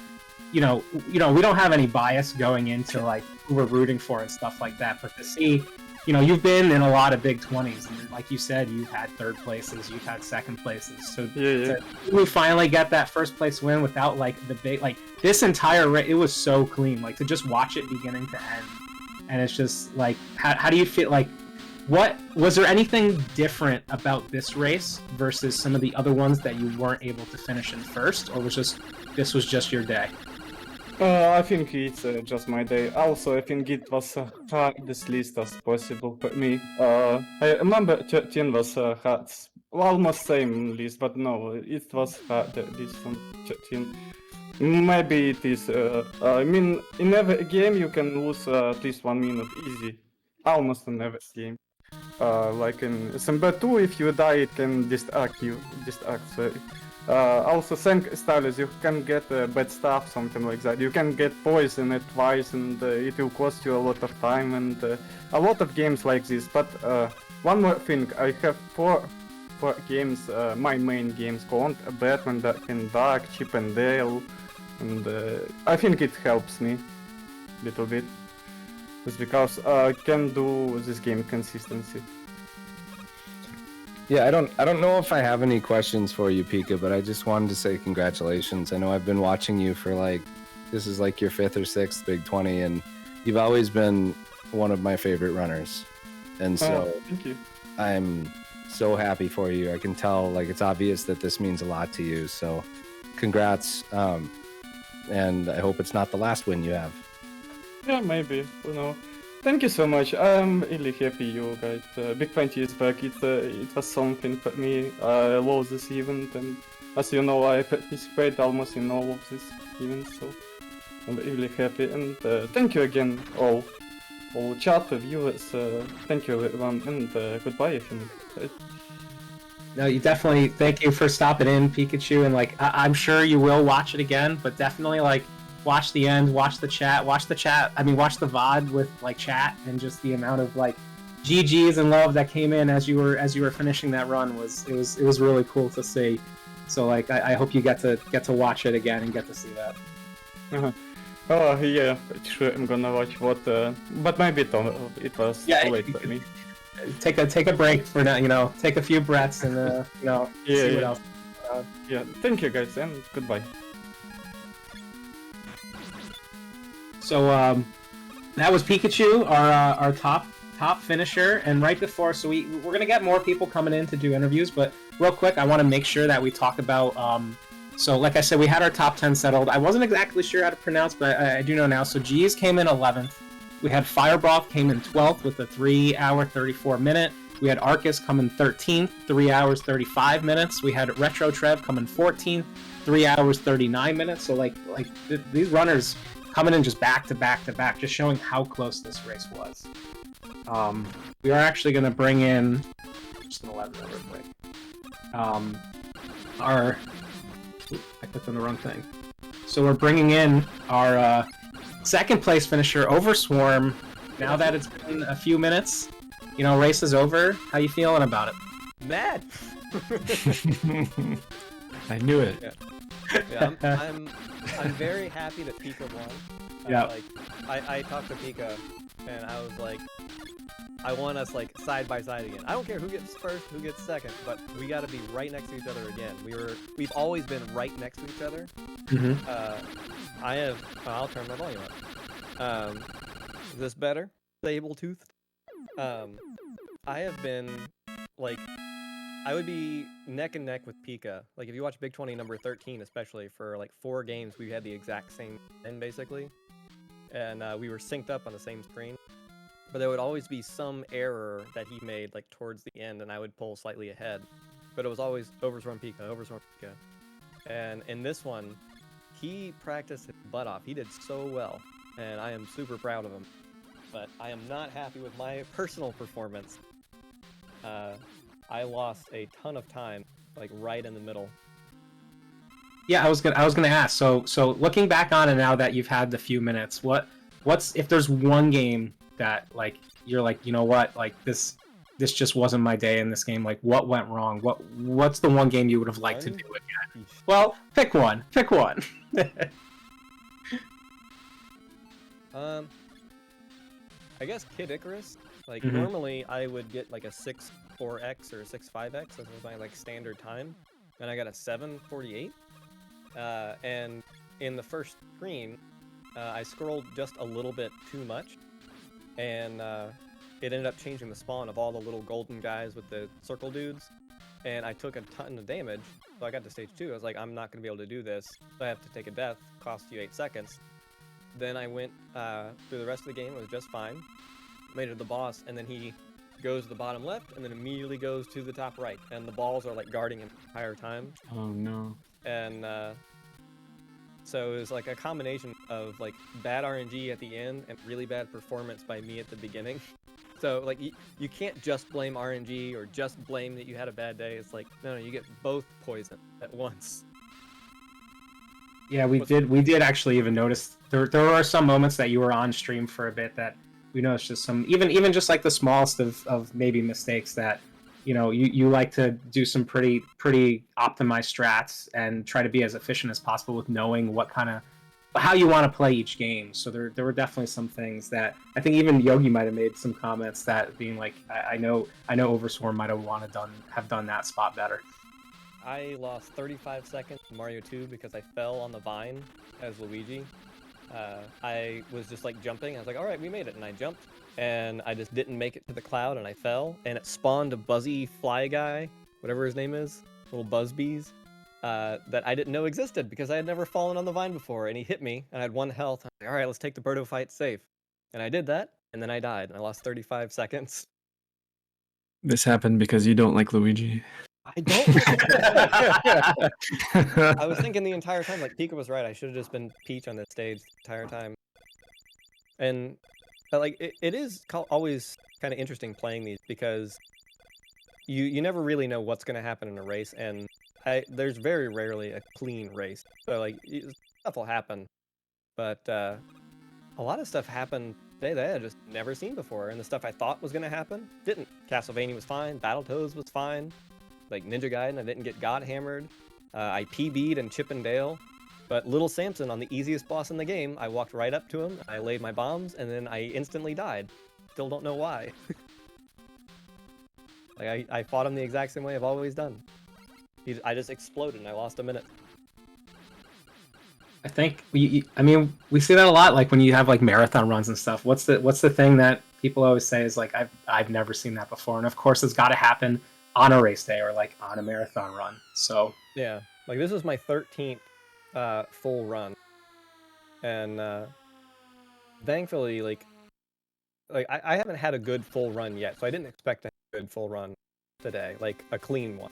we don't have any bias going into who we're rooting for and stuff like that, but to see. You've been in a lot of Big 20s, and like you said, you've had third places, you've had second places. So we finally get that first place win without the big this entire race. It was so clean, to just watch it beginning to end, and it's just how do you feel? What was there anything different about this race versus some of the other ones that you weren't able to finish in first, or this was just your day? I think it's just my day. Also, I think it was hardest list as possible for me. I remember 13 was hard, almost same list, but no, it was harder list from 13. Maybe it is. I mean, in every game you can lose at least 1 minute easy, almost in every game. Like in Sember 2, if you die, it can distract. Sorry. Also, thank Stylus, you can get bad stuff, something like that. You can get poisoned twice, and it will cost you a lot of time, and a lot of games like this. But one more thing, I have four games, my main games, called Batman, Dark and Dark, Chip and Dale, and I think it helps me a little bit. Just because I can do this game consistency. Yeah, I don't know if I have any questions for you, Pika, but I just wanted to say congratulations. I know I've been watching you for this is your 5th or 6th Big 20, and you've always been one of my favorite runners. And so thank you. I'm so happy for you. I can tell it's obvious that this means a lot to you. So congrats. and I hope it's not the last win you have. Yeah, maybe. You know. Thank you so much. I'm really happy you guys. Big 20 is back. It was something for me. I love this event, and as you know, I participate almost in all of these events, so I'm really happy. And thank you again, all chat viewers. Thank you everyone, and goodbye. No, you definitely thank you for stopping in, Pikachu, and like I'm sure you will watch it again, but definitely like watch the end, watch the chat. I mean, watch the VOD with like chat, and just the amount of like GGs and love that came in as you were finishing that run was really cool to see. So like I hope you get to watch it again and get to see that. Oh yeah, sure. I'm gonna watch what, but maybe it was too late for me. Take a break for now, you know. Take a few breaths and you know, see what else. Yeah, thank you guys, and goodbye. So that was Pikachu, our top finisher, and right before, so we're gonna get more people coming in to do interviews, but real quick, I want to make sure that we talk about. So like I said, we had our top 10 settled. I wasn't exactly sure how to pronounce, but I do know now. So G's came in 11th. We had Firebroth came in 12th with a 3 hour 34 minute. We had Arcus come in 13th, 3 hours 35 minutes. We had Retro Trev come in 14th, 3 hours 39 minutes. So these runners coming in just back to back to back, just showing how close this race was. We are actually going to bring in, just going to let that real quick. I clicked on the wrong thing. So we're bringing in our second place finisher, Overswarm. Now that it's been a few minutes, you know, race is over. How you feeling about it? Mad. I knew it. Yeah, I'm very happy that Pika won. Yeah. Like, I talked to Pika, and I was like, I want us like side by side again. I don't care who gets first, who gets second, but we got to be right next to each other again. We've always been right next to each other. Mm-hmm. I'll turn my volume up. Is this better? Sabletoothed. I have been like, I would be neck and neck with Pika. Like if you watch Big 20 number 13, especially for like 4 games, we had the exact same end basically, and we were synced up on the same screen. But there would always be some error that he made like towards the end, and I would pull slightly ahead. But it was always Overswarm Pika, Overswarm Pika. And in this one, he practiced his butt off. He did so well, and I am super proud of him. But I am not happy with my personal performance. I lost a ton of time, like right in the middle. Yeah, I was gonna ask. So looking back on it now that you've had the few minutes, what's if there's one game that like you're like, you know what, like this just wasn't my day in this game. Like what went wrong? What's the one game you would have liked to do again? Well, pick one. I guess Kid Icarus. Like normally I would get like a 6.4x or a 6.5x. That was my like standard time, and I got a 7.48. And in the first screen, I scrolled just a little bit too much, and it ended up changing the spawn of all the little golden guys with the circle dudes, and I took a ton of damage. So I got to stage 2. I was like, I'm not going to be able to do this. So I have to take a death. Cost you 8 seconds. Then I went through the rest of the game. It was just fine. Made it to the boss, and then he goes to the bottom left, and then immediately goes to the top right. And the balls are like guarding him the entire time. Oh no. And so it was like a combination of like bad RNG at the end and really bad performance by me at the beginning. So like you can't just blame RNG or just blame that you had a bad day. It's like no, you get both poisoned at once. Yeah, we did actually even notice there are some moments that you were on stream for a bit that we noticed just some even just like the smallest of maybe mistakes that, you know, you like to do some pretty optimized strats and try to be as efficient as possible with knowing what kind of how you want to play each game. So there were definitely some things that I think even Yogi might have made some comments that being like I know Overswarm might have done that spot better. I lost 35 seconds in Mario 2 because I fell on the vine as Luigi. I was just like jumping. I was like, all right, we made it. And I jumped, and I just didn't make it to the cloud, and I fell, and it spawned a buzzy fly guy, whatever his name is, little buzz bees. that I didn't know existed because I had never fallen on the vine before, and he hit me, and I had 1 health. I'm like, all right, let's take the Birdo fight safe. And I did that, and then I died, and I lost 35 seconds. This happened because you don't like Luigi. I don't like I was thinking the entire time, like, Pika was right. I should have just been Peach on this stage the entire time. And, like, it is always kind of interesting playing these because you never really know what's going to happen in a race, and there's very rarely a clean race. So, like, stuff will happen. But a lot of stuff happened today that I had just never seen before, and the stuff I thought was going to happen didn't. Castlevania was fine. Battletoads was fine. Like Ninja Gaiden, I didn't get God Hammered. I PB'd and Chip and Dale. But Little Samson, on the easiest boss in the game, I walked right up to him, I laid my bombs, and then I instantly died. Still don't know why. Like, I fought him the exact same way I've always done. I just exploded and I lost a minute. I think we see that a lot. Like when you have like marathon runs and stuff. What's the thing that people always say is like I've never seen that before, and of course it's got to happen on a race day or like on a marathon run. So yeah, like this is my 13th full run, and thankfully like I haven't had a good full run yet, so I didn't expect to have a good full run today, like a clean one.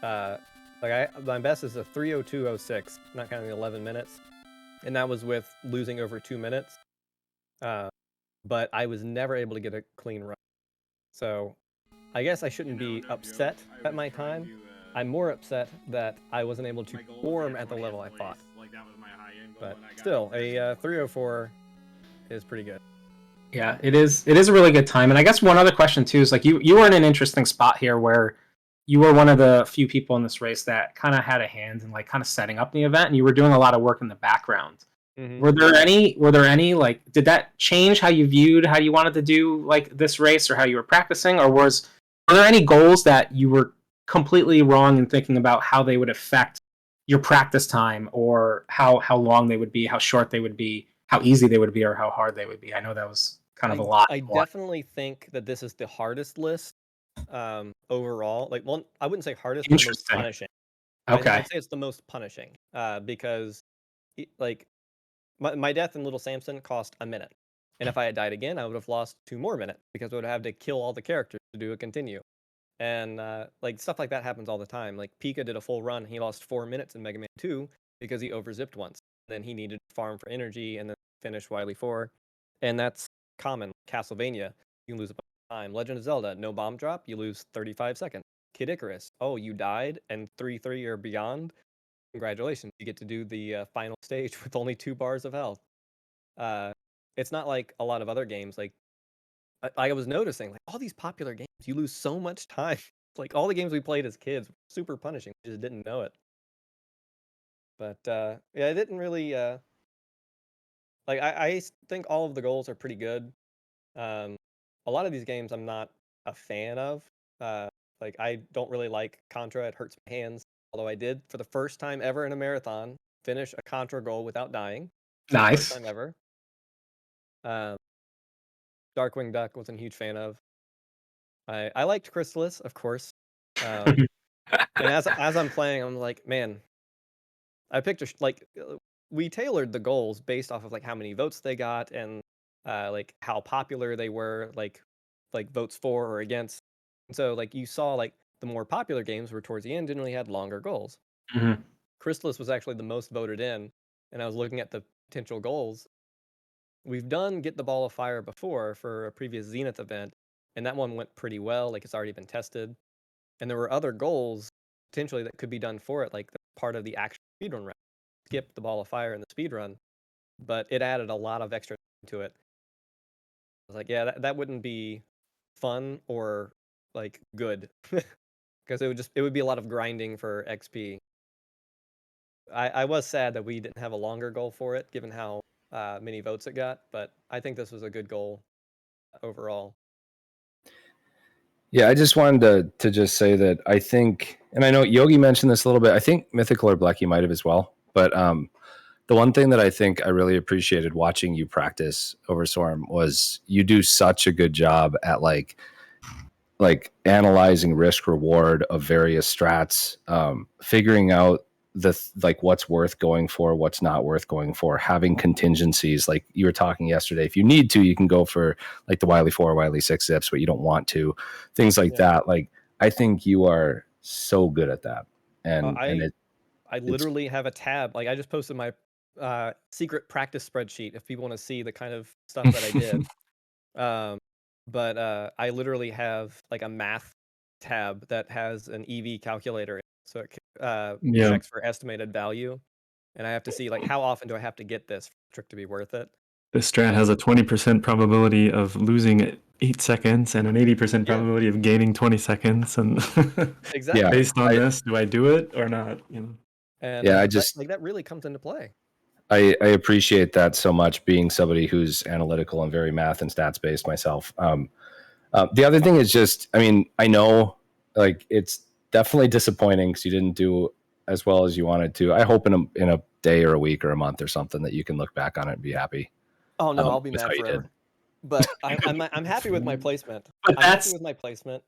My best is a 3:02:06, not counting the 11 minutes, and that was with losing over 2 minutes. But I was never able to get a clean run, so I guess I shouldn't be upset at my time. I'm more upset that I wasn't able to perform at the level I thought. But still, a 3:04 is pretty good. yeah, it is a really good time. And I guess one other question too is like you were in an interesting spot here where you were one of the few people in this race that kind of had a hand in like kind of setting up the event, and you were doing a lot of work in the background. Mm-hmm. Were there any like, did that change how you viewed how you wanted to do like this race or how you were practicing, or were there any goals that you were completely wrong in thinking about how they would affect your practice time, or how long they would be, how short they would be, how easy they would be, or how hard they would be? I know that was kind of a lot. I definitely think that this is the hardest list overall. Like, well, I wouldn't say hardest, but most punishing. Okay. I'd say it's the most punishing because like my death in Little Samson cost a minute, and if I had died again, I would have lost 2 more minutes because I would have to kill all the characters to do a continue. And like stuff like that happens all the time. Like Pika did a full run, he lost 4 minutes in Mega Man 2 because he overzipped once. Then he needed to farm for energy and then finish Wily 4, and that's common. Castlevania, you can lose a bunch of time. Legend of Zelda, no bomb drop, you lose 35 seconds. Kid Icarus, oh, you died and 3-3 or beyond, congratulations, you get to do the final stage with only 2 bars of health. It's not like a lot of other games. Like I was noticing, like all these popular games, you lose so much time. Like all the games we played as kids, super punishing. We just didn't know it. But yeah, I didn't really like. I think all of the goals are pretty good. A lot of these games I'm not a fan of. Like I don't really like Contra. It hurts my hands. Although I did, for the first time ever in a marathon, finish a Contra goal without dying. Nice. First time ever. Darkwing Duck wasn't a huge fan of. I liked Chrysalis, of course. And as I'm playing, I'm like, man, I picked we tailored the goals based off of like how many votes they got and like how popular they were, like votes for or against. And so like you saw like the more popular games were towards the end generally had longer goals. Mm-hmm. Chrysalis was actually the most voted in, and I was looking at the potential goals. We've done Get the Ball of Fire before for a previous Zenith event, and that one went pretty well. Like it's already been tested, and there were other goals potentially that could be done for it, like the part of the actual speedrun round. Skip the Ball of Fire in the speedrun, but it added a lot of extra to it. I was like, yeah, that wouldn't be fun or like good because it would be a lot of grinding for XP. I was sad that we didn't have a longer goal for it, given how many votes it got, but I think this was a good goal overall. Yeah, I just wanted to just say that I think, and I know Yogi mentioned this a little bit, I think Mythical or Blecky might have as well, but the one thing that I think I really appreciated watching you practice over Storm was you do such a good job at like analyzing risk reward of various strats, figuring out like what's worth going for, what's not worth going for, having contingencies. Like you were talking yesterday, if you need to, you can go for like the Wily 4, Wily 6 zips, but you don't want to. Things like that. Like I think you are so good at that. And I literally have a tab. Like I just posted my secret practice spreadsheet if people want to see the kind of stuff that I did. But I literally have like a math tab that has an EV calculator in it, so it checks for estimated value, and I have to see like how often do I have to get this trick to be worth it. This strat has a 20% probability of losing 8 seconds and an 80% probability of gaining 20 seconds. And exactly based on this, do I do it or not? You know. And I just like that really comes into play. I appreciate that so much, being somebody who's analytical and very math and stats based myself. The other thing is just, I mean, I know like it's definitely disappointing because you didn't do as well as you wanted to. I hope in a day or a week or a month or something that you can look back on it and be happy. Oh no, I'll be mad forever. But I'm happy with my placement. I'm happy with my placement.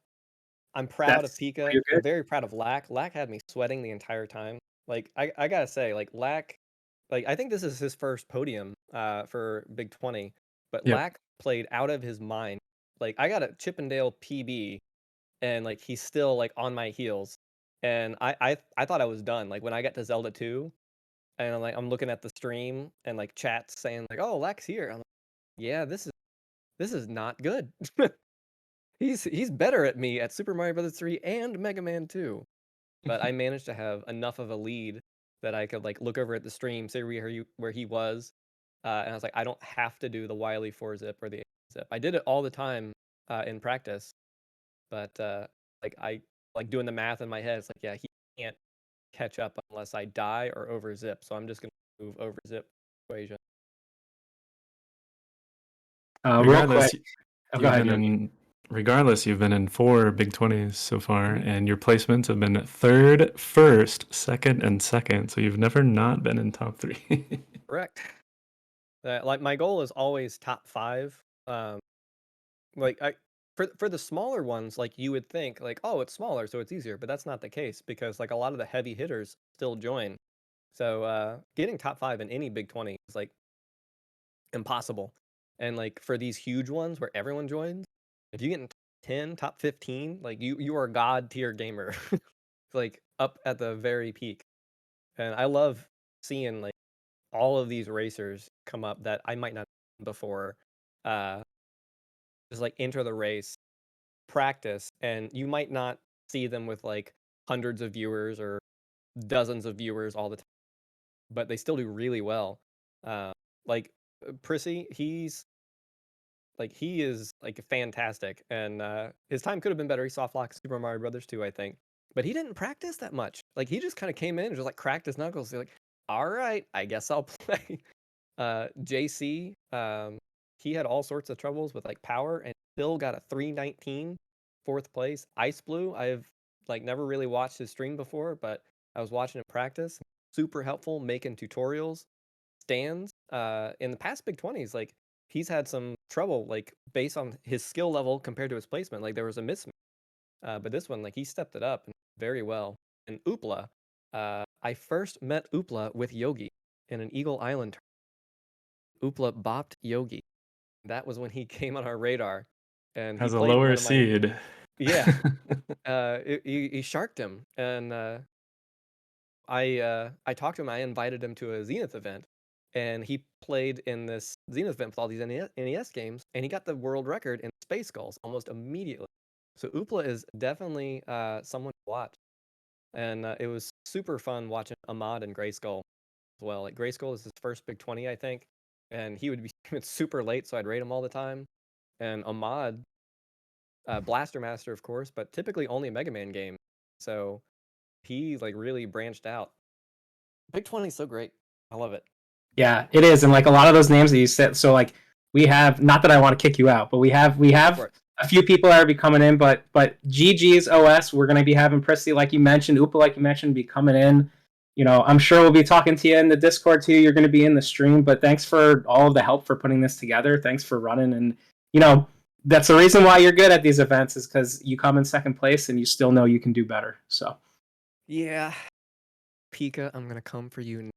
I'm proud of Pika. I'm very proud of Lack. Lack had me sweating the entire time. Like I gotta say, like Lack, like I think this is his first podium for Big 20, but Lack played out of his mind. Like I got a Chippendale PB, and like he's still like on my heels, and I thought I was done. Like when I got to Zelda 2, and I'm looking at the stream and like chats saying like, "Oh, Lack's here." I'm like, yeah, this is not good. He's better at me at Super Mario Bros. 3 and Mega Man 2. But I managed to have enough of a lead that I could like look over at the stream, see where he was, and I was like, I don't have to do the Wily 4 zip or the 8 zip. I did it all the time in practice, but like I like doing the math in my head. It's like, yeah, he can't catch up unless I die or over zip. So I'm just gonna move over zip equation. Regardless, Go ahead. Regardless, you've been in 4 Big 20s so far, and your placements have been 3rd, 1st, 2nd, and 2nd. So you've never not been in top 3. Correct. Like my goal is always top 5. Like for the smaller ones, like you would think like, oh, it's smaller, so it's easier, but that's not the case because like a lot of the heavy hitters still join. So getting top 5 in any Big 20 is like impossible. And like for these huge ones where everyone joins, if you get in top 10, top 15, like you are a god tier gamer. Like up at the very peak. And I love seeing like all of these racers come up that I might not have before. Just like enter the race, practice, and you might not see them with like hundreds of viewers or dozens of viewers all the time, but they still do really well. Like Prissy, he is like fantastic, and his time could have been better. He saw Flock Super Mario Brothers 2, I think, but he didn't practice that much. Like he just kind of came in and just like cracked his knuckles. He's like, all right, I guess I'll play. JC, he had all sorts of troubles with like power and still got a 319, 4th place. Ice Blue, I've like never really watched his stream before, but I was watching him practice. Super helpful, making tutorials. Stands in the past Big 20s, like he's had some trouble like based on his skill level compared to his placement. Like there was a mismatch, but this one like he stepped it up very well. And Oopla, I first met Oopla with Yogi in an Eagle Island tournament. Oopla bopped Yogi. That was when he came on our radar, and has a lower seed. Yeah, he sharked him, and I talked to him. I invited him to a Zenith event, and he played in this Zenith event with all these NES games, and he got the world record in Space Skulls almost immediately. So Oopla is definitely someone to watch, and it was super fun watching Ahmad and Grayskull as well. Like Grayskull is his first Big 20, I think, and he would be super late, so I'd rate him all the time. And Ahmad, Blaster Master, of course, but typically only a Mega Man game, so he like really branched out. Big 20 is so great. I love it. Yeah, it is, and like a lot of those names that you said. So like we have, not that I want to kick you out, but we have a few people that are be coming in. But GG's OS, we're gonna be having Prissy, like you mentioned, Oopa, like you mentioned, be coming in. You know, I'm sure we'll be talking to you in the Discord too. You're gonna be in the stream, but thanks for all of the help for putting this together. Thanks for running, and you know that's the reason why you're good at these events is because you come in second place and you still know you can do better. So yeah. Pika, I'm gonna come for you.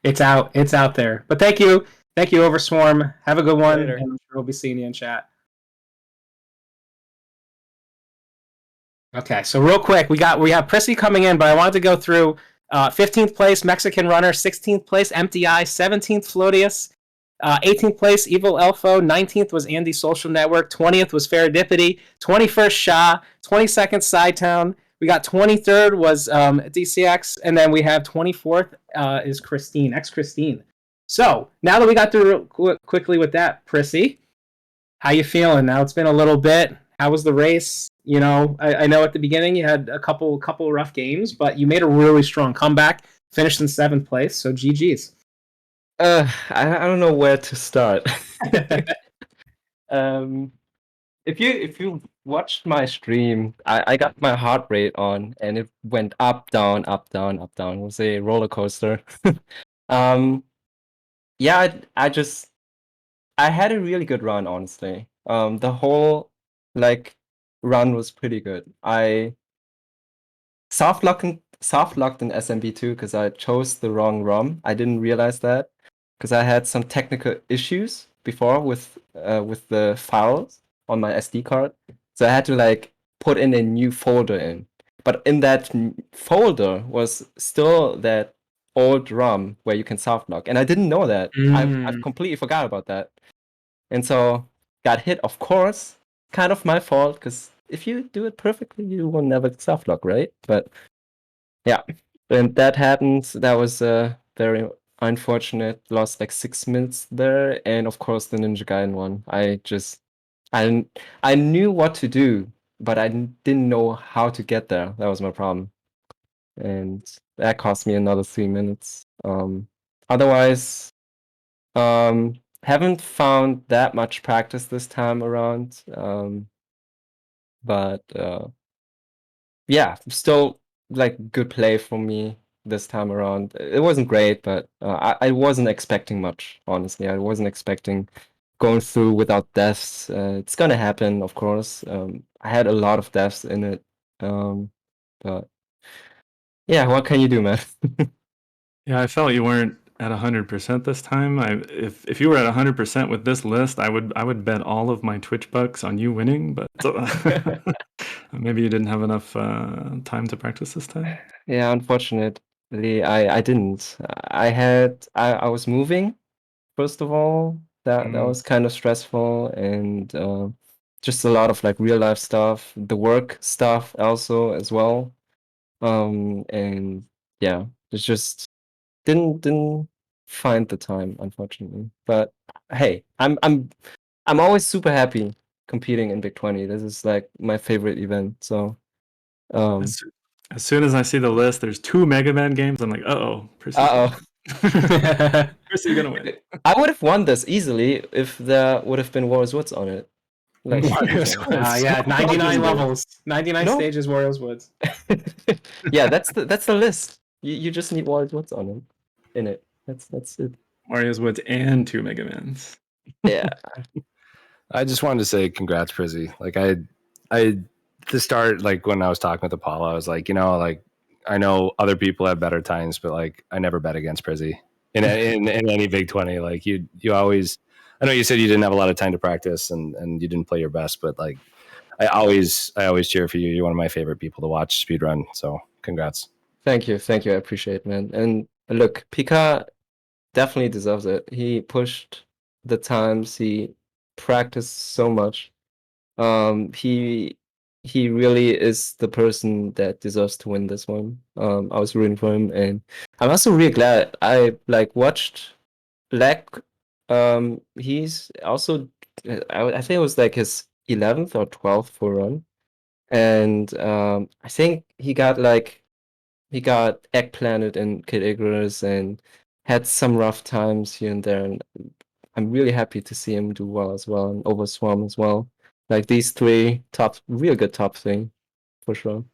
It's out there. But thank you, Overswarm. Have a good one, Later. and I'm sure we'll be seeing you in chat. Okay, so real quick, we have Prissy coming in, but I wanted to go through 15th place Mexican Runner, 16th place MTI, 17th Floatius, 18th place Evil Elfo, 19th was Andy Social Network, 20th was Ferridipity, 21st Sha, 22nd Sidetown. We got 23rd was DCX, and then we have 24th is Christine, Christine. So now that we got through quickly with that, Prissy, how you feeling? Now it's been a little bit. How was the race? You know, I know at the beginning you had a couple rough games, but you made a really strong comeback, finished in 7th place, so GG's. I don't know where to start. If you watched my stream, I got my heart rate on, and it went up, down, up, down, up, down. It was a roller coaster. Yeah, I had a really good run, honestly. The whole run was pretty good. I soft locked in SMB2 because I chose the wrong ROM. I didn't realize that because I had some technical issues before with the files on my SD card. So I had to put in a new folder in. But in that folder was still that old ROM where you can soft lock, and I didn't know that. I've completely forgot about that, and so got hit. Of course, kind of my fault, because if you do it perfectly, you will never soft lock, right? But yeah, and that happened. That was very unfortunate. Lost 6 minutes there, and of course the Ninja Gaiden one. I knew what to do, but I didn't know how to get there. That was my problem, and that cost me another 3 minutes. Otherwise, haven't found that much practice this time around. But yeah, still good play for me this time around. It wasn't great, but I wasn't expecting much, honestly. I wasn't expecting going through without deaths. It's gonna happen, of course. I had a lot of deaths in it, but yeah, what can you do, man? Yeah, I felt you weren't at 100% this time. If you were at 100% with this list, I would bet all of my Twitch bucks on you winning, but maybe you didn't have enough time to practice this time. Yeah, unfortunately, I didn't. I was moving, first of all. That was kind of stressful, and just a lot of real life stuff, the work stuff also as well. And yeah, it's just didn't find the time, unfortunately. But hey, I'm always super happy competing in Big 20. This is my favorite event. So as soon as I see the list, there's 2 Mega Man games. I'm like, uh-oh. Prissy gonna win. I would have won this easily if there would have been Warriors Woods on it. Yeah, 99 levels, 99 stages, Warriors Woods. Yeah, that's the list. You just need Warriors Woods on it. In it. That's it. Warriors Woods and 2 Mega Mans. Yeah. I just wanted to say congrats, Prissy. I to start, when I was talking with Apollo, I was I know other people have better times, but I never bet against Prissy in any Big 20. You always, I know you said you didn't have a lot of time to practice and you didn't play your best, but I always cheer for you. You're one of my favorite people to watch speedrun. So congrats. Thank you. I appreciate it, man. And look, Pika definitely deserves it. He pushed the times. He practiced so much. He really is the person that deserves to win this one. I was rooting for him, and I'm also really glad I watched Lek. He's also, I think it was his 11th or 12th full run, and I think he got Egg Planet and Kid Icarus and had some rough times here and there, and I'm really happy to see him do well as well, and Overswarm as well. These 3 real good top 3 for sure.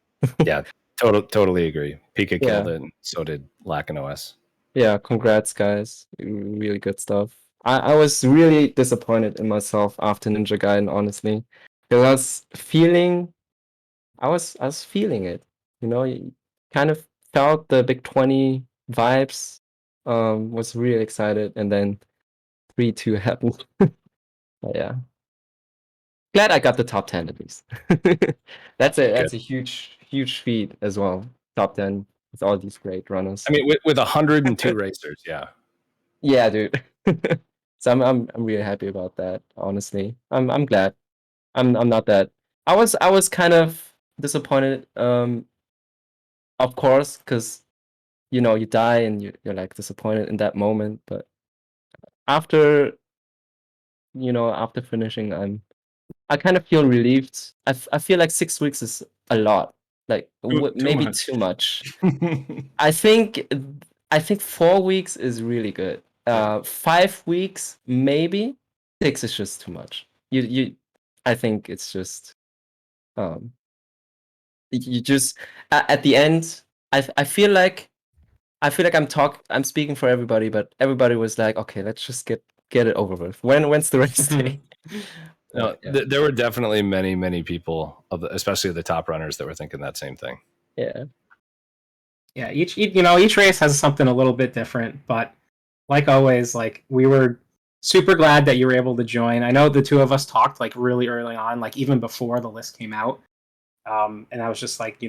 Yeah, totally agree. Pika killed it, and so did Lack and OS. Yeah, congrats, guys. Really good stuff. I was really disappointed in myself after Ninja Gaiden, honestly, because I was feeling it. You kind of felt the Big 20 vibes. Was really excited, and then 3-2 happened. But yeah, glad I got the top 10 at least. That's a huge feat as well. Top 10 with all these great runners. I mean, with 102 racers, yeah. Yeah, dude. So I'm really happy about that. Honestly, I'm glad. I'm not that. I was kind of disappointed. Of course, because you die and you're like disappointed in that moment. But after after finishing, I kind of feel relieved. I feel like 6 weeks is a lot. Like maybe much. too much. I think 4 weeks is really good. 5 weeks maybe. 6 is just too much. I think it's just you just at the end. I feel like I'm speaking for everybody, but everybody was like, okay, let's just get it over with. When's the race day? No, Yeah. there were definitely many people especially the top runners that were thinking that same thing. Yeah. Yeah, each race has something a little bit different, but like always, like we were super glad that you were able to join. I know the two of us talked like really early on, like even before the list came out. And I was just like,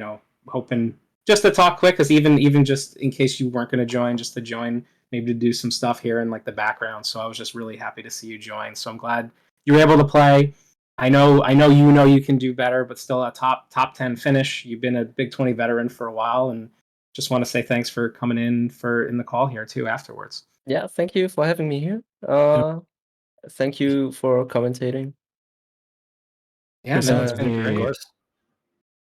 hoping just to talk quick, because even just in case you weren't going to join, just to join, maybe to do some stuff here in like the background. So I was just really happy to see you join. So I'm glad you were able to play. I know you can do better, but still a top 10 finish. You've been a Big 20 veteran for a while, and just want to say thanks for coming in the call here too afterwards. Yeah, thank you for having me here. Thank you for commentating. Yeah, Prissy no, has it's been great.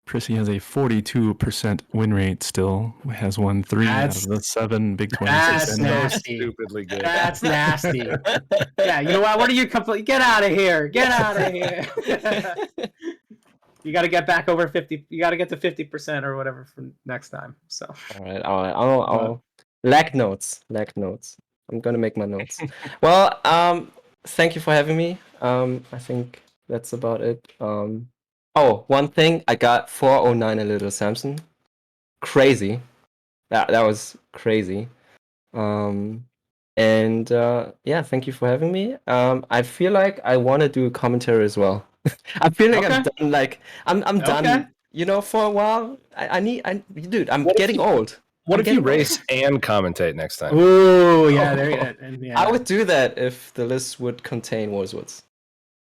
Prissy has a 42% win rate still. Has won 3 out of the 7 Big 20. That's nasty. Stupidly good. That's nasty. Yeah, you know what? What are you Get out of here! Get out of here! You got to get back over 50. You got to get to 50% or whatever for next time. So. All right. I'll lag notes. I'm gonna make my notes. Well, thank you for having me. I think that's about it. Oh, one thing, I got 409 a Little Samson. Crazy. That was crazy. And yeah, thank you for having me. I feel like I want to do a commentary as well. I feel like I'm done. Like I'm done. For a while. Dude, I'm getting old. What if you race and commentate next time? Ooh, yeah, yeah. I would do that if the list would contain Worswoods.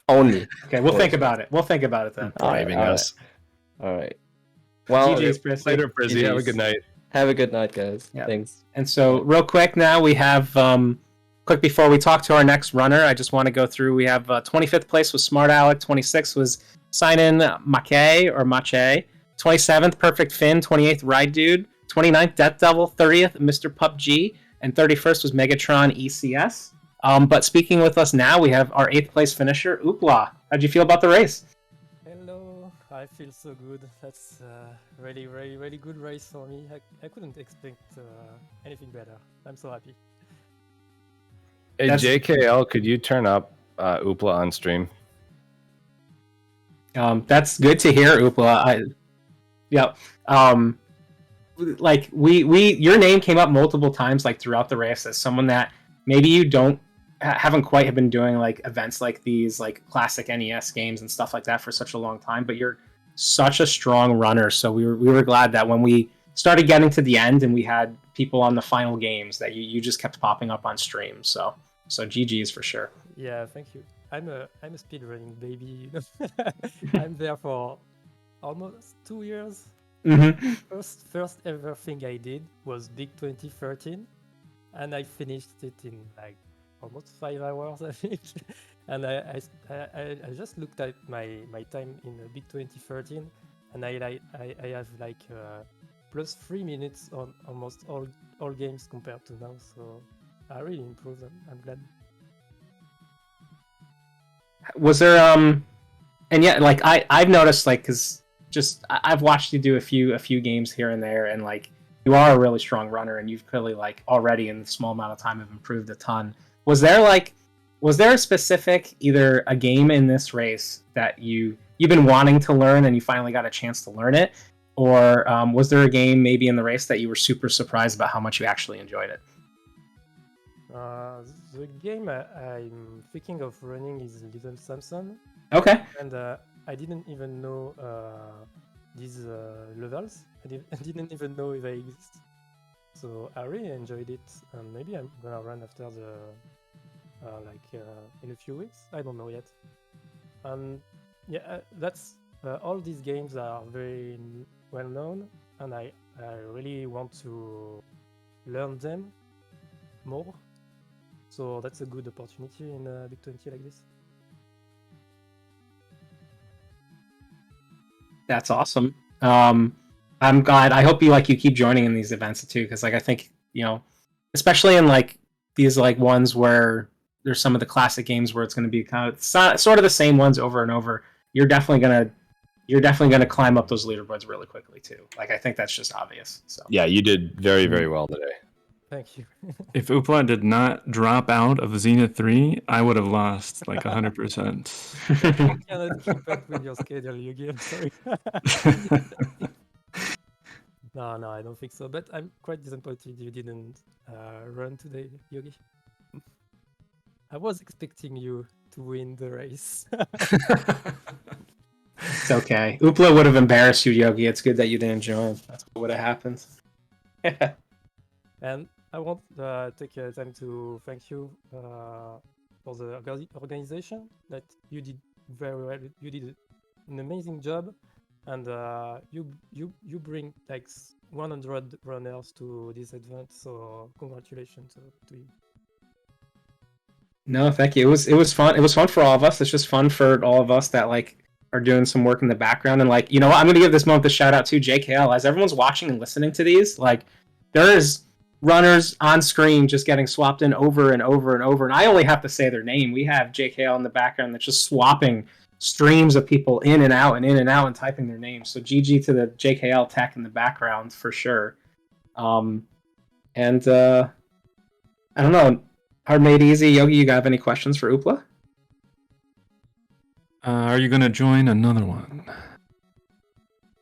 Only. Okay, we'll think about it. We'll think about it then. All right. Well, GG's, Prissy. Later, Prissy. Have a good night. Have a good night, guys. Yep. Thanks. And so, real quick now, we have, quick before we talk to our next runner, I just want to go through. We have 25th place was Smart Alec, 26th was Sign-In Mache, 27th, Perfect Finn, 28th, Ride Dude, 29th, Death Devil, 30th, Mr. PUBG, and 31st was Megatron ECS. But speaking with us now, we have our 8th place finisher, Oopla. How'd you feel about the race? Hello, I feel so good. That's really, really, really good race for me. I couldn't expect anything better. I'm so happy. Hey, JKL, could you turn up Oopla on stream? That's good to hear, Oopla. Yep. Like your name came up multiple times, like throughout the race, as someone that maybe you haven't quite been doing like events like these, like classic NES games and stuff like that for such a long time. But you're such a strong runner, so we were glad that when we started getting to the end and we had people on the final games, that you just kept popping up on stream. So GG's for sure. Yeah, thank you. I'm a speedrunning baby. I'm there for almost 2 years. Mm-hmm. First ever thing I did was Big 2013, and I finished it in like almost 5 hours, I think. And I just looked at my time in Big 2013, and I have like plus 3 minutes on almost all games compared to now. So I really improved. I'm glad. Was there and yeah, like I've noticed, like, because just I've watched you do a few games here and there, and like you are a really strong runner, and you've clearly like already in a small amount of time have improved a ton. Was there a specific, either a game in this race that you've been wanting to learn and you finally got a chance to learn it, or was there a game maybe in the race that you were super surprised about how much you actually enjoyed it? The game I'm thinking of running is Little Samson. Okay. And I didn't even know these levels. I didn't even know if they exist. So I really enjoyed it, and maybe I'm gonna run after the in a few weeks. I don't know yet. Yeah, that's all these games are very well known, and I really want to learn them more. So that's a good opportunity in Big 20 like this. That's awesome. I'm glad. I hope you keep joining in these events too, because I think especially in these ones where there's some of the classic games where it's going to be kind of sort of the same ones over and over. You're definitely gonna climb up those leaderboards really quickly too. I think that's just obvious. So yeah, you did very, very well today. Thank you. If Oopla did not drop out of Zenith 3, I would have lost 100%. I cannot keep up with your schedule, Yugi. I'm sorry. No, I don't think so. But I'm quite disappointed you didn't run today, Yugi. I was expecting you to win the race. It's okay. Oopla would have embarrassed you, Yogi. It's good that you didn't join. That's what would have happened. And I want to take time to thank you for the organization that you did very well. You did an amazing job, and you bring 100 runners to this event. So congratulations to you. No, thank you. It was fun. It was fun for all of us. It's just fun for all of us that are doing some work in the background. And what? I'm gonna give this moment a shout out to JKL. As everyone's watching and listening to these, there is runners on screen just getting swapped in over and over and over. And I only have to say their name. We have JKL in the background that's just swapping streams of people in and out and typing their names. So GG to the JKL tech in the background for sure. And I don't know. Hard Made Easy, Yogi, you have any questions for Oopla? Are you going to join another one?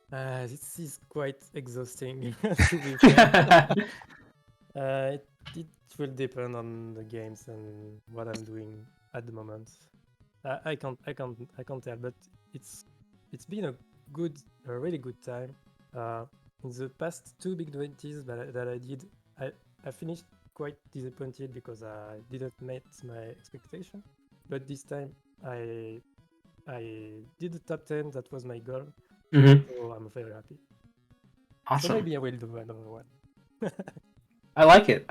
This is quite exhausting, to be fair. It will depend on the games and what I'm doing at the moment. I can't tell, but it's been a really good time. In the past 2 Big 20s that I did, I finished quite disappointed because I didn't meet my expectation. But this time I did the top 10. That was my goal. Mm-hmm. So I'm very happy. Awesome. So maybe I will do another one. I like it.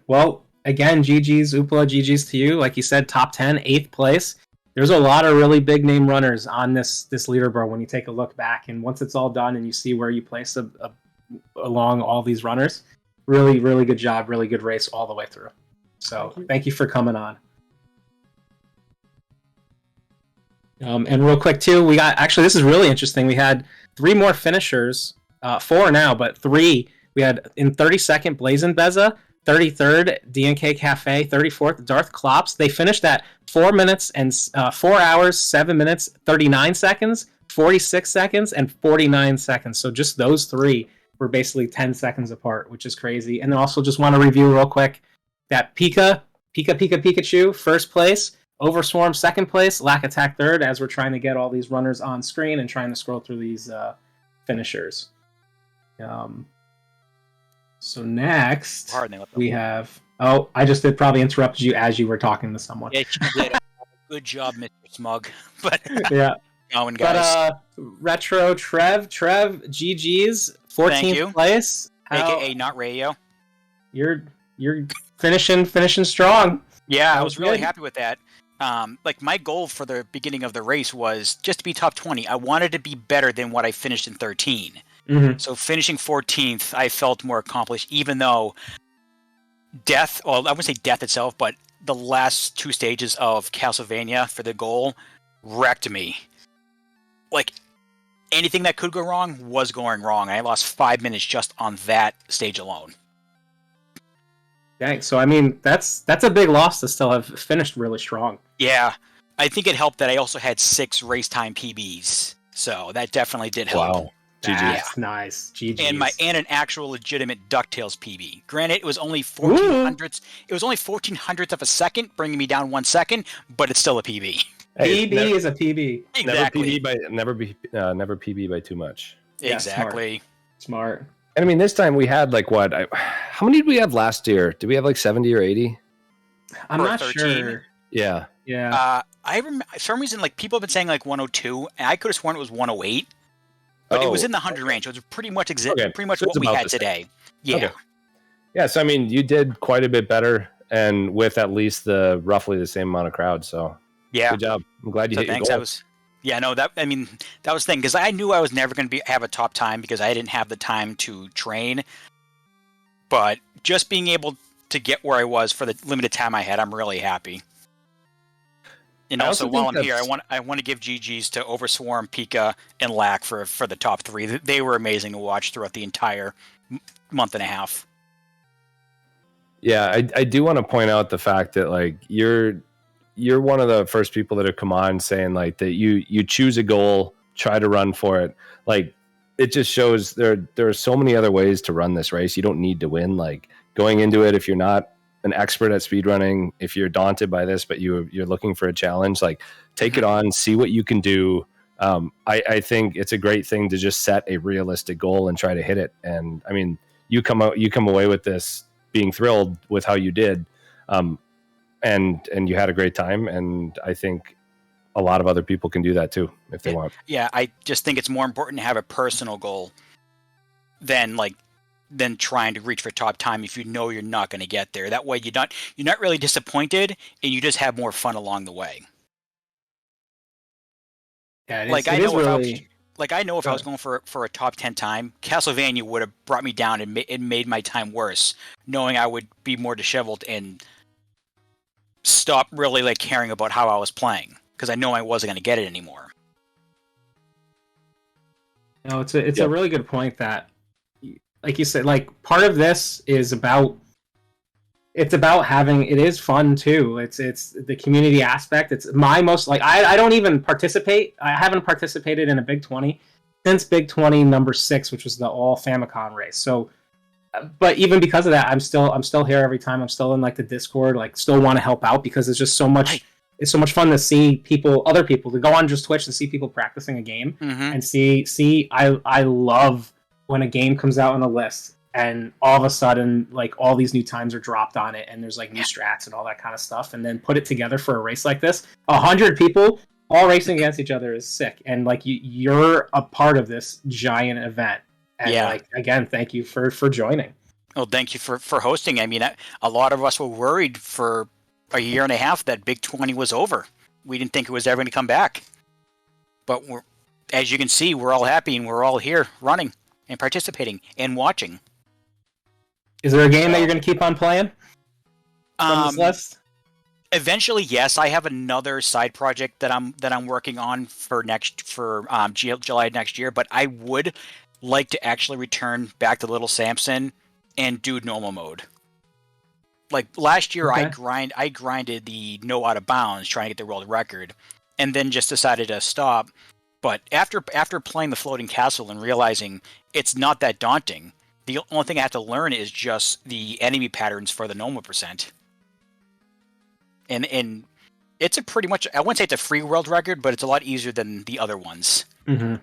Well, again, GG's, Oopla, GG's to you. Like you said, top 10, 8th place. There's a lot of really big name runners on this leaderboard when you take a look back. And once it's all done and you see where you place along all these runners, really, really good job. Really good race all the way through. So thank you for coming on. And real quick too, we got, actually this is really interesting. We had 3 more finishers, 4 now, but 3. We had in 32nd Blazin Beza, 33rd DNK Cafe, 34th Darth Klops. They finished at 4 minutes and 4 hours, 7 minutes, 39 seconds, 46 seconds, and 49 seconds. So just those 3 were basically 10 seconds apart, which is crazy. And then also just want to review real quick that Pikachu, first place. Overswarm, 2nd place. Lack Attack, 3rd, as we're trying to get all these runners on screen and trying to scroll through these finishers. So next, we have... Oh, I just did probably interrupted you as you were talking to someone. Yeah, you did. Good job, Mr. Smug. But yeah. Going, guys. But Retro Trev, GG's, 14th place. AKA not radio. You're finishing strong. Yeah, I was really happy with that. My goal for the beginning of the race was just to be top 20. I wanted to be better than what I finished in 13. Mm-hmm. So finishing 14th, I felt more accomplished, even though death, well, I wouldn't say death itself, but the last 2 stages of Castlevania for the goal wrecked me. Anything that could go wrong was going wrong. I lost 5 minutes just on that stage alone. Dang, so I mean, that's a big loss to still have finished really strong. Yeah, I think it helped that I also had 6 race time PBs, so that definitely did help. Wow. That's nice. GG. And an actual legitimate DuckTales PB. Granted, it was only 1400ths. It was only 1400ths of a second, bringing me down 1 second, but it's still a PB. PB is a PB. Exactly. Never PB by too much. Yeah, Exactly. Smart. And I mean, this time we had like what? How many did we have last year? Did we have like 70 or 80? I'm Or not 13? sure. Yeah. Yeah. I remember for some reason, like people have been saying like 102, and I could have sworn it was 108, but it was in the 100 range. It was pretty much pretty much So it's what we about had the same. today. Yeah. Okay. Yeah. So I mean, you did quite a bit better, and with at least the roughly the same amount of crowd. So Yeah. good job. I'm glad you So hit your thanks. goal. That was the thing because I knew I was never going to have a top time because I didn't have the time to train. But just being able to get where I was for the limited time I had, I'm really happy. And I also, also while think I'm here, that's- I want to give GGs to Overswarm, Pika, and Lack for the top 3. They were amazing to watch throughout the entire month and a half. Yeah, I do want to point out the fact that like you're one of the first people that have come on saying like that you choose a goal, try to run for it. Like it just shows there are so many other ways to run this race. You don't need to win. Like going into it, if you're not an expert at speedrunning, if you're daunted by this, but you're looking for a challenge, like take it on, see what you can do. I think it's a great thing to just set a realistic goal and try to hit it. And I mean, you come away with this being thrilled with how you did, and you had a great time. And I think a lot of other people can do that too if they want. Yeah, I just think it's more important to have a personal goal than trying to reach for top time if you know you're not going to get there. That way you're not really disappointed and you just have more fun along the way. Yeah, I know if I was going for a top 10 time, Castlevania would have brought me down and made my time worse, knowing I would be more disheveled and stop really like caring about how I was playing because I know I wasn't going to get it anymore. No, it's a really good point that, like you said, like part of this is about having, it is fun too. It's the community aspect. It's my most, like, I don't even participate. I haven't participated in a Big 20 since Big 20 number 6, which was the all Famicom race. So, but even because of that, I'm still here every time. I'm still in like the Discord, like still want to help out because it's just so much. It's so much fun to see other people, to go on just Twitch and see people practicing a game and see. I love when a game comes out on a list and all of a sudden like all these new times are dropped on it and there's like new strats and all that kind of stuff, and then put it together for a race like this. 100 people all racing against each other is sick, and like you're a part of this giant event. And like again, thank you for joining. Well, thank you for hosting. I mean, a lot of us were worried for a year and a half that Big 20 was over. We didn't think it was ever going to come back. But as you can see, we're all happy and we're all here running and participating and watching. Is there a game that you're going to keep on playing from this list? Eventually, yes. I have another side project that I'm working on for July next year. But I would like to actually return back to Little Samson and do normal mode. Like last year, I grinded the no out of bounds trying to get the world record, and then just decided to stop. But after playing the floating castle and realizing it's not that daunting, the only thing I have to learn is just the enemy patterns for the normal percent. And it's a pretty much, I wouldn't say it's a free world record, but it's a lot easier than the other ones. Mm-hmm.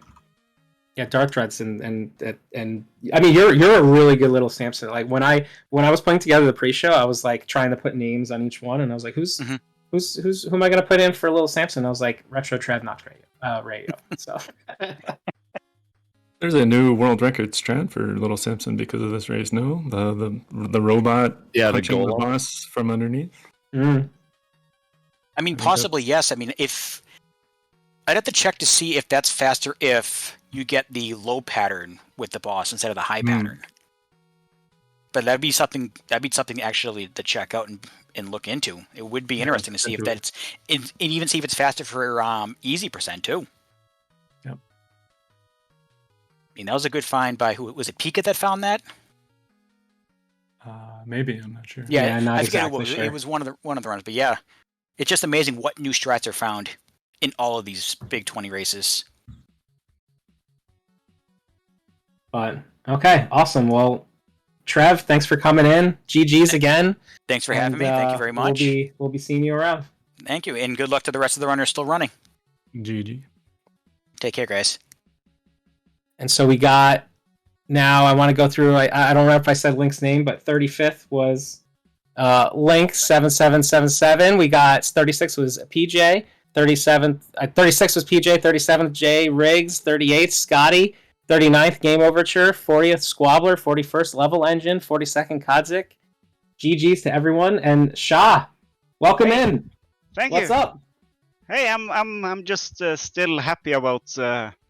Yeah, Dark Threads and I mean you're a really good Little Samson. Like when I was putting together the pre-show, I was like trying to put names on each one, and I was like, who am I gonna put in for Little Samson? I was like, Retro Trev, not Radio. So there's a new world record strat for Little Samson because of this race. No, the robot punching the boss from underneath. Mm. I mean, possibly yes. I mean, if I'd have to check to see if that's faster if you get the low pattern with the boss instead of the high pattern. But that'd be something actually to check out and look into. It would be interesting to see if that's, and even see if it's faster for easy percent too. Yep. I mean, that was a good find by who was it? Pika that found that? Maybe, I'm not sure. Yeah, I'm not I forget exactly sure. It was one of the runs, but yeah, it's just amazing what new strats are found in all of these Big 20 races. But okay, awesome. Well, Trev, thanks for coming in. GG's again. Thanks for having me. Thank you very much. We'll be seeing you around. Thank you, and good luck to the rest of the runners still running. GG. Take care, guys. And so we got now. I want to go through. I don't know if I said Link's name, but 35th was Link 7777. We got 36 was PJ. 36 was PJ. 37th Jay Riggs. 38th Scotty. 39th Game Overture. 40th Squabbler. 41st Level Engine. 42nd Kodzik. GG's to everyone. And Shah, welcome in. Thank you. What's up? Hey, I'm just still happy about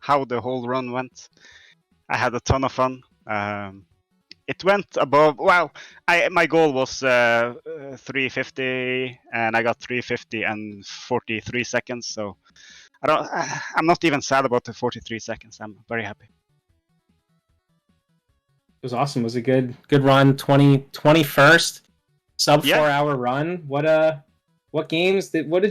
how the whole run went. I had a ton of fun. It went above. Well, my goal was 350, and I got 350 and 43 seconds. So I'm not even sad about the 43 seconds. I'm very happy. It was awesome. It was a good run. 21st sub 4-hour run. What games pick one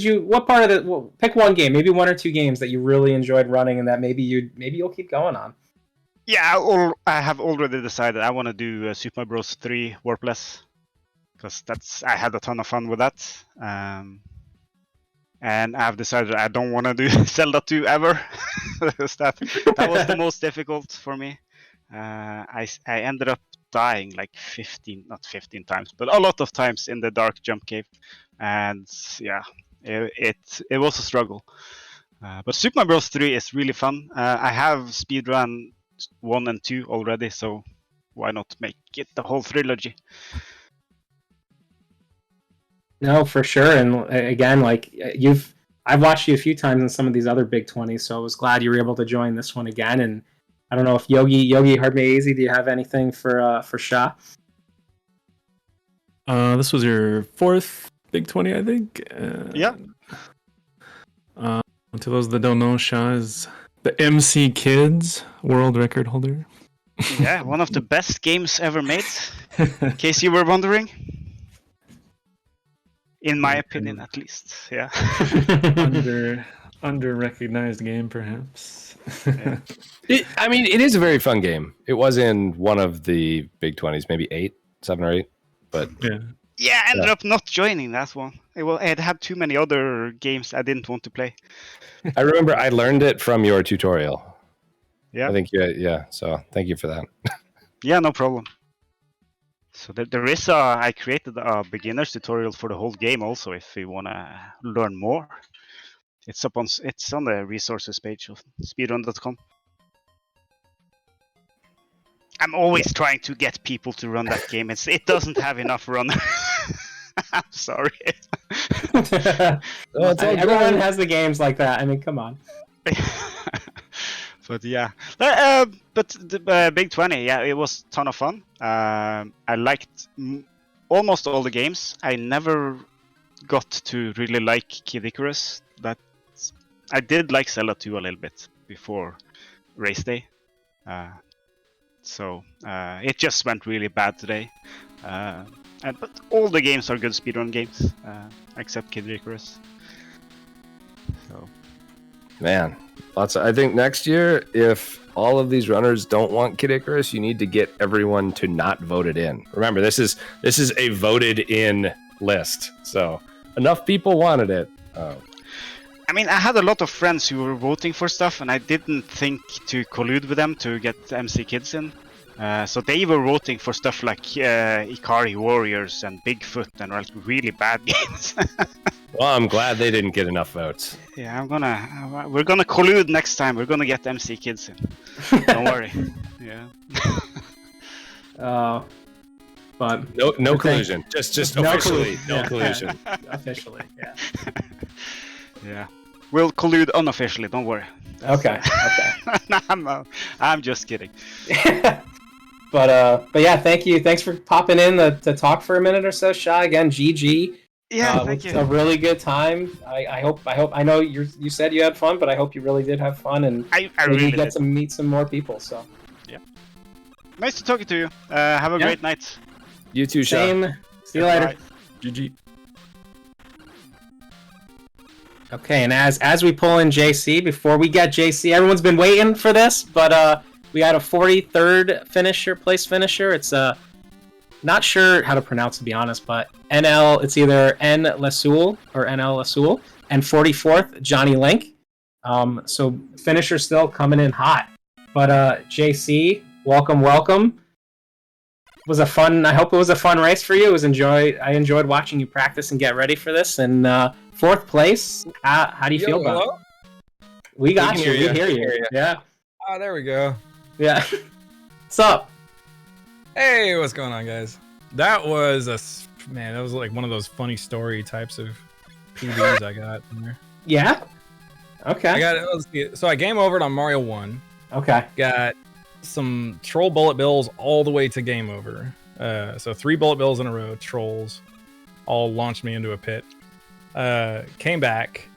game, maybe one or two games that you really enjoyed running and that maybe you'll keep going on. Yeah, I have already decided I want to do Super Mario Bros. 3 Warpless, because I had a ton of fun with that. And I've decided I don't want to do Zelda 2 ever. Because that was the most difficult for me. I ended up dying like 15 times, but a lot of times in the dark jump cave. And yeah, it was a struggle. But Super Mario Bros. 3 is really fun. I have speedrun 1 and 2 already, so why not make it the whole trilogy? No, for sure. And again, like I've watched you a few times in some of these other big 20s, so I was glad you were able to join this one again. And I don't know if Yogi Hardmazy, do you have anything for Shah? This was your fourth Big 20, I think. Yeah. To those that don't know, Shah is the MC Kids world record holder. Yeah, one of the best games ever made, in case you were wondering. In my opinion, at least. Yeah. under recognized game, perhaps. Yeah. It is a very fun game. It was in one of the Big 20s, maybe 7 or 8. But yeah, I ended up not joining that one. It had too many other games I didn't want to play. I remember I learned it from your tutorial. Yeah. I think so thank you for that. Yeah, no problem. So there is I created a beginner's tutorial for the whole game also, if you want to learn more. It's on the resources page of speedrun.com. I'm always trying to get people to run that game. It doesn't have enough runners. I'm sorry. Everyone has the games like that. I mean, come on. But yeah, but the Big 20, yeah, it was a ton of fun. I liked almost all the games. I never got to really like Kid Icarus. I did like Zelda 2 a little bit before race day. So it just went really bad today. But all the games are good speedrun games, except Kid Icarus. So, man, I think next year, if all of these runners don't want Kid Icarus, you need to get everyone to not vote it in. Remember, this is a voted in list, so enough people wanted it. I had a lot of friends who were voting for stuff, and I didn't think to collude with them to get MC Kids in. So they were voting for stuff like Ikari Warriors and Bigfoot and like really bad games. Well, I'm glad they didn't get enough votes. Yeah, we're gonna collude next time. We're gonna get MC Kids in. Don't worry. Yeah. But no collusion. Just officially, no collusion. Officially, yeah. Yeah. We'll collude unofficially. Don't worry. Okay. No, I'm just kidding. But yeah, thank you. Thanks for popping in to talk for a minute or so, Shah. Again, GG. Yeah, thank you. A really good time. I hope. I know you said you had fun, but I hope you really did have fun, and I really get to meet some more people. So yeah, nice to talk to you. Have a great night. You too, Shah. Same. See you later. GG. Okay, and as we pull in JC, before we get JC, everyone's been waiting for this, but We got a 43rd place finisher. It's not sure how to pronounce, to be honest, but NL. It's either N Lesul or NL Lesul, and 44th Johnny Link. So finisher still coming in hot. But JC, welcome. Was a fun. I hope it was a fun race for you. I enjoyed watching you practice and get ready for this. And 4th place. How do you feel about it? We got you. We hear you. Yeah. Oh, there we go. Yeah. What's up? Hey, what's going on, guys? That was that was like one of those funny story types of PBs I got in there. Yeah. Okay. So I game overed on Mario 1. Okay. Got some troll bullet bills all the way to game over. So 3 bullet bills in a row, trolls, all launched me into a pit. Came back,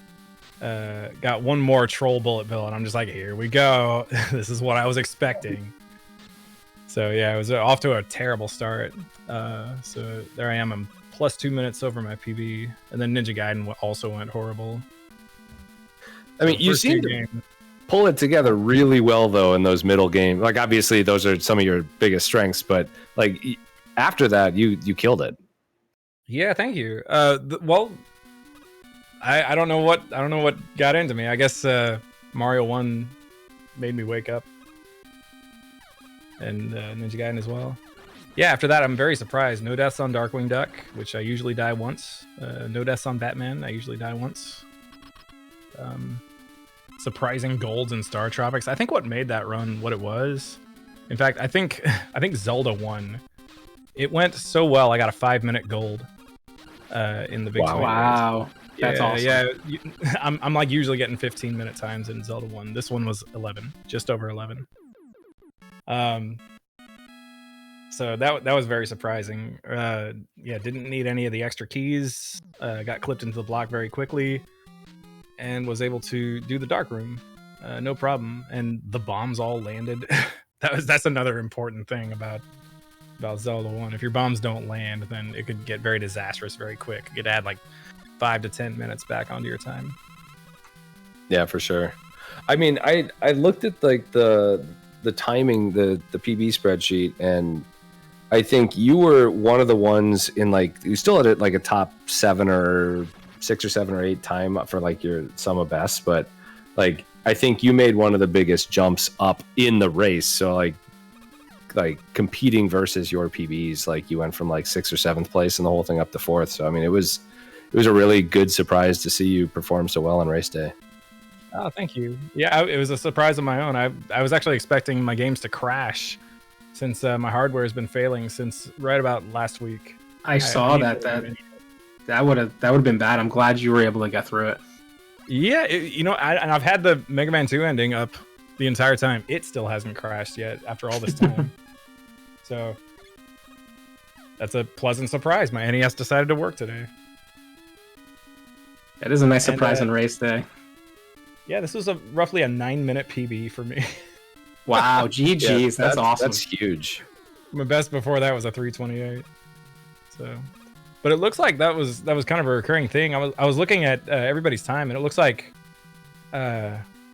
got one more troll bullet bill, and I'm just like, here we go. This is what I was expecting. So yeah, it was off to a terrible start. So there I am. I'm plus 2 minutes over my PB, and then Ninja Gaiden also went horrible. I mean, you seem to pull it together really well, though, in those middle games. Like, obviously, those are some of your biggest strengths, but like after that, you killed it. Yeah, thank you. Well, I don't know what got into me. I guess Mario 1 made me wake up, and Ninja Gaiden as well. Yeah, after that, I'm very surprised. No deaths on Darkwing Duck, which I usually die once. No deaths on Batman. I usually die once. Surprising golds in Star Tropics. I think what made that run what it was. In fact, I think Zelda won. It went so well. I got a 5-minute gold in the big swing. Wow. That's awesome. Yeah, I'm like usually getting 15-minute times in Zelda 1. This one was 11, just over 11. So that was very surprising. Yeah, didn't need any of the extra keys. Got clipped into the block very quickly, and was able to do the dark room, no problem. And the bombs all landed. That's another important thing about Zelda 1. If your bombs don't land, then it could get very disastrous very quick. It could add like 5 to 10 minutes back onto your time. Yeah, for sure. I mean, I looked at like the timing, the PB spreadsheet, and I think you were one of the ones in like, you still had like a top 7 or 6 or 7 or 8 time for like your sum of best, but like I think you made one of the biggest jumps up in the race. So like competing versus your PBs, like you went from like 6th or 7th place and the whole thing up to 4th. So I mean, it was a really good surprise to see you perform so well on race day. Oh, thank you. Yeah, it was a surprise of my own. I was actually expecting my games to crash since my hardware has been failing since right about last week. I saw that would have been bad. I'm glad you were able to get through it. Yeah, I've had the Mega Man 2 ending up the entire time. It still hasn't crashed yet after all this time. So that's a pleasant surprise. My NES decided to work today. It is a nice surprise on race day. Yeah, this was roughly a 9-minute PB for me. Wow, GG's, that's awesome. That's huge. My best before that was a 328. So, but it looks like that was kind of a recurring thing. I was looking at everybody's time, and it looks like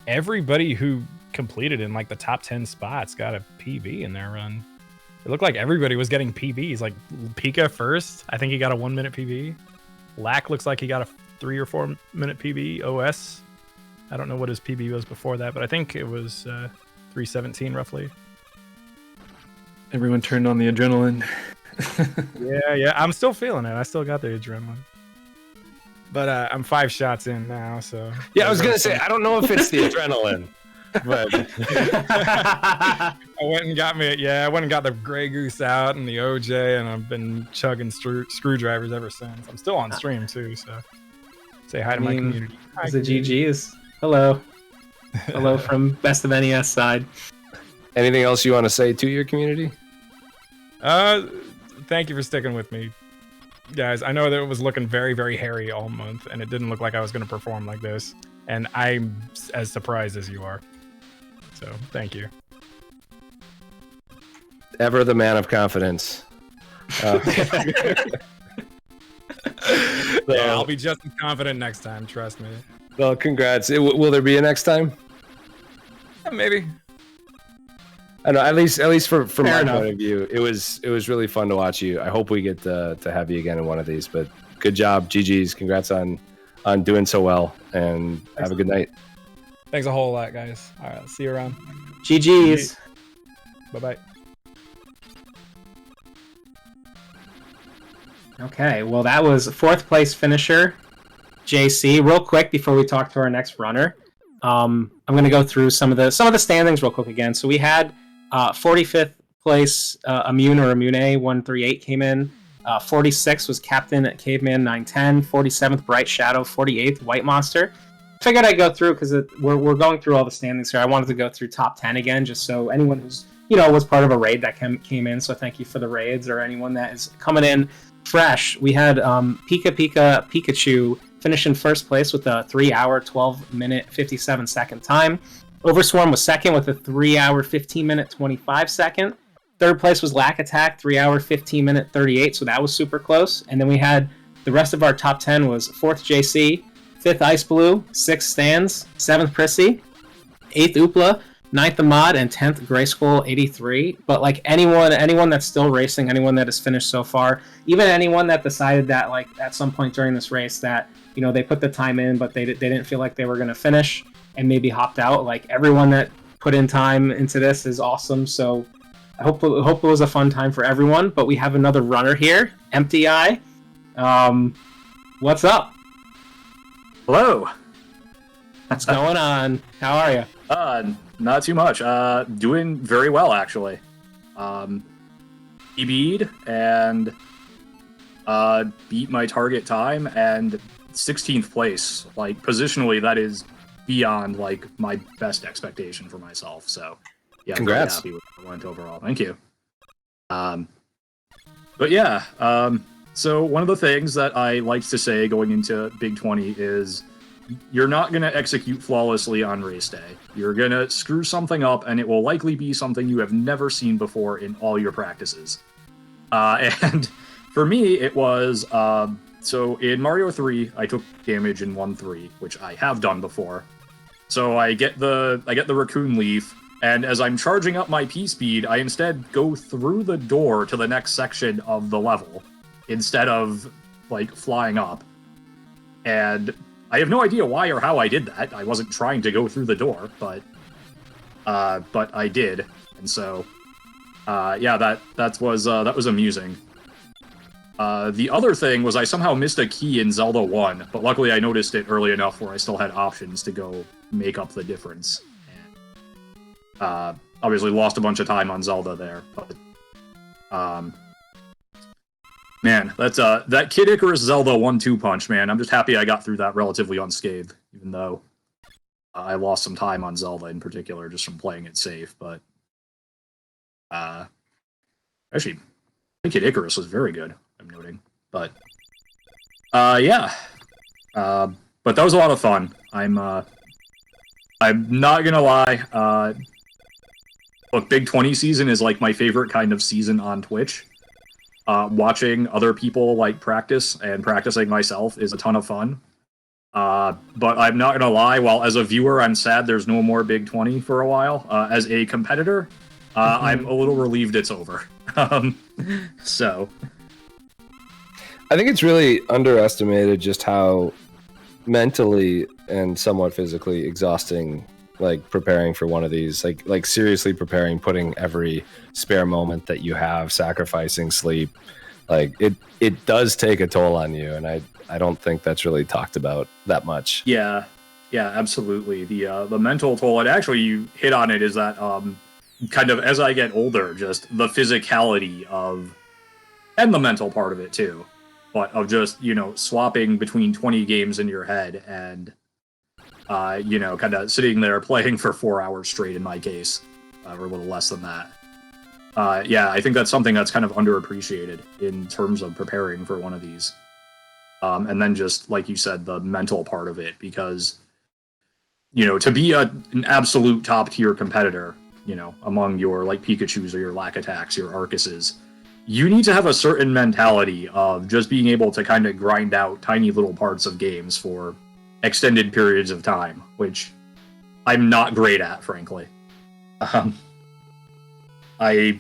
everybody who completed in like the top 10 spots got a PB in their run. It looked like everybody was getting PBs. Like Pika first, I think he got a 1-minute PB. Lack looks like he got a 3 or 4 minute PB. OS, I don't know what his PB was before that, but I think it was 317 roughly. Everyone turned on the adrenaline. Yeah, I'm still feeling it. I still got the adrenaline. But I'm 5 shots in now, so. Yeah, I was gonna say, I don't know if it's the adrenaline, but I went and got the Grey Goose out and the OJ, and I've been chugging screwdrivers ever since. I'm still on stream too, so say hi to my community. It's a GG's. Hello. Hello from Best of NES side. Anything else you want to say to your community? Thank you for sticking with me, guys. I know that it was looking very, very hairy all month, and it didn't look like I was going to perform like this, and I'm as surprised as you are. So, thank you. Ever the man of confidence. Yeah, I'll be just as confident next time, trust me. Well, congrats. Will there be a next time? Yeah, maybe. I know, at least from Fair my enough. point of view, it was really fun to watch you. I hope we get to have you again in one of these. But good job, GG's. Congrats on doing so well, and have a good night. Thanks a whole lot, guys. All right, see you around. GG's. Bye bye. Okay, well, that was 4th place finisher, JC. Real quick before we talk to our next runner, I'm going to go through some of the standings real quick again. So we had 45th place Immune or Immune 138 came in. 46 was Captain Caveman 910. 47th Bright Shadow. 48th White Monster. Figured I'd go through because we're going through all the standings here. I wanted to go through top 10 again, just so anyone who's was part of a raid that came in. So thank you for the raids, or anyone that is coming in fresh. We had Pikachu finish in first place with a 3-hour 12-minute 57-second time. Overswarm was second with a 3-hour 15-minute 25-second. Third place was Lack Attack, 3-hour 15-minute 38, so that was super close. And then we had the rest of our top 10 was 4th JC, 5th Ice Blue, 6th Stands, 7th Prissy, 8th Oopla, 9th Ahmad, and 10th Gray Skull 83. But like anyone that's still racing, anyone that has finished so far, even anyone that decided that like at some point during this race that they put the time in but they didn't feel like they were going to finish and maybe hopped out, like everyone that put in time into this is awesome. So I hope it was a fun time for everyone. But we have another runner here, Empty Eye. What's up? Hello. What's going on? How are you? Not too much. Doing very well, actually. PB'd and beat my target time, and 16th place. Like, positionally, that is beyond, like, my best expectation for myself. So, yeah, Congrats. I'm very happy with how it went overall. Thank you. But yeah, so one of the things that I like to say going into Big 20 is you're not going to execute flawlessly on race day. You're going to screw something up, and it will likely be something you have never seen before in all your practices. And for me, it was... so in Mario 3, I took damage in 1-3, which I have done before. So I get the Raccoon Leaf, and as I'm charging up my P-Speed, I instead go through the door to the next section of the level, instead of, like, flying up. And I have no idea why or how I did that. I wasn't trying to go through the door, but I did. And so, yeah, that was amusing. The other thing was I somehow missed a key in Zelda 1, but luckily I noticed it early enough where I still had options to go make up the difference. And, obviously lost a bunch of time on Zelda there, but man, that's that Kid Icarus Zelda 1-2 punch, man. I'm just happy I got through that relatively unscathed, even though I lost some time on Zelda in particular just from playing it safe. But actually, I think Kid Icarus was very good, I'm noting. But yeah, but that was a lot of fun. I'm not gonna lie. Look, Big 20 season is like my favorite kind of season on Twitch. Watching other people like practice and practicing myself is a ton of fun. But I'm not gonna lie, while as a viewer I'm sad there's no more Big 20 for a while. As a competitor, I'm a little relieved it's over. So I think it's really underestimated just how mentally and somewhat physically exhausting, like, preparing for one of these, like seriously preparing, putting every spare moment that you have, sacrificing sleep, like it does take a toll on you, and I don't think that's really talked about that much. yeah, absolutely. The mental toll, and actually you hit on it, is that kind of as I get older, just the physicality of, and the mental part of it too, but of just, swapping between 20 games in your head and kind of sitting there playing for 4 hours straight in my case, or a little less than that. Yeah, I think that's something that's kind of underappreciated in terms of preparing for one of these. And then just, like you said, the mental part of it, because, to be an absolute top-tier competitor, among your, like, Pikachus or your Lack Attacks, your Arcuses, you need to have a certain mentality of just being able to kind of grind out tiny little parts of games for extended periods of time, which I'm not great at, frankly. I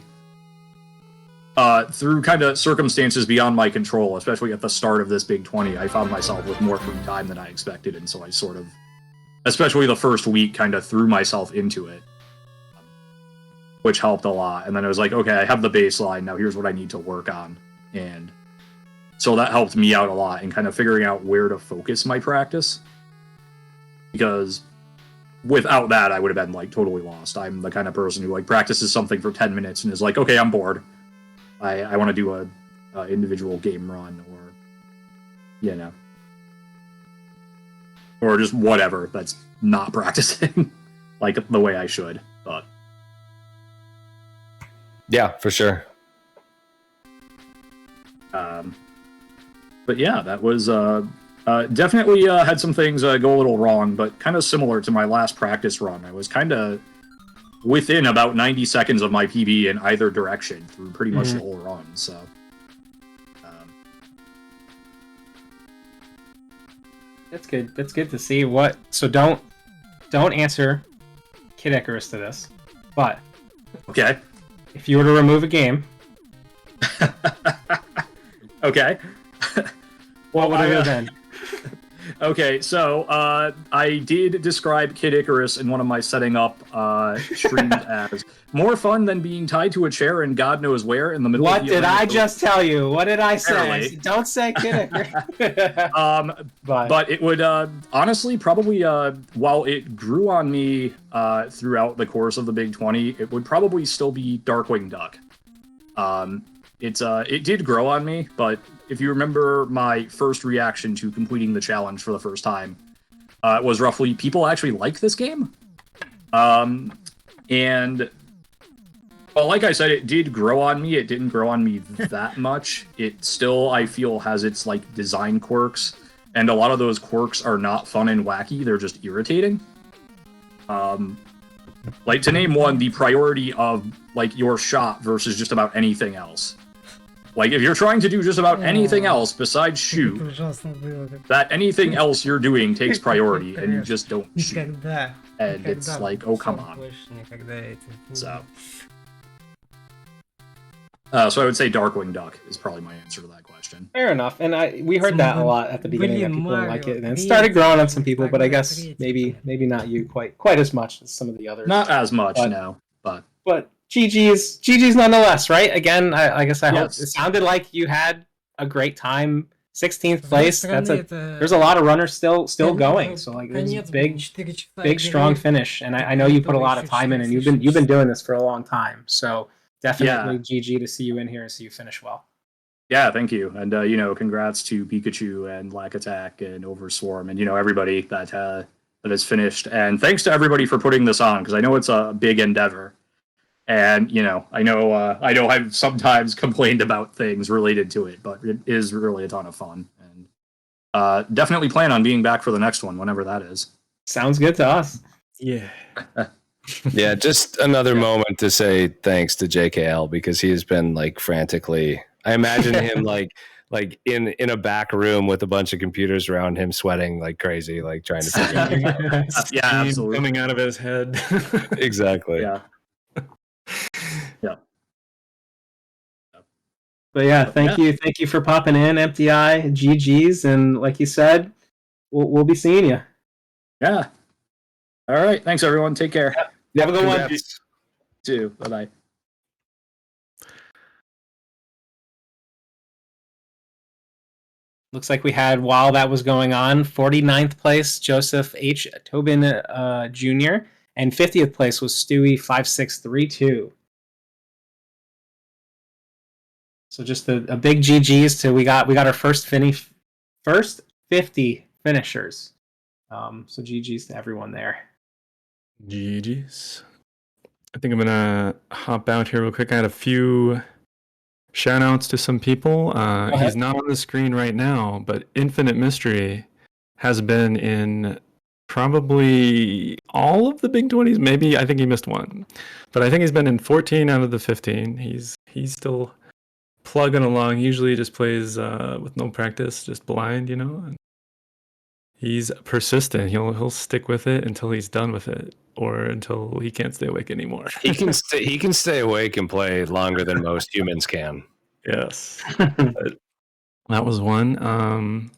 through kind of circumstances beyond my control, especially at the start of this Big 20, I found myself with more free time than I expected, and so I sort of, especially the first week, kind of threw myself into it, which helped a lot. And then I was like, okay, I have the baseline, now here's what I need to work on. And so that helped me out a lot in kind of figuring out where to focus my practice. Because without that, I would have been like totally lost. I'm the kind of person who like practices something for 10 minutes and is like, okay, I'm bored. I want to do a individual game run, or, you know, or just whatever that's not practicing like the way I should. But yeah, for sure. But yeah, that was definitely had some things go a little wrong, but kind of similar to my last practice run. I was kind of within about 90 seconds of my PB in either direction through pretty much the whole run. So That's good. That's good to see. What? So don't answer Kid Icarus to this, but okay, if you were to remove a game, okay, what would it have been? Okay, so I did describe Kid Icarus in one of my setting up streams as more fun than being tied to a chair and God knows where in the middle What of the did I Atlantic just tell you? What did I say? Apparently. Don't say Kid Icarus. But it would honestly probably while it grew on me throughout the course of the Big 20, it would probably still be Darkwing Duck. It did grow on me, but if you remember my first reaction to completing the challenge for the first time, it was roughly, people actually like this game. And well, like I said, it did grow on me. It didn't grow on me that much. It still, I feel, has its like design quirks, and a lot of those quirks are not fun and wacky. They're just irritating. Like to name one, the priority of like your shot versus just about anything else. Like, if you're trying to do just about anything else besides shoot, that anything else you're doing takes priority, and you just don't shoot. And it's like, oh, come on. So I would say Darkwing Duck is probably my answer to that question. Fair enough, and we heard that a lot at the beginning that people didn't like it, and it started growing on some people, but I guess maybe not you quite as much as some of the others. Not as much, no, but GG's nonetheless, right? Again, I guess I hope Yes. it sounded like you had a great time. 16th place. There's a lot of runners still going. So like this is big strong finish. And I know you put a lot of time in, and you've been doing this for a long time. So definitely GG to see you in here and see you finish well. Yeah, thank you. And, congrats to Pikachu and Lack Attack and Overswarm and, everybody that has finished. And thanks to everybody for putting this on, because I know it's a big endeavor. And, I know I've sometimes complained about things related to it, but it is really a ton of fun. And definitely plan on being back for the next one, whenever that is. Sounds good to us. Yeah. Yeah, just another moment to say thanks to JKL, because he has been like frantically. I imagine him like in a back room with a bunch of computers around him, sweating like crazy, like trying to figure it out. Yeah, absolutely. Coming out of his head. Exactly. Yeah. Yeah. But yeah, thank you for popping in, MTI, GG's, and like you said, we'll be seeing you. Yeah. All right. Thanks, everyone. Take care. You have a good one. Congrats. Too. Bye-bye. Looks like we had, while that was going on, 49th place, Joseph H. Tobin Jr., and 50th place was Stewie 5632. So just a big GG's to we got our first 50 finishers. So GG's to everyone there. GG's. I think I'm gonna hop out here real quick. I had a few shout outs to some people. He's not on the screen right now, but Infinite Mystery has been in probably all of the Big 20s. Maybe, I think he missed one, but I think he's been in 14 out of the 15. He's still plugging along. He usually just plays with no practice, just blind, And He's persistent. He'll stick with it until he's done with it, or until he can't stay awake anymore. He can stay awake and play longer than most humans can. Yes. That was one.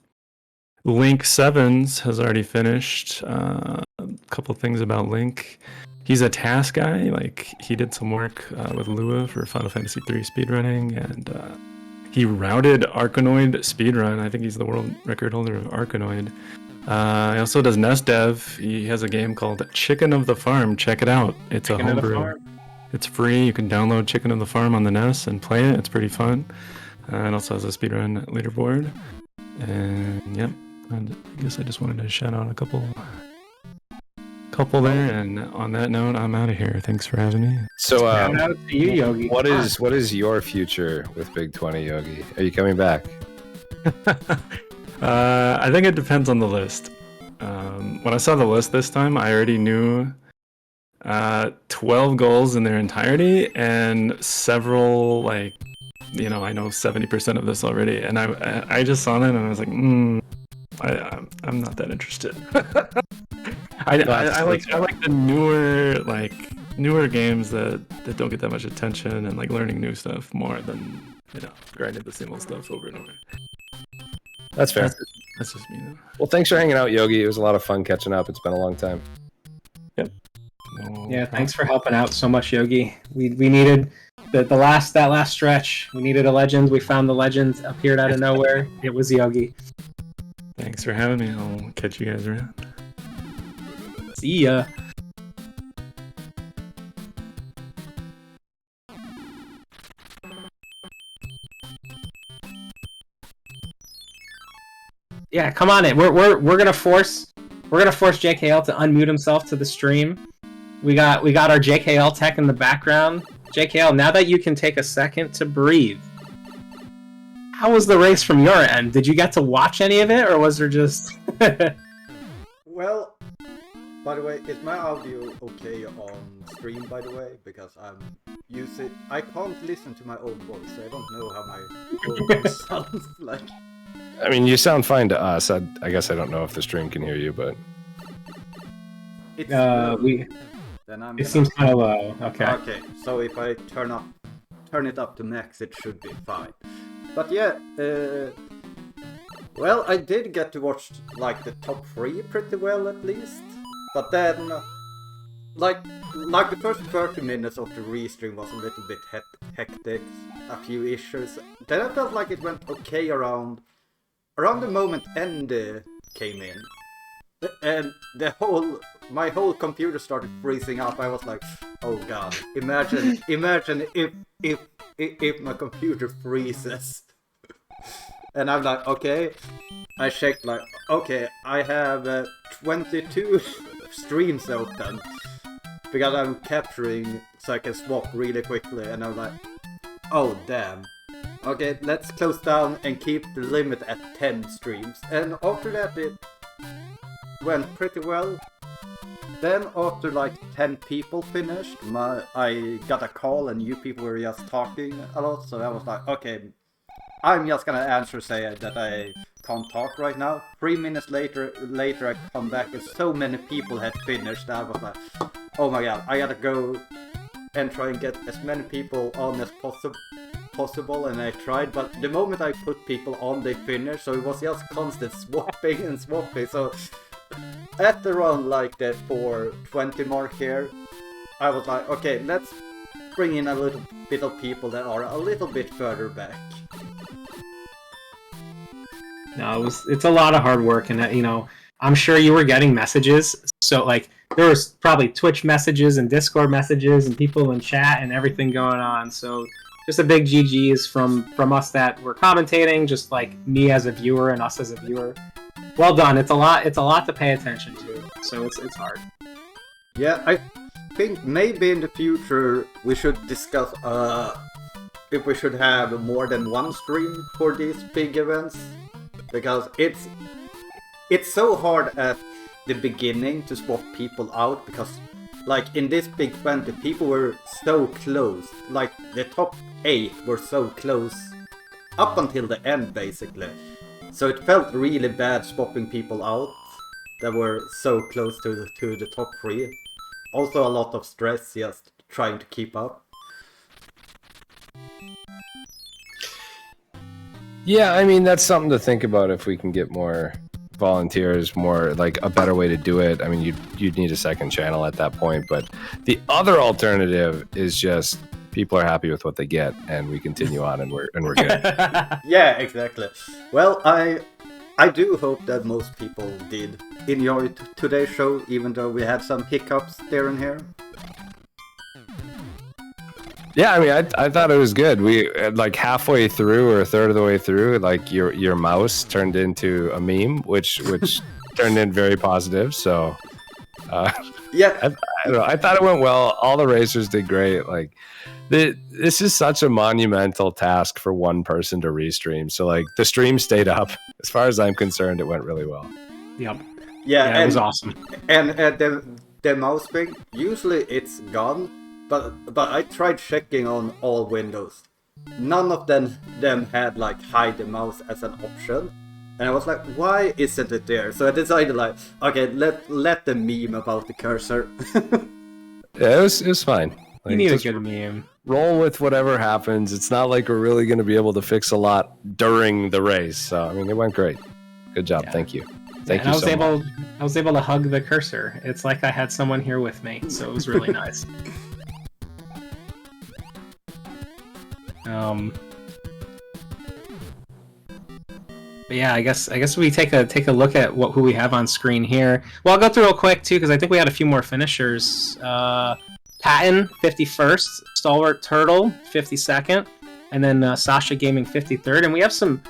Link Sevens has already finished. A couple things about Link. He's a task guy. Like, he did some work with Lua for Final Fantasy III speedrunning, and he routed Arkanoid speedrun. I think he's the world record holder of Arkanoid. He also does Nest Dev. He has a game called Chicken of the Farm. Check it out. It's Chicken a of the homebrew. Farm. It's free. You can download Chicken of the Farm on the NES and play it. It's pretty fun. And also has a speedrun leaderboard. And yep. And I guess I just wanted to shout out a couple there. And on that note, I'm out of here. Thanks for having me. Shout out to you, Yogi. What is your future with Big 20, Yogi? Are you coming back? I think it depends on the list. When I saw the list this time, I already knew 12 goals in their entirety, and several, like, I know 70% of this already. And I just saw that and I was like, I'm not that interested. I like the newer games that don't get that much attention, and like learning new stuff more than grinding the same old stuff over and over. That's fair. That's just me, though. Well, thanks for hanging out, Yogi. It was a lot of fun catching up. It's been a long time. Yep. Yeah, thanks for helping out so much, Yogi. We needed that last stretch. We needed a legend. We found the legend, appeared out of nowhere. It was Yogi. Thanks for having me. I'll catch you guys around. See ya. Yeah, come on in. We're gonna force JKL to unmute himself to the stream. We got our JKL tech in the background. JKL, now that you can take a second to breathe, how was the race from your end? Did you get to watch any of it, or was there just? Well, by the way, is my audio okay on stream? By the way, because I can't listen to my own voice, so I don't know how my voice sounds like. I mean, you sound fine to us. I guess I don't know if the stream can hear you, but It's It seems kind of low. Okay. Okay, so if I turn it up to max, it should be fine. But yeah, well, I did get to watch like the top 3 pretty well at least. But then, like the first 30 minutes of the restream was a little bit hectic, a few issues. Then I felt like it went okay around the moment End came in, and my whole computer started freezing up. I was like, oh god, imagine if my computer freezes. And I'm like, okay. I checked, like, okay, I have 22 streams open because I'm capturing so I can swap really quickly. And I'm like, oh damn. Okay, let's close down and keep the limit at 10 streams. And after that, it went pretty well. Then after like 10 people finished, I got a call and you people were just talking a lot. So I was like, okay, I'm just gonna answer, say that I can't talk right now. 3 minutes later I come back and so many people had finished. I was like, oh my god, I gotta go and try and get as many people on as possible, and I tried, but the moment I put people on, they finished, so it was just constant swapping and swapping. So at around like the 4:20 mark here, I was like, okay, let's bring in a little bit of people that are a little bit further back. No, it's a lot of hard work, and I'm sure you were getting messages. So like there was probably Twitch messages and Discord messages and people in chat and everything going on. So just a big GG's from us that were commentating, just like me as a viewer and us as a viewer. Well done. It's a lot to pay attention to. So it's hard. Yeah, I think maybe in the future we should discuss if we should have more than one stream for these big events, because it's so hard at the beginning to swap people out, because like in this Big 20 people were so close, like the top 8 were so close up until the end basically, so it felt really bad swapping people out. that were so close to the top 3. Also a lot of stress just trying to keep up. Yeah, I mean, that's something to think about if we can get more volunteers, more like a better way to do it. I mean, you'd need a second channel at that point, but the other alternative is just people are happy with what they get and we continue on and we're good. Yeah, exactly. Well, I do hope that most people did enjoy today's show, even though we had some hiccups there and here. Yeah, I mean, I thought it was good. We like halfway through or a third of the way through, like your mouse turned into a meme, which turned in very positive. So, yeah, I don't know. I thought it went well. All the racers did great. Like, this is such a monumental task for one person to restream. So, like, the stream stayed up. As far as I'm concerned, it went really well. Yep. Yeah, it was awesome. And the mouse thing, usually it's gone. But I tried checking on all windows. None of them had like hide the mouse as an option. And I was like, why isn't it there? So I decided like, okay, let them meme about the cursor. Yeah, it was fine. Like, You need a just good meme. roll with whatever happens. It's not like we're really going to be able to fix a lot during the race. So I mean, it went great. Good job. Thank you. Thank you so much. I was able to hug the cursor. It's like I had someone here with me, so it was really nice. But yeah, I guess we take a look at who we have on screen here. Well, I'll go through real quick too because I think we had a few more finishers. Patton 51st, Stalwart Turtle 52nd, and then Sasha Gaming 53rd. And we have some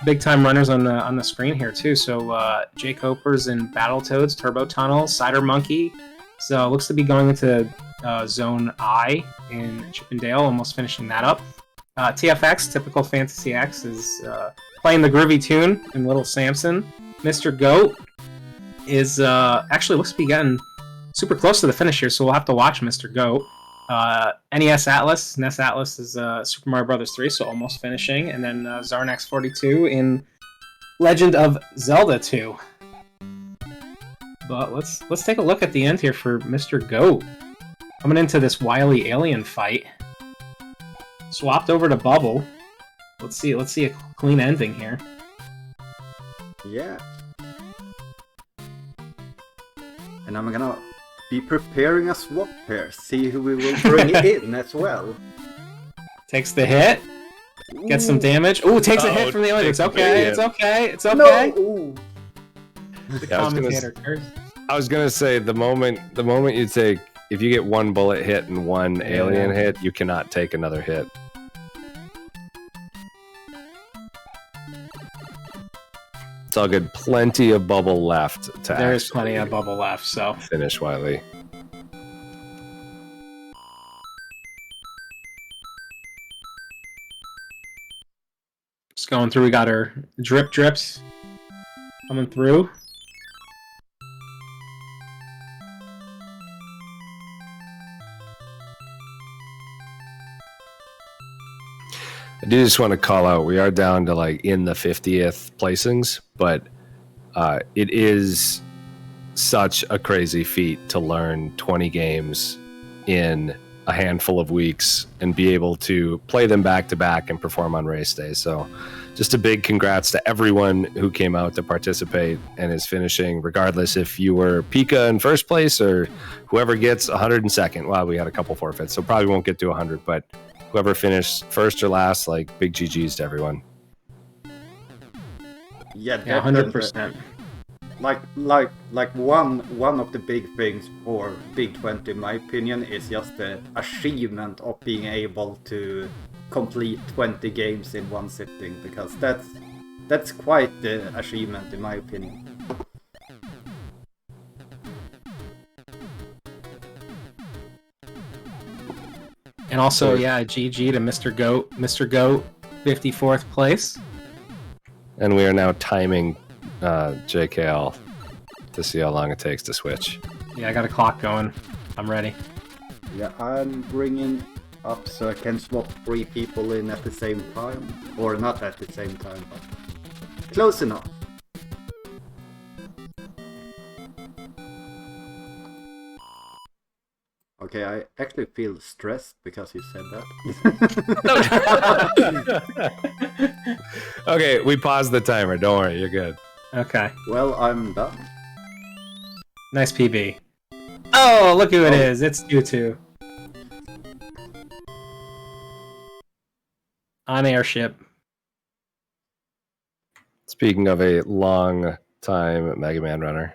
big time runners on the screen here too. So Jake Hopers in Battletoads, Turbo Tunnel, Cider Monkey. So looks to be going into Zone I in Chippendale, almost finishing that up. TFX, Typical Fantasy X, is playing the groovy tune in Little Samson. Mr. Goat is actually looks to be getting super close to the finish here, so we'll have to watch Mr. Goat. NES Atlas is Super Mario Bros. 3, so almost finishing. And then Zarnax 42 in Legend of Zelda 2. But let's take a look at the end here for Mr. Goat. Coming into this wily alien fight. Swapped over to Bubble. Let's see a clean ending here. Yeah. And I'm gonna be preparing a swap pair, see who we will bring in as well. Takes the hit. Gets some damage. Ooh, takes a hit from the alien. It's okay. It's okay. It's okay. No. The Yeah, commentator curse. I was gonna say the moment you take, if you get one bullet hit and one alien hit, you cannot take another hit. It's all good. Plenty of bubble left to There's plenty of bubble left, so finish Wiley. just going through. We got our drips coming through. I do just want to call out, we are down to like in the 50th placings, but it is such a crazy feat to learn 20 games in a handful of weeks and be able to play them back to back and perform on race day. So just a big congrats to everyone who came out to participate and is finishing, regardless if you were Pika in first place or whoever gets 102nd. Well, we had a couple forfeits, so probably won't get to 100, but whoever finished first or last, like, big GGs to everyone. Yeah, 100%. Like one of the big things for Big 20, in my opinion, is just the achievement of being able to complete 20 games in one sitting, because that's quite the achievement in my opinion. And also, yeah, GG to Mr. Goat. Mr. Goat, 54th place. And we are now timing JKL to see how long it takes to switch. Yeah, I got a clock going. I'm ready. Yeah, I'm bringing up so I can swap 3 people in at the same time. Or not at the same time, but close enough. Okay, I actually feel stressed because you said that. Okay, we paused the timer. Don't worry, you're good. Okay. Well, I'm done. Nice PB. Oh, look who it is. It's U2. On airship. Speaking of a long time Mega Man runner.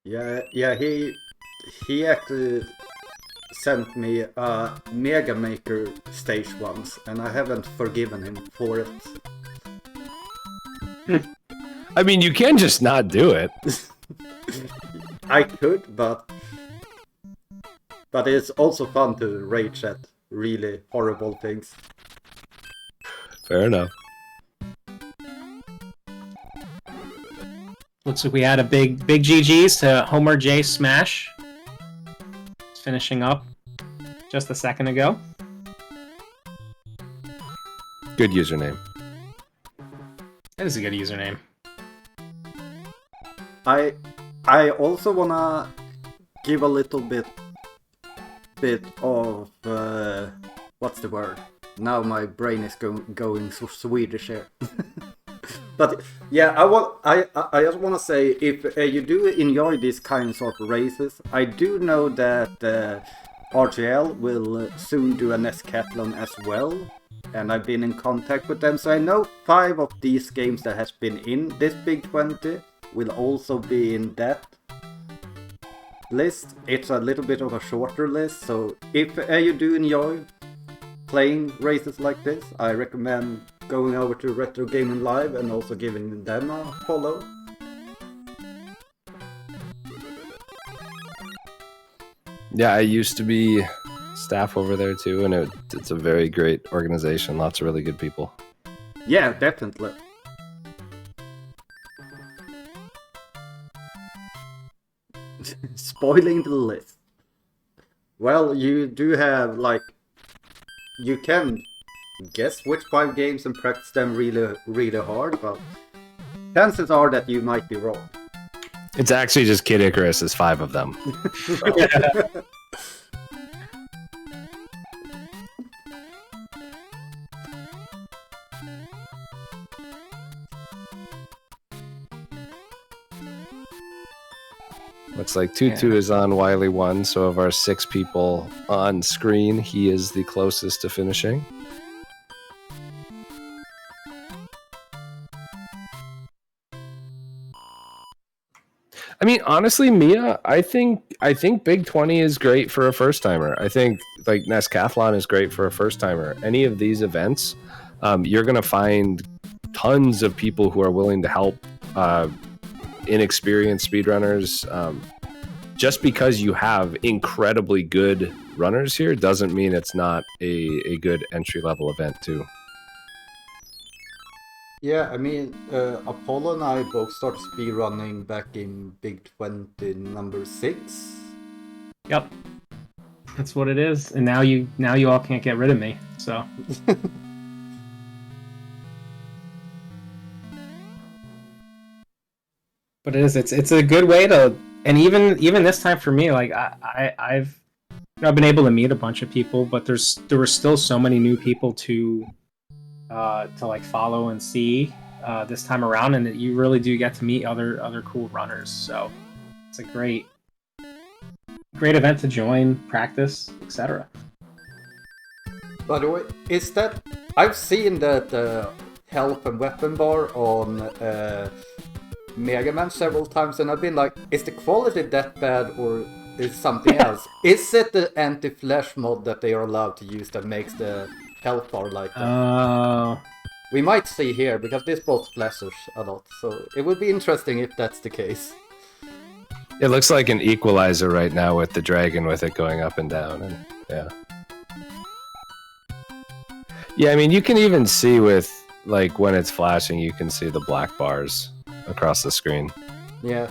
Yeah, he actually sent me a Mega Maker stage once, and I haven't forgiven him for it. I mean, you can just not do it. I could, but it's also fun to rage at really horrible things. Fair enough. Looks like we had a big GG's to Homer J Smash. It's finishing up just a second ago. Good username. That is a good username. I also wanna give a little bit of what's the word? Now my brain is going so Swedish here. But yeah, I just want to say, if you do enjoy these kinds of races, I do know that RGL will soon do an Escathlon as well, and I've been in contact with them, so I know 5 of these games that has been in this Big 20 will also be in that list. It's a little bit of a shorter list, so if you do enjoy playing races like this, I recommend going over to Retro Gaming Live and also giving them a follow. Yeah, I used to be staff over there too, and it's a very great organization. Lots of really good people. Yeah, definitely. Spoiling the list. Well, you do have, like, you can guess which 5 games and practice them really, really hard, but chances are that you might be wrong. It's actually just Kid Icarus is 5 of them. Looks like Tutu is on Wily 1, so of our 6 people on screen, he is the closest to finishing. I mean, honestly, Mia, I think Big 20 is great for a first timer. I think like Nescathlon is great for a first timer. Any of these events, you're gonna find tons of people who are willing to help inexperienced speedrunners. Just because you have incredibly good runners here doesn't mean it's not a good entry level event too. Yeah, I mean, Apollo and I both started speedrunning back in Big 20 number 6. Yep. That's what it is. And now you all can't get rid of me. So but it's a good way to, and even this time for me, like I've been able to meet a bunch of people, but there were still so many new people to like follow and see this time around, and you really do get to meet other cool runners. So it's a great event to join, practice, etc. By the way, is that, I've seen that health and weapon bar on Mega Man several times, and I've been like, is the quality that bad or is something else? Is it the anti-flash mod that they are allowed to use that makes the health bar like that? We might see here, because this both flashes a lot, so it would be interesting if that's the case. It looks like an equalizer right now with the dragon with it going up and down, and yeah, I mean, you can even see with, like, when it's flashing, you can see the black bars across the screen. Yeah.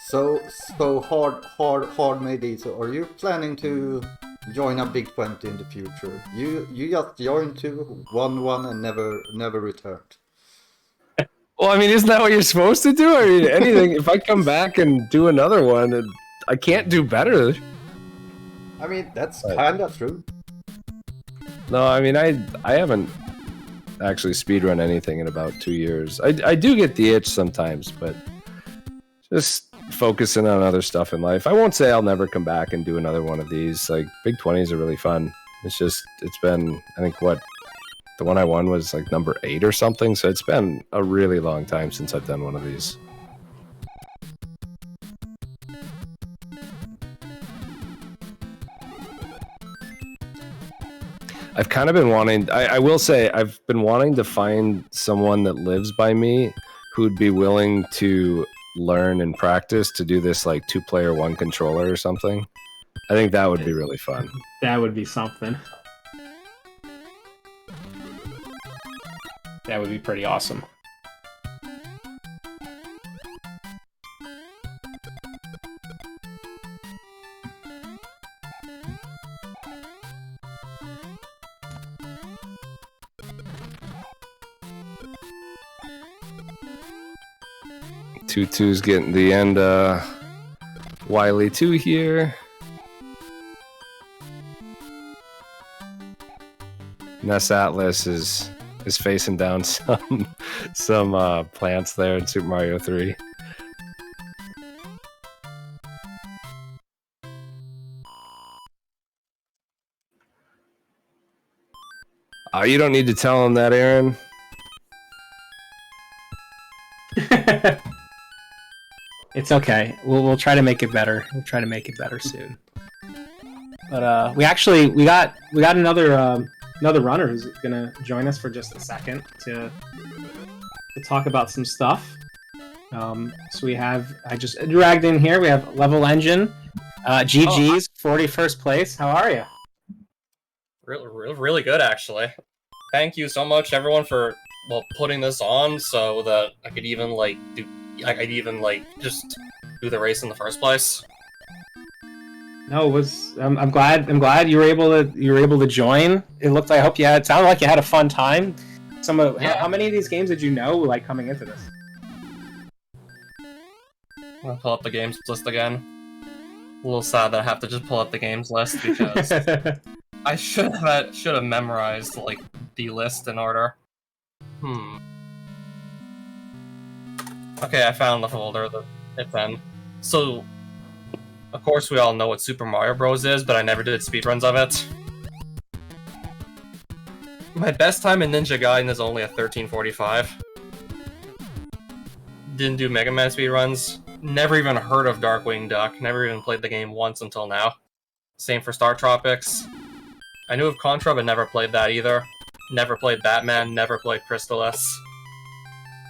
So hard made these. So are you planning to join a Big 20 in the future. You just joined to won one and never returned. Well, I mean, isn't that what you're supposed to do? I mean, anything. If I come back and do another one, I can't do better. I mean, that's kind of true. No, I mean, I haven't actually speedrun anything in about 2 years. I do get the itch sometimes, but just focusing on other stuff in life. I won't say I'll never come back and do another one of these. Like, Big 20s are really fun. It's been, I think, the one I won was like number 8 or something, so it's been a really long time since I've done one of these. I've kind of been wanting, I will say, I've been wanting to find someone that lives by me who'd be willing to learn and practice to do this like 2-player 1 controller or something. I think that would be really fun. That would be something. That would be pretty awesome. Tutu's getting the end Wily 2 here. Ness Atlas is facing down some plants there in Super Mario 3. Oh, you don't need to tell him that, Aaron. It's okay. We'll try to make it better. We'll try to make it better soon. But we got another runner who's gonna join us for just a second to talk about some stuff. So I just dragged in here. We have Level Engine, GG's 41st place. How are you? Really good, actually. Thank you so much, everyone, for putting this on so that I could even just do the race in the first place. No, I'm glad you were able to join. It sounded like you had a fun time. How many of these games did you know like coming into this? I'll pull up the games list again. A little sad that I have to just pull up the games list because I should have memorized like the list in order. Okay, I found the folder that it's in. So, of course, we all know what Super Mario Bros. Is, but I never did speedruns of it. My best time in Ninja Gaiden is only a 13:45. Didn't do Mega Man speedruns. Never even heard of Darkwing Duck. Never even played the game once until now. Same for Star Tropics. I knew of Contra, but never played that either. Never played Batman. Never played Crystalis.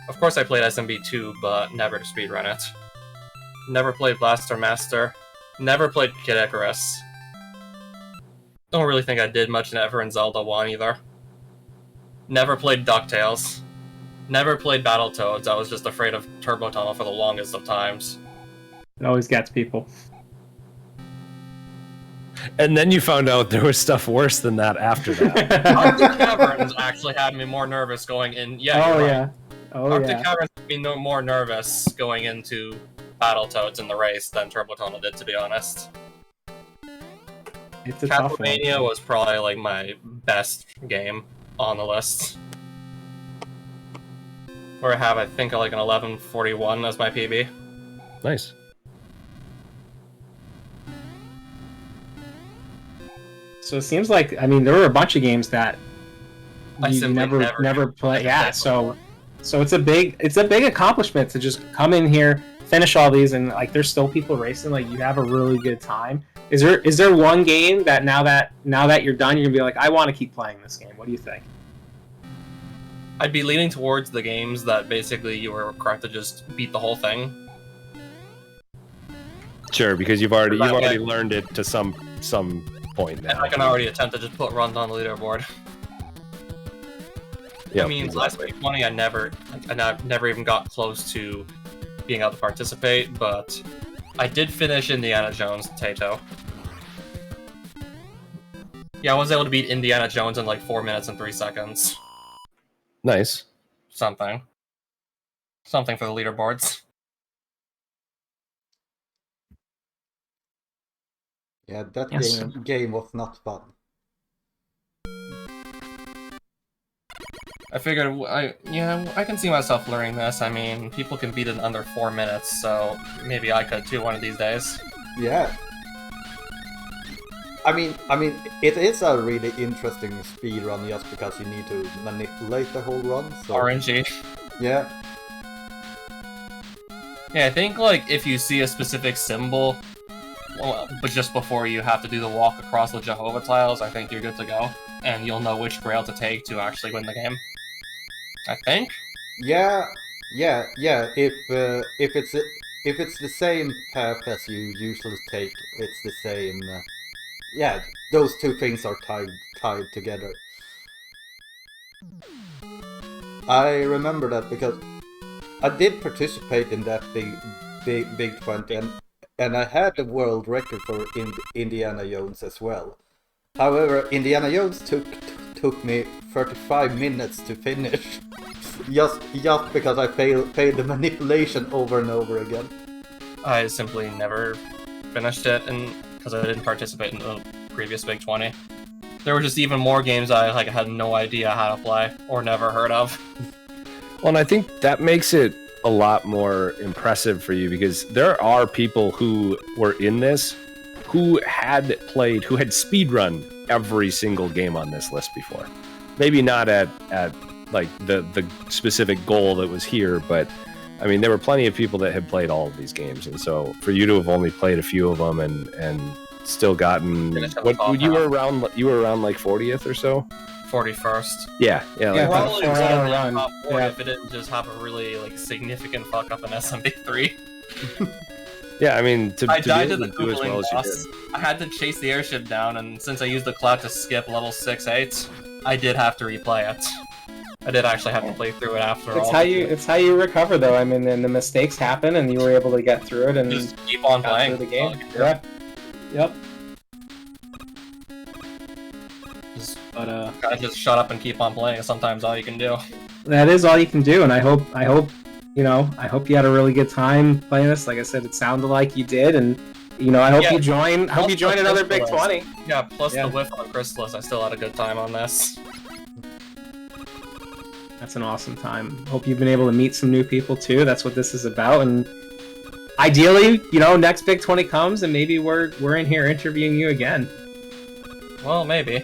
Of course I played SMB2, but never to speedrun it. Never played Blaster Master. Never played Kid Icarus. Don't really think I did much ever in Zelda 1 either. Never played DuckTales. Never played Battletoads. I was just afraid of Turbo Tunnel for the longest of times. It always gets people. And then you found out there was stuff worse than that after that. Arctic Caverns actually had me more nervous going in. Yeah. Arctic Caverns made me more nervous going into Battletoads in the race than Turbo Tunnel did, to be honest. It's a tough one. Castlevania was probably like my best game on the list. Where I have, I think, like an 11:41 as my PB. Nice. So it seems like, I mean, there were a bunch of games that you never play. Yeah, so it's a big accomplishment to just come in here, finish all these, and like there's still people racing. Like you have a really good time. Is there one game that now that you're done, you're gonna be like, I want to keep playing this game? What do you think? I'd be leaning towards the games that basically you were required to just beat the whole thing. Sure, because you've already learned it to some point now. And I can already attempt to just put runs on the leaderboard. Yeah, I mean, last week 20, I never even got close to being able to participate, but I did finish Indiana Jones Taito. Yeah, I was able to beat Indiana Jones in like 4 minutes and 3 seconds. Nice. Something for the leaderboards. Yeah, that Yes. game was not fun. I figured, I can see myself learning this. I mean, people can beat it in under 4 minutes, so maybe I could too one of these days. Yeah. I mean, it is a really interesting speed run just because you need to manipulate the whole run. So. RNG. Yeah. Yeah, I think like if you see a specific symbol, well, but just before you have to do the walk across the Jehovah tiles, I think you're good to go, and you'll know which grail to take to actually win the game. I think. Yeah. If it's the same path as you usually take, it's the same. Yeah, those two things are tied together. I remember that because I did participate in that big 20, and I had the world record for Indiana Jones as well. However, Indiana Jones took me 35 minutes to finish, just because I failed the manipulation over and over again. I simply never finished it, and because I didn't participate in the previous Big 20. There were just even more games I had no idea how to play or never heard of. Well, and I think that makes it a lot more impressive for you because there are people who were in this who had speedrun every single game on this list before. Maybe not at like the specific goal that was here, but I mean there were plenty of people that had played all of these games, and so for you to have only played a few of them and still gotten you were around like 40th or so. 41st. Yeah. Probably like would run. top 4 if it didn't just have a really significant fuck up in SMB3. Yeah, I mean, I to died be to able the to do as Googling well as you boss. did. I had to chase the airship down, and since I used the cloud to skip level 6-8, I did have to replay it. I did actually have to play through it after all. It's how you recover though. I mean, and the mistakes happen, and you were able to get through it and just keep on got playing through the game. Yeah. Yep. Gotta just shut up and keep on playing. Sometimes all you can do. That is all you can do, and I hope you had a really good time playing this. Like I said, it sounded like you did, and I hope you join. I hope you join another Big 20. Yeah, plus the whiff on Chrysalis, I still had a good time on this. That's an awesome time. Hope you've been able to meet some new people too. That's what this is about, and ideally, next Big 20 comes, and maybe we're in here interviewing you again. Well, maybe.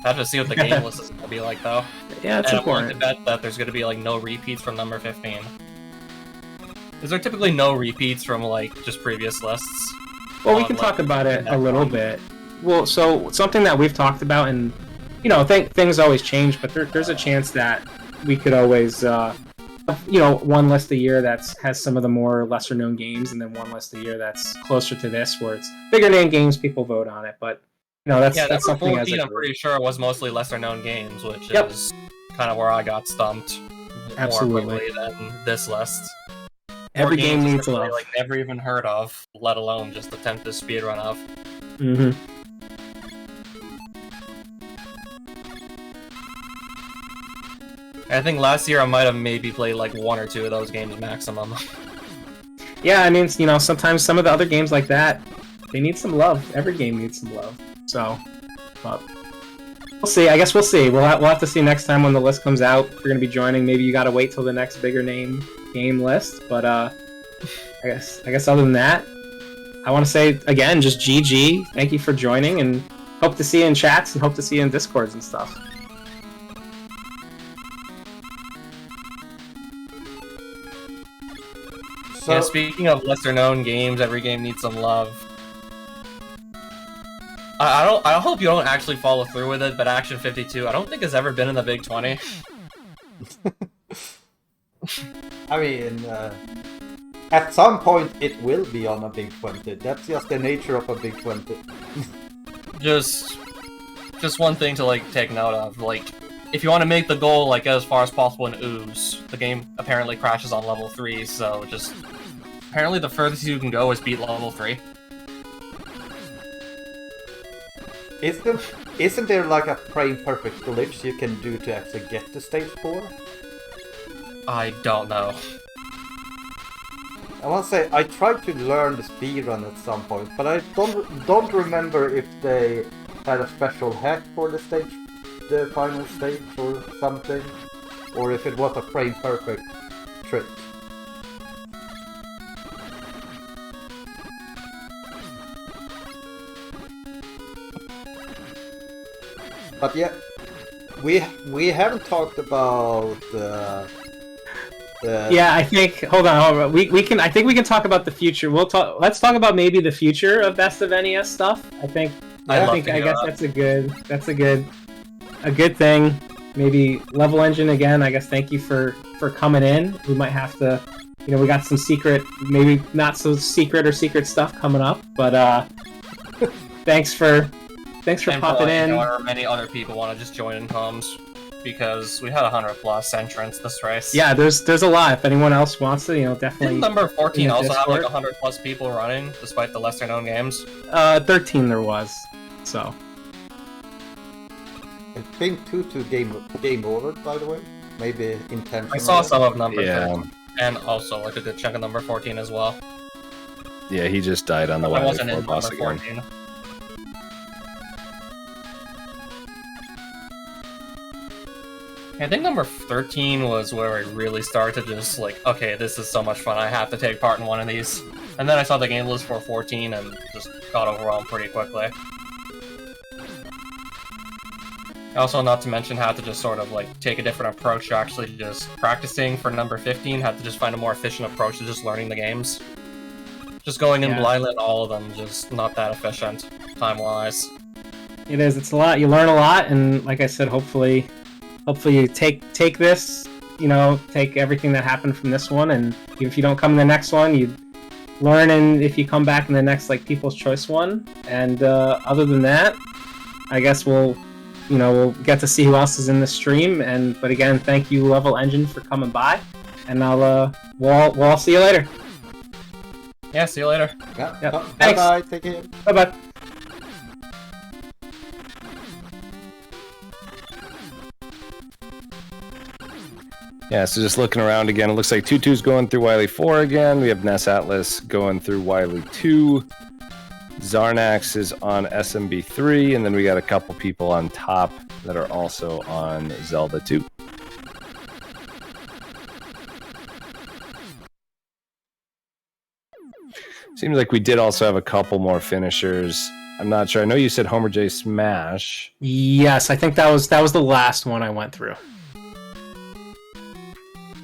I have to see what the game list is going to be like, though. Yeah, it's and important. I'm willing to bet that there's going to be no repeats from number 15. Is there typically no repeats from just previous lists? Well, we can talk about it a little bit. Well, so something that we've talked about, and things always change, but there's a chance that we could always, one list a year that has some of the more lesser known games, and then one list a year that's closer to this, where it's bigger name games, people vote on it, but. That's something 14, I'm pretty sure was mostly lesser known games, which is kind of where I got stumped Absolutely. more quickly than this list. Every game games needs love. Never even heard of, let alone just attempt to speedrun of. Mm-hmm. I think last year I might have maybe played 1 or 2 of those games maximum. Yeah, I mean, sometimes some of the other games like that, they need some love. Every game needs some love. So, but we'll see. I guess we'll see. We'll have to see next time when the list comes out. If you're going to be joining, maybe you got to wait till the next bigger name game list. But I guess other than that, I want to say again, just GG. Thank you for joining, and hope to see you in chats and hope to see you in Discords and stuff. So, yeah, speaking of lesser known games, every game needs some love. I hope you don't actually follow through with it, but Action 52, I don't think has ever been in the Big 20. I mean, at some point it will be on a Big 20. That's just the nature of a Big 20. just one thing to take note of. If you want to make the goal get as far as possible in Ooze, the game apparently crashes on level 3, so apparently the furthest you can go is beat level 3. Is the Isn't there like a frame perfect glitch you can do to actually get to stage 4? I don't know. I want to say I tried to learn the speedrun at some point, but I don't remember if they had a special hack for the final stage or something, or if it was a frame perfect trick. But yeah, we haven't talked about. Yeah, I think. Hold on. We can. I think we can talk about the future. We'll talk. Let's talk about maybe the future of Best of NES stuff. I think. I guess that's a good. That's a good thing. Maybe Level Engine again. I guess thank you for coming in. We might have to. We got some secret, maybe not so secret or secret stuff coming up. But thanks for popping in. Or many other people want to just join in comms. Because we had 100+ entrants this race. Yeah, there's a lot. If anyone else wants to, definitely. Didn't number 14 also Discord. have like 100+ people running, despite the lesser known games? 13 there was, so. I think 2-2 game over, by the way. Maybe intentional. I saw some of number 13, Yeah. and also like a good chunk of number 14 as well. Yeah, he just died on the I Wily wasn't 4 in boss number again. 14. I think number 13 was where I really started to just like, okay, this is so much fun, I have to take part in one of these. And then I saw the game list for 14 and just got overwhelmed pretty quickly. Also, not to mention, had to just sort of like take a different approach to actually just practicing for number 15, had to just find a more efficient approach to just learning the games. Just going in blindly in all of them, just not that efficient, time-wise. It is. It's a lot. You learn a lot, and like I said, hopefully you take this, take everything that happened from this one, and if you don't come in the next one, you learn, and if you come back in the next, like, People's Choice one. And other than that, I guess we'll get to see who else is in the stream. But again, thank you, Level Engine, for coming by, and we'll all see you later. Yeah, see you later. Yeah. Thanks. Bye-bye. Take care. Bye-bye. Yeah, so just looking around again, it looks like 2-2's going through Wily 4 again. We have Ness Atlas going through Wily 2. Zarnax is on SMB 3, and then we got a couple people on top that are also on Zelda 2. Seems like we did also have a couple more finishers. I'm not sure. I know you said Homer J Smash. Yes, I think that was the last one I went through.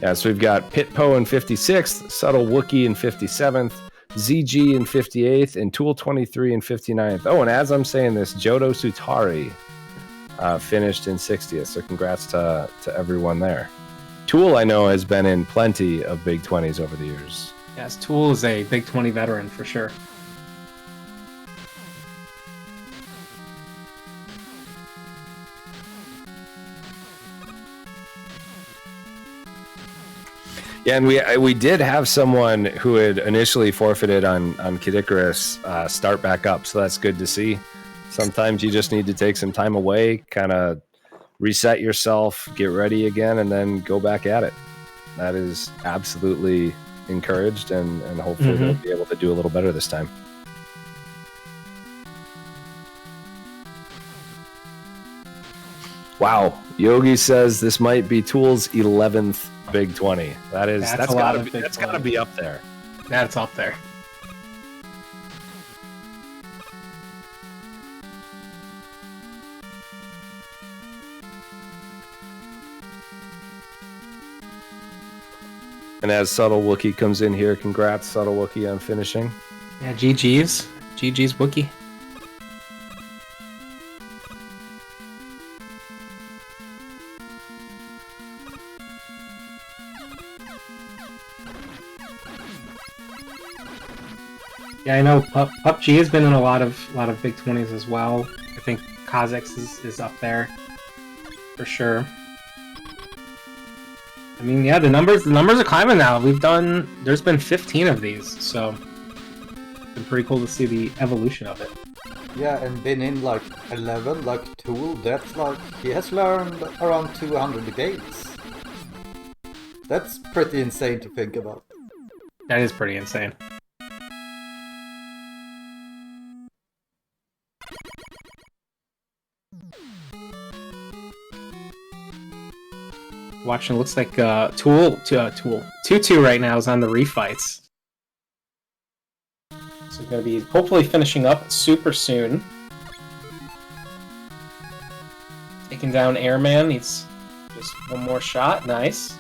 Yeah, so we've got Pitpo in 56th, Subtle Wookie in 57th, ZG in 58th, and Tool 23 in 59th. Oh, and as I'm saying this, Jodo Sutari finished in 60th, so congrats to everyone there. Tool, I know, has been in plenty of Big 20s over the years. Yes, Tool is a Big 20 veteran for sure. Yeah, and we did have someone who had initially forfeited on Kid Icarus start back up, so that's good to see. Sometimes you just need to take some time away, kind of reset yourself, get ready again, and then go back at it. That is absolutely encouraged, and hopefully they'll be able to do a little better this time. Wow, Yogi says this might be Tool's 11th Big 20. That's gotta be up there. That's up there. And as Subtle Wookie comes in here, congrats Subtle Wookie on finishing. Yeah, GG's Wookie. Yeah, I know PUBG has been in a lot of Big 20s as well. I think Kha'Zix is up there for sure. I mean, yeah, the numbers are climbing now. There's been 15 of these, so it's been pretty cool to see the evolution of it. Yeah, and been in like 11 like Tool, that's like he has learned around 200 games. That's pretty insane to think about. That is pretty insane. Watching, looks like Tool 2-2 right now is on the refights. So we're going to be hopefully finishing up super soon. Taking down Airman, needs just one more shot, nice.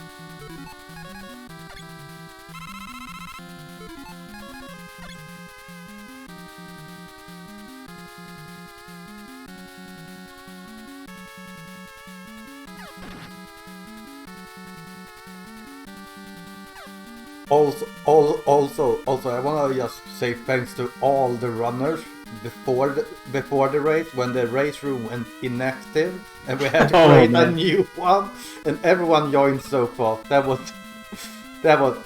Also, I want to just say thanks to all the runners before the race, when the race room went inactive, and we had to create a new one, and everyone joined so fast. That was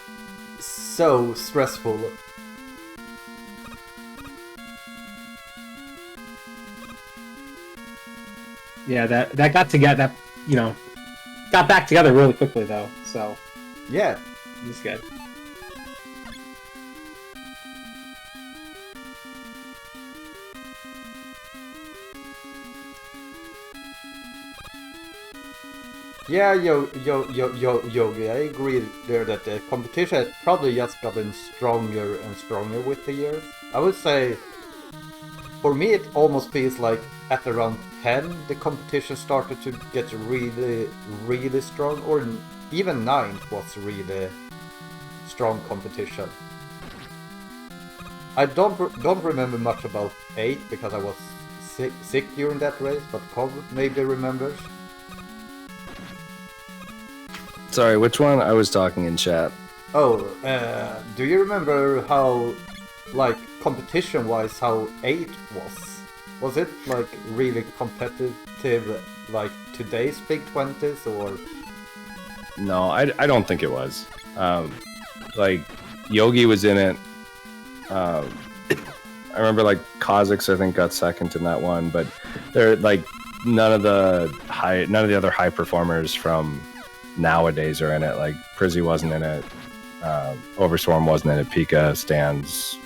so stressful. Yeah, that got together. Got back together really quickly though. So yeah, it's good. Yeah, Yogi, I agree there that the competition has probably just gotten stronger and stronger with the years. I would say, for me, it almost feels like at around 10, the competition started to get really, really strong, or even 9 was really strong competition. I don't remember much about 8 because I was sick during that race, but Cobb maybe remembers. Sorry, which one? I was talking in chat. Oh, do you remember how, like, competition-wise, how 8 was? Was it, like, really competitive, like, today's Big 20s, or...? No, I don't think it was. Like, Yogi was in it. I remember, like, Kha'Zix, I think, got second in that one, but they're, like, none of the other high performers from nowadays are in it. Like Prizzy wasn't in it, Overstorm wasn't in it, Pika, Stans,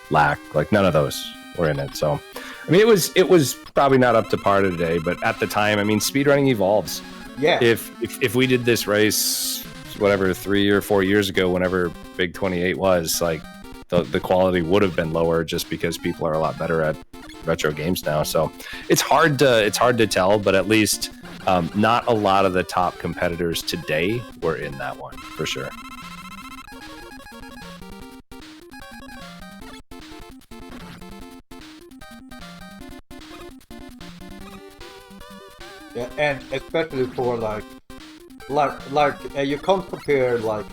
Lack, like none of those were in it. So I mean, it was probably not up to par today, but at the time, I mean, speedrunning evolves. Yeah. If we did this race, whatever, 3 or 4 years ago, whenever Big 28 was, like the quality would have been lower just because people are a lot better at retro games now. So it's hard to tell, but at least not a lot of the top competitors today were in that one, for sure. Yeah, and especially for like you can't compare, like,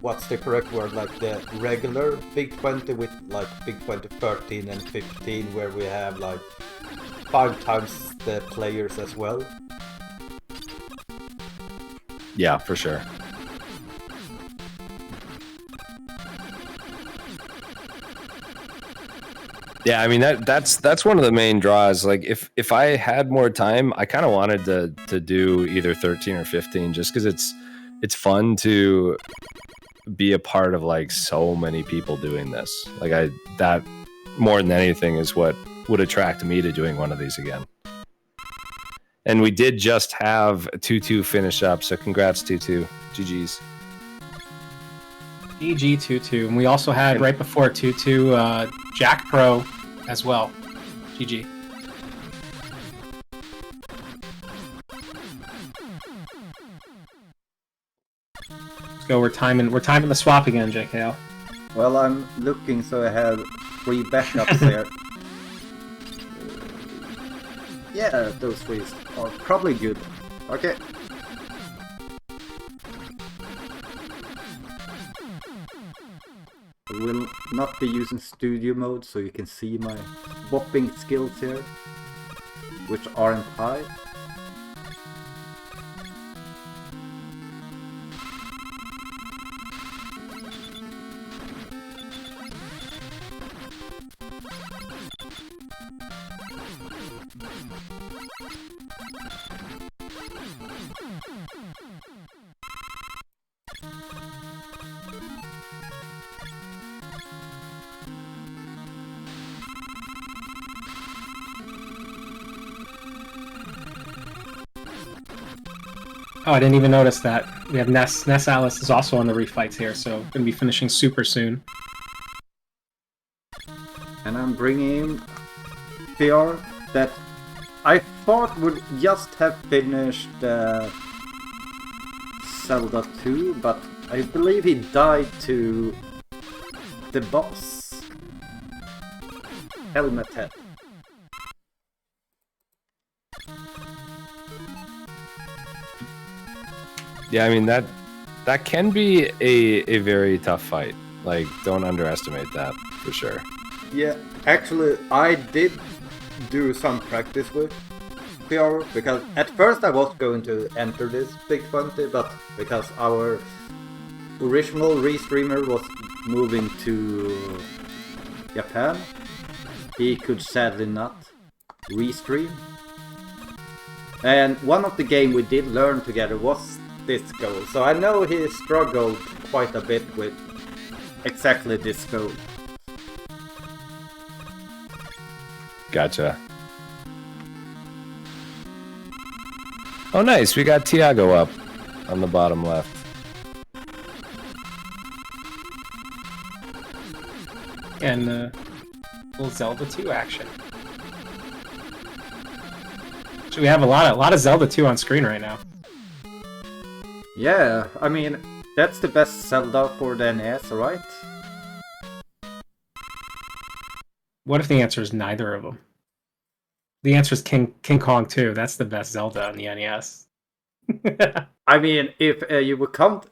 what's the correct word, like the regular Big 20 with like Big 20 13 and 15, where we have like 5 times the players as well. Yeah, for sure. Yeah, I mean that's one of the main draws. Like if I had more time, I kind of wanted to do either 13 or 15, just because it's fun to be a part of like so many people doing this. Like that more than anything is what would attract me to doing one of these again. And we did just have 2-2 finish up, so congrats 2-2. GG's. GG 2-2. And we also had right before 2-2 Jack Pro as well. GG. Let's go. We're timing the swap again, JKL. Well, I'm looking, so I have 3 backups there. Yeah, those 3 are probably good. Okay. I will not be using studio mode, so you can see my whopping skills here, which aren't high. Oh, I didn't even notice that. We have Ness. Ness Atlas is also on the refights here, so going to be finishing super soon. And I'm bringing PR that I thought would just have finished Zelda 2, but I believe he died to the boss, Helmet Head. Yeah, I mean that can be a very tough fight. Like, don't underestimate that for sure. Yeah, actually, I did do some practice with PR because at first I was going to enter this Big 20, but because our original restreamer was moving to Japan, he could sadly not restream. And one of the games we did learn together was this goal, so I know he struggled quite a bit with exactly this goal. Gotcha. Oh, nice. We got Tiago up on the bottom left. And little Zelda 2 action. So we have a lot of Zelda 2 on screen right now. Yeah, I mean, that's the best Zelda for the NES, right? What if the answer is neither of them? The answer is King Kong 2. That's the best Zelda on the NES. I mean, if you would count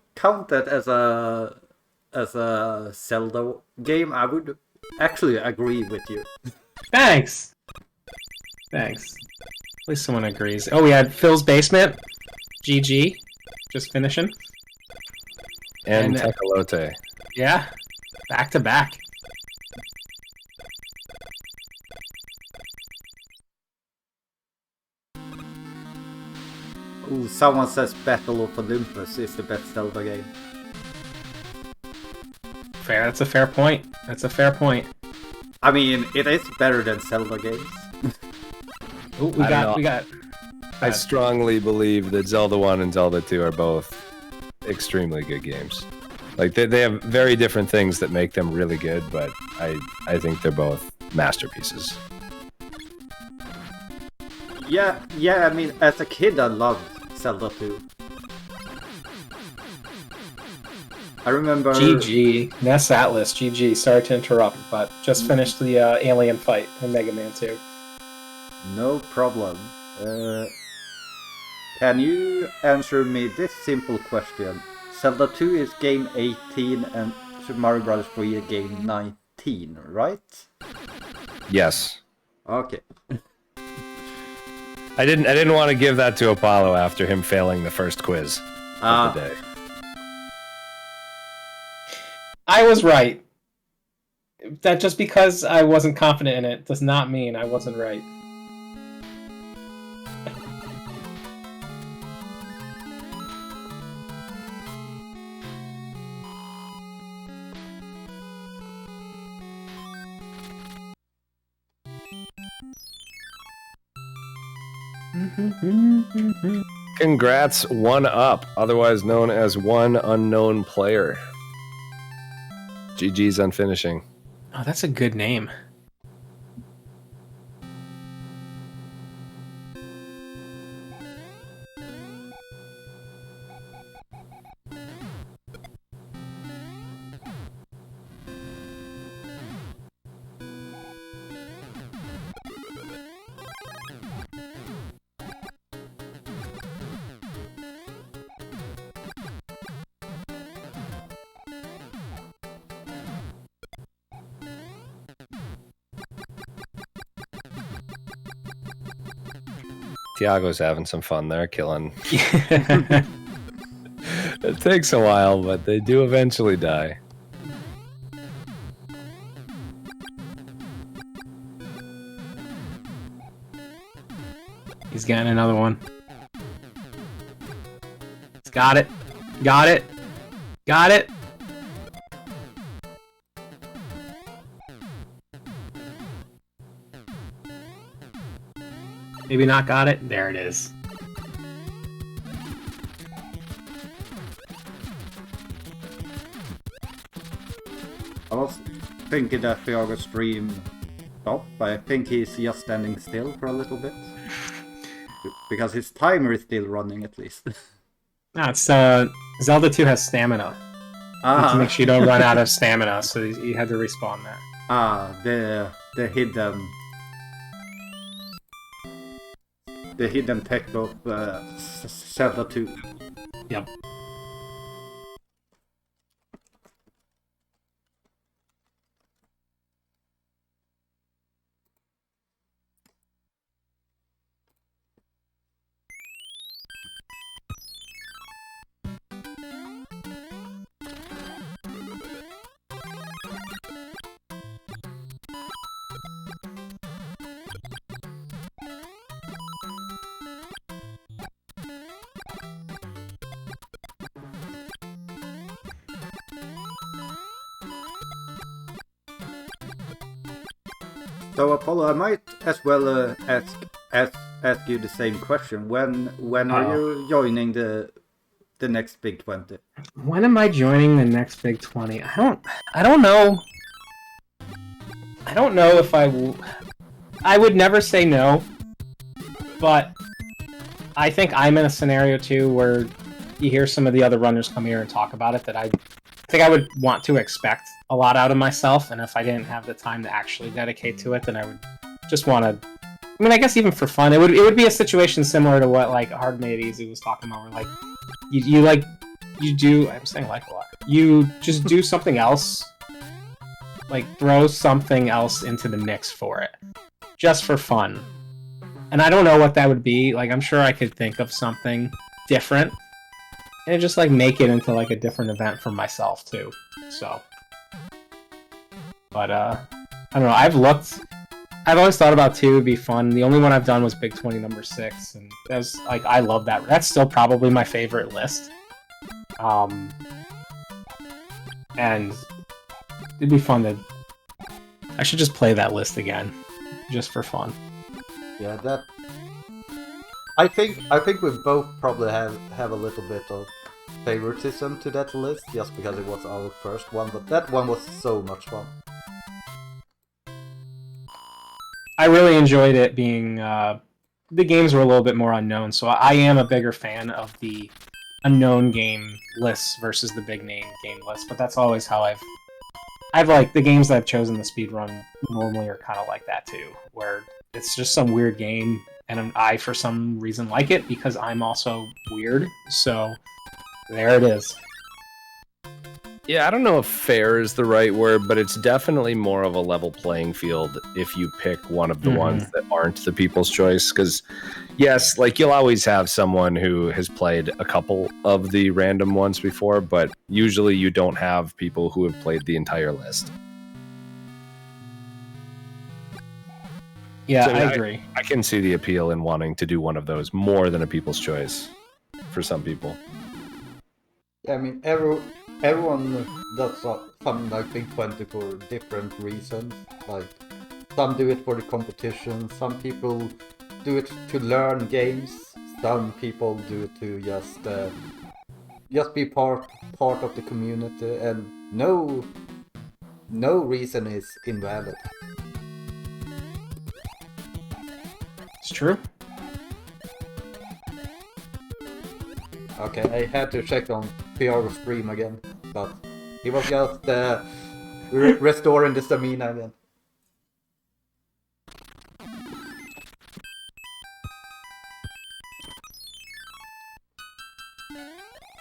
that as a Zelda game, I would actually agree with you. Thanks. At least someone agrees. Oh, we had Phil's Basement. GG. Just finishing. And Tecalote. Yeah. Back to back. Ooh, someone says Battle of Olympus is the best Zelda game. Fair. That's a fair point. I mean, it is better than Zelda games. Ooh, we got. I strongly believe that Zelda 1 and Zelda 2 are both extremely good games. Like, they have very different things that make them really good, but I think they're both masterpieces. Yeah, I mean, as a kid I loved Zelda 2. I remember... GG. Ness Atlas, GG. Sorry to interrupt, but just finished the alien fight in Mega Man 2. No problem. Can you answer me this simple question? Zelda 2 is game 18 and Super Mario Bros. 3 is game 19, right? Yes. Okay. I didn't want to give that to Apollo after him failing the first quiz of the day. I was right. That just because I wasn't confident in it does not mean I wasn't right. Congrats, 1UP, otherwise known as One Unknown Player. GG's on finishing. Oh, that's a good name. Tiago's having some fun there, killing. It takes a while, but they do eventually die. He's getting another one. He's got it. Got it. Got it. Maybe not got it. There it is. I was thinking that Thiago's stream stopped, but I think he's just standing still for a little bit. Because his timer is still running, at least. No, it's Zelda 2 has stamina. To make sure you don't run out of stamina, so you had to respawn that. The hidden tech of Zelda 2. Yep. So Apollo, I might as well ask you the same question. When are you joining the next Big 20? When am I joining the next Big 20? I don't know. I don't know if I would never say no, but I think I'm in a scenario too where you hear some of the other runners come here and talk about it that I think I would want to expect a lot out of myself, and if I didn't have the time to actually dedicate to it, then I would just want to. I mean, I guess even for fun, it would be a situation similar to what like Hard Made Easy was talking about, where like you do. I'm saying like a lot. You just do something else, like throw something else into the mix for it, just for fun. And I don't know what that would be. Like, I'm sure I could think of something different, and just like make it into like a different event for myself too. So. But, I don't know, I've always thought about 2 would be fun. The only one I've done was Big 20 number 6, and that's, like, I love that. That's still probably my favorite list. And it'd be fun to... I should just play that list again, just for fun. Yeah, that... I think we both probably have a little bit of favoritism to that list, just because it was our first one, but that one was so much fun. I really enjoyed it being, the games were a little bit more unknown, so I am a bigger fan of the unknown game lists versus the big name game lists, but that's always how I've like, the games that I've chosen to speedrun normally are kind of like that too, where it's just some weird game, and I, for some reason, like it because I'm also weird, so there it is. Yeah, I don't know if fair is the right word, but it's definitely more of a level playing field if you pick one of the ones that aren't the people's choice. Because, yes, like you'll always have someone who has played a couple of the random ones before, but usually you don't have people who have played the entire list. Yeah, So, I agree. I can see the appeal in wanting to do one of those more than a people's choice for some people. Yeah, I mean, everyone does something like Big 20 for different reasons. Like, some do it for the competition, some people do it to learn games, some people do it to just be part of the community, and no reason is invalid. It's true. Okay, I had to check on Thiago's stream again, but he was just restoring the stamina again.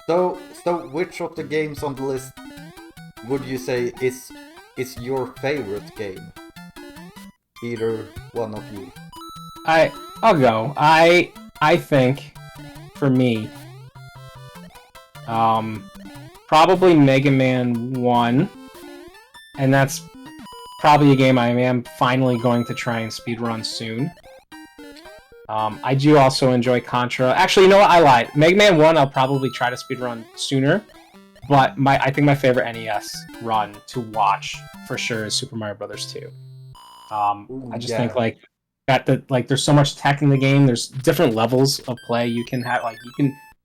So which of the games on the list would you say is your favorite game? Either one of you. I'll go. I think, for me, probably Mega Man 1, and that's probably a game I am finally going to try and speedrun soon. I do also enjoy Contra. Actually, you know what? I lied. Mega Man 1 I'll probably try to speedrun sooner, But I think my favorite NES run to watch for sure is Super Mario Brothers 2. I just think like there's so much tech in the game. There's different levels of play you can have. Like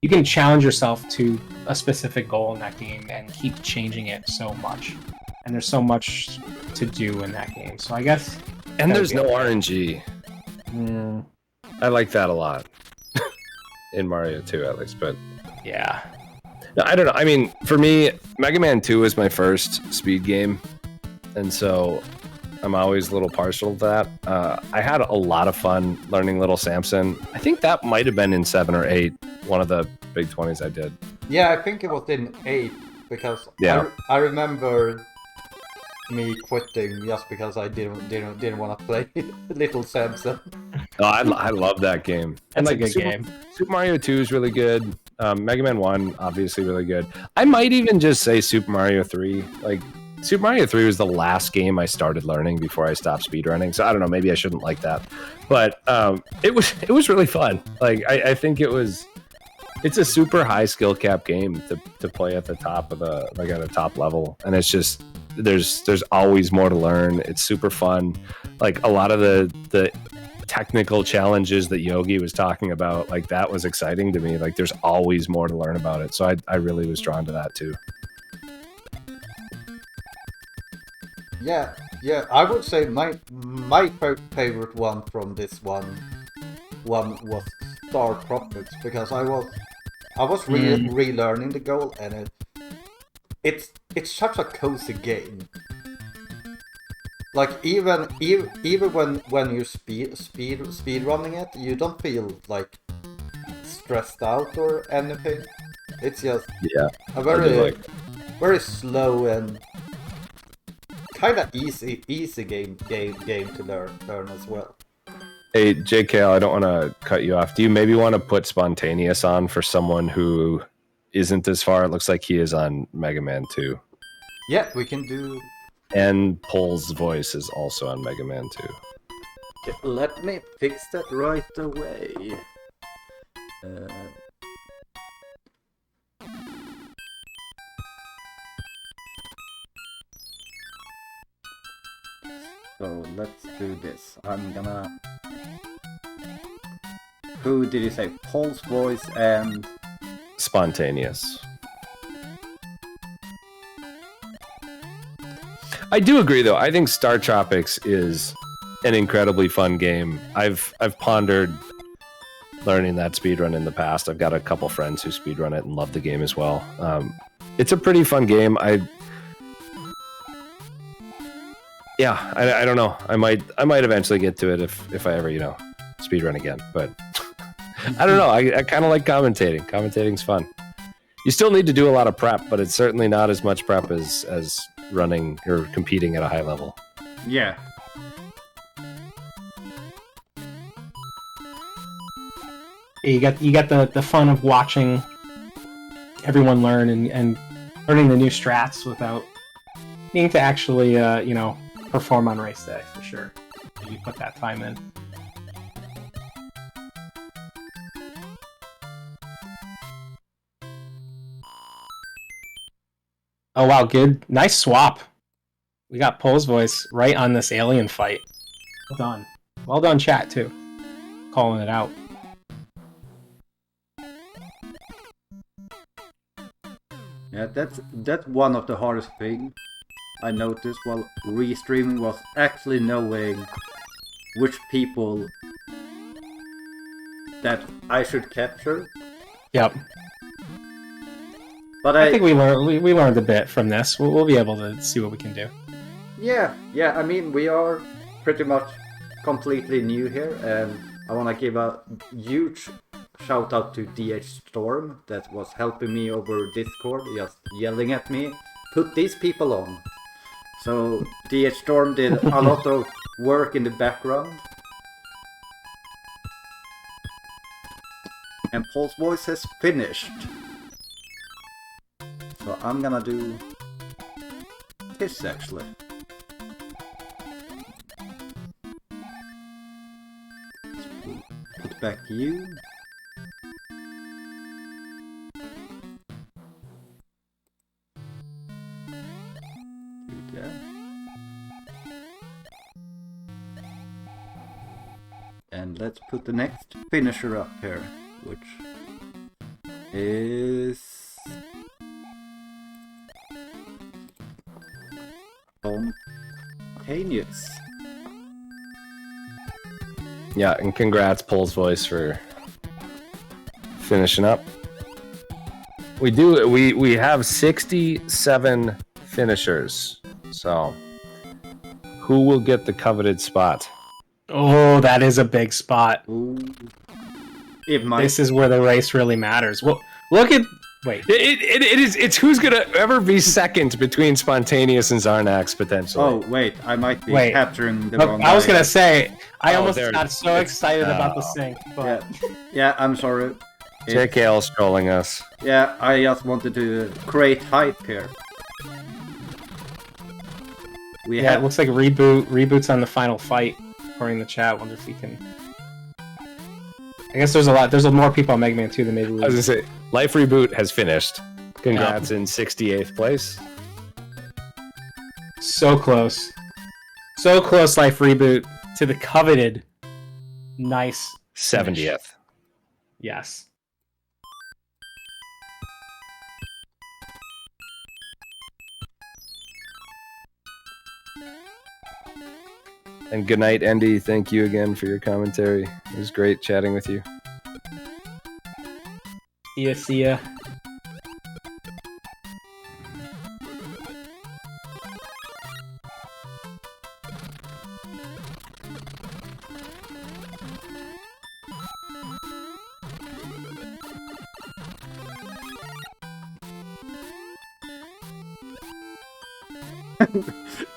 you can challenge yourself to a specific goal in that game and keep changing it so much. And there's so much to do in that game. So I guess. And there's no RNG. I like that a lot. In Mario 2, at least, but yeah. No, I don't know. I mean, for me, Mega Man 2 was my first speed game, and so I'm always a little partial to that. I had a lot of fun learning Little Samson. I think that might have been in 7 or 8, one of the big 20s I did. Yeah, I think it was in 8 because I remember me quitting just because I didn't want to play Little Samson. Oh, I love that game. That's a good game. Super Mario 2 is really good. Mega Man 1, obviously really good. I might even just say Super Mario 3. Like, Super Mario 3 was the last game I started learning before I stopped speedrunning. So I don't know, maybe I shouldn't like that. But it was really fun. Like, I think it's a super high skill cap game to play at the top of at a top level. And it's just, there's always more to learn. It's super fun. Like, a lot of the technical challenges that Yogi was talking about, like, that was exciting to me. Like, there's always more to learn about it. So I really was drawn to that too. Yeah, I would say my favorite one from this one was Star Tropics, because I was relearning the goal, and it's such a cozy game. Like, even when you speed running it, you don't feel like stressed out or anything. It's just a very slow and kind of easy game to learn as well. Hey, JK, I don't want to cut you off. Do you maybe want to put Spontaneous on for someone who isn't as far? It looks like he is on Mega Man 2. Yeah, we can do. And Paul's voice is also on Mega Man 2. Okay, let me fix that right away. So let's do this. I'm gonna... Who did you say? Paul's voice and... Spontaneous. I do agree, though. I think Star Tropics is an incredibly fun game. I've pondered learning that speedrun in the past. I've got a couple friends who speedrun it and love the game as well. It's a pretty fun game. I don't know. I might eventually get to it if I ever, speedrun again. But I don't know. I kind of like commentating. Commentating's fun. You still need to do a lot of prep, but it's certainly not as much prep as running or competing at a high level. Yeah. You get the fun of watching everyone learn and learning the new strats without needing to actually perform on race day, for sure. You put that time in. Oh wow, good. Nice swap. We got Pole's voice right on this alien fight. Well done. Well done, chat, too. Calling it out. Yeah, that's one of the hardest things I noticed while restreaming, was actually knowing which people that I should capture. Yep. But I think we learned a bit from this. We'll be able to see what we can do. Yeah. I mean, we are pretty much completely new here, and I want to give a huge shout out to DH Storm that was helping me over Discord, just yelling at me, put these people on. So DH Storm did a lot of work in the background. And Paul's voice has finished. So I'm gonna do this actually. Put back you. Yeah. And let's put the next finisher up here, which is Spontaneous. Yeah, and congrats, Pole's Voice, for finishing up. We have 67 finishers. So who will get the coveted spot? Oh, that is a big spot. It This is where the race really matters. Well, look at wait. It's who's gonna ever be second between Spontaneous and Zarnax potentially. Oh wait, I might be Wait. capturing the Look, wrong I was guy. gonna say I Oh, almost there it got is. so excited about the sync, but Yeah, I'm sorry. JKL's trolling us. Yeah, I just wanted to create hype here. We yeah, have it looks like reboots on the final fight. According to the chat, wonder if we can. I guess there's a lot. There's more people on Mega Man 2 than maybe we. I was gonna say, Life Reboot has finished. Congrats in 68th place. So close. So close, Life Reboot, to the coveted nice 70th. Yes. And good night, Andy. Thank you again for your commentary. It was great chatting with you. See ya.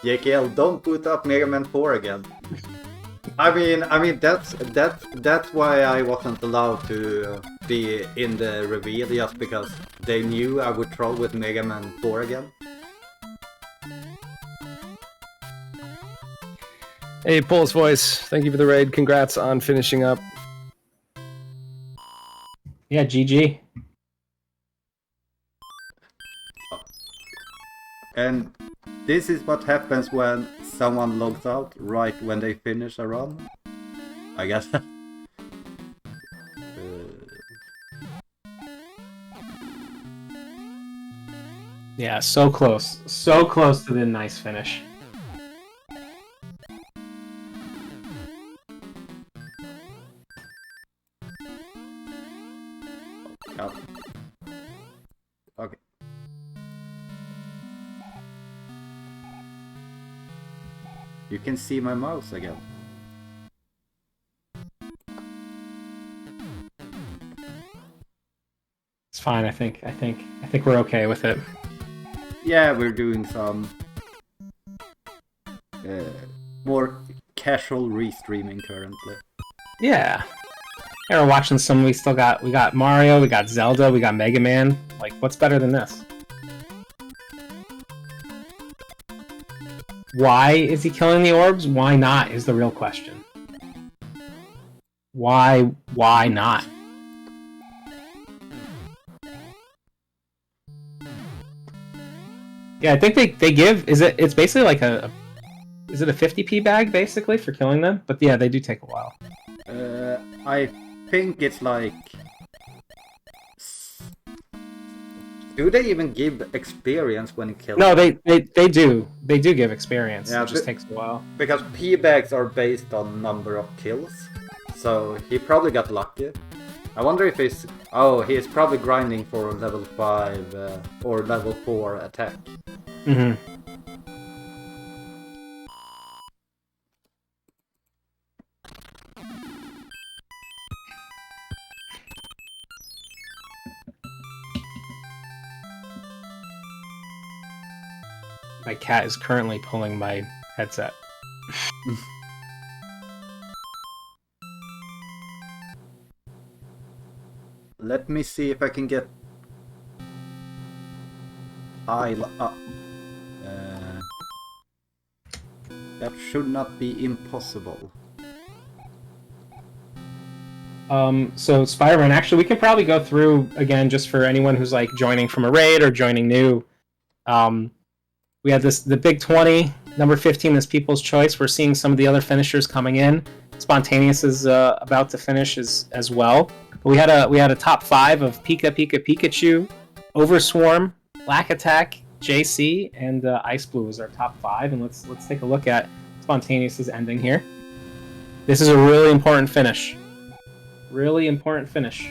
JKL, don't put up Mega Man 4 again. I mean that's why I wasn't allowed to be in the reveal, just because they knew I would troll with Mega Man 4 again. Hey, Pole's Voice. Thank you for the raid. Congrats on finishing up. Yeah, GG. And this is what happens when someone logs out right when they finish a run. I guess. Yeah, so close. So close to the nice finish. Oh. Okay. You can see my mouse again. It's fine, I think we're okay with it. Yeah, we're doing some more casual restreaming currently. Yeah. Yeah, we're watching some. We got Mario, we got Zelda, we got Mega Man. Like, what's better than this? Why is he killing the orbs? Why not is the real question. Why not? Yeah, I think they give, it's basically like is it a 50p bag basically for killing them? But yeah, they do take a while. I think it's like... Do they even give experience when you kill No, them? they do. They do give experience. Yeah, it just but- takes a while. Because P-bags are based on number of kills. So he probably got lucky. I wonder if he's... Oh, he's probably grinding for level 5 or level 4 attack. Mm-hmm. My cat is currently pulling my headset. Let me see if I can get... that should not be impossible. So Spider-Man, actually, we can probably go through again just for anyone who's like joining from a raid or joining new. We had the Big 20, number 15 is People's Choice. We're seeing some of the other finishers coming in. Spontaneous is about to finish as well. But we had a top 5 of Pika Pika Pikachu, Overswarm, Black Attack, JC, and Ice Blue was our top 5. And let's take a look at Spontaneous's ending here. This is a really important finish. Really important finish.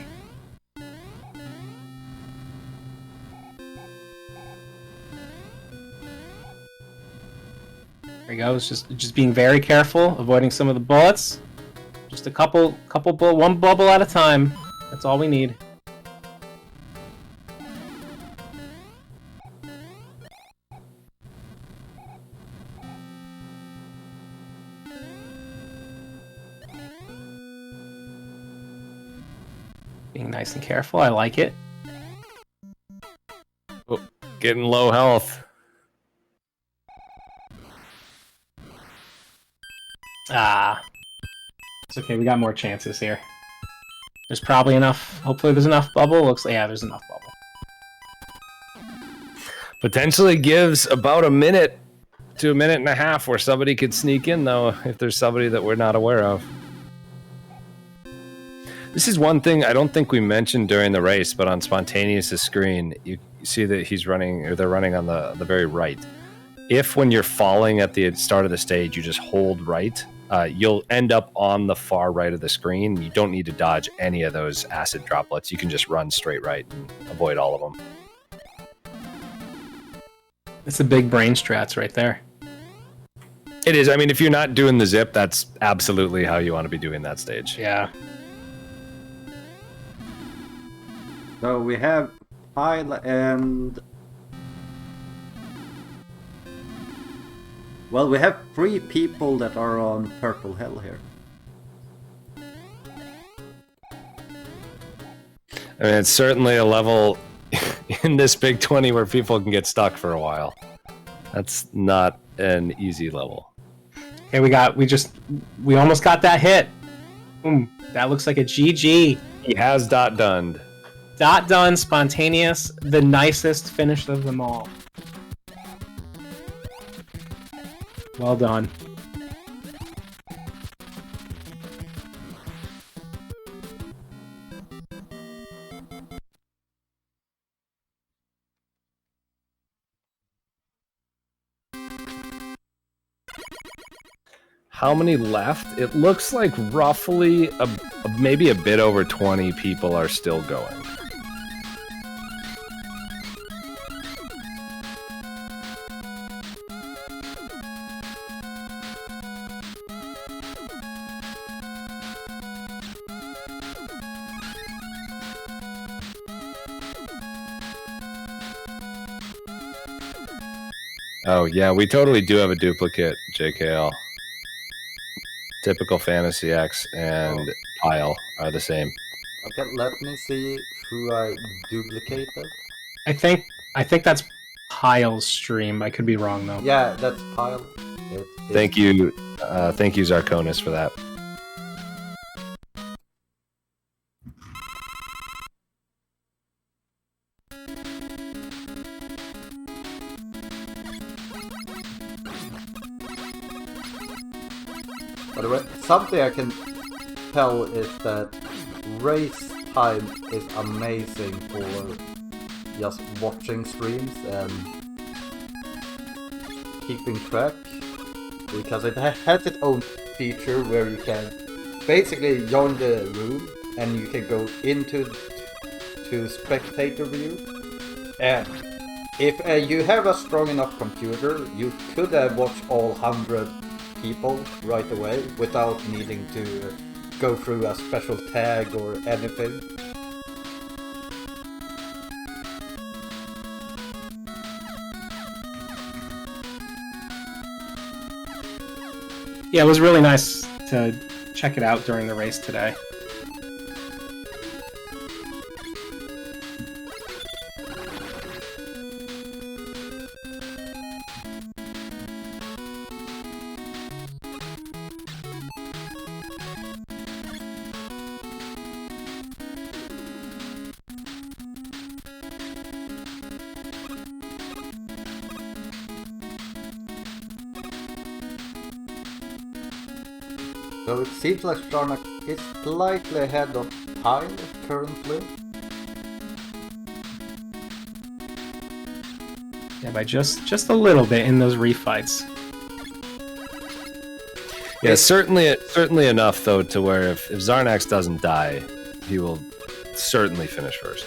There he goes, just being very careful, avoiding some of the bullets. Just a couple one bubble at a time. That's all we need. Being nice and careful, I like it. Oh, getting low health. It's okay, we got more chances here. There's probably enough. Hopefully there's enough bubble. Looks like, yeah, there's enough bubble. Potentially gives about a minute to a minute and a half where somebody could sneak in, though, if there's somebody that we're not aware of. This is one thing I don't think we mentioned during the race, but on Spontaneous' screen, you see that he's running, or they're running on the very right. If when you're falling at the start of the stage, you just hold right, you'll end up on the far right of the screen. You don't need to dodge any of those acid droplets. You can just run straight right and avoid all of them. It's a big brain strats right there. It is. I mean, if you're not doing the zip, that's absolutely how you want to be doing that stage. Yeah. So we have Pile and... Well, we have 3 people that are on Purple Hell here. I mean, it's certainly a level in this Big 20 where people can get stuck for a while. That's not an easy level. Okay, we almost got that hit. Boom. That looks like a GG. He has dot done. Dot done, Spontaneous, the nicest finish of them all. Well done. How many left? It looks like roughly maybe a bit over 20 people are still going. Oh yeah, we totally do have a duplicate, JKL. Typical Fantasy X and Pile are the same. Okay, let me see who I duplicated. I think that's Pile's stream. I could be wrong though. Yeah, that's Pile. Thank you, Zarkonis, for that. By the way, something I can tell is that race time is amazing for just watching streams and keeping track, because it has its own feature where you can basically join the room and you can go into spectator view, and if you have a strong enough computer, you could have watched all 100 people right away without needing to go through a special tag or anything. Yeah, it was really nice to check it out during the race today. So it seems like Zarnak is slightly ahead of Pyle currently. Yeah, by just a little bit in those refights. Yeah, certainly enough though to where if Zarnax doesn't die, he will certainly finish first,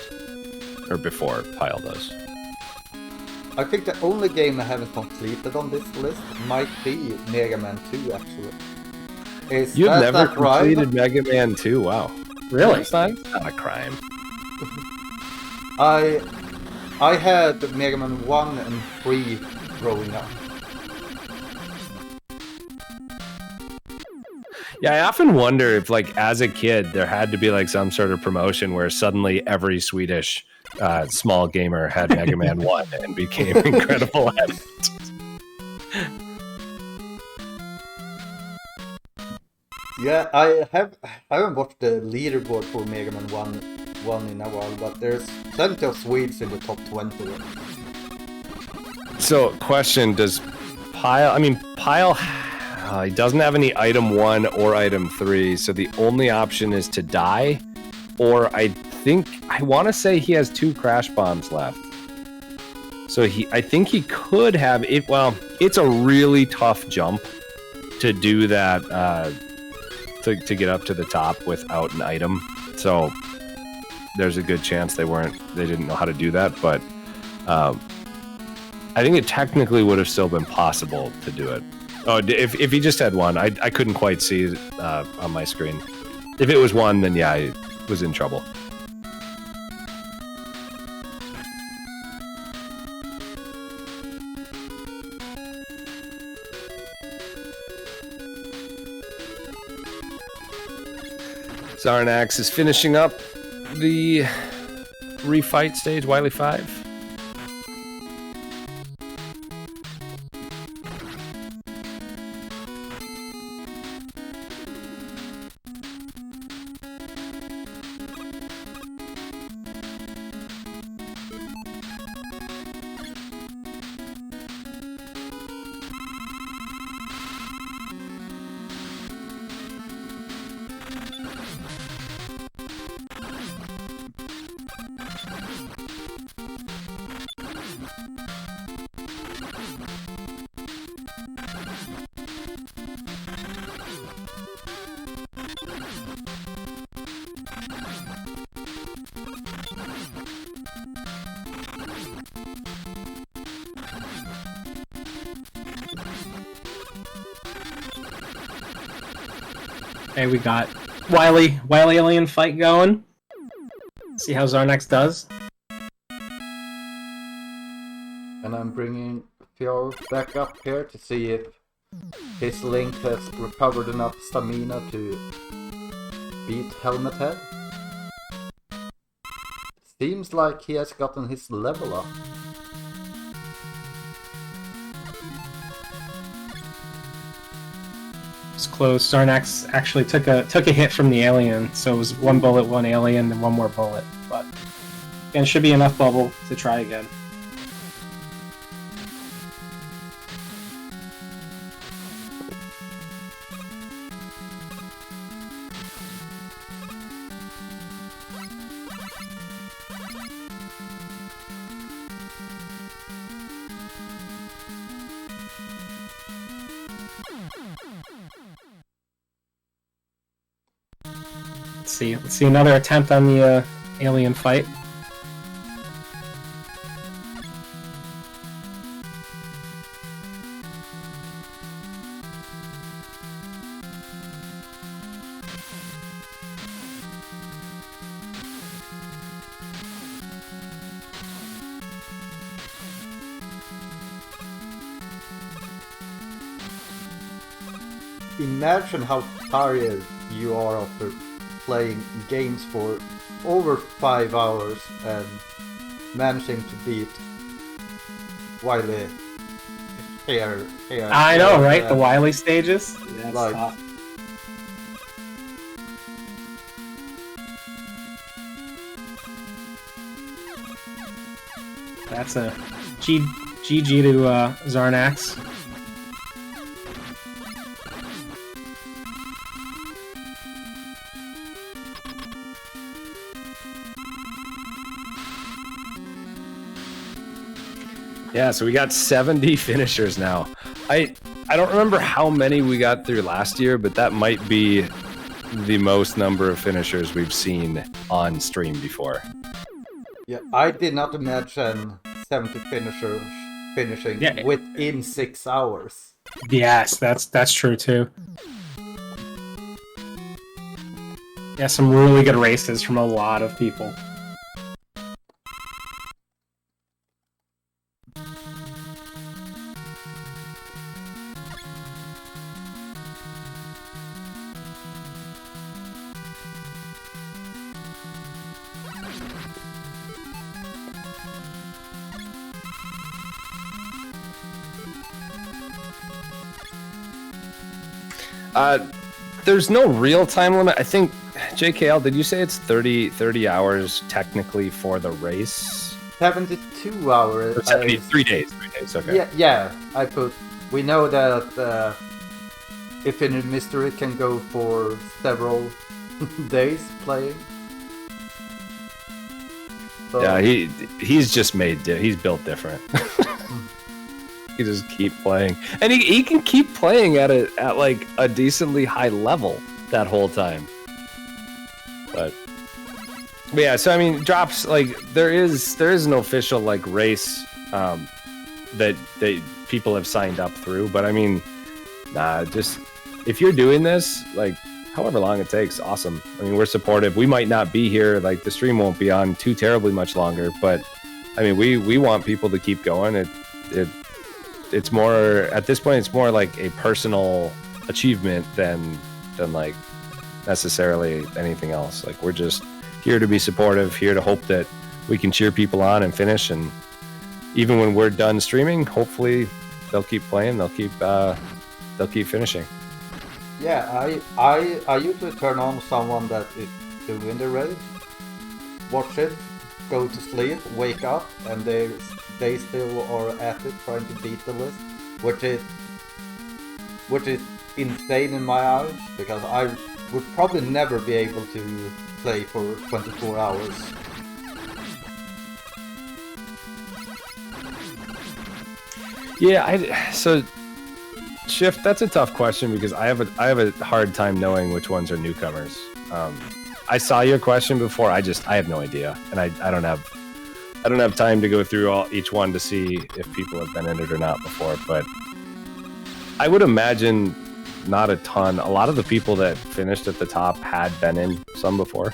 or before Pyle does. I think the only game I haven't completed on this list might be Mega Man 2 actually. You've never completed Mega Man 2? Wow. Really? It's not a crime. I had Mega Man 1 and 3 growing up. Yeah, I often wonder if, like, as a kid, there had to be like some sort of promotion where suddenly every Swedish small gamer had Mega Man 1 and became incredible at it. Yeah, I haven't watched the leaderboard for Mega Man 1 in a while, but there's plenty of Swedes in the top 20. So, question: does Pyle? I mean, Pyle. He doesn't have any item 1 or item 3, so the only option is to die. Or I want to say he has 2 crash bombs left. So I think he could have it. Well, it's a really tough jump to do that. To get up to the top without an item. So there's a good chance they didn't know how to do that, but I think it technically would have still been possible to do it. Oh, if he just had 1, I couldn't quite see it on my screen. If it was 1, then yeah, I was in trouble. Zarnax is finishing up the refight stage, Wily 5. Okay, we got Wily Alien fight going. See how Zarnax does. And I'm bringing Fjord back up here to see if his Link has recovered enough stamina to beat Helmet Head. Seems like he has gotten his level up. It's close. Zarnax actually took a hit from the alien, so it was 1 bullet, 1 alien, and 1 more bullet. But again, should be enough bubble to try again. Let's see another attempt on the alien fight. Imagine how tired you are after playing games for over 5 hours and managing to beat Wily here. I know, right? The Wily stages? Yeah, like, tough. That's a GG to Zarnax. Yeah, so we got 70 finishers now. I don't remember how many we got through last year, but that might be the most number of finishers we've seen on stream before. Yeah, I did not imagine 70 finishers finishing within 6 hours. Yes, that's true too. Yeah, some really good races from a lot of people. There's no real time limit. I think, JKL, did you say it's 30 hours technically for the race? 72 hours. Or 73 days. 3 days, okay. Yeah. We know that Infinite Mystery can go for several days playing. So, Yeah, he's just he's built different. He just keep playing, and he can keep playing at like a decently high level that whole time. But yeah, so I mean, drops, like there is an official like race that people have signed up through, but I mean, just if you're doing this, like however long it takes, awesome. I mean, we're supportive. We might not be here, like the stream won't be on too terribly much longer, but I mean, we want people to keep going. It's more, at this point, it's more like a personal achievement than like necessarily anything else. Like we're just here to be supportive, here to hope that we can cheer people on and finish. And even when we're done streaming, hopefully they'll keep playing, they'll keep finishing. Yeah, I usually turn on someone that is doing the race, watch it, go to sleep, wake up, and they still are at it trying to beat the list, which is insane in my eyes, because I would probably never be able to play for 24 hours. Yeah, so Shift, that's a tough question because I have a hard time knowing which ones are newcomers. I saw your question before. I have no idea, and I don't have time to go through each one to see if people have been entered or not before. But I would imagine not a ton. A lot of the people that finished at the top had been in some before.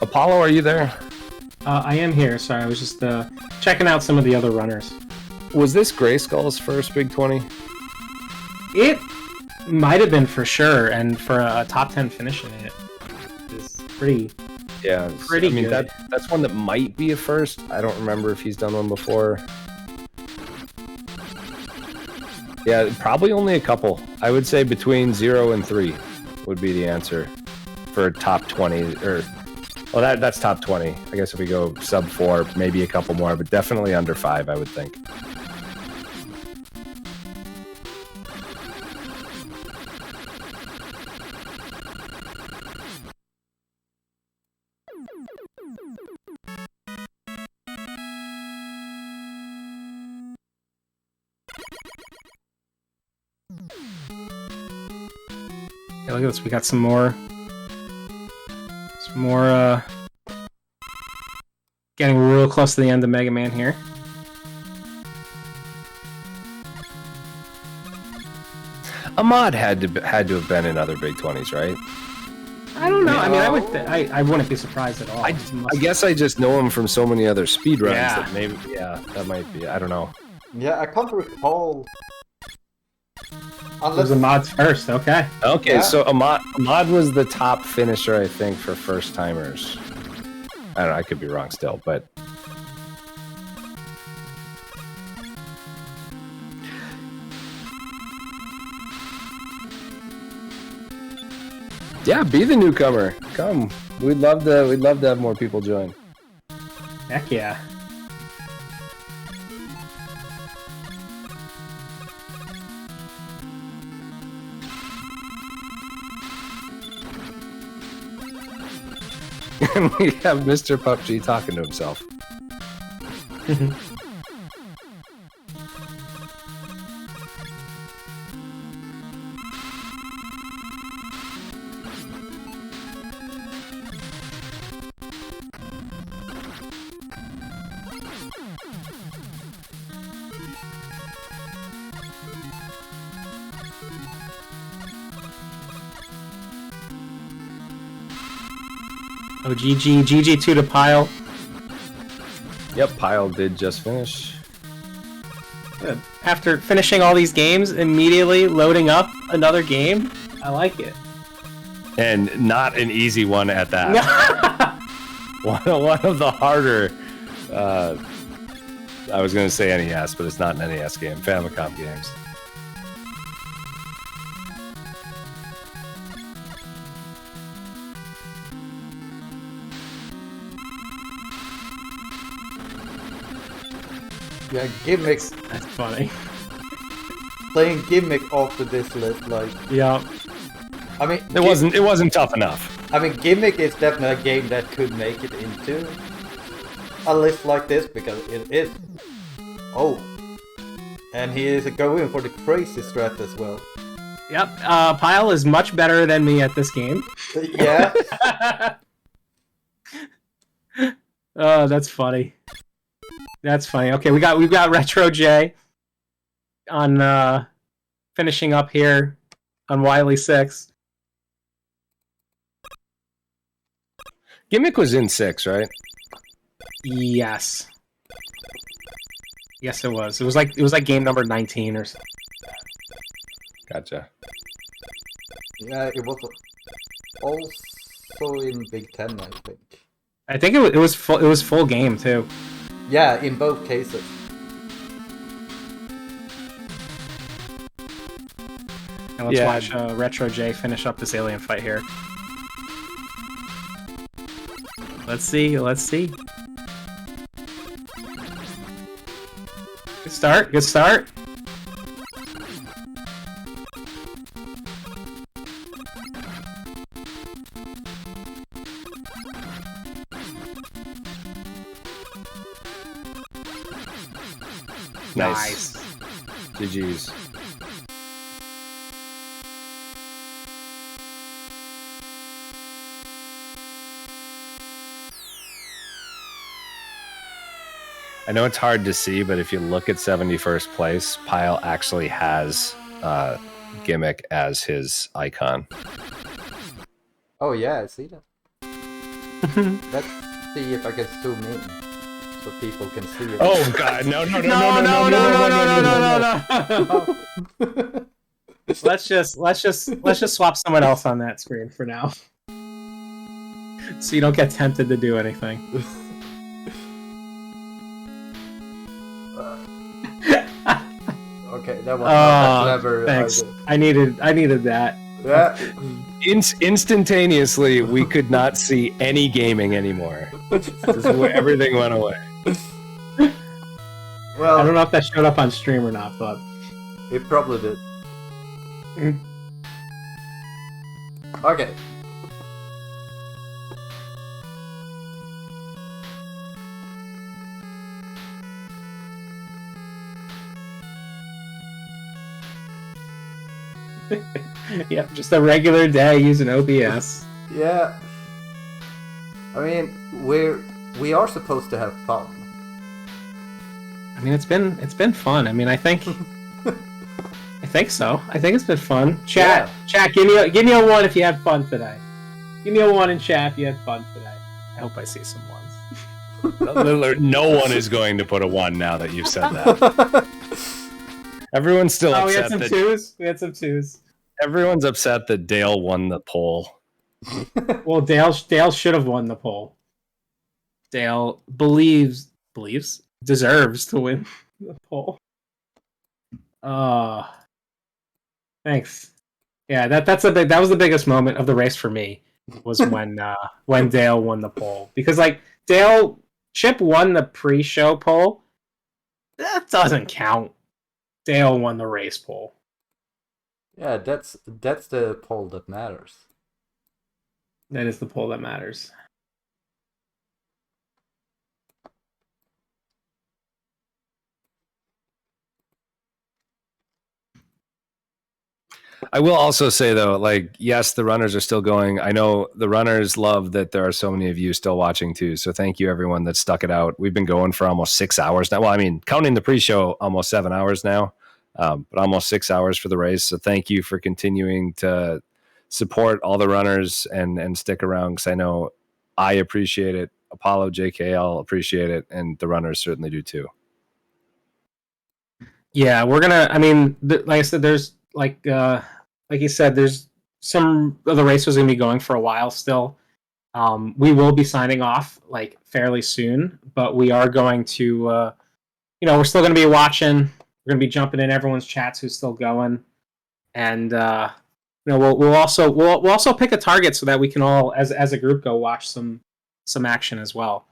Apollo, are you there? I am here. Sorry, I was just checking out some of the other runners. Was this Grayskull's first Big 20? It might have been for sure, and for a top 10 finish in it is pretty. Yeah, pretty I mean, good. that's one that might be a first. I don't remember if he's done one before. Yeah, probably only a couple. I would say between 0 and 3 would be the answer for top 20. Or, well, that's top 20. I guess if we go sub 4, maybe a couple more, but definitely under 5, I would think. Yeah, look at this. We got some more. Getting real close to the end of Mega Man here. Ahmad had to have been in other Big 20s, right? I don't know. I mean, I wouldn't be surprised at all. I guess I just know him from so many other speedruns Yeah. that maybe, that might be. I don't know. Yeah, I can't recall. It was Ahmad's first, okay. Okay, Yeah. so Ahmad was the top finisher, I think, for first timers. I don't know, I could be wrong still, but yeah, be the newcomer. Come. We'd love to have more people join. Heck yeah. And we have Mr. PUBG talking to himself. Oh, GG2 to Pile. Yep, Pile did just finish. After finishing all these games, immediately loading up another game. I like it. And not an easy one at that. one of the harder, I was going to say NES, but it's not an NES game, Famicom games. Yeah, gimmicks. That's funny. Playing gimmick after this list, like. Yeah. I mean, It wasn't tough enough. I mean, gimmick is definitely a game that could make it into a list like this because it is. Oh, and he is going for the crazy strat as well. Yep. Pile is much better than me at this game. Yeah. Oh, that's funny. That's funny. Okay, we've got Retro J on finishing up here on Wily 6. Gimmick was in 6, right? Yes. Yes, it was. It was like game number 19 or something. Gotcha. Yeah, it was also in Big Ten, I think. I think it was full game too. Yeah, in both cases. Now let's watch Retro J finish up this alien fight here. Let's see. Good start. Nice. GG's. I know it's hard to see, but if you look at 71st place, Pile actually has Gimmick as his icon. Oh yeah, I see that. Let's see if I can zoom in so people can see it. Oh god, no. Let's just swap someone else on that screen for now. So you don't get tempted to do anything. Okay, that was not clever. Thanks. I needed that. Yeah. Instantaneously, we could not see any gaming anymore. Everything went away. Well, I don't know if that showed up on stream or not, but it probably did. Okay. yeah, just a regular day using OBS. Yeah. I mean, we are supposed to have fun. I mean, it's been fun. I mean, I think so. I think it's been fun. Chat, give me a 1 if you had fun today. Give me a 1 in chat if you had fun today. I hope I see some 1s. No one is going to put a 1 now that you've said that. Everyone's still upset. We had some 2s. We had some 2s. Everyone's upset that Dale won the poll. Well, Dale should have won the poll. Dale deserves to win the poll. Thanks. Yeah, that was the biggest moment of the race for me was when Dale won the poll, because like Chip won the pre-show poll. That doesn't count. Dale won the race poll. Yeah, that's the poll that matters. That is the poll that matters. I will also say though, like, yes, the runners are still going. I know the runners love that there are so many of you still watching too. So thank you everyone that stuck it out. We've been going for almost 6 hours now. Well, I mean, counting the pre-show, almost 7 hours now, but almost 6 hours for the race. So thank you for continuing to support all the runners and stick around, because I know I appreciate it. Apollo, JKL appreciate it, and the runners certainly do too. Yeah, we're gonna. I mean, like I said, there's like you said, there's some of the races gonna be going for a while still. We will be signing off like fairly soon, but we are going to, we're still gonna be watching. We're gonna be jumping in everyone's chats who's still going, and we'll also pick a target so that we can all, as a group, go watch some action as well.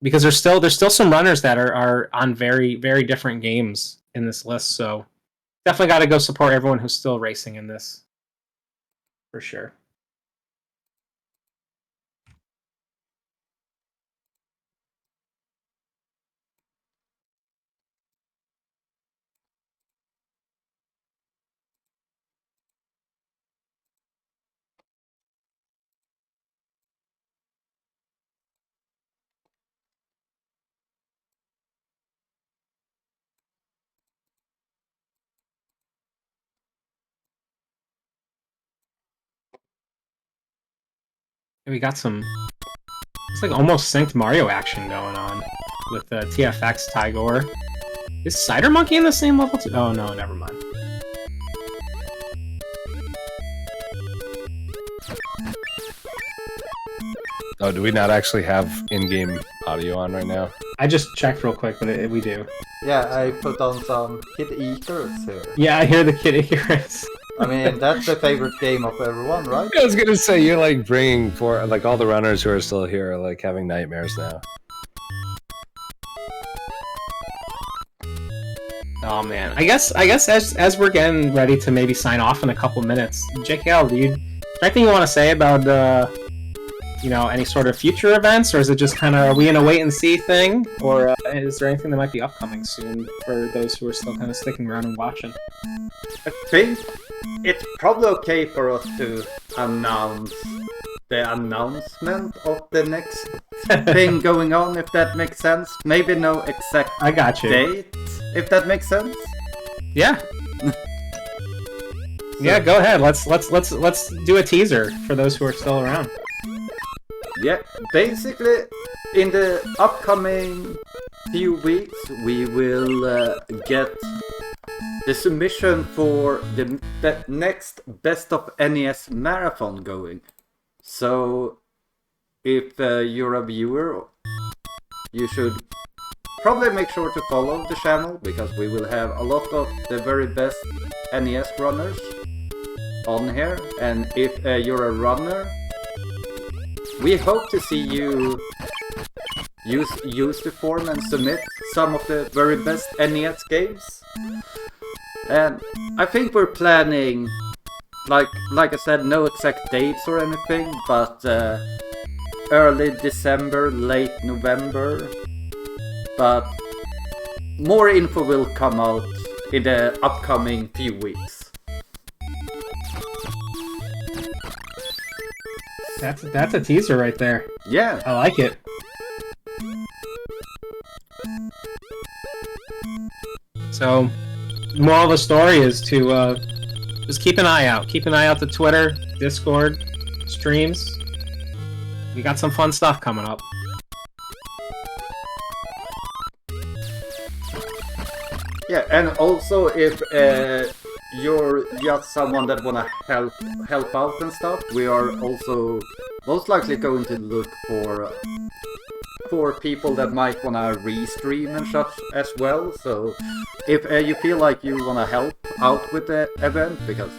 Because there's still some runners that are on very, very different games in this list, so definitely got to go support everyone who's still racing in this, for sure. We got some, it's like almost synced Mario action going on with TFX, Tigor. Is Cider Monkey in the same level too? Oh no, never mind. Oh, do we not actually have in-game audio on right now? I just checked real quick, but we do. Yeah, I put on some Kid Icarus here. Yeah, I hear the Kid Icarus. I mean, that's the favorite game of everyone, right? I was gonna say, you're like bringing for like all the runners who are still here are like having nightmares now. Oh man, I guess as we're getting ready to maybe sign off in a couple minutes, JKL, is there anything you want to say about any sort of future events, or is it just kind of, are we in a wait and see thing, or is there anything that might be upcoming soon for those who are still kind of sticking around and watching? I think it's probably okay for us to announce the announcement of the next thing going on, if that makes sense. Maybe no exact date, if that makes sense. Yeah. Yeah, go ahead. Let's do a teaser for those who are still around. Yeah, basically, in the upcoming few weeks, we will get the submission for the next Best of NES Marathon going. So, if you're a viewer, you should probably make sure to follow the channel, because we will have a lot of the very best NES runners on here. And if you're a runner, we hope to see you use the form and submit some of the very best NES games. And I think we're planning, like I said, no exact dates or anything, but early December, late November. But more info will come out in the upcoming few weeks. That's a teaser right there. Yeah. I like it. So, moral of the story is to just keep an eye out. Keep an eye out to Twitter, Discord, streams. We got some fun stuff coming up. Yeah, and also if you're just someone that wanna help out and stuff, we are also most likely going to look for people that might wanna restream and such as well. So if you feel like you wanna help out with the event, because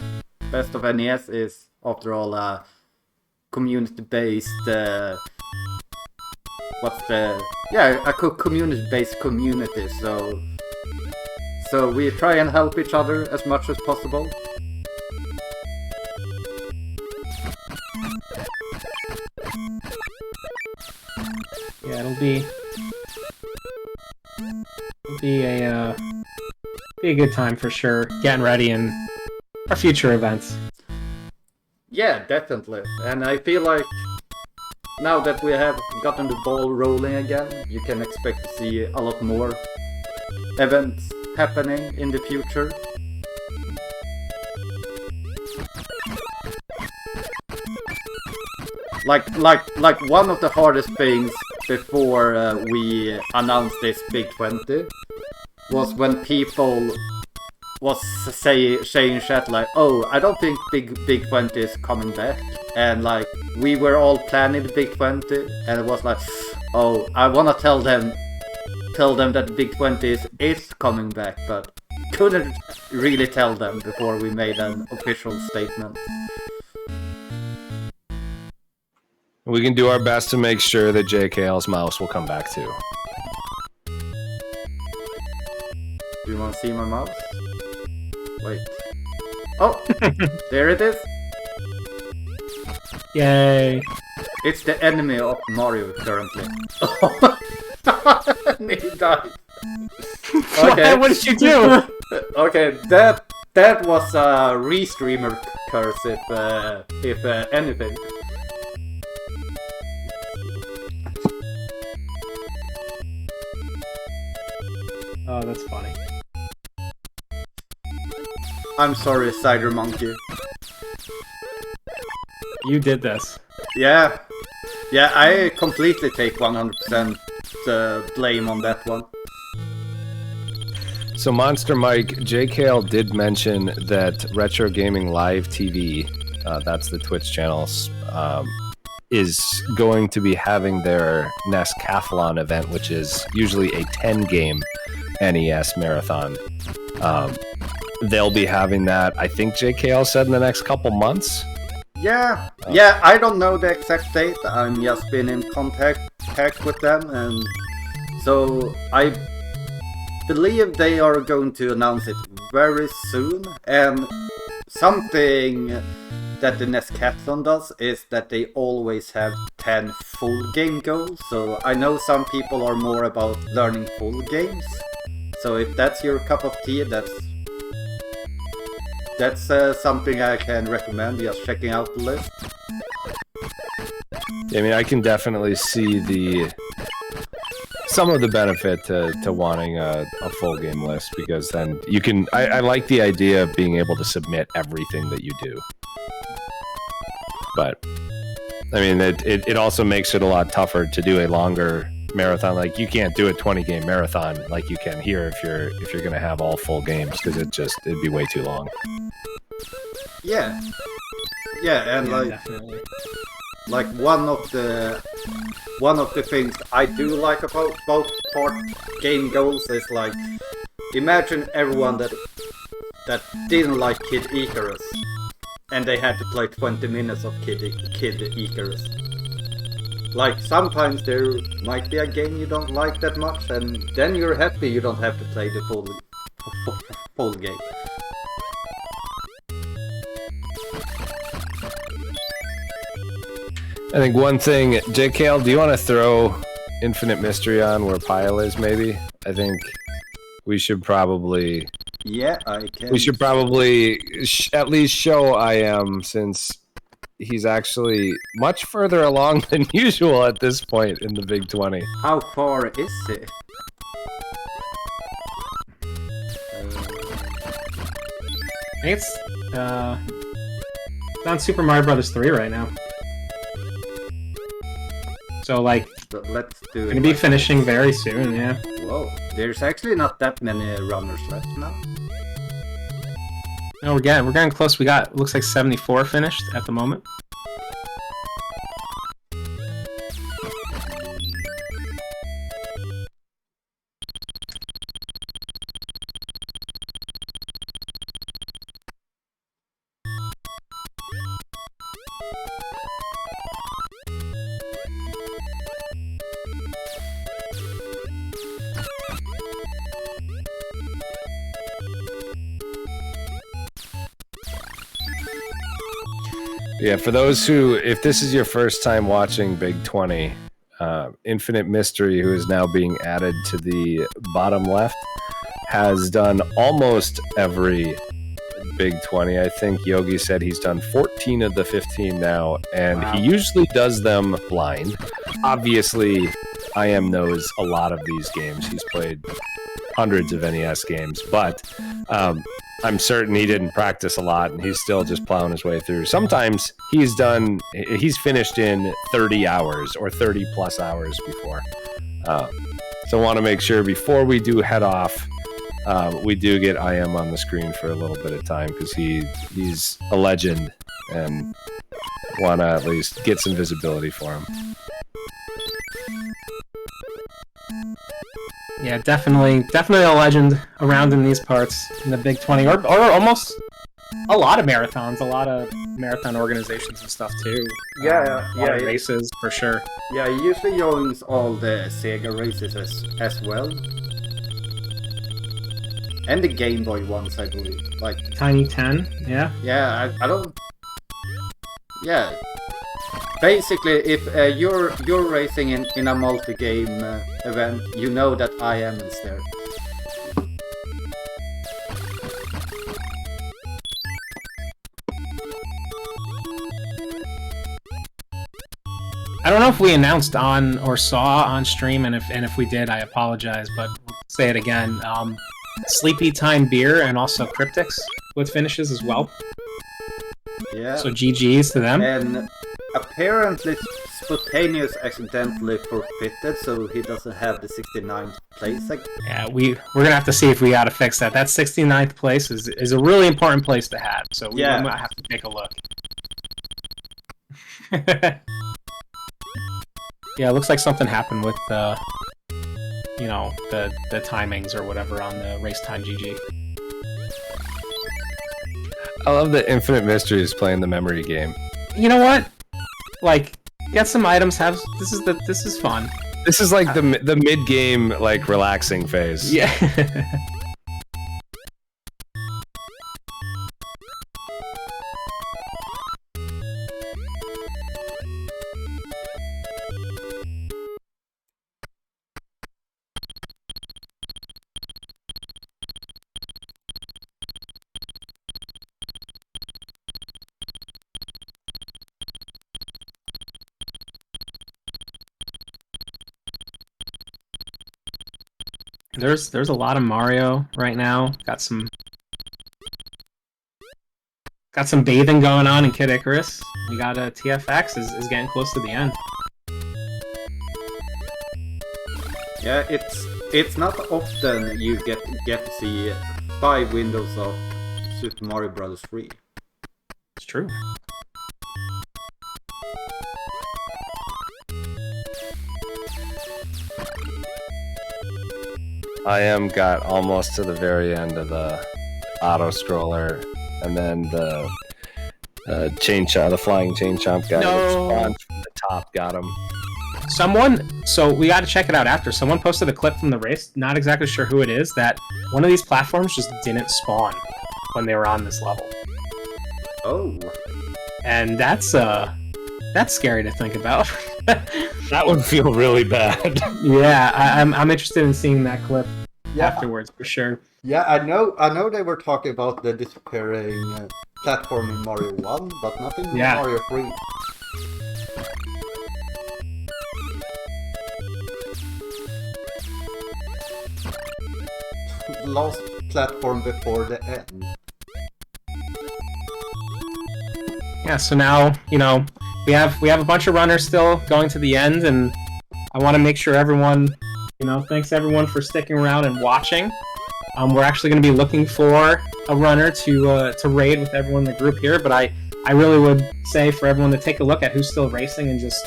Best of NES is after all a community-based community-based community, so we try and help each other as much as possible. Yeah, it'll be be a good time for sure. Getting ready and our future events. Yeah, definitely. And I feel like now that we have gotten the ball rolling again, you can expect to see a lot more events happening in the future. Like one of the hardest things before we announced this Big 20 was when people was saying chat like, oh, I don't think Big 20 is coming back, and like we were all planning the Big 20, and it was like, oh, I wanna tell them that Big 20 is coming back, but couldn't really tell them before we made an official statement. We can do our best to make sure that JKL's mouse will come back too. Do you want to see my mouse? Wait. Oh, there it is. Yay. It's the enemy of Mario currently. He died. Okay. What did you do? Okay, that was a restreamer curse if anything. Oh, that's funny. I'm sorry, Cider Monkey. You did this. Yeah. Yeah, I completely take 100% blame on that one. So Monster Mike, JKL did mention that Retro Gaming Live TV, that's the Twitch channel, is going to be having their Nescathlon event, which is usually a 10-game NES marathon. They'll be having that, I think JKL said, in the next couple months. Yeah, yeah, I don't know the exact date. I'm just been in contact with them, and so I believe they are going to announce it very soon. And something that the Nescathlon does is that they always have 10 full game goals. So I know some people are more about learning full games. So if that's your cup of tea, that's something I can recommend, just checking out the list. I mean, I can definitely see some of the benefit to wanting a full game list, because then you can. I like the idea of being able to submit everything that you do, but I mean, it also makes it a lot tougher to do a longer marathon. Like, you can't do a 20-game marathon like you can here if you're gonna have all full games, because it'd be way too long. Yeah, and Yeah, like definitely. like one of the things I do like about both part game goals is like, imagine everyone that didn't like Kid Icarus, and they had to play 20 minutes of Kid Icarus. Like, sometimes there might be a game you don't like that much, and then you're happy you don't have to play the full game. I think one thing, JKL, do you want to throw Infinite Mystery on where Pyle is, maybe? I think we should probably... Yeah, I can. We should probably at least show IM, since he's actually much further along than usual at this point in the Big 20. How far is it? I think it's on Super Mario Brothers 3 right now. So like, So let's do it. gonna be like finishing this. very soon, yeah. Whoa, there's actually not that many runners left now. No, we're getting close. We got, looks like 74 finished at the moment. Yeah, for those who, if this is your first time watching Big 20, Infinite Mystery, who is now being added to the bottom left, has done almost every Big 20. I think Yogi said he's done 14 of the 15 now, and he usually does them blind. Obviously, IM knows a lot of these games. He's played hundreds of NES games, but I'm certain he didn't practice a lot, and he's still just plowing his way through. Sometimes he's finished in 30 hours or 30 plus hours before. So I want to make sure before we do head off, we do get IM on the screen for a little bit of time, because he's a legend and want to at least get some visibility for him. Yeah, definitely a legend around in these parts in the Big 20, or almost a lot of marathons, a lot of marathon organizations and stuff too. Yeah, a lot of races for sure. Yeah, he usually joins all the Sega races as well. And the Game Boy ones, I believe. Like Tiny 10, yeah. Yeah, I don't. Yeah. Basically, if you're racing in a multi-game event, you know that IM is there. I don't know if we announced on or saw on stream, and if we did, I apologize, but we'll say it again. Sleepy Time Beer and also Cryptics with finishes as well. Yeah. So GG's to them. And apparently Spontaneous accidentally forfeited, so he doesn't have the 69th place. Yeah, we're gonna have to see if we gotta fix that. That 69th place is a really important place to have, so we might have to take a look. Yeah, it looks like something happened with the timings or whatever on the race time GG. I love that Infinite Mystery is playing the memory game. You know what? Like, get some items. This is fun. This is like the mid game, like, relaxing phase. Yeah. There's a lot of Mario right now. Got some bathing going on in Kid Icarus. We got TFX is getting close to the end. Yeah, it's not often you get to see 5 windows of Super Mario Bros. 3. It's true. IM got almost to the very end of the auto scroller, and then the the flying chain chomp guy that spawned from the top got him. So we got to check it out after. Someone posted a clip from the race, not exactly sure who it is, that one of these platforms just didn't spawn when they were on this level. Oh. And that's scary to think about. That would feel really bad. Yeah, I'm interested in seeing that clip afterwards for sure. Yeah, I know they were talking about the disappearing platform in Mario 1, but not in Mario 3. Last platform before the end. Yeah, so now, we have a bunch of runners still going to the end, and I want to make sure everyone, thanks everyone for sticking around and watching. We're actually going to be looking for a runner to raid with everyone in the group here, but I really would say for everyone to take a look at who's still racing and just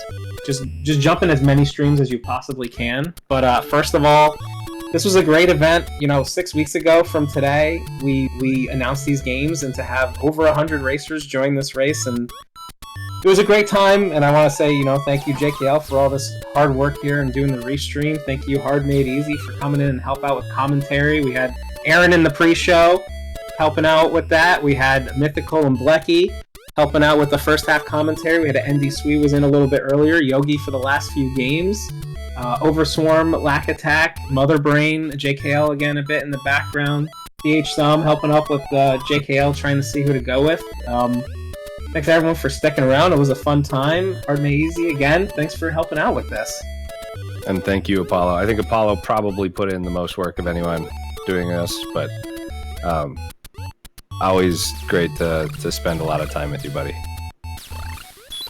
jump in as many streams as you possibly can. But first of all, this was a great event. 6 weeks ago from today, we announced these games, and to have over 100 racers join this race, and it was a great time. And I want to say, thank you JKL for all this hard work here and doing the restream. Thank you Hard Made Easy for coming in and help out with commentary. We had Aaron in the pre-show helping out with that. We had Mythical and Blecky helping out with the first half commentary. We had ND Sweet was in a little bit earlier. Yogi for the last few games. Overswarm, Lack Attack, Mother Brain, JKL again a bit in the background. DH Thumb helping up with JKL, trying to see who to go with. Thanks everyone for sticking around. It was a fun time. Hard Made Easy again. Thanks for helping out with this. And thank you, Apollo. I think Apollo probably put in the most work of anyone doing this, but always great to spend a lot of time with you, buddy.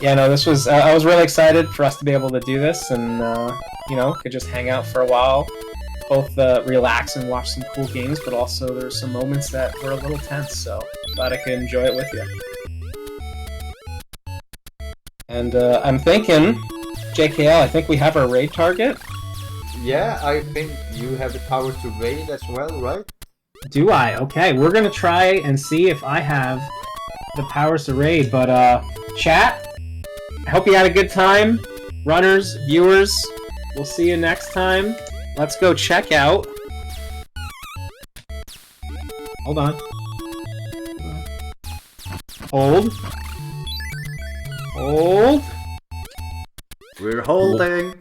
Yeah, no, this was. I was really excited for us to be able to do this, and could just hang out for a while, both relax and watch some cool games, but also there's some moments that were a little tense. So glad I could enjoy it with you. And I'm thinking, JKL, I think we have our raid target. Yeah, I think you have the power to raid as well, right? Do I? Okay, we're gonna try and see if I have the powers to raid. But chat, I hope you had a good time. Runners, viewers, we'll see you next time. Let's go check out. Hold on. Hold. Hold. We're holding.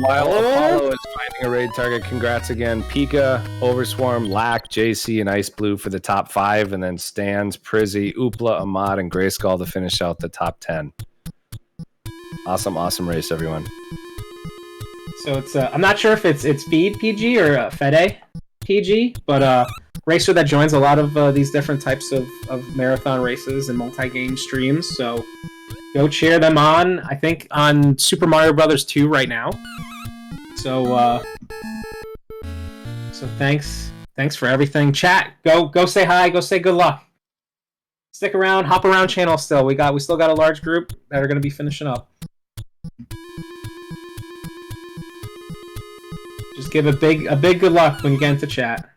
While Apollo is finding a raid target, congrats again. Pika, Overswarm, Lack, JC, and Ice Blue for the top 5, and then Stans, Prizzy, Oopla, Ahmad, and Grayskull to finish out the top 10. Awesome race, everyone. So it's I'm not sure if it's Feed PG or Fede PG, but racer that joins a lot of these different types of marathon races and multi-game streams. So go cheer them on. I think on Super Mario Brothers 2 right now. So thanks for everything. Chat, go say hi, go say good luck. Stick around, hop around channel still. We still got a large group that are going to be finishing up. Just give a big good luck when you get into chat.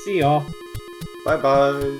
See y'all. Bye bye.